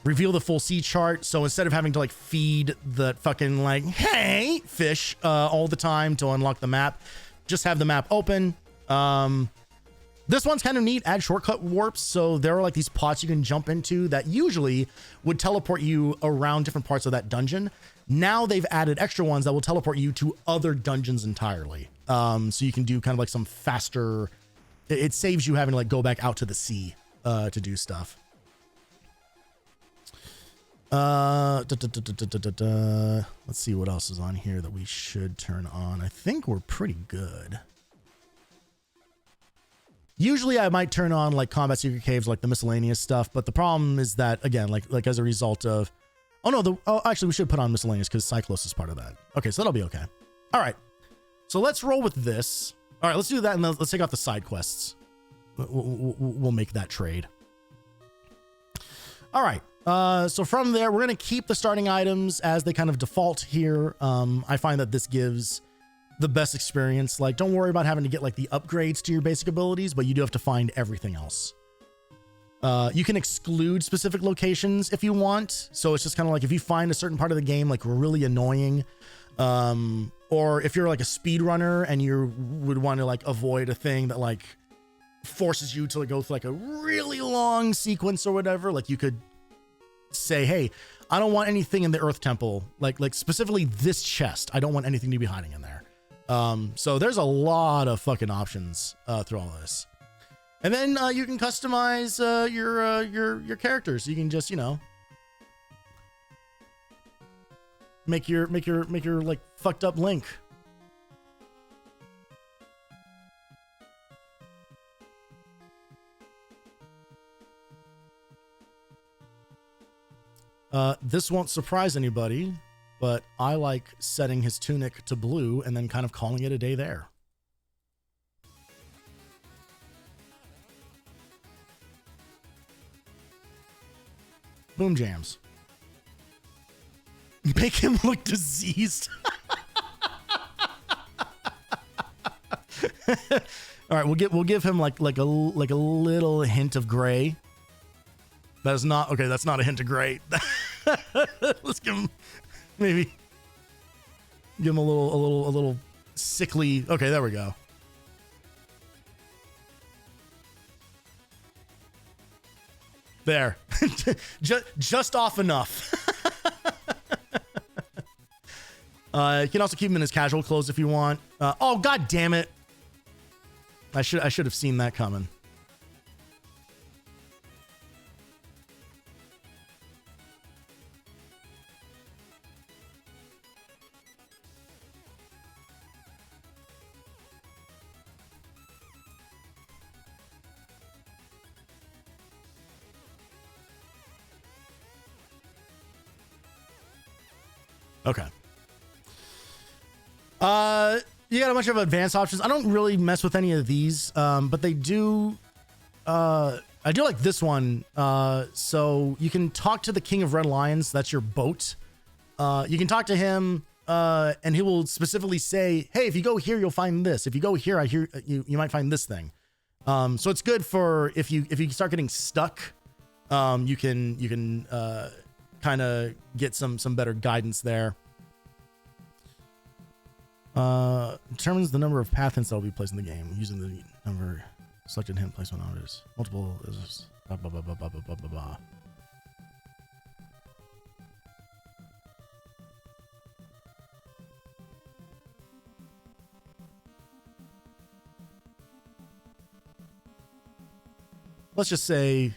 Reveal the full sea chart. So instead of having to like feed the fucking like, hey, fish all the time to unlock the map, just have the map open. This one's kind of neat. Add shortcut warps. So there are like these pots you can jump into that usually would teleport you around different parts of that dungeon. Now they've added extra ones that will teleport you to other dungeons entirely. So you can do kind of like some faster, it saves you having to like go back out to the sea to do stuff. Let's see what else is on here that we should turn on. I think we're pretty good. Usually I might turn on like combat secret caves, like the miscellaneous stuff, but the problem is that again, like as a result of, actually we should put on miscellaneous because Cyclos is part of that. Okay, so that'll be okay. All right, so let's roll with this. All right, let's do that and let's take off the side quests. We'll make that trade. All right. So from there, we're going to keep the starting items as they kind of default here. I find that this gives the best experience. Like, don't worry about having to get like the upgrades to your basic abilities, but you do have to find everything else. You can exclude specific locations if you want. So it's just kind of like if you find a certain part of the game like really annoying, or if you're like a speedrunner and you would want to like avoid a thing that like forces you to like go through like a really long sequence or whatever, like you could say, hey, I don't want anything in the Earth Temple, like specifically this chest. I don't want anything to be hiding in there. So there's a lot of fucking options through all this. And then you can customize your characters. You can just, make your like fucked up Link. This won't surprise anybody, but I like setting his tunic to blue and then kind of calling it a day there. Boom jams. Make him look diseased. All right, we'll give him like a little hint of gray. That's not okay. That's not a hint of gray. Let's give him a little sickly. Okay, there we go. There. just off enough. You can also keep him in his casual clothes if you want. Oh, god damn it. I should have seen that coming. Okay. You got a bunch of advanced options. I don't really mess with any of these, but they do. I do like this one. So you can talk to the King of Red Lions. That's your boat. You can talk to him, and he will specifically say, "Hey, if you go here, you'll find this. If you go here, I hear you might find this thing." So it's good for if you start getting stuck. You can kind of get some better guidance there. Determines the number of path hints that will be placed in the game using the number selected hint placement orders. Multiple is blah, blah, blah, blah, blah, blah, blah, blah. Let's just say,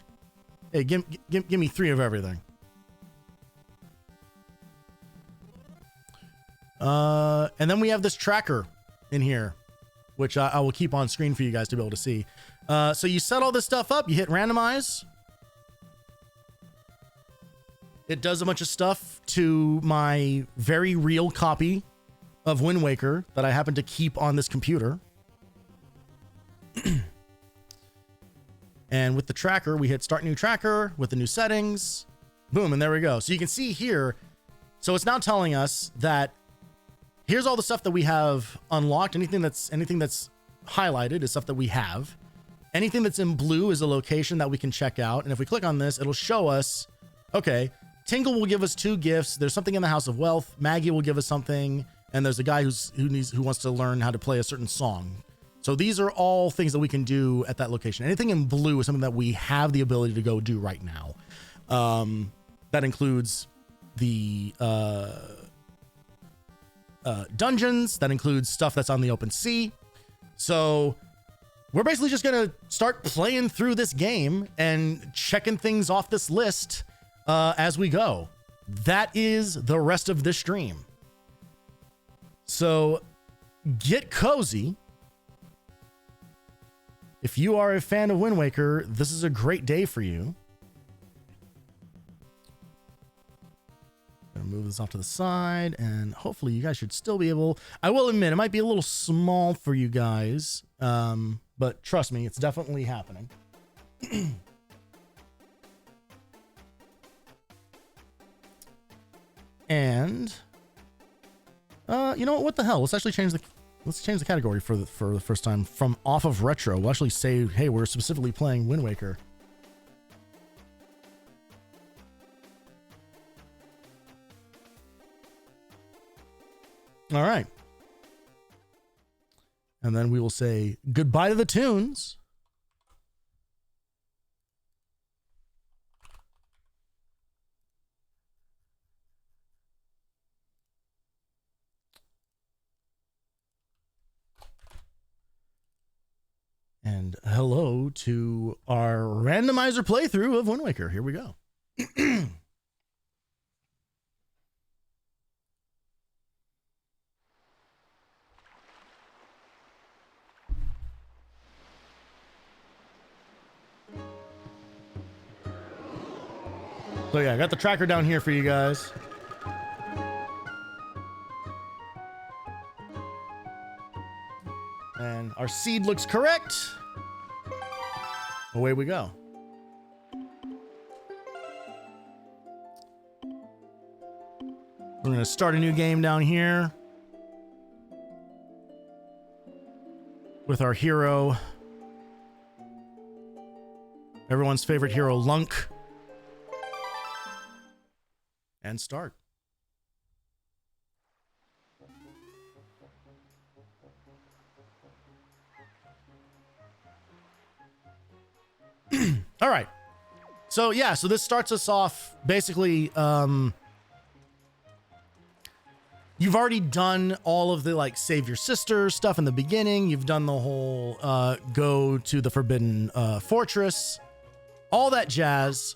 hey, give me 3 of everything. And then we have this tracker in here, which I will keep on screen for you guys to be able to see. So you set all this stuff up, you hit randomize. It does a bunch of stuff to my very real copy of Wind Waker that I happen to keep on this computer. And with the tracker, we hit start new tracker with the new settings. Boom, and there we go. So you can see here, so it's now telling us that here's all the stuff that we have unlocked. Anything that's highlighted is stuff that we have. Anything that's in blue is a location that we can check out. And if we click on this, it'll show us, okay, Tingle will give us 2 gifts. There's something in the House of Wealth. Maggie will give us something. And there's a guy who wants to learn how to play a certain song. So these are all things that we can do at that location. Anything in blue is something that we have the ability to go do right now. That includes the dungeons. That includes stuff that's on the open sea. So we're basically just going to start playing through this game and checking things off this list as we go. That is the rest of this stream. So get cozy. If you are a fan of Wind Waker, this is a great day for you. Gonna move this off to the side, and hopefully you guys should still be able. I will admit it might be a little small for you guys, but trust me, it's definitely happening. And you know what the hell? Let's actually change the category for the first time from off of retro. We'll actually say, hey, we're specifically playing Wind Waker. All right. And then we will say goodbye to the tunes. And hello to our randomizer playthrough of Wind Waker. Here we go. So yeah, I got the tracker down here for you guys. And our seed looks correct. Away we go. We're going to start a new game down here with our hero, everyone's favorite hero, Lunk. And start. All right. So yeah, so this starts us off basically, you've already done all of the like save your sister stuff in the beginning. You've done the whole go to the Forbidden Fortress, all that jazz.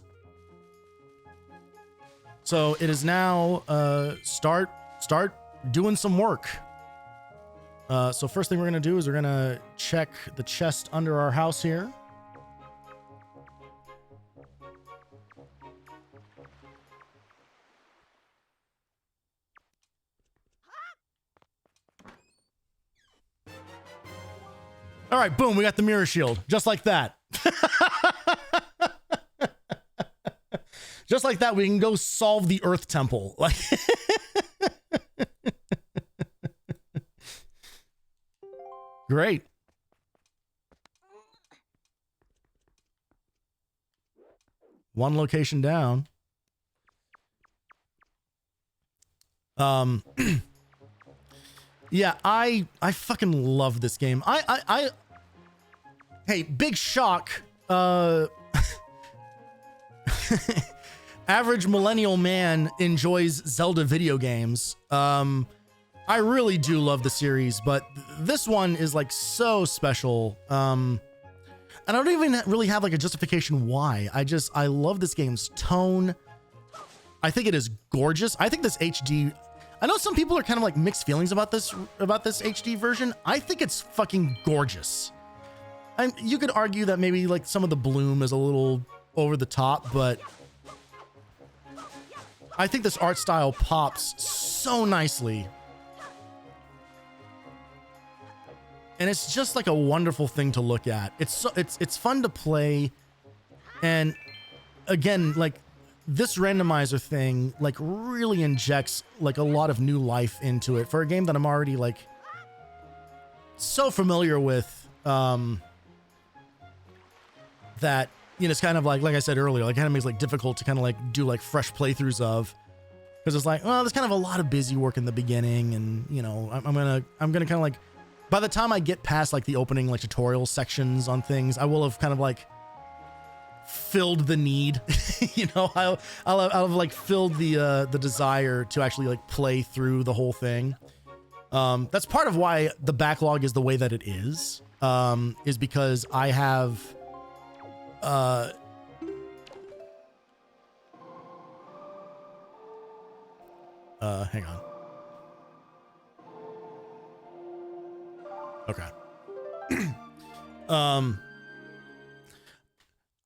So it is now start doing some work. So first thing we're gonna do is we're gonna check the chest under our house here. All right, boom, we got the mirror shield, just like that. Just like that, we can go solve the Earth Temple. Like, great. One location down. Yeah, I fucking love this game. Hey, big shock. Average millennial man enjoys Zelda video games. I really do love the series, but this one is like so special. And I don't even really have like a justification why. I love this game's tone. I think it is gorgeous. I think this HD, I know some people are kind of like mixed feelings about this HD version. I think it's fucking gorgeous. And you could argue that maybe like some of the bloom is a little over the top, but I think this art style pops so nicely. And it's just like a wonderful thing to look at. It's fun to play. And again, like this randomizer thing like really injects like a lot of new life into it for a game that I'm already like so familiar with. That, you know, it's kind of like I said earlier, like kind of makes it like difficult to kind of like do like fresh playthroughs of, because it's like, well, there's kind of a lot of busy work in the beginning, and you know, I'm gonna kind of like, by the time I get past like the opening like tutorial sections on things, I will have kind of like filled the need. You know, I'll have like filled the desire to actually like play through the whole thing. That's part of why the backlog is the way that it is because I have hang on. Okay.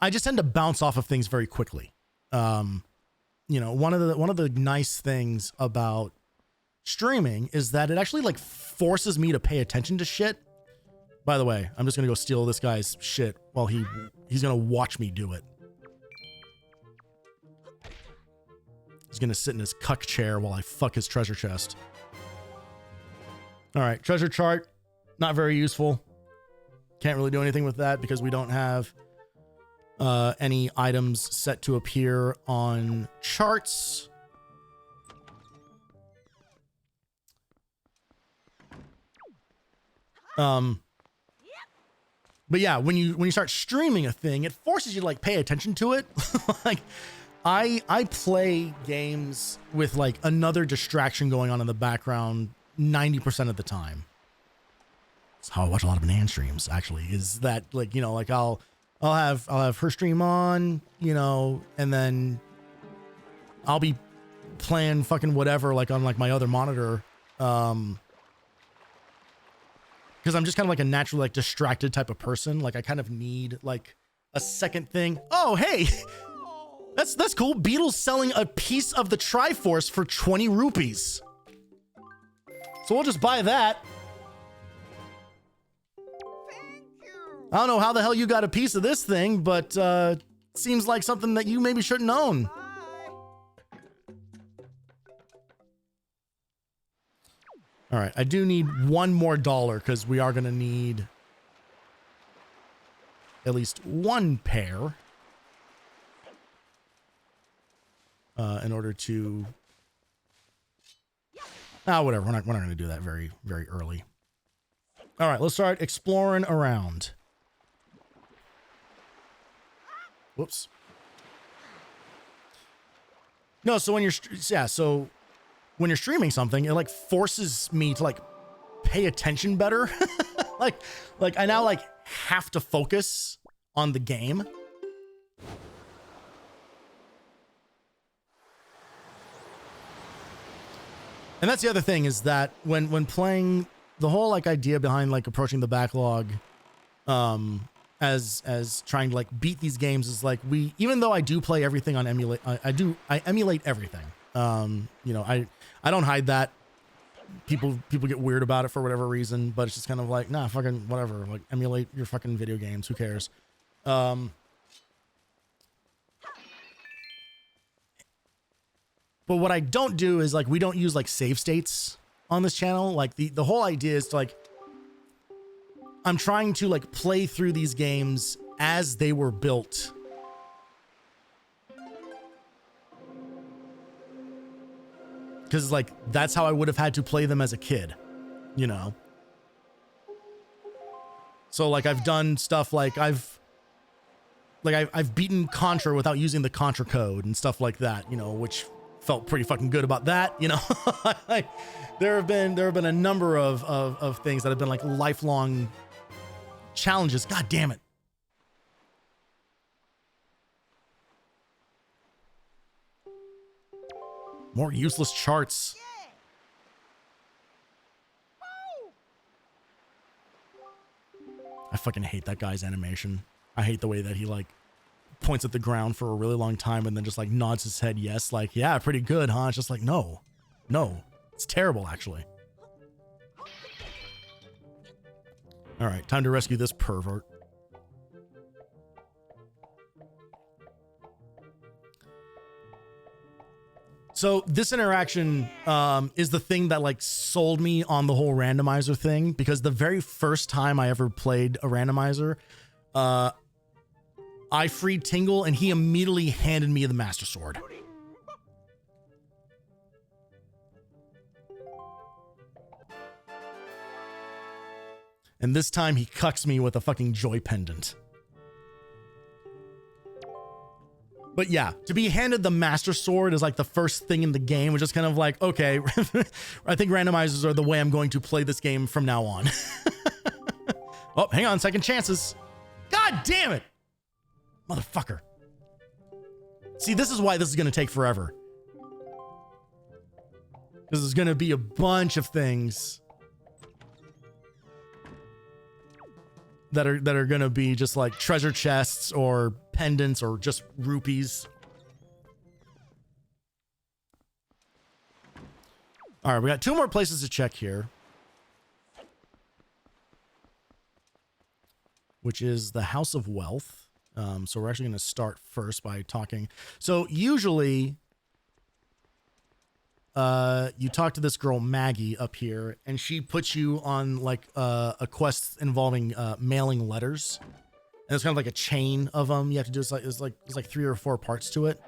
I just tend to bounce off of things very quickly. You know, one of the nice things about streaming is that it actually like forces me to pay attention to shit. By the way, I'm just gonna go steal this guy's shit while he's gonna watch me do it. He's gonna sit in his cuck chair while I fuck his treasure chest. All right, treasure chart, not very useful. Can't really do anything with that because we don't have any items set to appear on charts. But yeah, when you start streaming a thing, it forces you to like pay attention to it. Like I play games with like another distraction going on in the background 90% of the time. That's how I watch a lot of banana streams, actually, is that like, you know, like I'll have her stream on, you know, and then I'll be playing fucking whatever like on like my other monitor. Because I'm just kind of like a naturally like distracted type of person. Like I kind of need like a second thing. Oh, hey, that's cool. Beetle's selling a piece of the Triforce for 20 rupees. So we'll just buy that. I don't know how the hell you got a piece of this thing, but seems like something that you maybe shouldn't own. All right, I do need one more dollar because we are going to need at least one pair in order to... whatever, we're not going to do that very, very early. All right, let's start exploring around. Whoops. No, so when you're, yeah, so when you're streaming something, it like forces me to like pay attention better. like I now like have to focus on the game. And that's the other thing, is that when playing, the whole like idea behind like approaching the backlog as trying to like beat these games is like, even though I do play everything on emulate, I emulate everything. You know, I don't hide that. People get weird about it for whatever reason, but it's just kind of like, nah, fucking whatever, like emulate your fucking video games, who cares? But what I don't do is like, we don't use like save states on this channel. Like the whole idea is to like, I'm trying to like play through these games as they were built. Because like, that's how I would have had to play them as a kid, you know? So like, I've done stuff like I've beaten Contra without using the Contra code and stuff like that, you know, which felt pretty fucking good about that, you know? Like, there have been a number of things that have been like lifelong challenges. God damn it. More useless charts. I fucking hate that guy's animation. I hate the way that he like points at the ground for a really long time and then just like nods his head yes, like, yeah, pretty good, huh? It's just like, no, it's terrible, actually. All right, time to rescue this pervert. So this interaction is the thing that like sold me on the whole randomizer thing, because the very first time I ever played a randomizer, I freed Tingle and he immediately handed me the Master Sword. And this time he cucks me with a fucking joy pendant. But yeah, to be handed the Master Sword is like the first thing in the game, which is kind of like, okay, I think randomizers are the way I'm going to play this game from now on. Oh, hang on, second chances. God damn it. Motherfucker. See, this is why this is going to take forever. Because there's going to be a bunch of things that are going to be just like treasure chests or pendants or just rupees. All right, we got 2 more places to check here, which is the House of Wealth. So we're actually going to start first by talking. So usually you talk to this girl Maggie up here, and she puts you on like a quest involving mailing letters, and it's kind of like a chain of them you have to do. It's like 3 or 4 parts to it.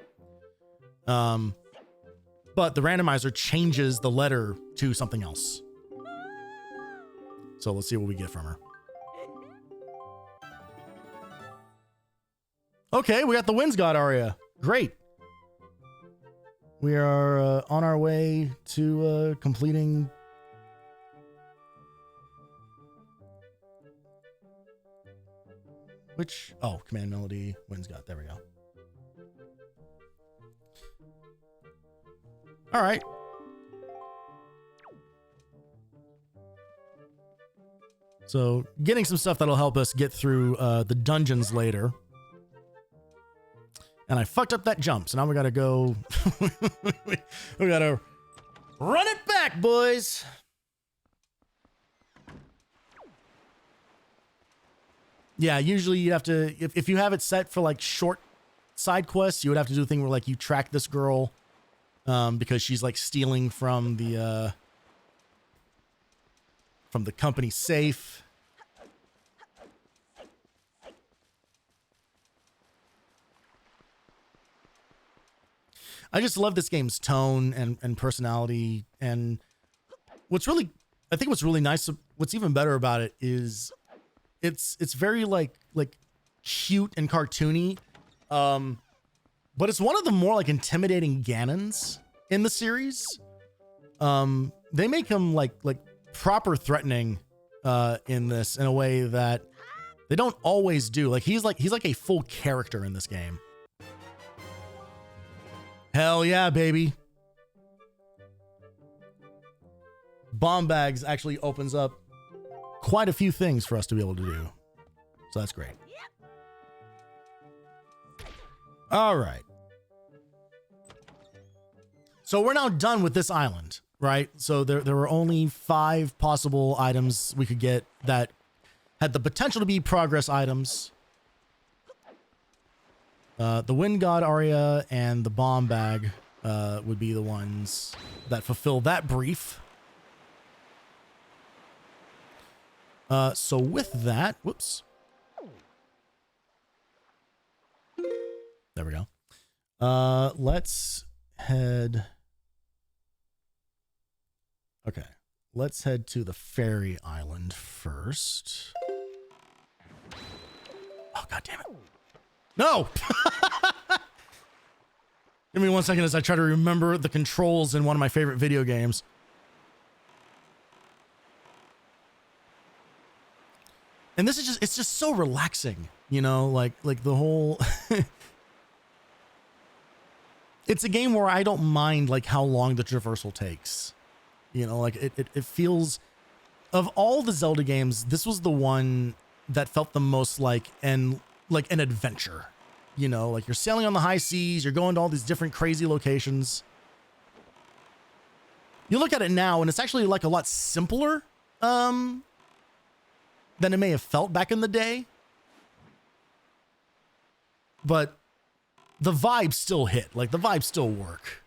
But the randomizer changes the letter to something else. So let's see what we get from her. Okay, we got the Winds God aria. Great. We are on our way to completing. Which? Oh, command melody, Winds God. There we go. All right. So getting some stuff that'll help us get through the dungeons later. And I fucked up that jump, so now we gotta go. we gotta run it back, boys. Yeah, usually you have to, if you have it set for like short side quests, you would have to do a thing where like you track this girl because she's like stealing from the company safe. I just love this game's tone and personality. And I think what's really nice, what's even better about it is it's very like cute and cartoony, But it's one of the more like intimidating Ganons in the series. They make him like proper threatening in this in a way that they don't always do. Like he's like a full character in this game. Hell yeah, baby. Bomb bags actually opens up quite a few things for us to be able to do. So that's great. All right. So we're now done with this island, right? So there were only 5 possible items we could get that had the potential to be progress items. The Wind God Aria and the Bomb Bag would be the ones that fulfill that brief. So with that, whoops. There we go. Let's head. Okay, let's head to the fairy island first. Oh, God damn it. No! Give me 1 second as I try to remember the controls in one of my favorite video games. And this is just, it's just so relaxing, you know, like the whole, it's a game where I don't mind like how long the traversal takes, you know, like it feels, of all the Zelda games, this was the one that felt the most like an adventure, you know, like you're sailing on the high seas, you're going to all these different crazy locations. You look at it now and it's actually like a lot simpler, than it may have felt back in the day. But the vibes still hit. Like, the vibes still work.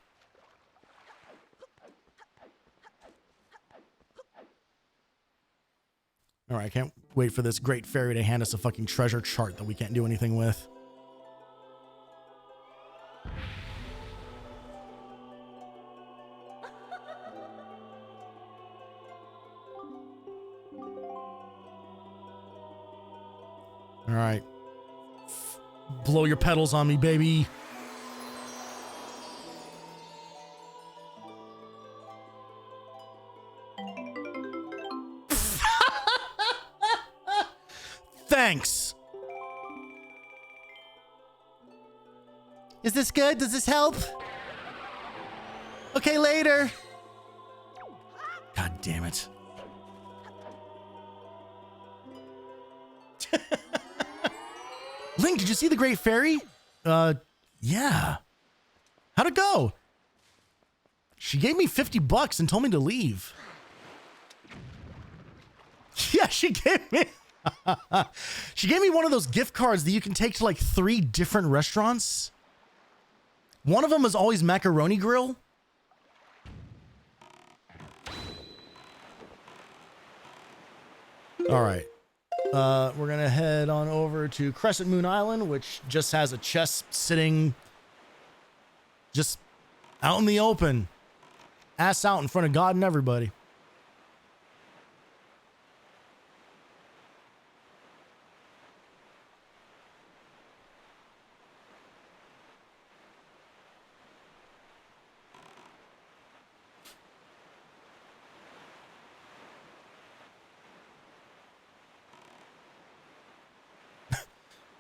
All right, I can't wait for this great fairy to hand us a fucking treasure chart that we can't do anything with. All right. Blow your pedals on me, baby. Thanks. Is this good? Does this help? Okay, later. God damn it. Link, did you see the Great Fairy? Yeah. How'd it go? She gave me $50 and told me to leave. Yeah, she gave me... she gave me one of those gift cards that you can take to like 3 different restaurants. One of them is always Macaroni Grill. All right. We're going to head on over to Crescent Moon Island, which just has a chest sitting just out in the open. Ass out in front of God and everybody.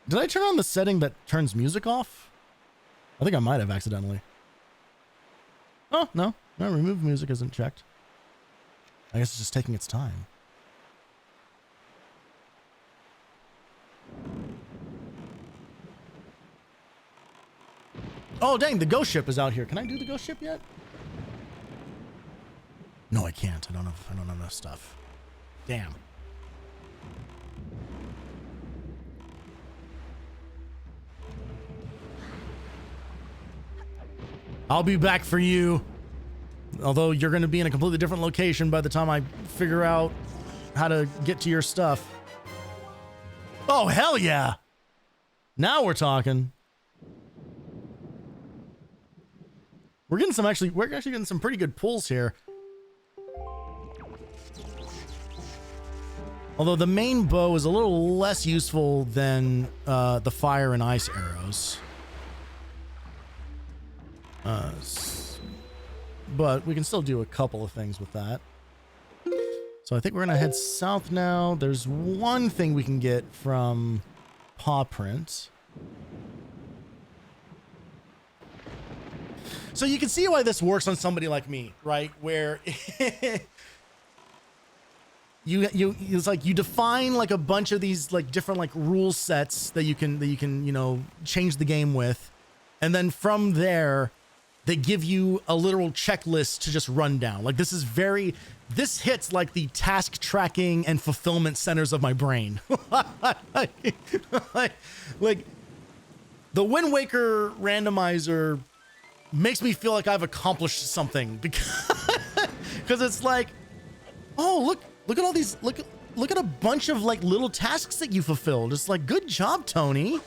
Did I turn on the setting that turns music off? I think I might have accidentally. Oh, no. No, remove music isn't checked. I guess it's just taking its time. Oh, dang, the ghost ship is out here. Can I do the ghost ship yet? No, I can't. I don't have enough stuff. Damn. I'll be back for you. Although you're going to be in a completely different location by the time I figure out how to get to your stuff. Oh, hell yeah. Now we're talking. We're actually getting some pretty good pulls here. Although the main bow is a little less useful than the fire and ice arrows. But we can still do a couple of things with that. So I think we're going to head south now. There's one thing we can get from Paw Print. So you can see why this works on somebody like me, right? Where it's like you define like a bunch of these like different like rule sets that you can you know change the game with, and then from there they give you a literal checklist to just run down. Like this hits like the task tracking and fulfillment centers of my brain. like the Wind Waker randomizer makes me feel like I've accomplished something because it's like, oh, look at all these, look at a bunch of like little tasks that you fulfilled. It's like, good job, Tony.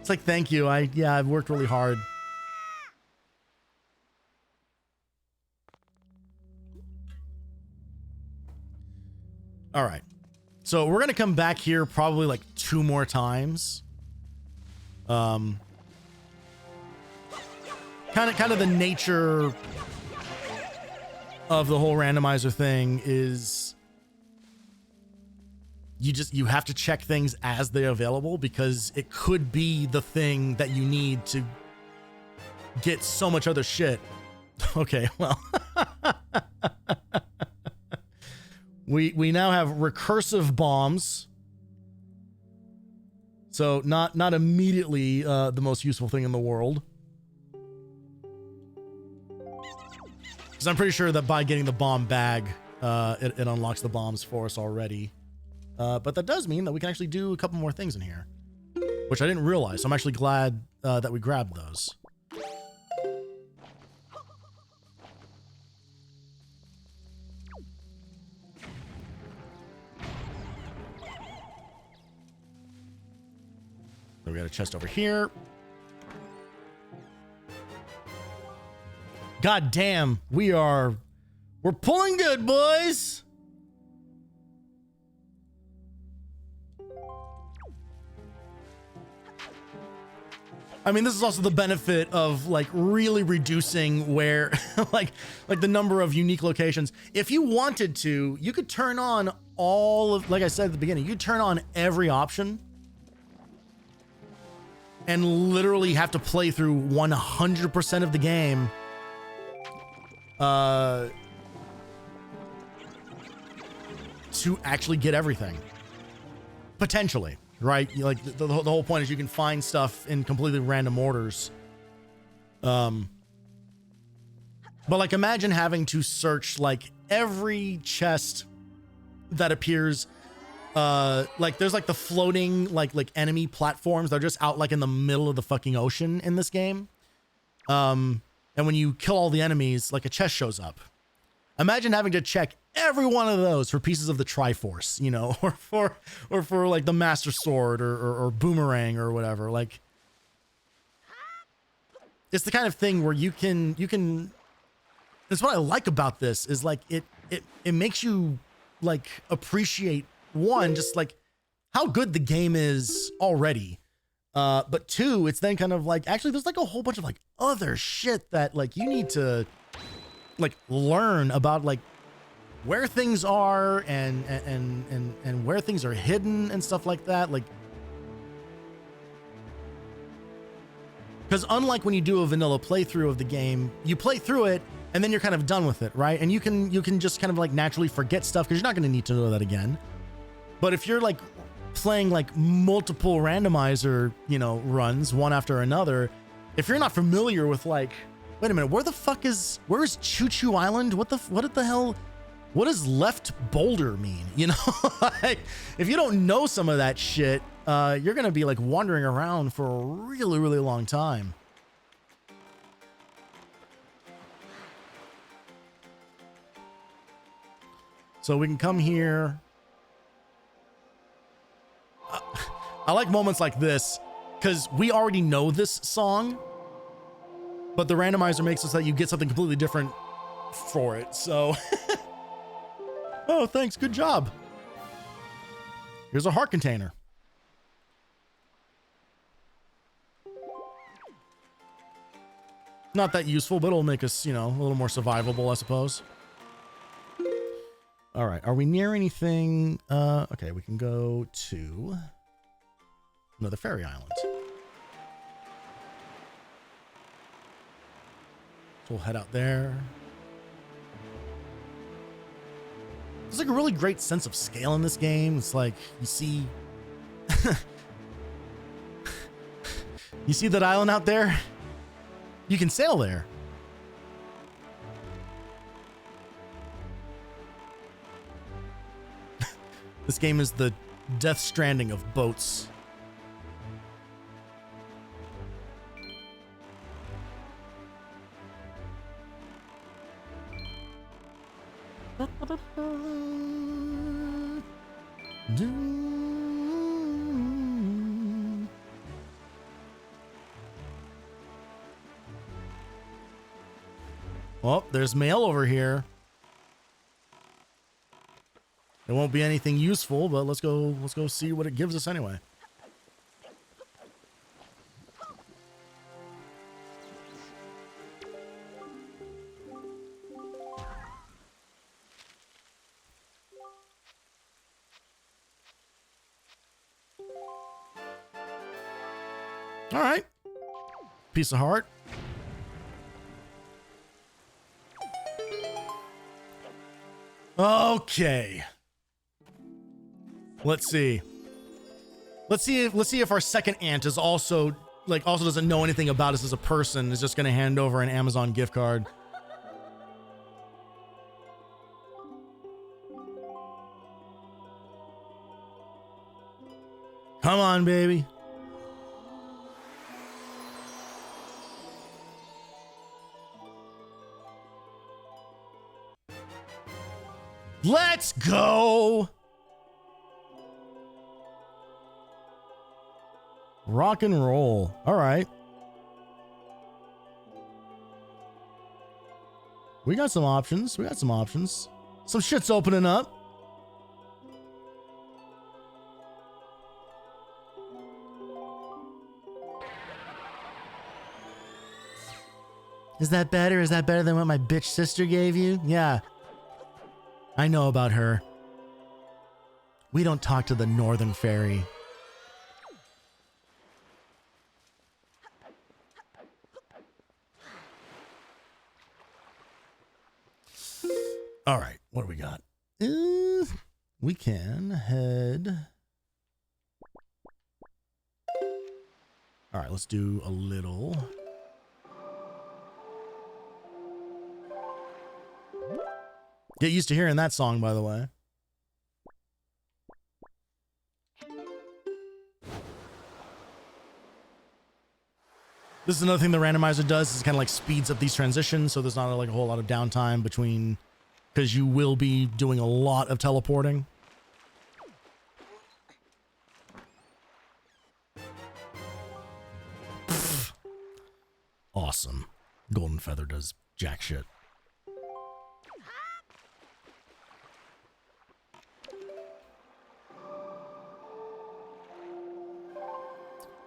It's like, thank you. I've worked really hard. All right. So we're going to come back here probably like 2 more times. Kind of the nature of the whole randomizer thing is you have to check things as they're available, because it could be the thing that you need to get so much other shit. Okay, well. We now have recursive bombs. So not immediately the most useful thing in the world. Because I'm pretty sure that by getting the bomb bag, it unlocks the bombs for us already. But that does mean that we can actually do a couple more things in here, which I didn't realize. So I'm actually glad that we grabbed those. So we got a chest over here. God damn, we're pulling good, boys. I mean, this is also the benefit of like really reducing where like the number of unique locations. If you wanted to, you could turn on all of, like I said at the beginning, you turn on every option and literally have to play through 100% of the game to actually get everything. Potentially, right? Like the whole point is you can find stuff in completely random orders. But like imagine having to search like every chest that appears. Like there's like the floating like enemy platforms that are just out like in the middle of the fucking ocean in this game. And when you kill all the enemies, like a chest shows up. Imagine having to check every one of those for pieces of the Triforce, you know, or for like the Master Sword or Boomerang or whatever. Like, it's the kind of thing where you can. That's what I like about this is like it makes you like appreciate one, just like how good the game is already. But 2, it's then kind of like, actually there's like a whole bunch of like other shit that like you need to like learn about, like where things are and where things are hidden and stuff like that. Like, because unlike when you do a vanilla playthrough of the game, you play through it and then you're kind of done with it, right? And you can just kind of like naturally forget stuff because you're not going to need to know that again. But if you're like playing like multiple randomizer, you know, runs one after another, if you're not familiar with like, wait a minute, where is Choo Choo Island? What the hell? What does Left Boulder mean? You know, like if you don't know some of that shit, you're gonna be like wandering around for a really, really long time. So we can come here. I like moments like this because we already know this song, but the randomizer makes it so that you get something completely different for it. So, oh, thanks. Good job. Here's a heart container. Not that useful, but it'll make us, you know, a little more survivable, I suppose. All right, are we near anything? Okay, we can go to another fairy island. So we'll head out there. There's like a really great sense of scale in this game. It's like you see you see that island out there? You can sail there. This game is the Death Stranding of boats. Oh, there's mail over here. It won't be anything useful, but let's go see what it gives us anyway. All right. Piece of heart. Okay. Let's see. Let's see if our second aunt is also doesn't know anything about us as a person, is just going to hand over an Amazon gift card. Come on, baby. Let's go. Rock and roll. All right. We got some options. Some shit's opening up. Is that better? Is that better than what my bitch sister gave you? Yeah. I know about her. We don't talk to the Northern Fairy. All right, what do we got? We can head. All right, let's do a little. Get used to hearing that song, by the way. This is another thing the randomizer does, is kind of like speeds up these transitions, so there's not like a whole lot of downtime between, because you will be doing a lot of teleporting. Pfft. Awesome. Golden Feather does jack shit.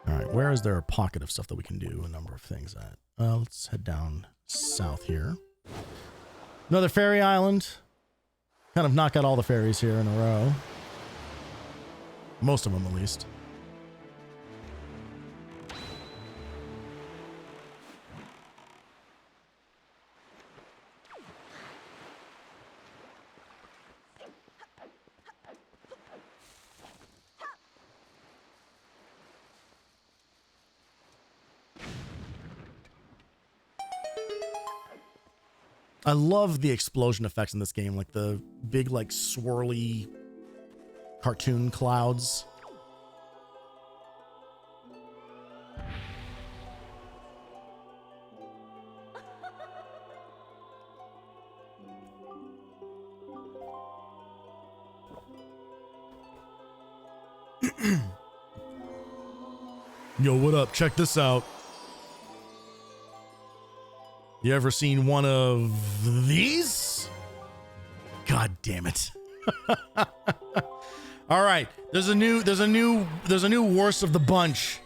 All right, where is there a pocket of stuff that we can do a number of things at? Let's head down south here. Another fairy island. Kind of knock out all the fairies here in a row. Most of them, at least. I love the explosion effects in this game, like the big, like, swirly cartoon clouds. Yo, what up? Check this out. You ever seen one of these? God damn it. All right, there's a new worst of the bunch.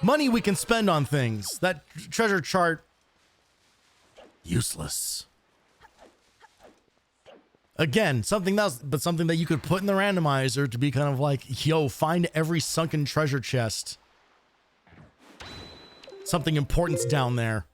Money we can spend on things. That treasure chart, useless. Again, something else, but something that you could put in the randomizer to be kind of like, yo, find every sunken treasure chest. Something important's down there.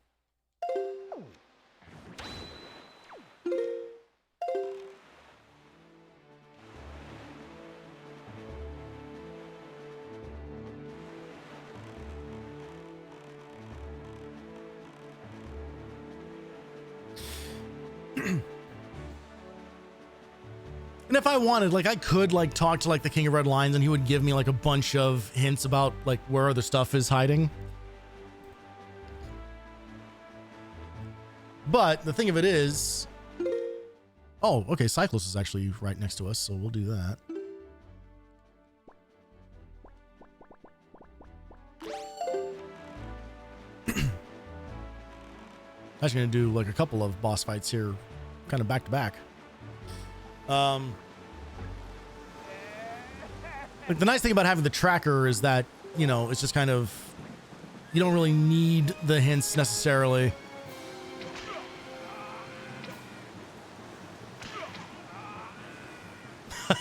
And if I wanted, like, I could, like, talk to, like, the King of Red Lions and he would give me, like, a bunch of hints about, like, where other stuff is hiding. But the thing of it is... Oh, okay, Cyclos is actually right next to us, so we'll do that. I'm actually going to do, like, a couple of boss fights here, kind of back to back. Like the nice thing about having the tracker is that, you know, it's just kind of, you don't really need the hints necessarily.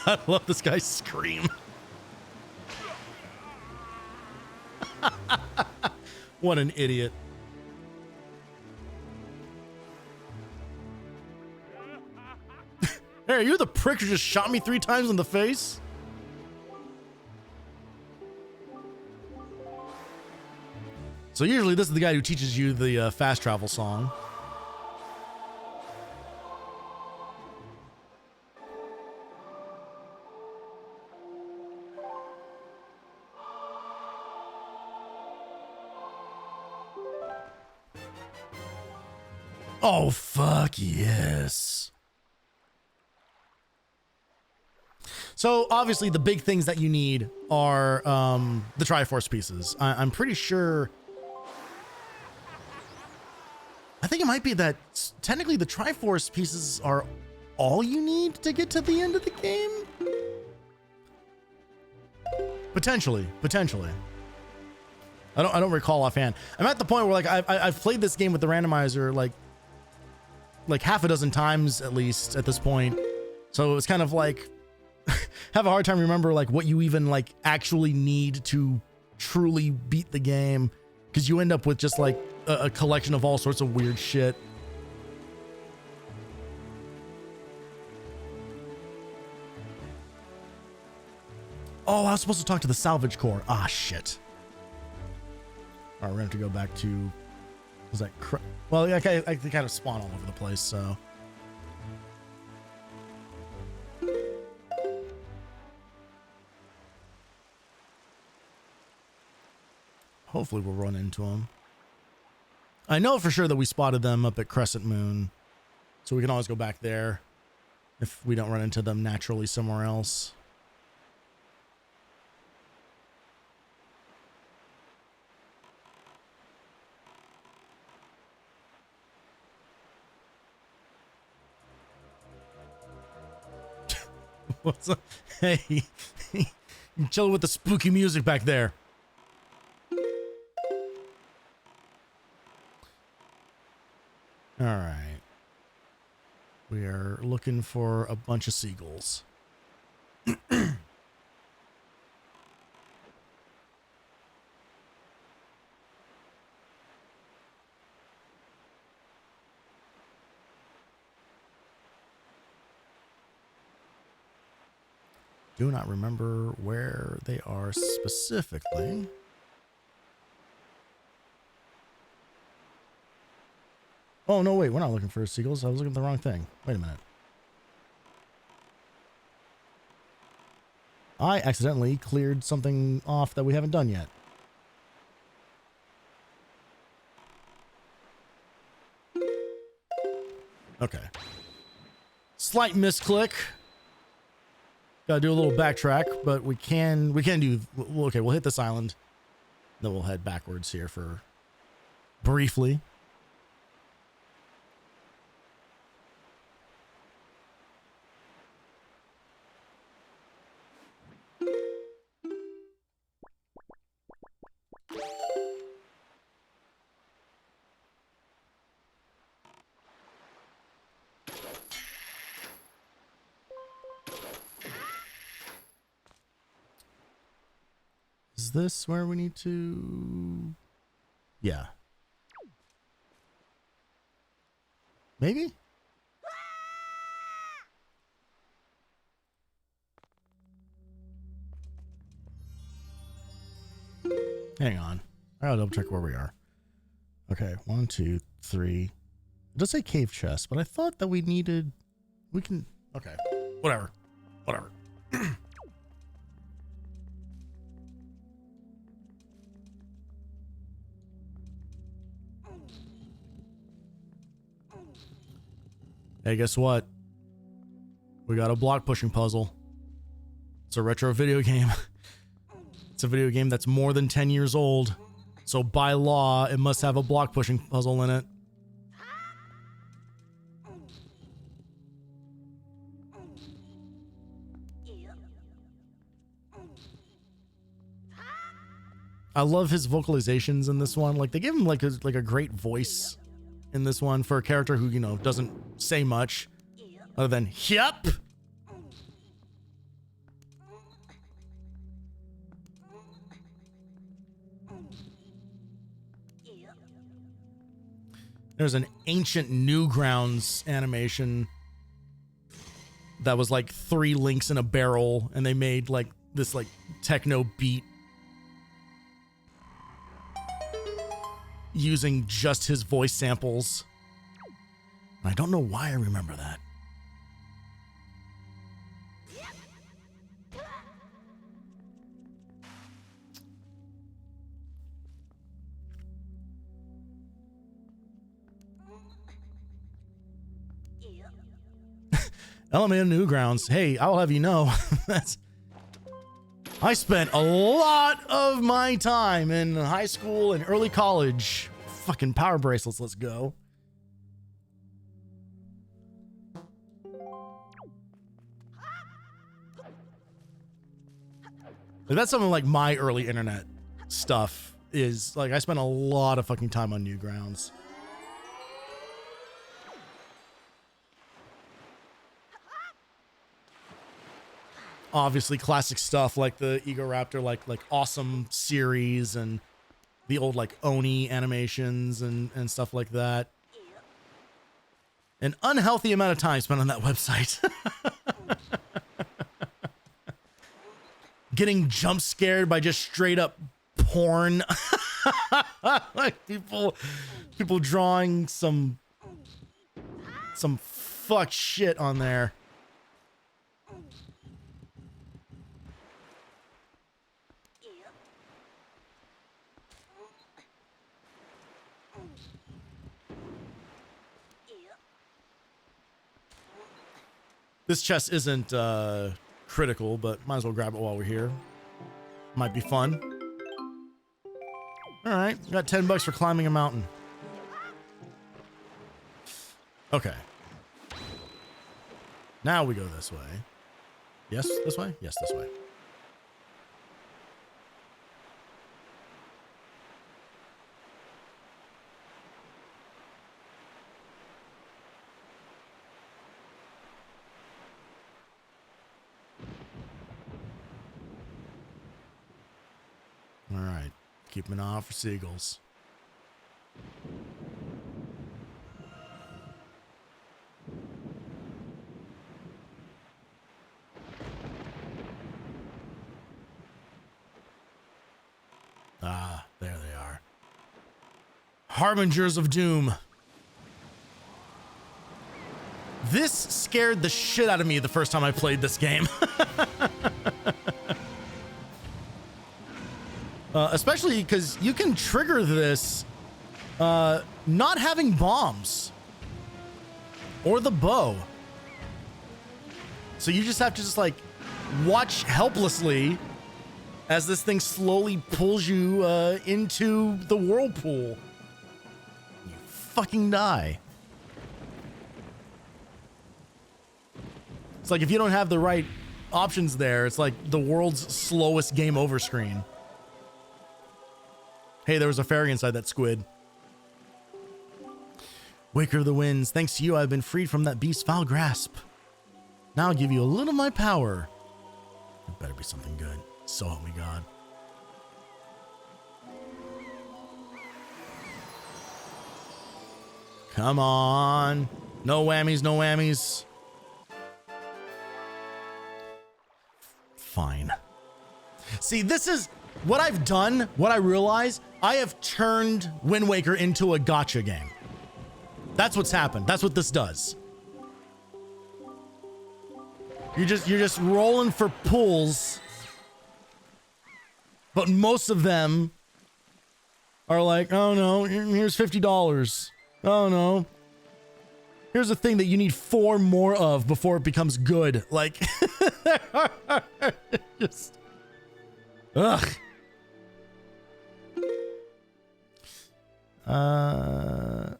I love this guy's scream. What an idiot. Hey, you're the prick who just shot me 3 times in the face? So usually this is the guy who teaches you the fast travel song. Oh, fuck yes. So obviously the big things that you need are the Triforce pieces. I'm pretty sure... I think it might be that technically the Triforce pieces are all you need to get to the end of the game? Potentially. I don't recall offhand. I'm at the point where like I've played this game with the randomizer like half a dozen times at least at this point. So it's kind of like have a hard time remember like what you even like actually need to truly beat the game, because you end up with just like a collection of all sorts of weird shit. Oh, I was supposed to talk to the salvage corps. Ah, shit. All right, we're gonna have to go back to... Was that... Well, I kind of spawn all over the place, so... Hopefully we'll run into them. I know for sure that we spotted them up at Crescent Moon, so we can always go back there if we don't run into them naturally somewhere else. What's up? Hey, you chill with the spooky music back there. All right. We are looking for a bunch of seagulls. Do not remember where they are specifically. Oh, no, wait. We're not looking for seagulls. I was looking at the wrong thing. Wait a minute. I accidentally cleared something off that we haven't done yet. Okay. Slight misclick. Gotta do a little backtrack, but we can do... Okay, we'll hit this island. Then we'll head backwards here for... briefly. Is this where we need to? Yeah. Maybe? Hang on. I gotta double check where we are. Okay, 1, 2, 3. It does say cave chest, but I thought that we needed... We can... Okay. Whatever. Whatever. Hey, guess what? We got a block pushing puzzle. It's a retro video game. It's a video game that's more than 10 years old. So by law, it must have a block pushing puzzle in it. I love his vocalizations in this one. Like, they give him like a great voice in this one for a character who, you know, doesn't say much other than "Yup." There's an ancient Newgrounds animation that was like 3 links in a barrel, and they made like this like techno beat using just his voice samples. And I don't know why I remember that. Element Newgrounds. Hey, I'll have you know, I spent a lot of my time in high school and early college. Fucking power bracelets, let's go. That's something like my early internet stuff is. Like, I spent a lot of fucking time on Newgrounds. Obviously classic stuff like the Ego Raptor, like awesome series, and the old like Oni animations and stuff like that. An unhealthy amount of time spent on that website. Getting jump scared by just straight up porn. Like people drawing some fuck shit on there. This chest isn't critical, but might as well grab it while we're here. Might be fun. All right, got $10 for climbing a mountain. Okay. Now we go this way. Yes, this way? Yes, this way. All right, keep an eye out for seagulls. Ah, there they are. Harbingers of Doom. This scared the shit out of me the first time I played this game. Especially because you can trigger this not having bombs or the bow. So you just have to like watch helplessly as this thing slowly pulls you into the whirlpool. You fucking die. It's like if you don't have the right options there, it's like the world's slowest game over screen. Hey, there was a fairy inside that squid. Waker of the Winds, thanks to you, I've been freed from that beast's foul grasp. Now I'll give you a little of my power. It better be something good. So help me God. Come on. No whammies, no whammies. Fine. See, this is what I've done. What I realize, I have turned Wind Waker into a gacha game. That's what's happened. That's what this does. You're just rolling for pulls, but most of them are like, oh no, here's $50. Oh no, here's a thing that you need 4 more of before it becomes good. Like, just, ugh. All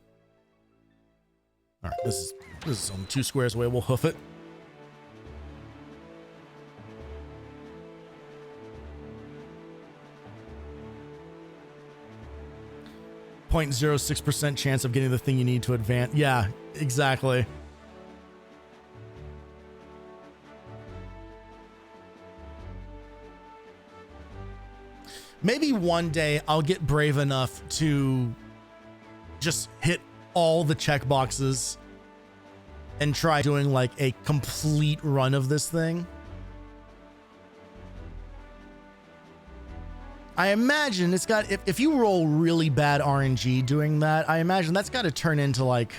right, this is only 2 squares away. We'll hoof it. .06% chance of getting the thing you need to advance. Yeah, exactly. Maybe one day I'll get brave enough to just hit all the checkboxes and try doing like a complete run of this thing. I imagine it's got, if you roll really bad RNG doing that, I imagine that's got to turn into like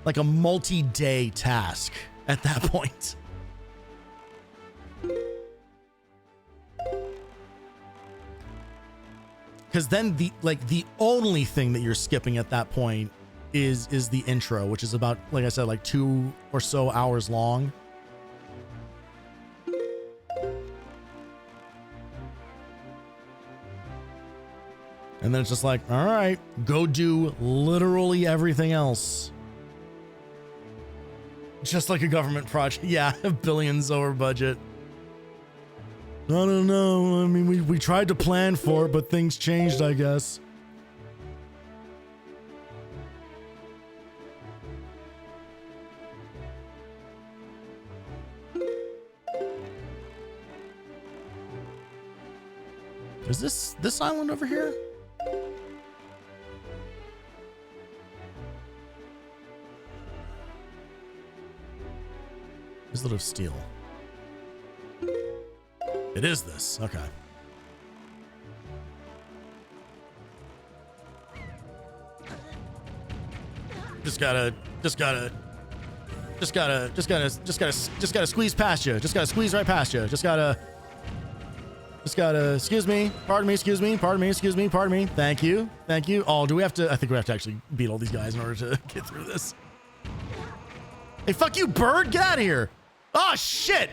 a multi-day task at that point. Because then the only thing that you're skipping at that point is the intro, which is about, like I said, like 2 or so hours long. And then it's just like, all right, go do literally everything else. Just like a government project. Yeah, billions over budget. I don't know. I mean, we tried to plan for it, but things changed, I guess. Is this island over here? Islet of Steel. It is this. Okay. Just gotta squeeze past you. Just gotta squeeze right past you. Just gotta, excuse me, pardon me, excuse me, pardon me, excuse me, pardon me. Thank you. Thank you. Oh, do we have to, I think we have to actually beat all these guys in order to get through this. Hey, fuck you, bird. Get out of here. Oh, shit.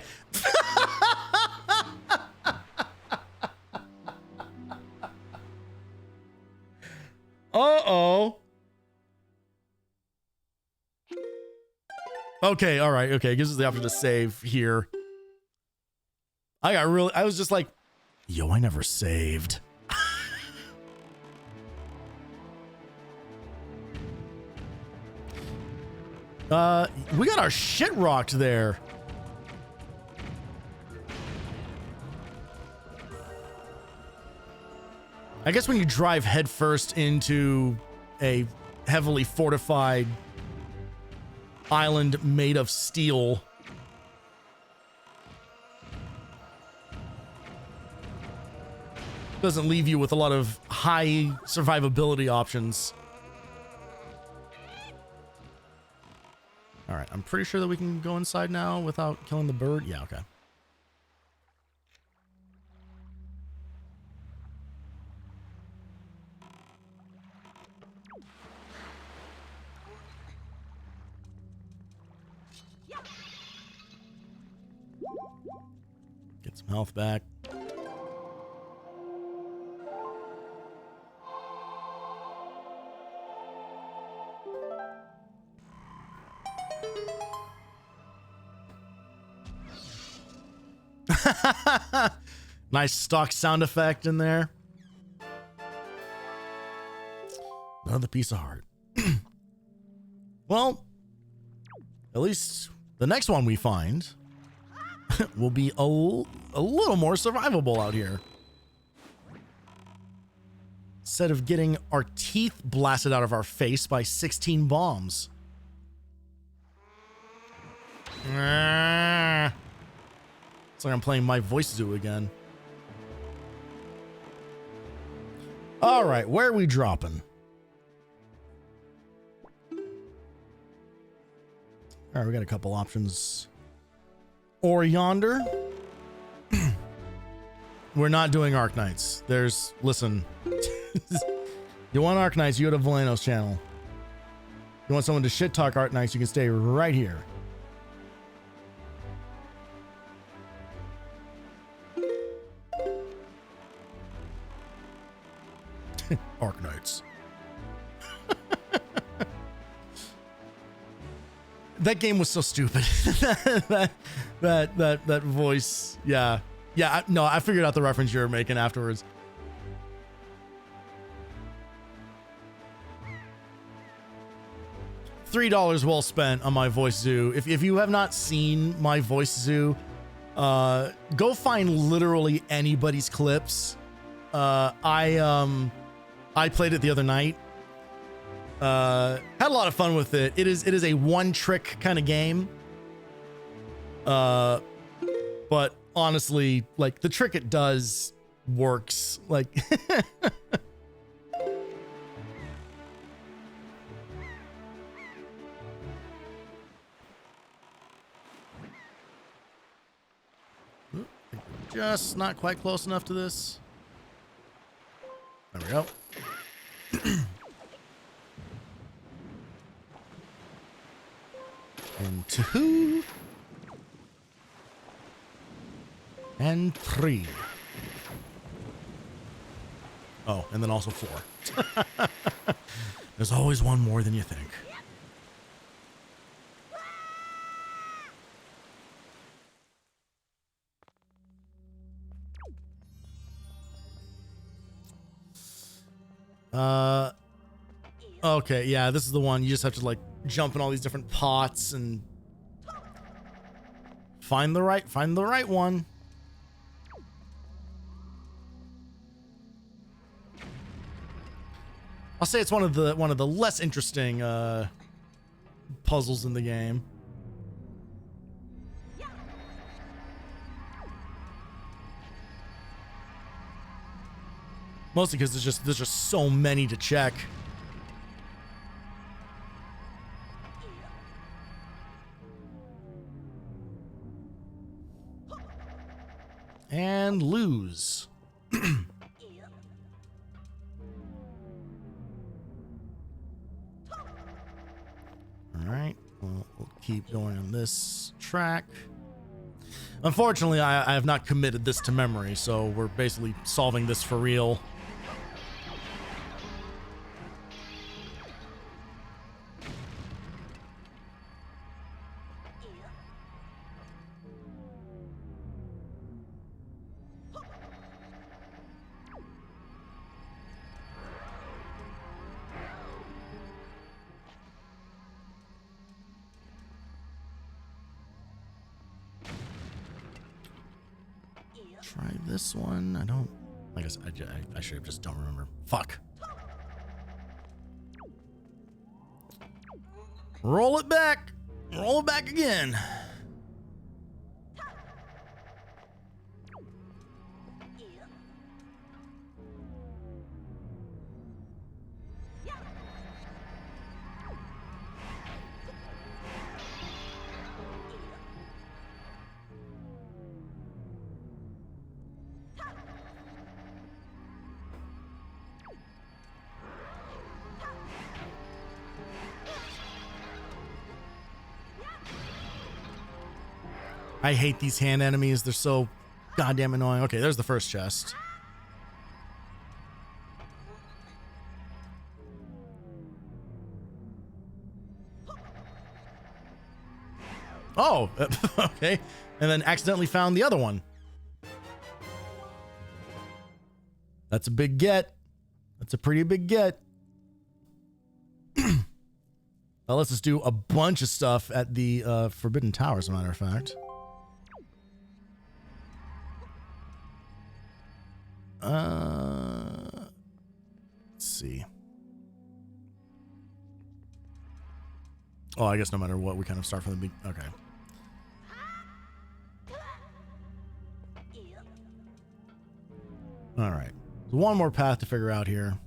Uh-oh. Okay, all right, okay. It gives us the option to save here. I was just like, yo, I never saved. We got our shit rocked there. I guess when you drive headfirst into a heavily fortified island made of steel, doesn't leave you with a lot of high survivability options. All right, I'm pretty sure that we can go inside now without killing the bird. Yeah, okay. Get some health back. Nice stock sound effect in there. Another piece of heart. Well, at least the next one we find will be a little more survivable out here. instead of getting our teeth blasted out of our face by 16 bombs. It's like I'm playing My Voice Zoo again. All right, where are we dropping? All right, we got a couple options. Or yonder. We're not doing Arknights. Listen. You want Arknights, you go to Valeno's channel. You want someone to shit talk Arknights, you can stay right here. Arknights. That game was so stupid. that voice. Yeah. Yeah. No, I figured out the reference you were making afterwards. $3 well spent on My Voice Zoo. If you have not seen My Voice Zoo, go find literally anybody's clips. I played it the other night. Had a lot of fun with it. It is a one trick kind of game. But honestly, like the trick it does works. Like just not quite close enough to this. There we go. And 2 and 3. Oh, and then also 4. There's always one more than you think. Okay, yeah, this is the one. You just have to like jump in all these different pots and find the right one. I'll say it's one of the less interesting puzzles in the game. Mostly because there's just so many to check. And lose. All right, well, we'll keep going on this track. Unfortunately, I have not committed this to memory, so we're basically solving this for real. Try this one. I don't. I guess I should have just don't remember. Fuck. Roll it back. Roll it back again. I hate these hand enemies. They're so goddamn annoying. Okay, there's the first chest. Oh, okay. And then accidentally found the other one. That's a big get. That's a pretty big get. Well, let's just do a bunch of stuff at the Forbidden Tower, as a matter of fact. see. Oh, I guess no matter what, we kind of start from the beginning. Okay. All right. So one more path to figure out here.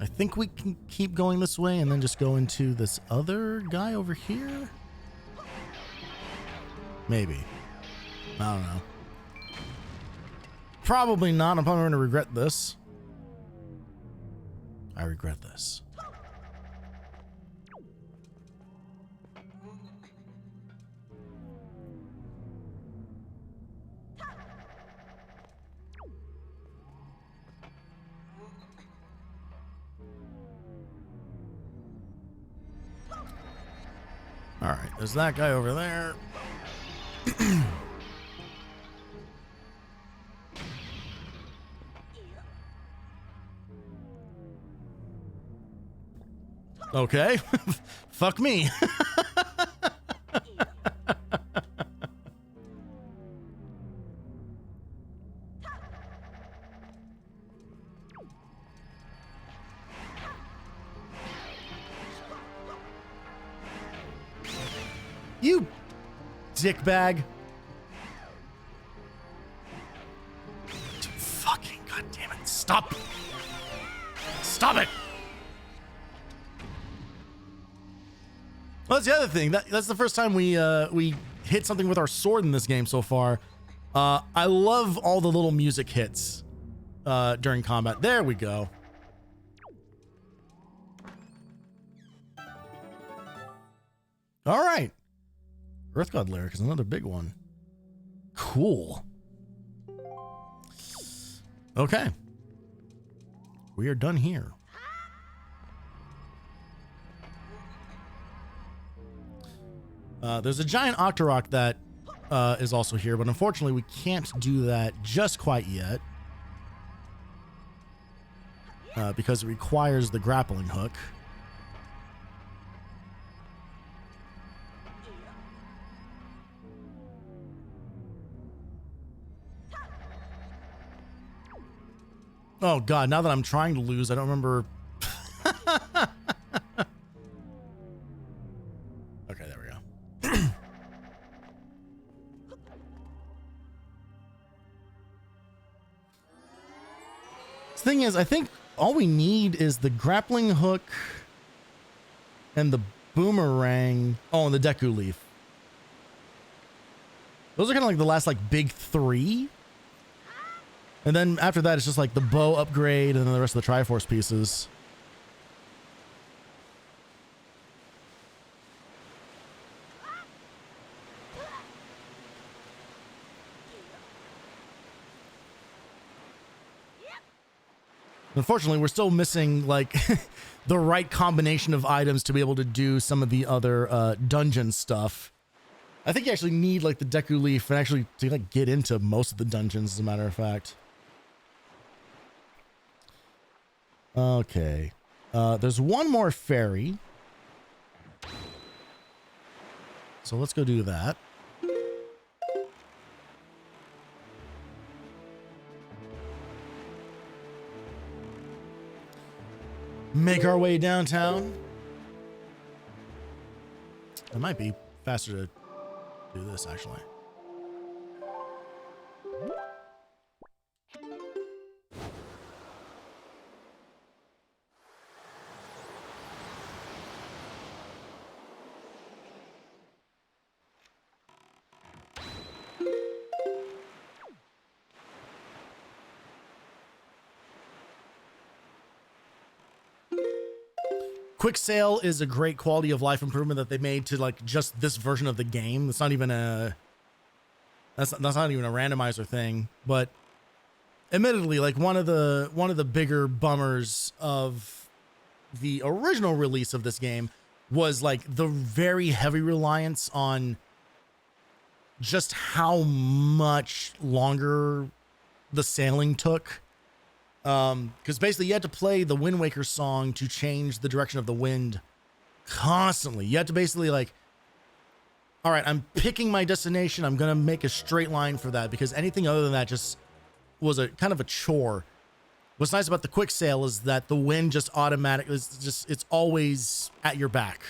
I think we can keep going this way and then just go into this other guy over here. Maybe. I don't know. Probably not. I'm probably going to regret this. I regret this. All right, there's that guy over there. Okay. Fuck me. You dickbag. Fucking goddamn it. Stop. Stop it. Well, that's the other thing. That's the first time we hit something with our sword in this game so far. I love all the little music hits during combat. There we go. All right. Earth God Lyric is another big one. Cool. Okay. We are done here. There's a giant Octorok that is also here, but unfortunately we can't do that just quite yet. Because it requires the grappling hook. Oh god, now that I'm trying to lose, I don't remember. Okay, there we go. The thing is, I think all we need is the grappling hook and the boomerang. Oh, and the Deku Leaf. Those are kind of like the last like big three. And then after that, it's just like the bow upgrade and then the rest of the Triforce pieces. Unfortunately, we're still missing like the right combination of items to be able to do some of the other dungeon stuff. I think you actually need like the Deku Leaf and actually to like get into most of the dungeons, as a matter of fact. Okay. There's one more fairy. So let's go do that. Make our way downtown. It might be faster to do this, actually. Quick Sale is a great quality of life improvement that they made to like just this version of the game. It's not even that's not even a randomizer thing, but admittedly, like one of the bigger bummers of the original release of this game was like the very heavy reliance on just how much longer the sailing took Because basically you had to play the Wind Waker song to change the direction of the wind constantly. You had to basically like, all right, I'm picking my destination. I'm going to make a straight line for that because anything other than that just was a kind of a chore. What's nice about the quick sail is that the wind just automatically, it's always at your back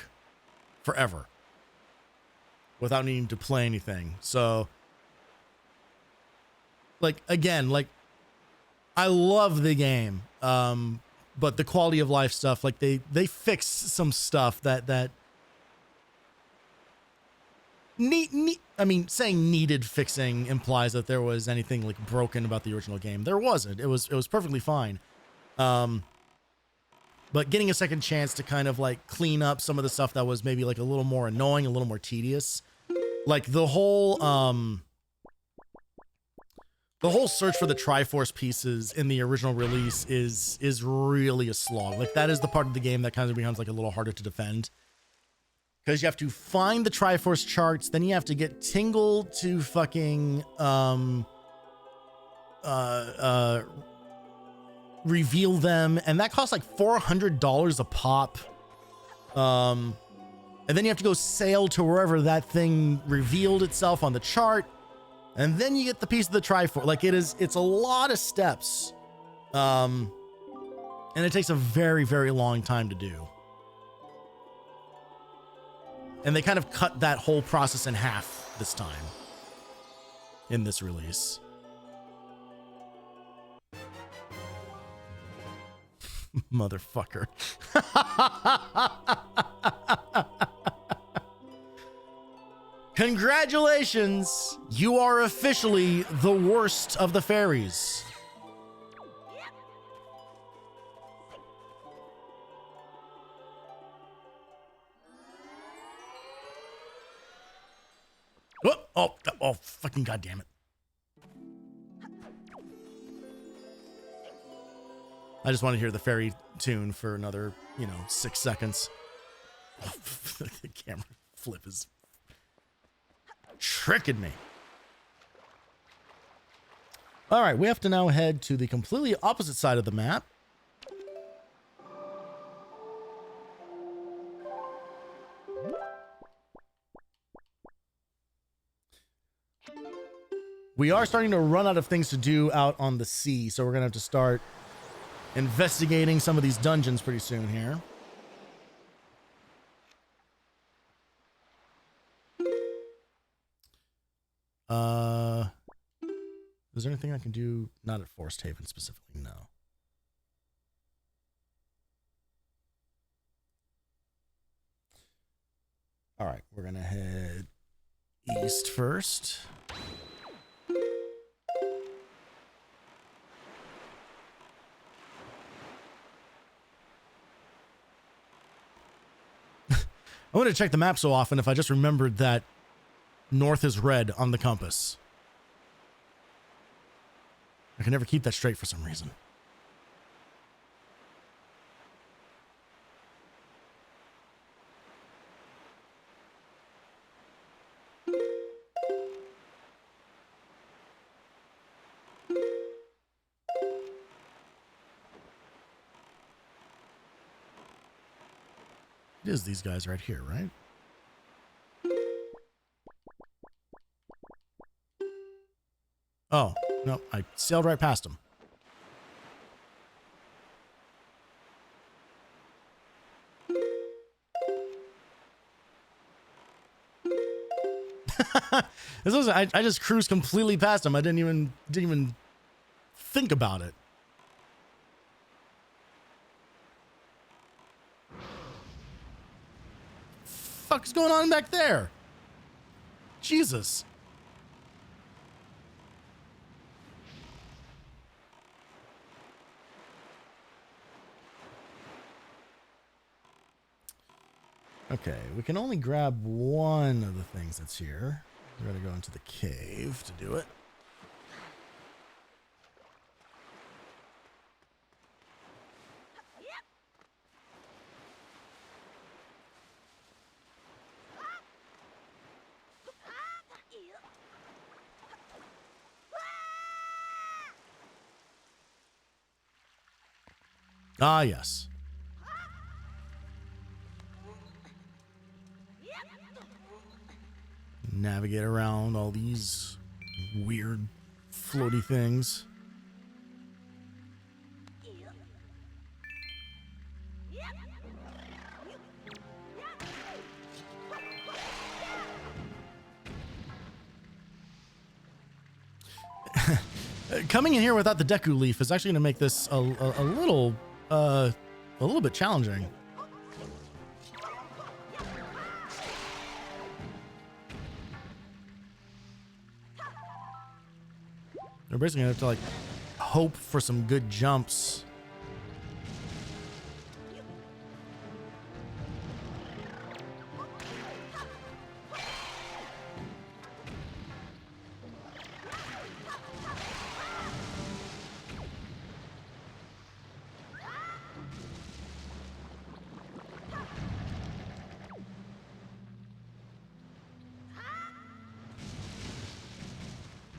forever without needing to play anything. So like, again, like I love the game. But the quality of life stuff, like they fix some stuff that I mean, saying needed fixing implies that there was anything like broken about the original game. There wasn't. It was perfectly fine. But getting a second chance to kind of like clean up some of the stuff that was maybe like a little more annoying, a little more tedious, like the whole search for the Triforce pieces in the original release is really a slog. Like that is the part of the game that kind of becomes like a little harder to defend. Because you have to find the Triforce charts, then you have to get Tingle to fucking reveal them, and that costs like $400 a pop. And then you have to go sail to wherever that thing revealed itself on the chart, and then you get the piece of the Triforce. Like it's a lot of steps, and it takes a very, very long time to do. And they kind of cut that whole process in half this time in this release. Motherfucker. Congratulations! You are officially the worst of the fairies. Oh, fucking goddamn it. I just want to hear the fairy tune for another, 6 seconds. The camera flip is tricking me. All right, we have to now head to the completely opposite side of the map. We are starting to run out of things to do out on the sea, so we're going to have to start investigating some of these dungeons pretty soon here. Is there anything I can do? Not at Forest Haven specifically, no. All right, we're going to head east first. I wanted to check the map so often if I just remembered that north is red on the compass. I can never keep that straight for some reason. It is these guys right here, right? Oh, no, I sailed right past them. I just cruised completely past them. I didn't even think about it. Fuck's going on back there? Jesus. Okay, we can only grab one of the things that's here. We're gonna go into the cave to do it. Ah, yes. Navigate around all these weird floaty things. Coming in here without the Deku Leaf is actually going to make this a little bit challenging. We're basically going to have to like hope for some good jumps.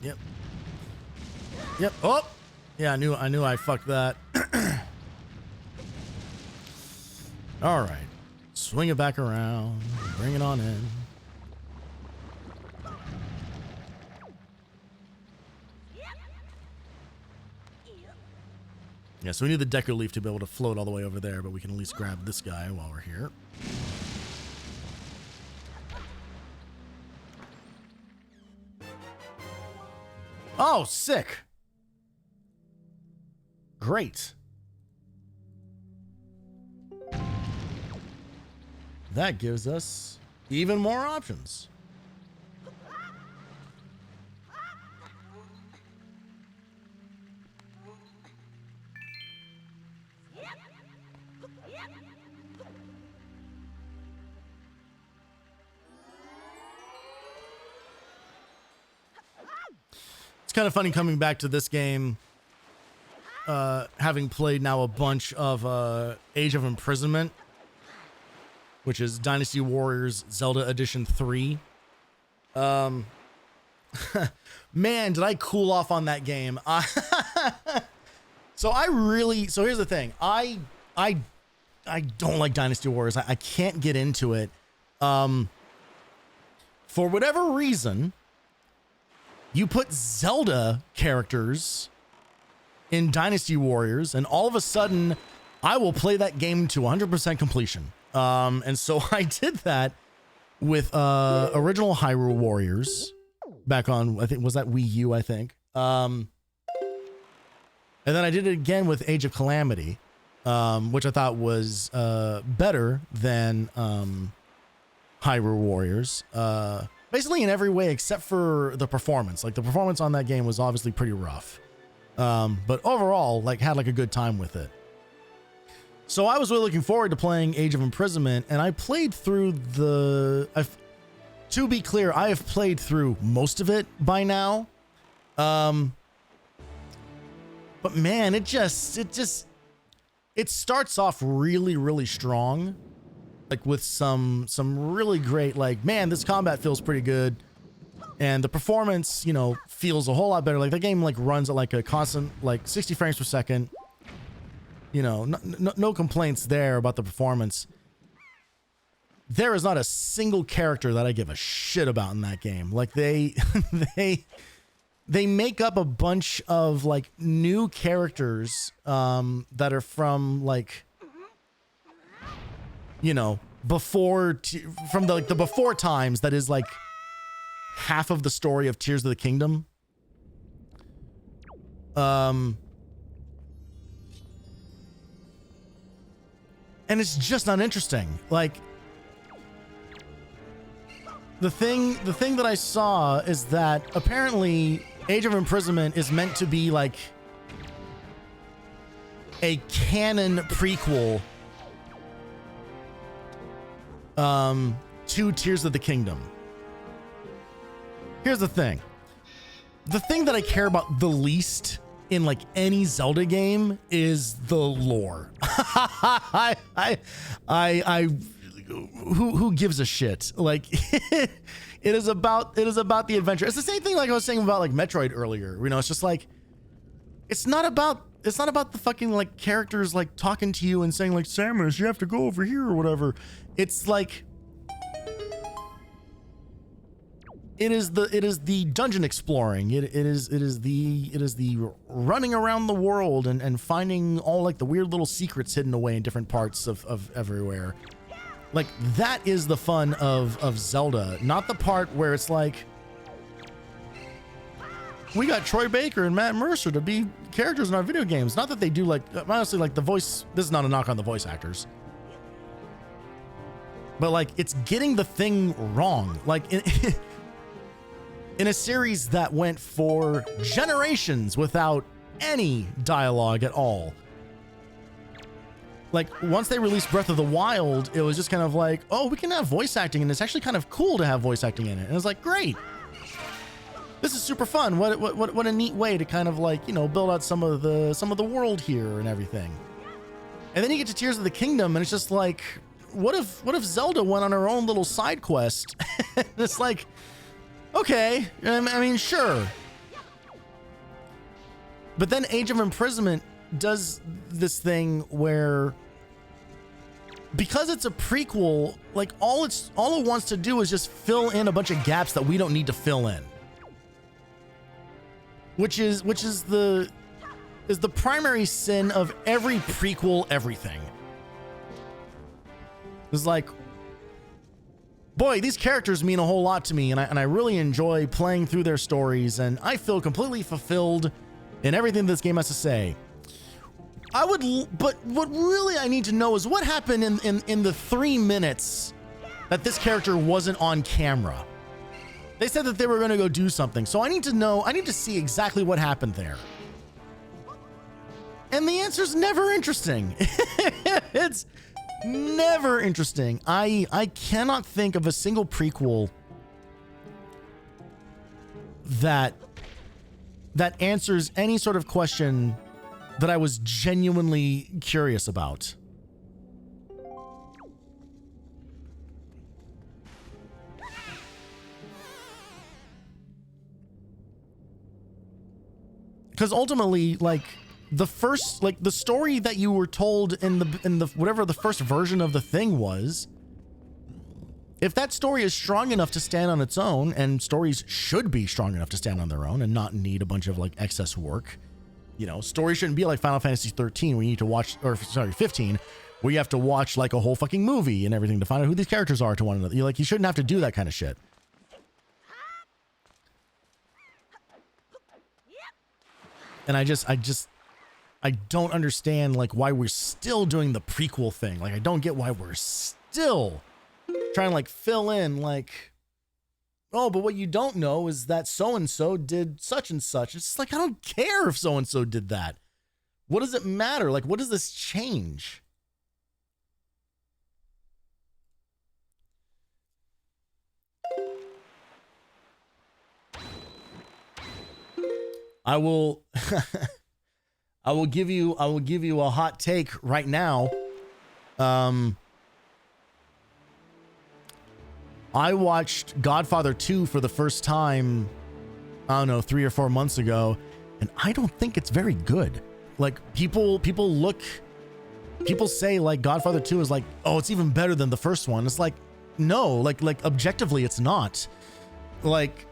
Yep. Yep. Oh, yeah. I knew I fucked that. All right. Swing it back around. Bring it on in. Yeah, so we need the Deku Leaf to be able to float all the way over there, but we can at least grab this guy while we're here. Oh, sick. Great. That gives us even more options. It's kind of funny coming back to this game, having played now a bunch of Age of Imprisonment, which is Dynasty Warriors Zelda Edition 3. Man, did I cool off on that game. So here's the thing. I don't like Dynasty Warriors. I can't get into it. For whatever reason, you put Zelda characters in Dynasty Warriors, and all of a sudden, I will play that game to 100% completion. And so I did that with original Hyrule Warriors back on, I think, was that Wii U, I think. And then I did it again with Age of Calamity, which I thought was better than Hyrule Warriors. Basically in every way except for the performance. Like, the performance on that game was obviously pretty rough. But overall, like, had like a good time with it. So I was really looking forward to playing Age of Imprisonment, and I played through to be clear, I have played through most of it by now. But man, it starts off really, really strong. Like with some really great, like, man, this combat feels pretty good. And the performance, you know, feels a whole lot better. Like, the game like runs at like a constant, like 60 frames per second. You know, no complaints there about the performance. There is not a single character that I give a shit about in that game. Like, they make up a bunch of like new characters that are from like, you know, from the before times, that is like half of the story of Tears of the Kingdom. And it's just not interesting. Like, the thing that I saw is that apparently Age of Imprisonment is meant to be like a canon prequel to Tears of the Kingdom. Here's the thing. The thing that I care about the least in like any Zelda game is the lore. Who gives a shit? Like, it is about the adventure. It's the same thing like I was saying about like Metroid earlier. You know, it's just like, it's not about the fucking like characters like talking to you and saying like, Samus, you have to go over here or whatever. It's like, it is the dungeon exploring. It is the running around the world and finding all like the weird little secrets hidden away in different parts of everywhere. Like that is the fun of Zelda, not the part where it's like, we got Troy Baker and Matt Mercer to be characters in our video games. Not that they do like, honestly, like the voice, this is not a knock on the voice actors, but like it's getting the thing wrong. Like in a series that went for generations without any dialogue at all. Like once they released Breath of the Wild, it was just kind of like, oh, we can have voice acting and it's actually kind of cool to have voice acting in it. And it was like, great. This is super fun. What a neat way to kind of like, you know, build out some of the world here and everything. And then you get to Tears of the Kingdom and it's just like, what if Zelda went on her own little side quest? It's like, okay, I mean, sure. But then Age of Imprisonment does this thing where, because it's a prequel, like all it wants to do is just fill in a bunch of gaps that we don't need to fill in. Which is the primary sin of every prequel everything. It's like, boy, these characters mean a whole lot to me, and I really enjoy playing through their stories, and I feel completely fulfilled in everything this game has to say. But what really I need to know is what happened in the 3 minutes that this character wasn't on camera. They said that they were going to go do something, so I need to see exactly what happened there. And the answer's never interesting. It's never interesting. I cannot think of a single prequel that answers any sort of question that I was genuinely curious about. Because ultimately, like the story that you were told in the whatever the first version of the thing was, if that story is strong enough to stand on its own, and stories should be strong enough to stand on their own and not need a bunch of like excess work, you know, stories shouldn't be like Final Fantasy 13 where you need to watch, or sorry, 15, where you have to watch like a whole fucking movie and everything to find out who these characters are to one another. You shouldn't have to do that kind of shit. And I don't understand like why we're still doing the prequel thing. Like I don't get why we're still trying to like fill in like, oh, but what you don't know is that so-and-so did such and such. It's just like, I don't care if so-and-so did that. What does it matter? Like, what does this change? I will give you a hot take right now. I watched Godfather 2 for the first time, I don't know, 3 or 4 months ago, and I don't think it's very good. Like people say like Godfather 2 is like, oh, it's even better than the first one. It's like, no, like objectively it's not. Like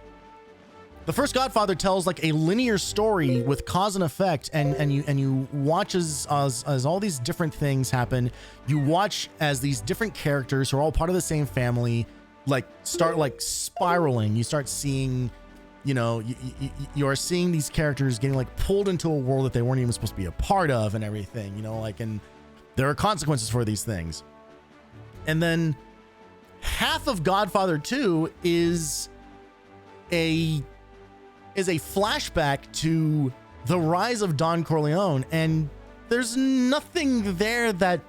the first Godfather tells like a linear story with cause and effect, and you watch as all these different things happen. You watch as these different characters who are all part of the same family like start like spiraling. You start seeing, you know, you are seeing these characters getting like pulled into a world that they weren't even supposed to be a part of and everything, you know, like, and there are consequences for these things. And then half of Godfather 2 is a flashback to the rise of Don Corleone, and there's nothing there that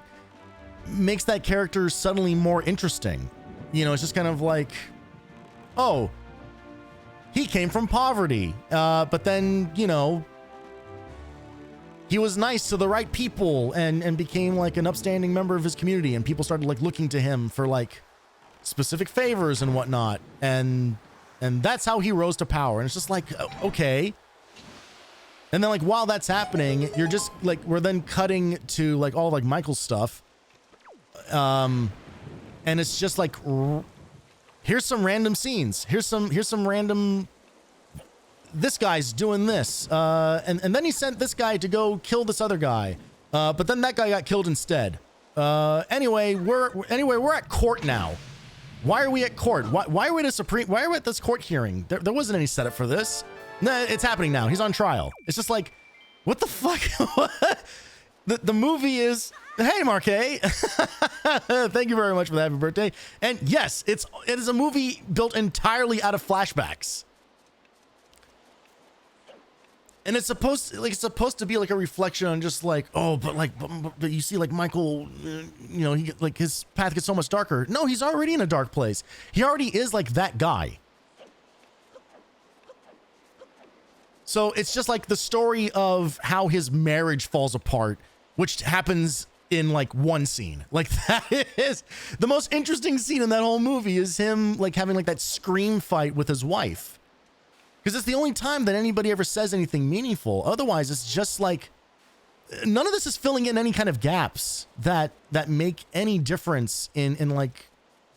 makes that character suddenly more interesting. You know, it's just kind of like, oh, he came from poverty, but then, you know, he was nice to the right people and became like an upstanding member of his community, and people started like looking to him for like specific favors and whatnot, and that's how he rose to power. And it's just like, okay. And then like while that's happening, you're just like, we're then cutting to like all like Michael's stuff. And it's just like, here's some random scenes. Here's some random, this guy's doing this. And then he sent this guy to go kill this other guy. But then that guy got killed instead. Anyway, we're at court now. Why are we at court? Why are we at this court hearing? There wasn't any setup for this. No, it's happening now. He's on trial. It's just like, what the fuck? The movie is, hey, Marquet. Thank you very much for the happy birthday. And yes, it is a movie built entirely out of flashbacks. And it's supposed to be like a reflection on just like, oh, but you see like Michael, you know, his path gets so much darker. No, he's already in a dark place. He already is like that guy. So it's just like the story of how his marriage falls apart, which happens in like one scene. Like that is the most interesting scene in that whole movie, is him like having like that scream fight with his wife. Because it's the only time that anybody ever says anything meaningful. Otherwise, it's just like, none of this is filling in any kind of gaps that make any difference in like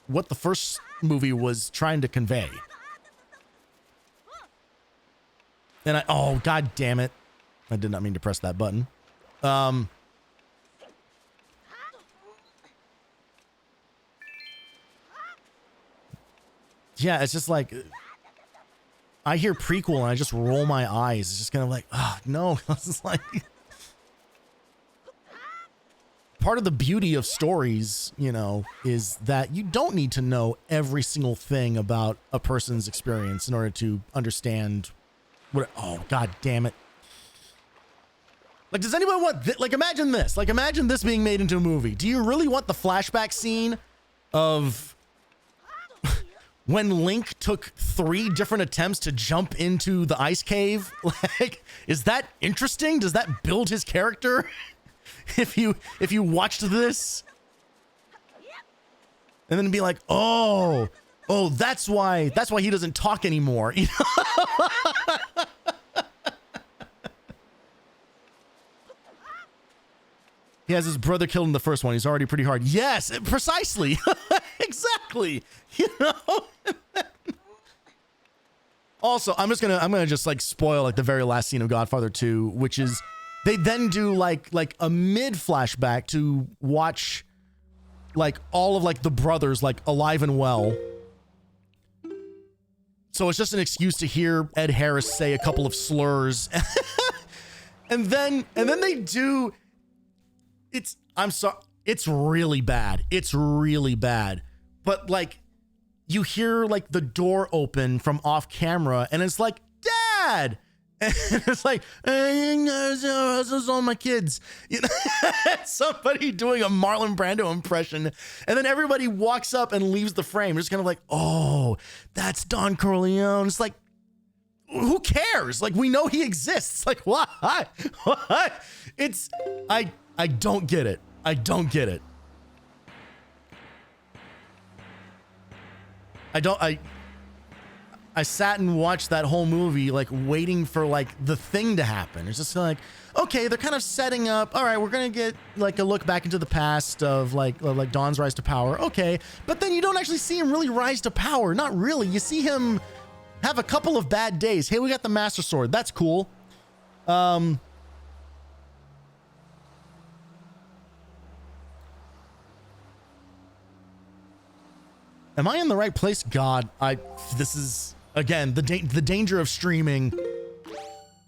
what the first movie was trying to convey. And oh, god damn it. I did not mean to press that button. Yeah, it's just like, I hear prequel and I just roll my eyes. It's just kind of like, oh, no. It's just like, part of the beauty of stories, you know, is that you don't need to know every single thing about a person's experience in order to understand what, oh, god damn it. Like, does anyone want, like, imagine this. Like, imagine this being made into a movie. Do you really want the flashback scene of when Link took 3 different attempts to jump into the ice cave? Like, is that interesting? Does that build his character? If you watched this and then be like, oh, that's why he doesn't talk anymore. You know? He has his brother killed in the first one. He's already pretty hard. Yes, precisely. Exactly. You know? Also, I'm gonna just like spoil like the very last scene of Godfather 2, which is they then do like a mid flashback to watch like all of like the brothers like alive and well. So it's just an excuse to hear Ed Harris say a couple of slurs. and then they do, I'm sorry, it's really bad. It's really bad. But like you hear like the door open from off camera and it's like, Dad. And it's like, this is all my kids. You know, somebody doing a Marlon Brando impression. And then everybody walks up and leaves the frame. Just kind of like, oh, that's Don Corleone. It's like, who cares? Like, we know he exists. Like, what? What? It's, I don't get it. I don't get it. I sat and watched that whole movie, like waiting for like the thing to happen. It's just like, okay, they're kind of setting up. All right, we're going to get like a look back into the past of like Don's rise to power. Okay. But then you don't actually see him really rise to power. Not really. You see him have a couple of bad days. Hey, we got the Master Sword. That's cool. Am I in the right place? God, this is, again, the danger of streaming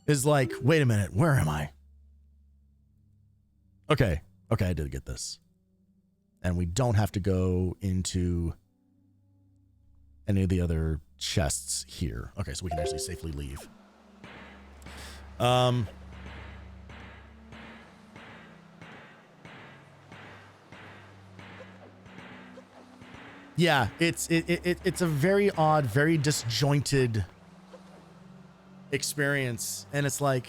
is like, wait a minute, where am I? Okay, I did get this. And we don't have to go into any of the other chests here. Okay, so we can actually safely leave. Yeah, it's a very odd, very disjointed experience. And it's like,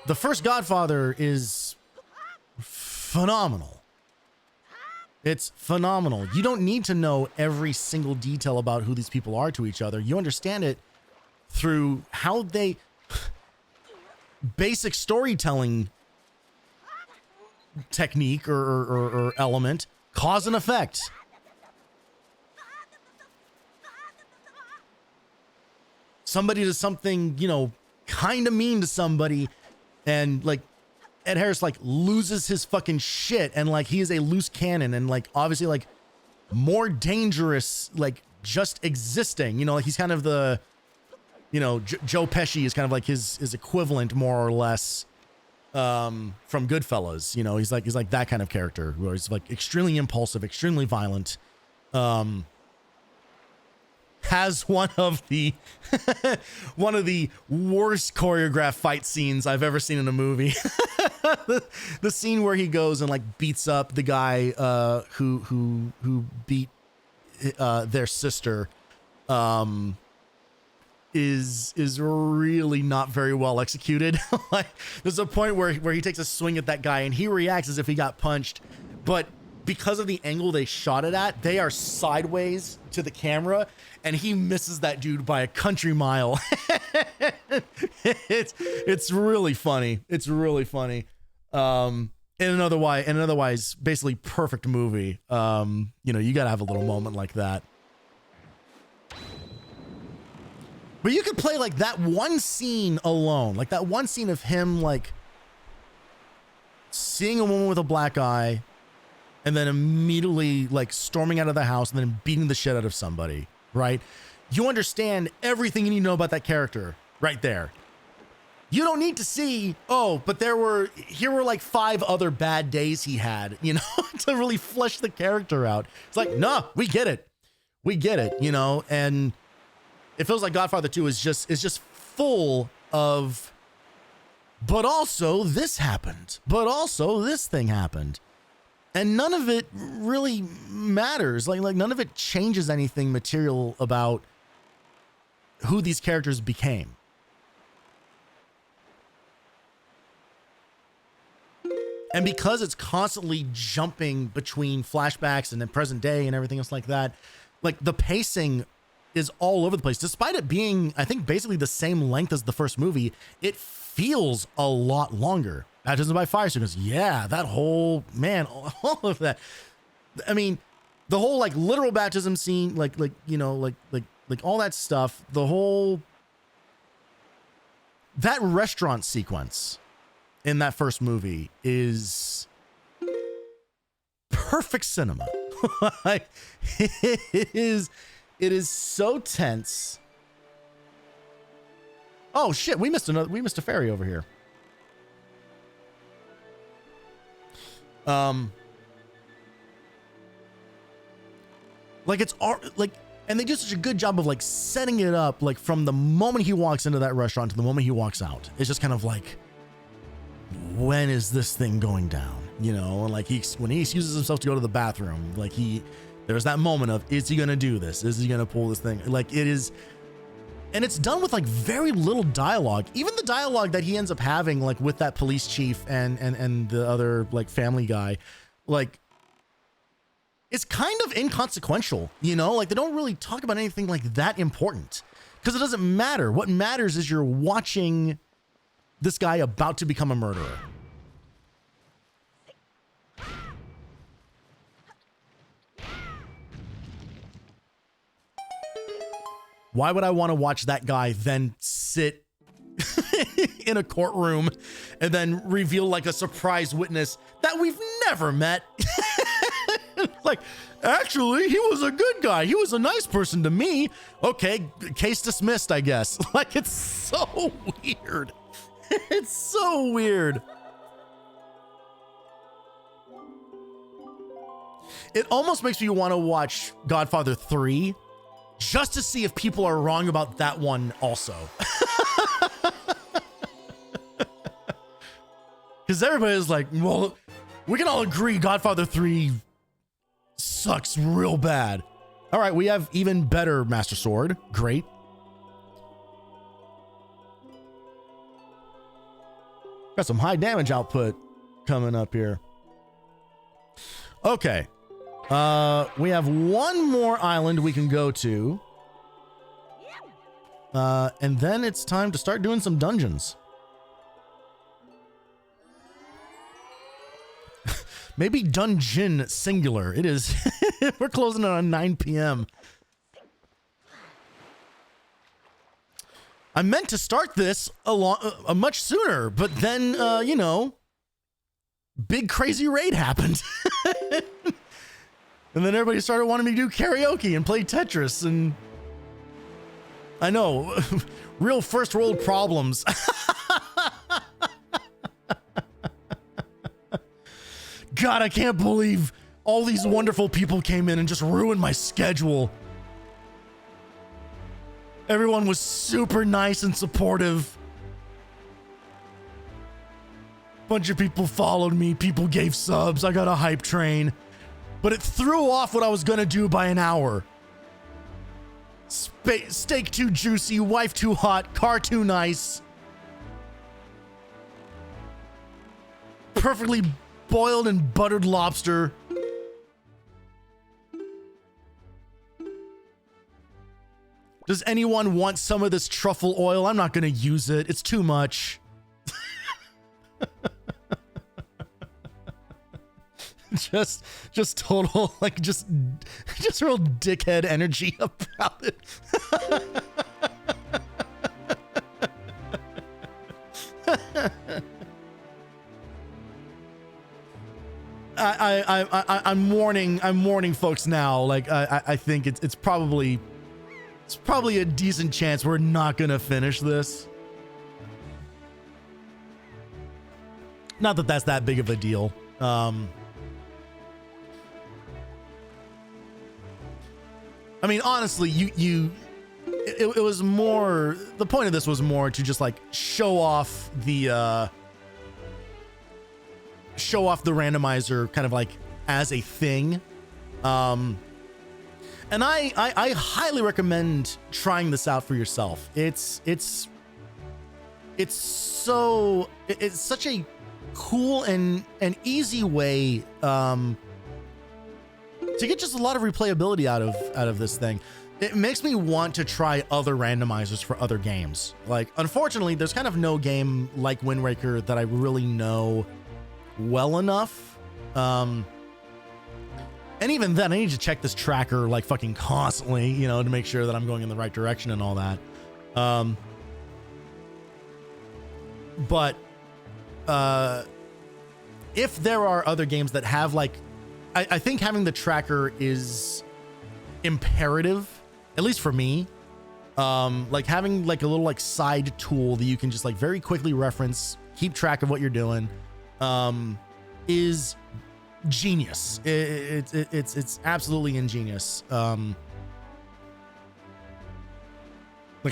the first Godfather is phenomenal. It's phenomenal. You don't need to know every single detail about who these people are to each other. You understand it through how they, basic storytelling technique or element, cause and effect. Somebody does something, you know, kind of mean to somebody, and like Ed Harris like loses his fucking shit, and like he is a loose cannon, and like obviously like more dangerous, like just existing, you know, like he's kind of the, you know, Joe Pesci is kind of like his equivalent more or less from Goodfellas, you know, he's like that kind of character where he's like extremely impulsive, extremely violent, has one of the worst choreographed fight scenes I've ever seen in a movie. the scene where he goes and like beats up the guy who beat their sister is really not very well executed. Like there's a point where he takes a swing at that guy and he reacts as if he got punched, but because of the angle they shot it at, they are sideways to the camera, and he misses that dude by a country mile. It's really funny. It's really funny. In an otherwise basically perfect movie. You know, you gotta have a little moment like that. But you could play like that one scene alone, like that one scene of him like seeing a woman with a black eye, and then immediately like storming out of the house and then beating the shit out of somebody, right? You understand everything you need to know about that character right there. You don't need to see, oh, but here were like 5 other bad days he had, you know, to really flesh the character out. It's like, no, we get it, you know, and it feels like Godfather 2 is just full of, but also this happened, but also this thing happened. And none of it really matters. Like none of it changes anything material about who these characters became. And because it's constantly jumping between flashbacks and then present day and everything else like that, like the pacing is all over the place. Despite it being, I think, basically the same length as the first movie, it feels a lot longer. Baptism by Fire Sequence, yeah, that whole, man, all of that. I mean, the whole like literal baptism scene, like you know, like all that stuff, the whole, that restaurant sequence in that first movie is perfect cinema. Like, it is so tense. Oh shit, we missed a ferry over here. Like it's like, and they do such a good job of like setting it up, like from the moment he walks into that restaurant to the moment he walks out. It's just kind of like, when is this thing going down? You know, and like when he excuses himself to go to the bathroom, like there's that moment of, is he gonna do this? Is he gonna pull this thing? Like it is, and it's done with like very little dialogue. Even the dialogue that he ends up having like with that police chief and the other like family guy, like it's kind of inconsequential, you know, like they don't really talk about anything like that important because it doesn't matter. What matters is you're watching this guy about to become a murderer. Why would I want to watch that guy then sit in a courtroom and then reveal like a surprise witness that we've never met? Like, actually, he was a good guy. He was a nice person to me. Okay, case dismissed, I guess. Like, it's so weird. It's so weird. It almost makes me want to watch Godfather 3 just to see if people are wrong about that one also. Because everybody's like, well, we can all agree Godfather 3 sucks real bad. All right, we have even better Master Sword. Great. Got some high damage output coming up here. Okay. We have one more island we can go to. And then it's time to start doing some dungeons. Maybe dungeon singular. It is. We're closing it on 9 p.m. I meant to start this much sooner, but then, you know, big crazy raid happened. And then everybody started wanting me to do karaoke and play Tetris, and I know, real first world problems. God, I can't believe all these wonderful people came in and just ruined my schedule. Everyone was super nice and supportive. Bunch of people followed me. People gave subs. I got a hype train. But it threw off what I was going to do by an hour. Steak too juicy. Wife too hot. Car too nice. Perfectly boiled and buttered lobster. Does anyone want some of this truffle oil? I'm not going to use it. It's too much. just total, like, just real dickhead energy about it. I'm warning folks now. Like, I think it's probably a decent chance we're not gonna finish this. Not that that's that big of a deal. I mean, honestly, it was more, the point of this was more to just like show off the randomizer kind of like as a thing. And I highly recommend trying this out for yourself. It's such a cool and easy way to get just a lot of replayability out of this thing. It makes me want to try other randomizers for other games. Like, unfortunately, there's kind of no game like Wind Waker that I really know well enough. And even then, I need to check this tracker like fucking constantly, you know, to make sure that I'm going in the right direction and all that. But if there are other games that have like, I think having the tracker is imperative, at least for me. Like having like a little like side tool that you can just like very quickly reference, keep track of what you're doing, is genius. It's absolutely ingenious. Like,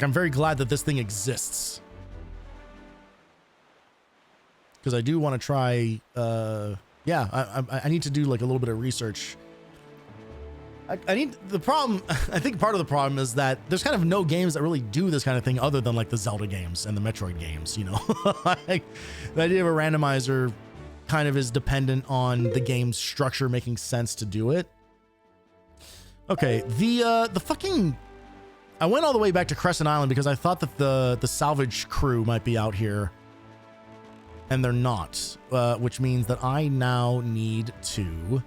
I'm very glad that this thing exists, because I do want to try. I need to do like a little bit of research. I need, the problem, I think part of the problem is that there's kind of no games that really do this kind of thing other than like the Zelda games and the Metroid games, you know. Like, the idea of a randomizer kind of is dependent on the game's structure making sense to do it. Okay, the fucking, I went all the way back to Crescent Island because I thought that the salvage crew might be out here, and they're not, which means that I now need to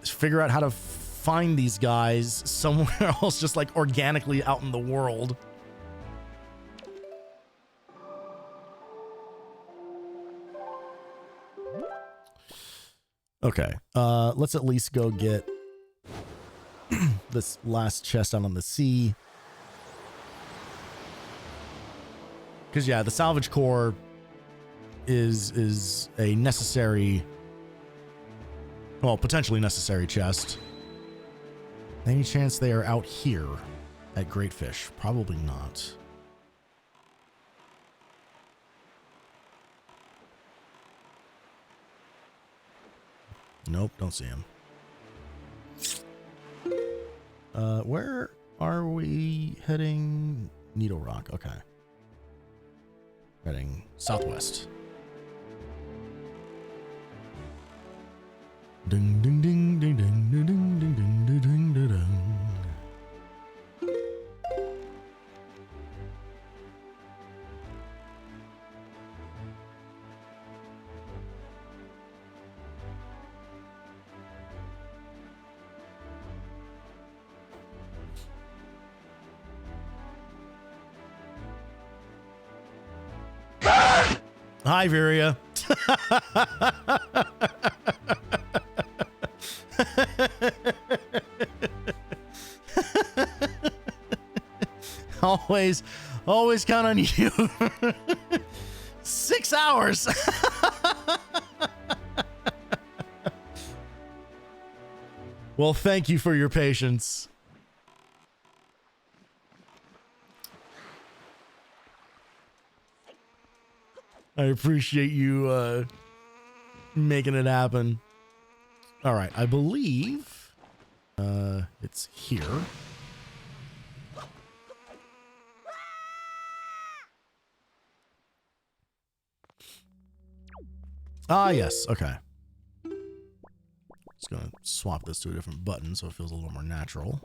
figure out how to find these guys somewhere else, just like organically out in the world. Okay, let's at least go get this last chest out on the sea. Because yeah, the salvage core is a necessary, well, potentially necessary chest. Any chance they are out here at Great Fish? Probably not. Nope, don't see him. Where are we heading? Needle Rock, okay. Heading southwest. Ding ding ding ding ding ding ding ding ding ding ding ding. Hi, Viria. always count on you. 6 hours. Well, thank you for your patience. I appreciate you making it happen. All right, I believe it's here. Ah, yes. Okay. Just gonna swap this to a different button so it feels a little more natural.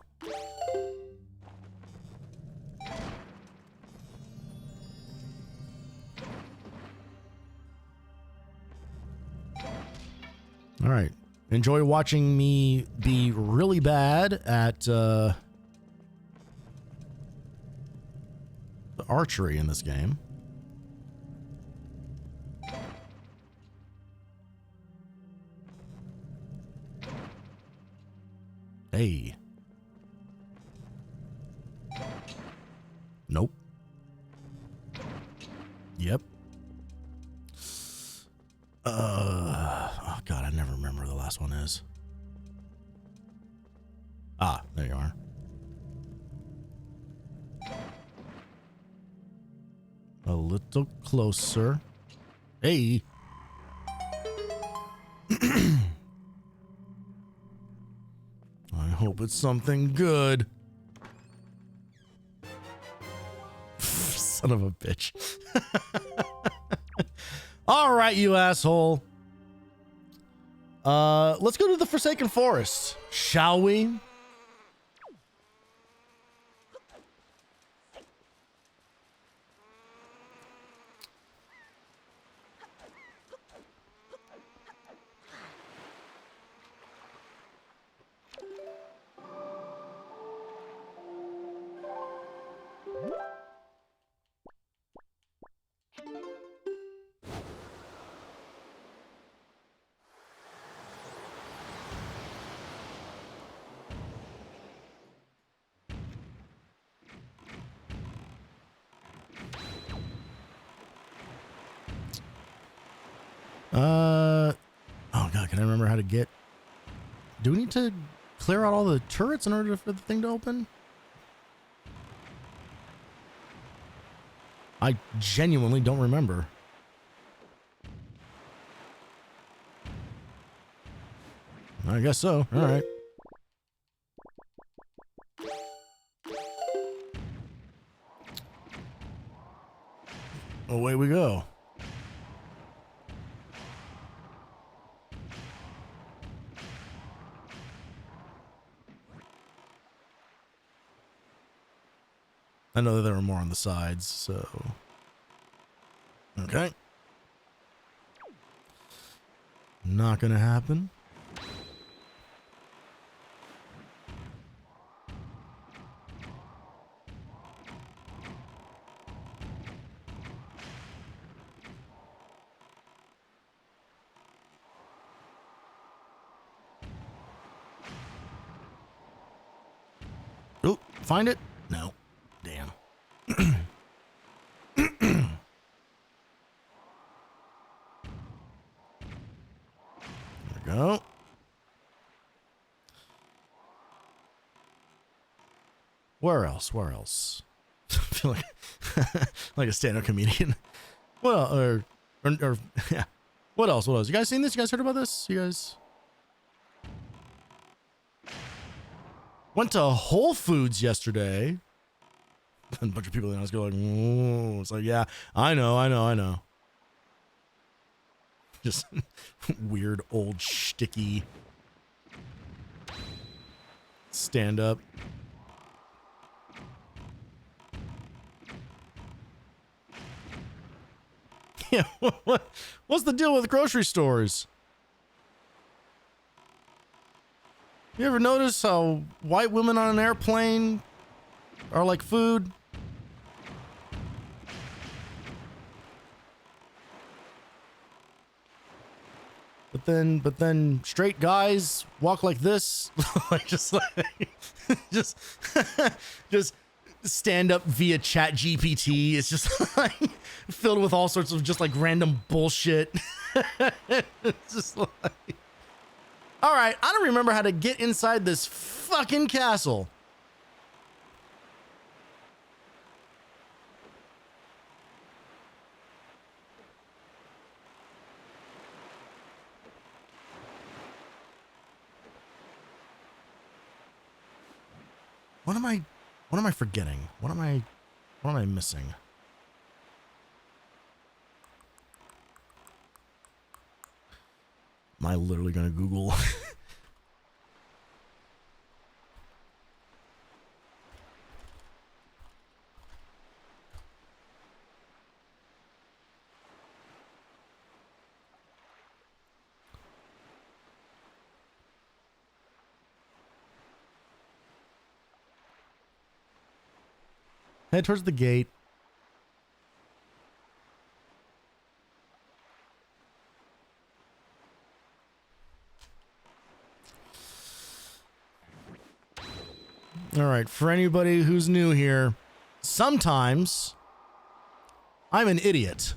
All right. Enjoy watching me be really bad at the archery in this game. Hey. Nope. Yep. Oh God, I never remember where the last one is. Ah, there you are. A little closer. Hey. I hope it's something good. Son of a bitch. All right, you asshole. Let's go to the Forsaken Forest, shall we? Oh God, can I remember how to get... Do we need to clear out all the turrets in order for the thing to open? I genuinely don't remember. I guess so. All right. Away we go. I know that there are more on the sides, so... Okay. Not gonna happen. Oh, find it? No. Damn. There we go. Where else? Where else? I feel like a stand-up comedian. Well, or yeah. What else? What else? You guys seen this? You guys heard about this? You guys went to Whole Foods yesterday. And a bunch of people in the house go like, "Ooh." It's like, yeah, I know. Just weird old shticky stand-up. Yeah, what's the deal with grocery stores? You ever notice how white women on an airplane are like food? but then straight guys walk like this, like just just stand up via chat GPT. It's just like filled with all sorts of just like random bullshit. It's just like, all right, I don't remember how to get inside this fucking castle. What am I forgetting? What am I missing? Am I literally gonna Google? Head towards the gate. All right, for anybody who's new here, sometimes I'm an idiot.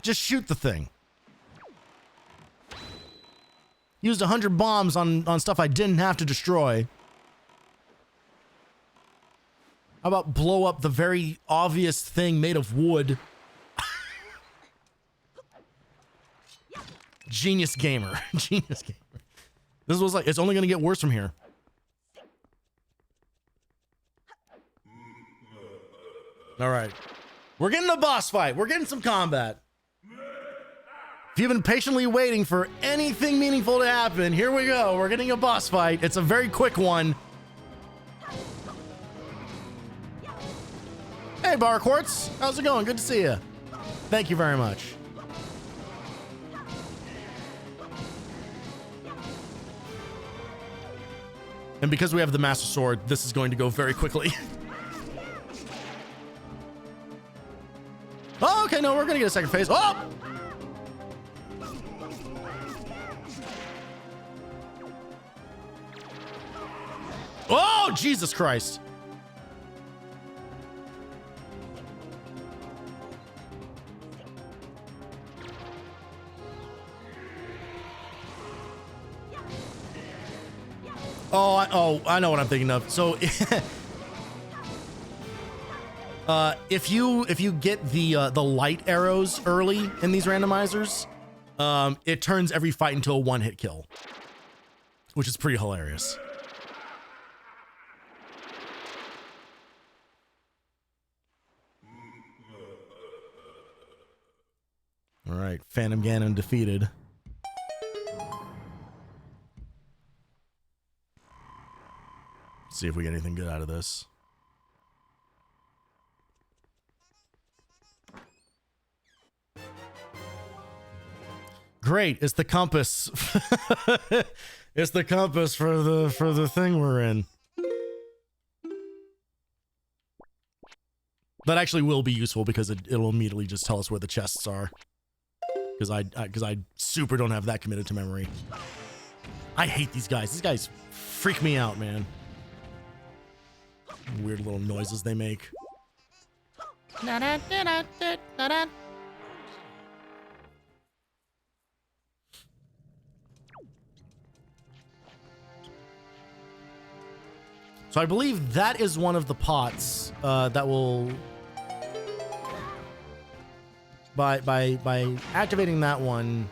Just shoot the thing. Used 100 bombs on stuff I didn't have to destroy. How about blow up the very obvious thing made of wood? Genius gamer. Genius gamer. This was like, it's only going to get worse from here. All right. We're getting a boss fight. We're getting some combat. If you've been patiently waiting for anything meaningful to happen, here we go. We're getting a boss fight. It's a very quick one. Hey, Bar Quartz. How's it going? Good to see you. Thank you very much. And because we have the Master Sword, this is going to go very quickly. Oh, okay, no, we're going to get a second phase. Oh! Oh, Jesus Christ. I know what I'm thinking of. So if you get the light arrows early in these randomizers, it turns every fight into a one-hit kill, which is pretty hilarious. All right, Phantom Ganon defeated. See if we get anything good out of this. Great, it's the compass. It's the compass for the thing we're in. That actually will be useful because it'll immediately just tell us where the chests are. Because I super don't have that committed to memory. I hate these guys. These guys freak me out, man. Weird little noises they make. So I believe that is one of the pots that will, by activating that one,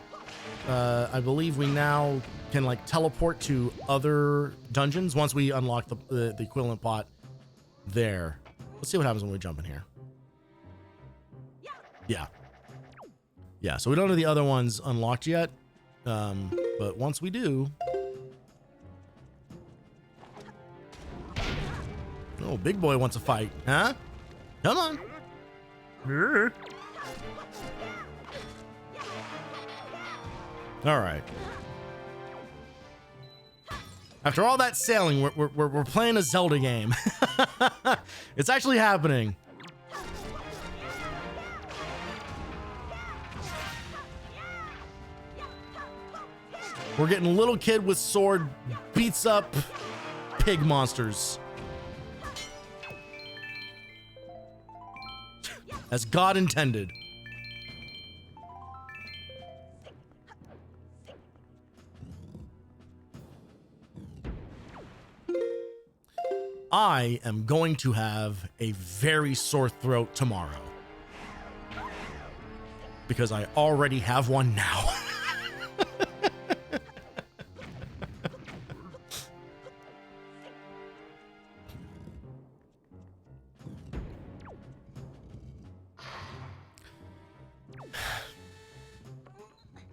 I believe we now can like teleport to other dungeons once we unlock the equivalent pot there. Let's see what happens when we jump in here. Yeah, so we don't have the other ones unlocked yet, but once we do. Oh, big boy wants a fight, huh? Come on. All right. After all that sailing, we're playing a Zelda game. It's actually happening. We're getting little kid with sword beats up pig monsters. As God intended. I am going to have a very sore throat tomorrow. Because I already have one now.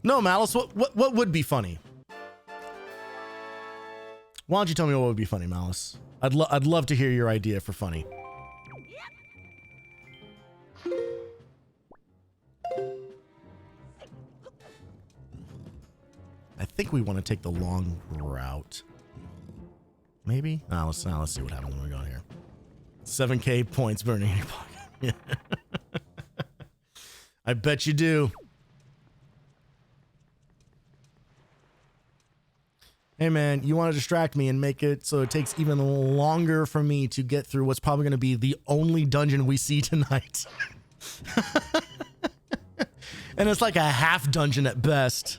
No, Malice, what would be funny? Why don't you tell me what would be funny, Malice? I'd love to hear your idea for funny. I think we want to take the long route. Maybe? Let's see what happens when we go here. 7K points burning in your pocket. I bet you do. Hey man, you want to distract me and make it so it takes even longer for me to get through what's probably going to be the only dungeon we see tonight. And it's like a half dungeon at best.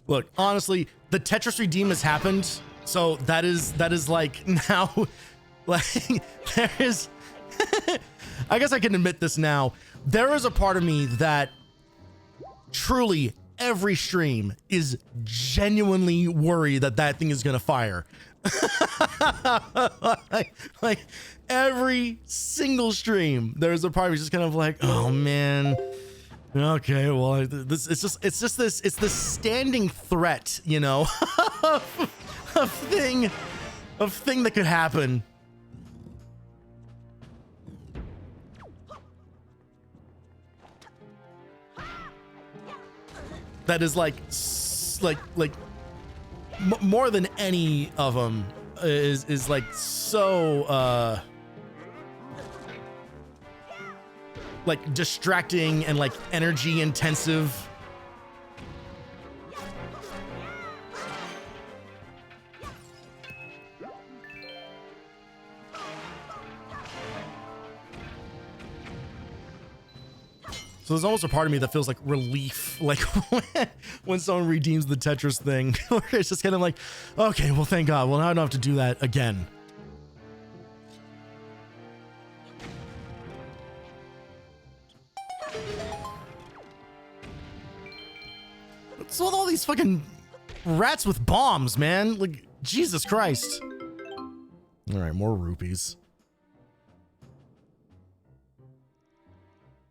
Look, honestly, the Tetris Redeem has happened, so that is like now, like there is. I guess I can admit this now. There is a part of me that truly every stream is genuinely worried that that thing is gonna fire. like every single stream, there's a part of me just kind of like, oh man. Okay, well, it's this standing threat, you know, of thing that could happen. That is like more than any of them is like so like distracting and like energy intensive. So there's almost a part of me that feels like relief, like when someone redeems the Tetris thing, where it's just kind of like, okay, well, thank God. Well, now I don't have to do that again. What's with all these fucking rats with bombs, man? Like, Jesus Christ. All right, more rupees.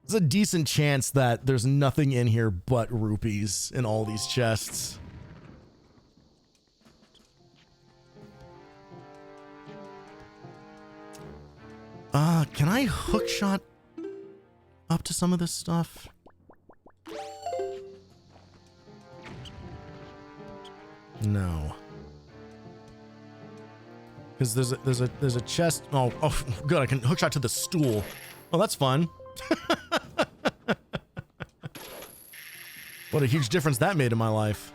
There's a decent chance that there's nothing in here but rupees in all these chests. Can I hookshot up to some of this stuff? No. Because there's a chest. Oh, good. I can hookshot to the stool. Oh, that's fun. What a huge difference that made in my life.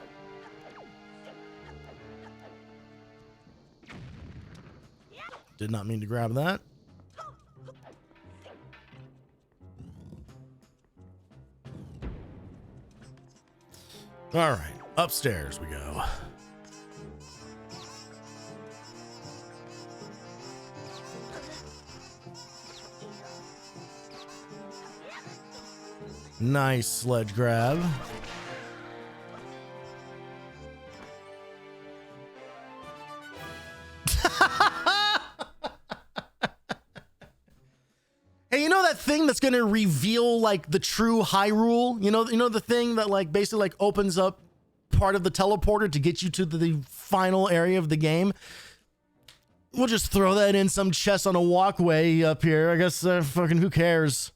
Did not mean to grab that. All right, upstairs we go. Nice sledge grab. know that thing that's gonna reveal like the true Hyrule? You know the thing that like basically like opens up part of the teleporter to get you to the final area of the game? We'll just throw that in some chest on a walkway up here. I guess fucking who cares?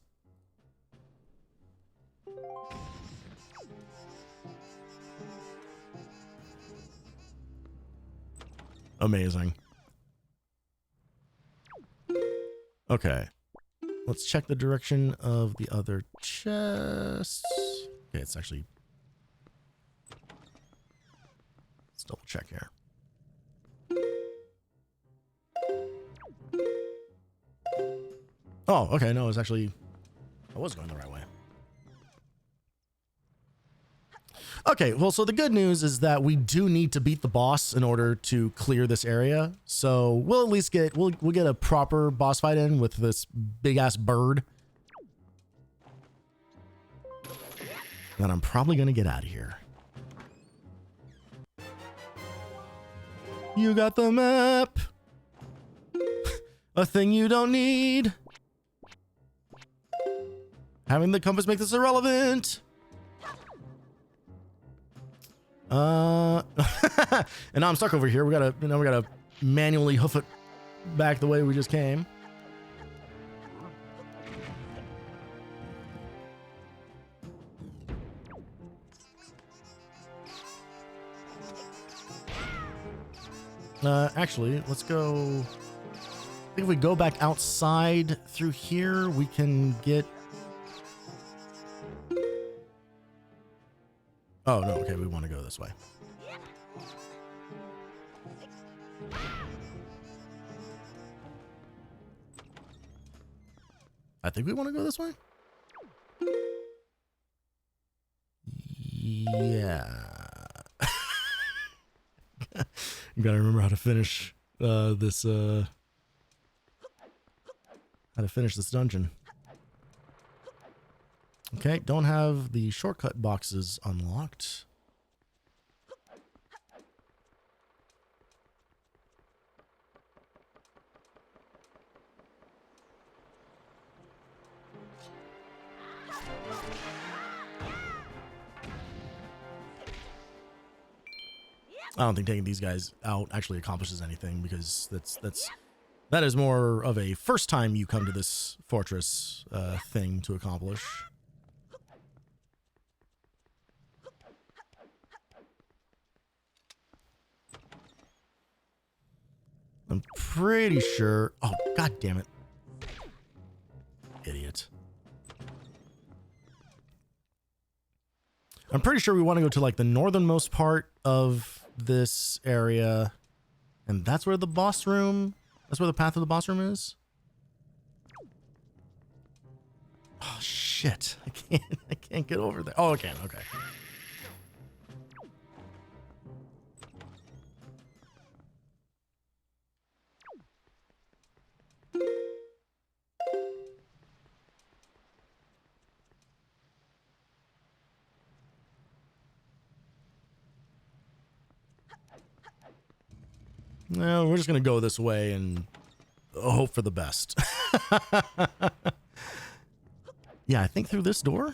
Amazing. Okay. Let's check the direction of the other chests. Okay, it's actually... Let's double check here. Oh, okay, no, it's actually... I was going the right way. Okay, well, so the good news is that we do need to beat the boss in order to clear this area. So we'll at least get, we'll get a proper boss fight in with this big ass bird. Then I'm probably gonna get out of here. You got the map. A thing you don't need. Having the compass make this irrelevant. And now I'm stuck over here. We gotta manually hoof it back the way we just came. Actually, let's go. I think if we go back outside through here, we can get. Oh, no, okay, we want to go this way. I think we want to go this way? Yeah. You gotta remember how to finish this dungeon. Okay, don't have the shortcut boxes unlocked. I don't think taking these guys out actually accomplishes anything, because that is more of a first time you come to this fortress thing to accomplish. I'm pretty sure. Oh, god damn it. Idiot. I'm pretty sure we want to go to like the northernmost part of this area. And that's where the boss room, that's where the path of the boss room is. Oh shit. I can't get over there. Oh, I can. Okay. No, we're just gonna go this way and hope for the best. Yeah, I think through this door.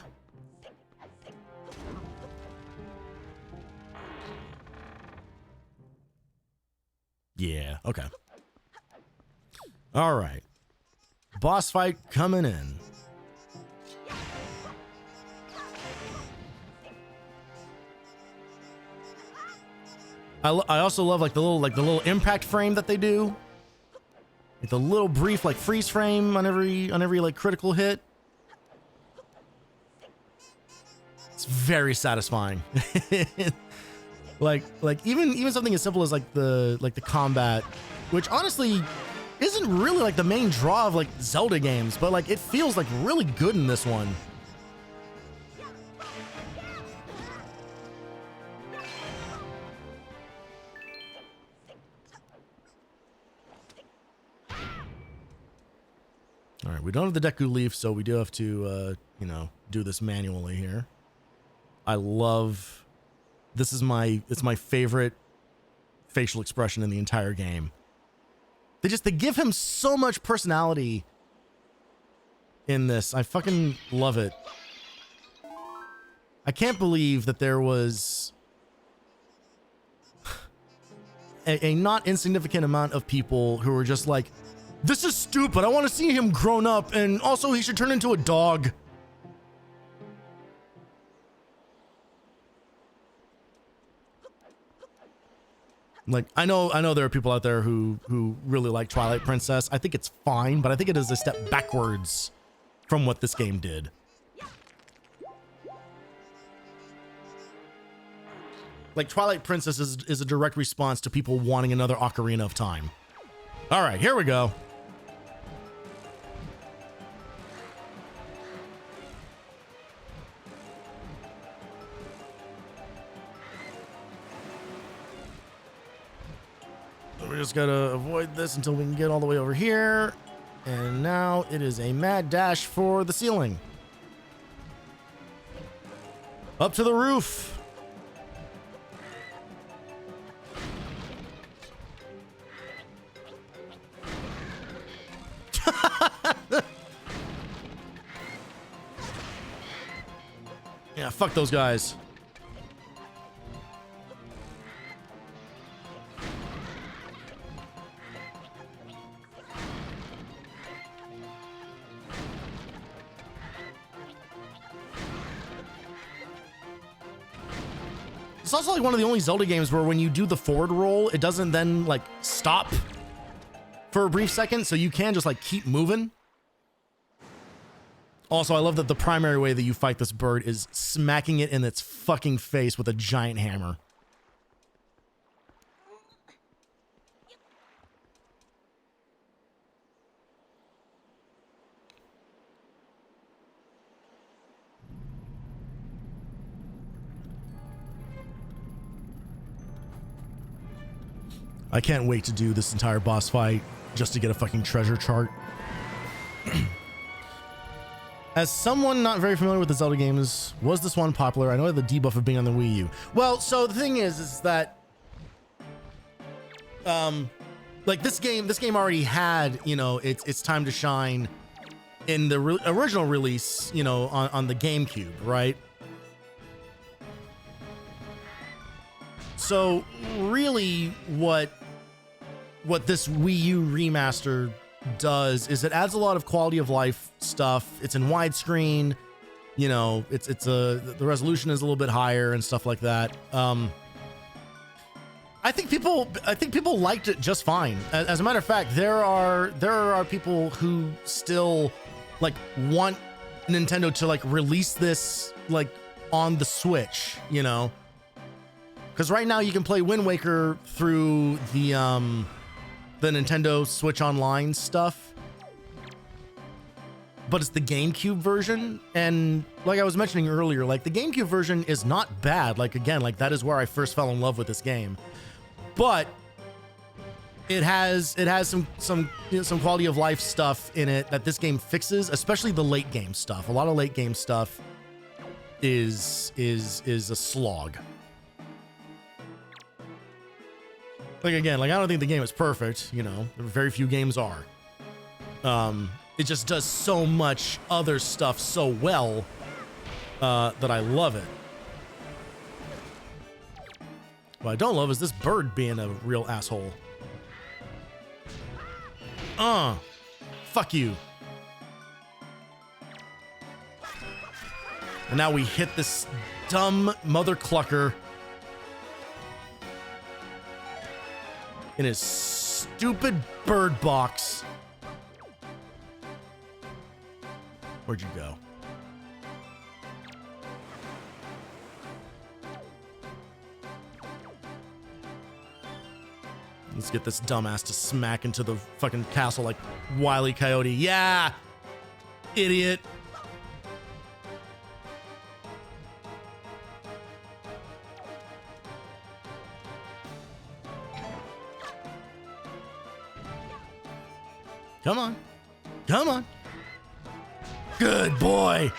Yeah, okay. All right. Boss fight coming in. I also love like the little impact frame that they do. Like the little brief like freeze frame on every like critical hit. It's very satisfying. like even something as simple as like the combat, which honestly isn't really like the main draw of like Zelda games, but like it feels like really good in this one. All right, we don't have the Deku Leaf, so we do have to, you know, do this manually here. I love, it's my favorite facial expression in the entire game. They give him so much personality in this. I fucking love it. I can't believe that there was a not insignificant amount of people who were just like, this is stupid. I want to see him grown up, and also he should turn into a dog. Like, I know there are people out there who really like Twilight Princess. I think it's fine, but I think it is a step backwards from what this game did. Like, Twilight Princess is a direct response to people wanting another Ocarina of Time. All right, here we go. We just gotta avoid this until we can get all the way over here. And now it is a mad dash for the ceiling. Up to the roof. Yeah, fuck those guys. It's also like one of the only Zelda games where when you do the forward roll, it doesn't then like stop for a brief second, so you can just like keep moving. Also, I love that the primary way that you fight this bird is smacking it in its fucking face with a giant hammer. I can't wait to do this entire boss fight just to get a fucking treasure chart. As someone not very familiar with the Zelda games, was this one popular? I know the debuff of being on the Wii U. Well, so the thing is that, like this game already had, you know, its time to shine in the original release, you know, on the GameCube, right? So really what this Wii U remaster does is it adds a lot of quality of life stuff. It's in widescreen, you know, the resolution is a little bit higher and stuff like that. I think people liked it just fine. As a matter of fact, there are people who still like want Nintendo to like release this like on the Switch, you know, because right now you can play Wind Waker through the Nintendo Switch Online stuff, but it's the GameCube version. And like I was mentioning earlier, like the GameCube version is not bad. Like, again, like that is where I first fell in love with this game, but it has some you know, some quality of life stuff in it that this game fixes, especially the late game stuff. A lot of late game stuff is a slog. Like, again, like I don't think the game is perfect, you know, very few games are. It just does so much other stuff so well that I love it. What I don't love is this bird being a real asshole. Fuck you. And now we hit this dumb mother clucker in his stupid bird box. Where'd you go? Let's get this dumbass to smack into the fucking castle like Wile E. Coyote. Yeah! Idiot. Come on. Come on. Good boy.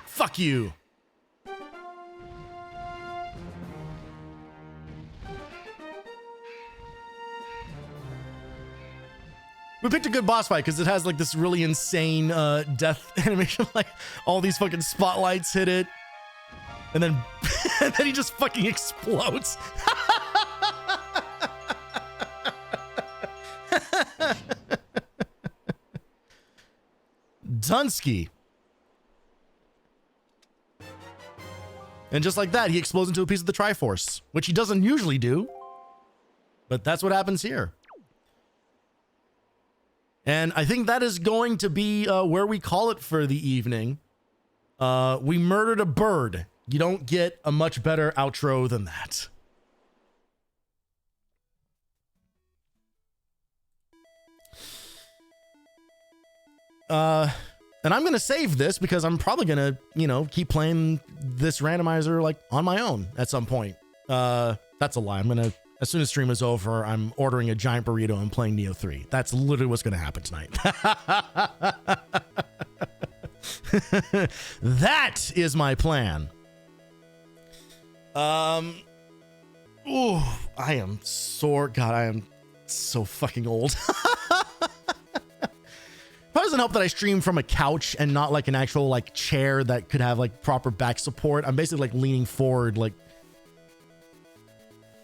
Fuck you. We picked a good boss fight because it has like this really insane death animation, like all these fucking spotlights hit it, and then and then he just fucking explodes. Dunsky. And just like that, he explodes into a piece of the Triforce, which he doesn't usually do, but that's what happens here. And I think that is going to be where we call it for the evening. We murdered a bird. You don't get a much better outro than that. And I'm going to save this because I'm probably going to, you know, keep playing this randomizer like on my own at some point. That's a lie. I'm going to, as soon as stream is over, I'm ordering a giant burrito and playing Neo 3. That's literally what's going to happen tonight. That is my plan. Ooh, I am sore. God, I am so fucking old. It doesn't help that I stream from a couch and not like an actual like chair that could have like proper back support. I'm basically like leaning forward, like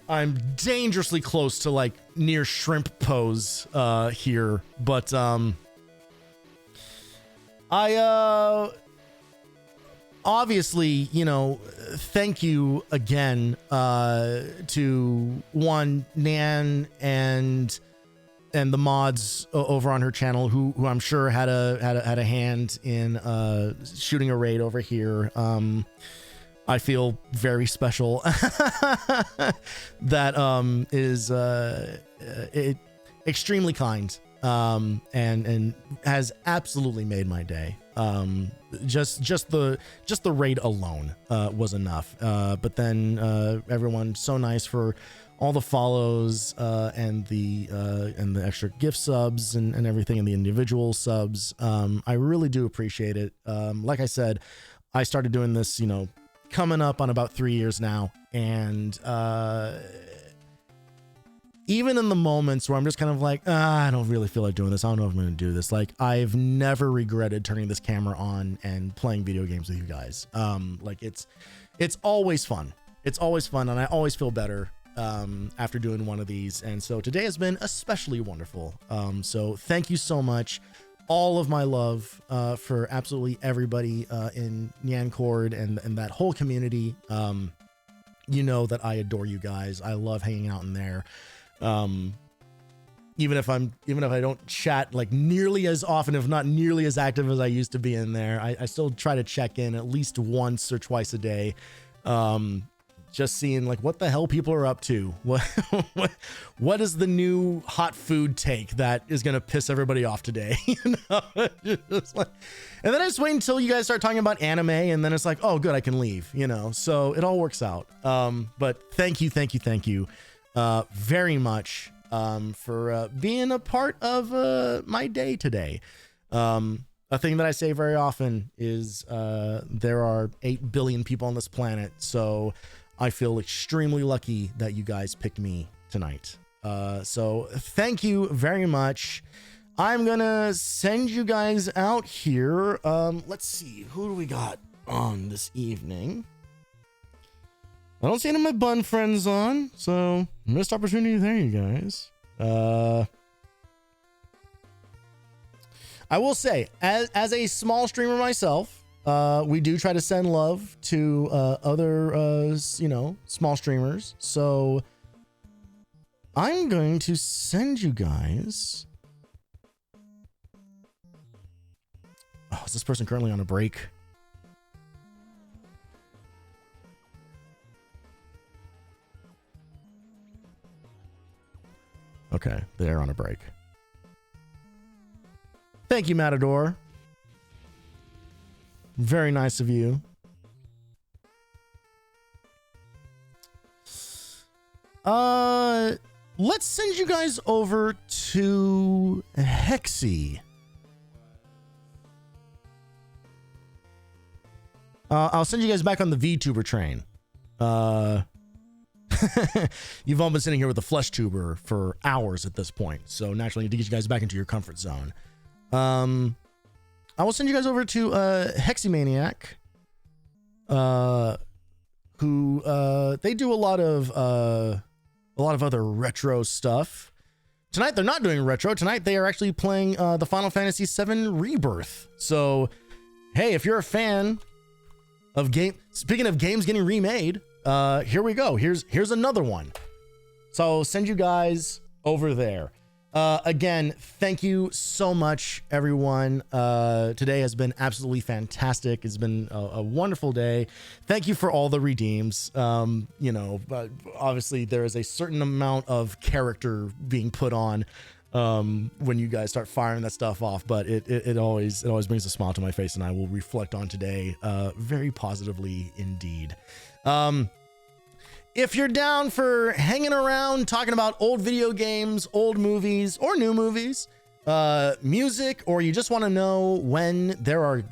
I'm dangerously close to like near shrimp pose here. But I obviously, you know, thank you again to one Nan and the mods over on her channel who I'm sure had a hand in shooting a raid over here. I feel very special. That is extremely kind and has absolutely made my day. Just the raid alone was enough. But then everyone so nice for all the follows and the extra gift subs and everything, and the individual subs. I really do appreciate it. Like I said, I started doing this, you know, coming up on about 3 years now, and even in the moments where I'm just kind of like, I don't really feel like doing this, I don't know if I'm going to do this, like I've never regretted turning this camera on and playing video games with you guys. Like it's always fun. It's always fun, and I always feel better after doing one of these. And so today has been especially wonderful. So thank you so much. All of my love for absolutely everybody in Nyancord and that whole community. You know that I adore you guys. I love hanging out in there. Even if I don't chat like nearly as often, if not nearly as active as I used to be in there, I still try to check in at least once or twice a day. Just seeing like what the hell people are up to. What is the new hot food take that is going to piss everybody off today? You know? Just like, and then I just wait until you guys start talking about anime, and then it's like, oh good, I can leave, you know? So it all works out. But thank you very much for being a part of my day today. A thing that I say very often is there are 8 billion people on this planet, so I feel extremely lucky that you guys picked me tonight. So thank you very much. I'm gonna send you guys out here. Let's see, who do we got on this evening? I don't see any of my bun friends on, so missed opportunity there, you guys. I will say, as a small streamer myself, we do try to send love to other, you know, small streamers. So I'm going to send you guys. Oh, is this person currently on a break? Okay, they're on a break. Thank you, Matador. Very nice of you. Let's send you guys over to Hexy. I'll send you guys back on the VTuber train. you've all been sitting here with a flesh tuber for hours at this point. So naturally, I need to get you guys back into your comfort zone. I will send you guys over to Hexymaniac, who they do a lot of other retro stuff. Tonight they're not doing retro. Tonight they are actually playing the Final Fantasy VII Rebirth. So, hey, if you're a fan of speaking of games getting remade, here we go. Here's another one. So I'll send you guys over there. Again, thank you so much, everyone. Today has been absolutely fantastic. It's been a wonderful day. Thank you for all the redeems. Obviously there is a certain amount of character being put on when you guys start firing that stuff off, but it always brings a smile to my face, and I will reflect on today very positively indeed. If you're down for hanging around talking about old video games, old movies, or new movies, music, or you just want to know when there are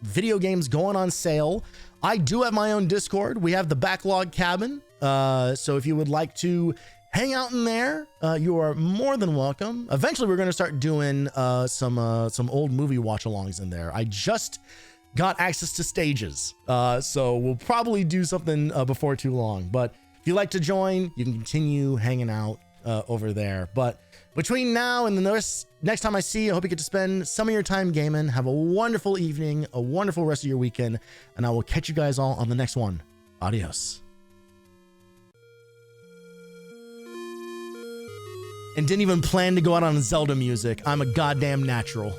video games going on sale, I do have my own Discord. We have the Backlog Cabin. So if you would like to hang out in there, you are more than welcome. Eventually, we're going to start doing some old movie watch-alongs in there. I just got access to stages, so we'll probably do something before too long. But if you'd like to join, you can continue hanging out over there. But between now and the next time I see you, I hope you get to spend some of your time gaming. Have a wonderful evening, a wonderful rest of your weekend, and I will catch you guys all on the next one. Adios. And didn't even plan to go out on Zelda music. I'm a goddamn natural.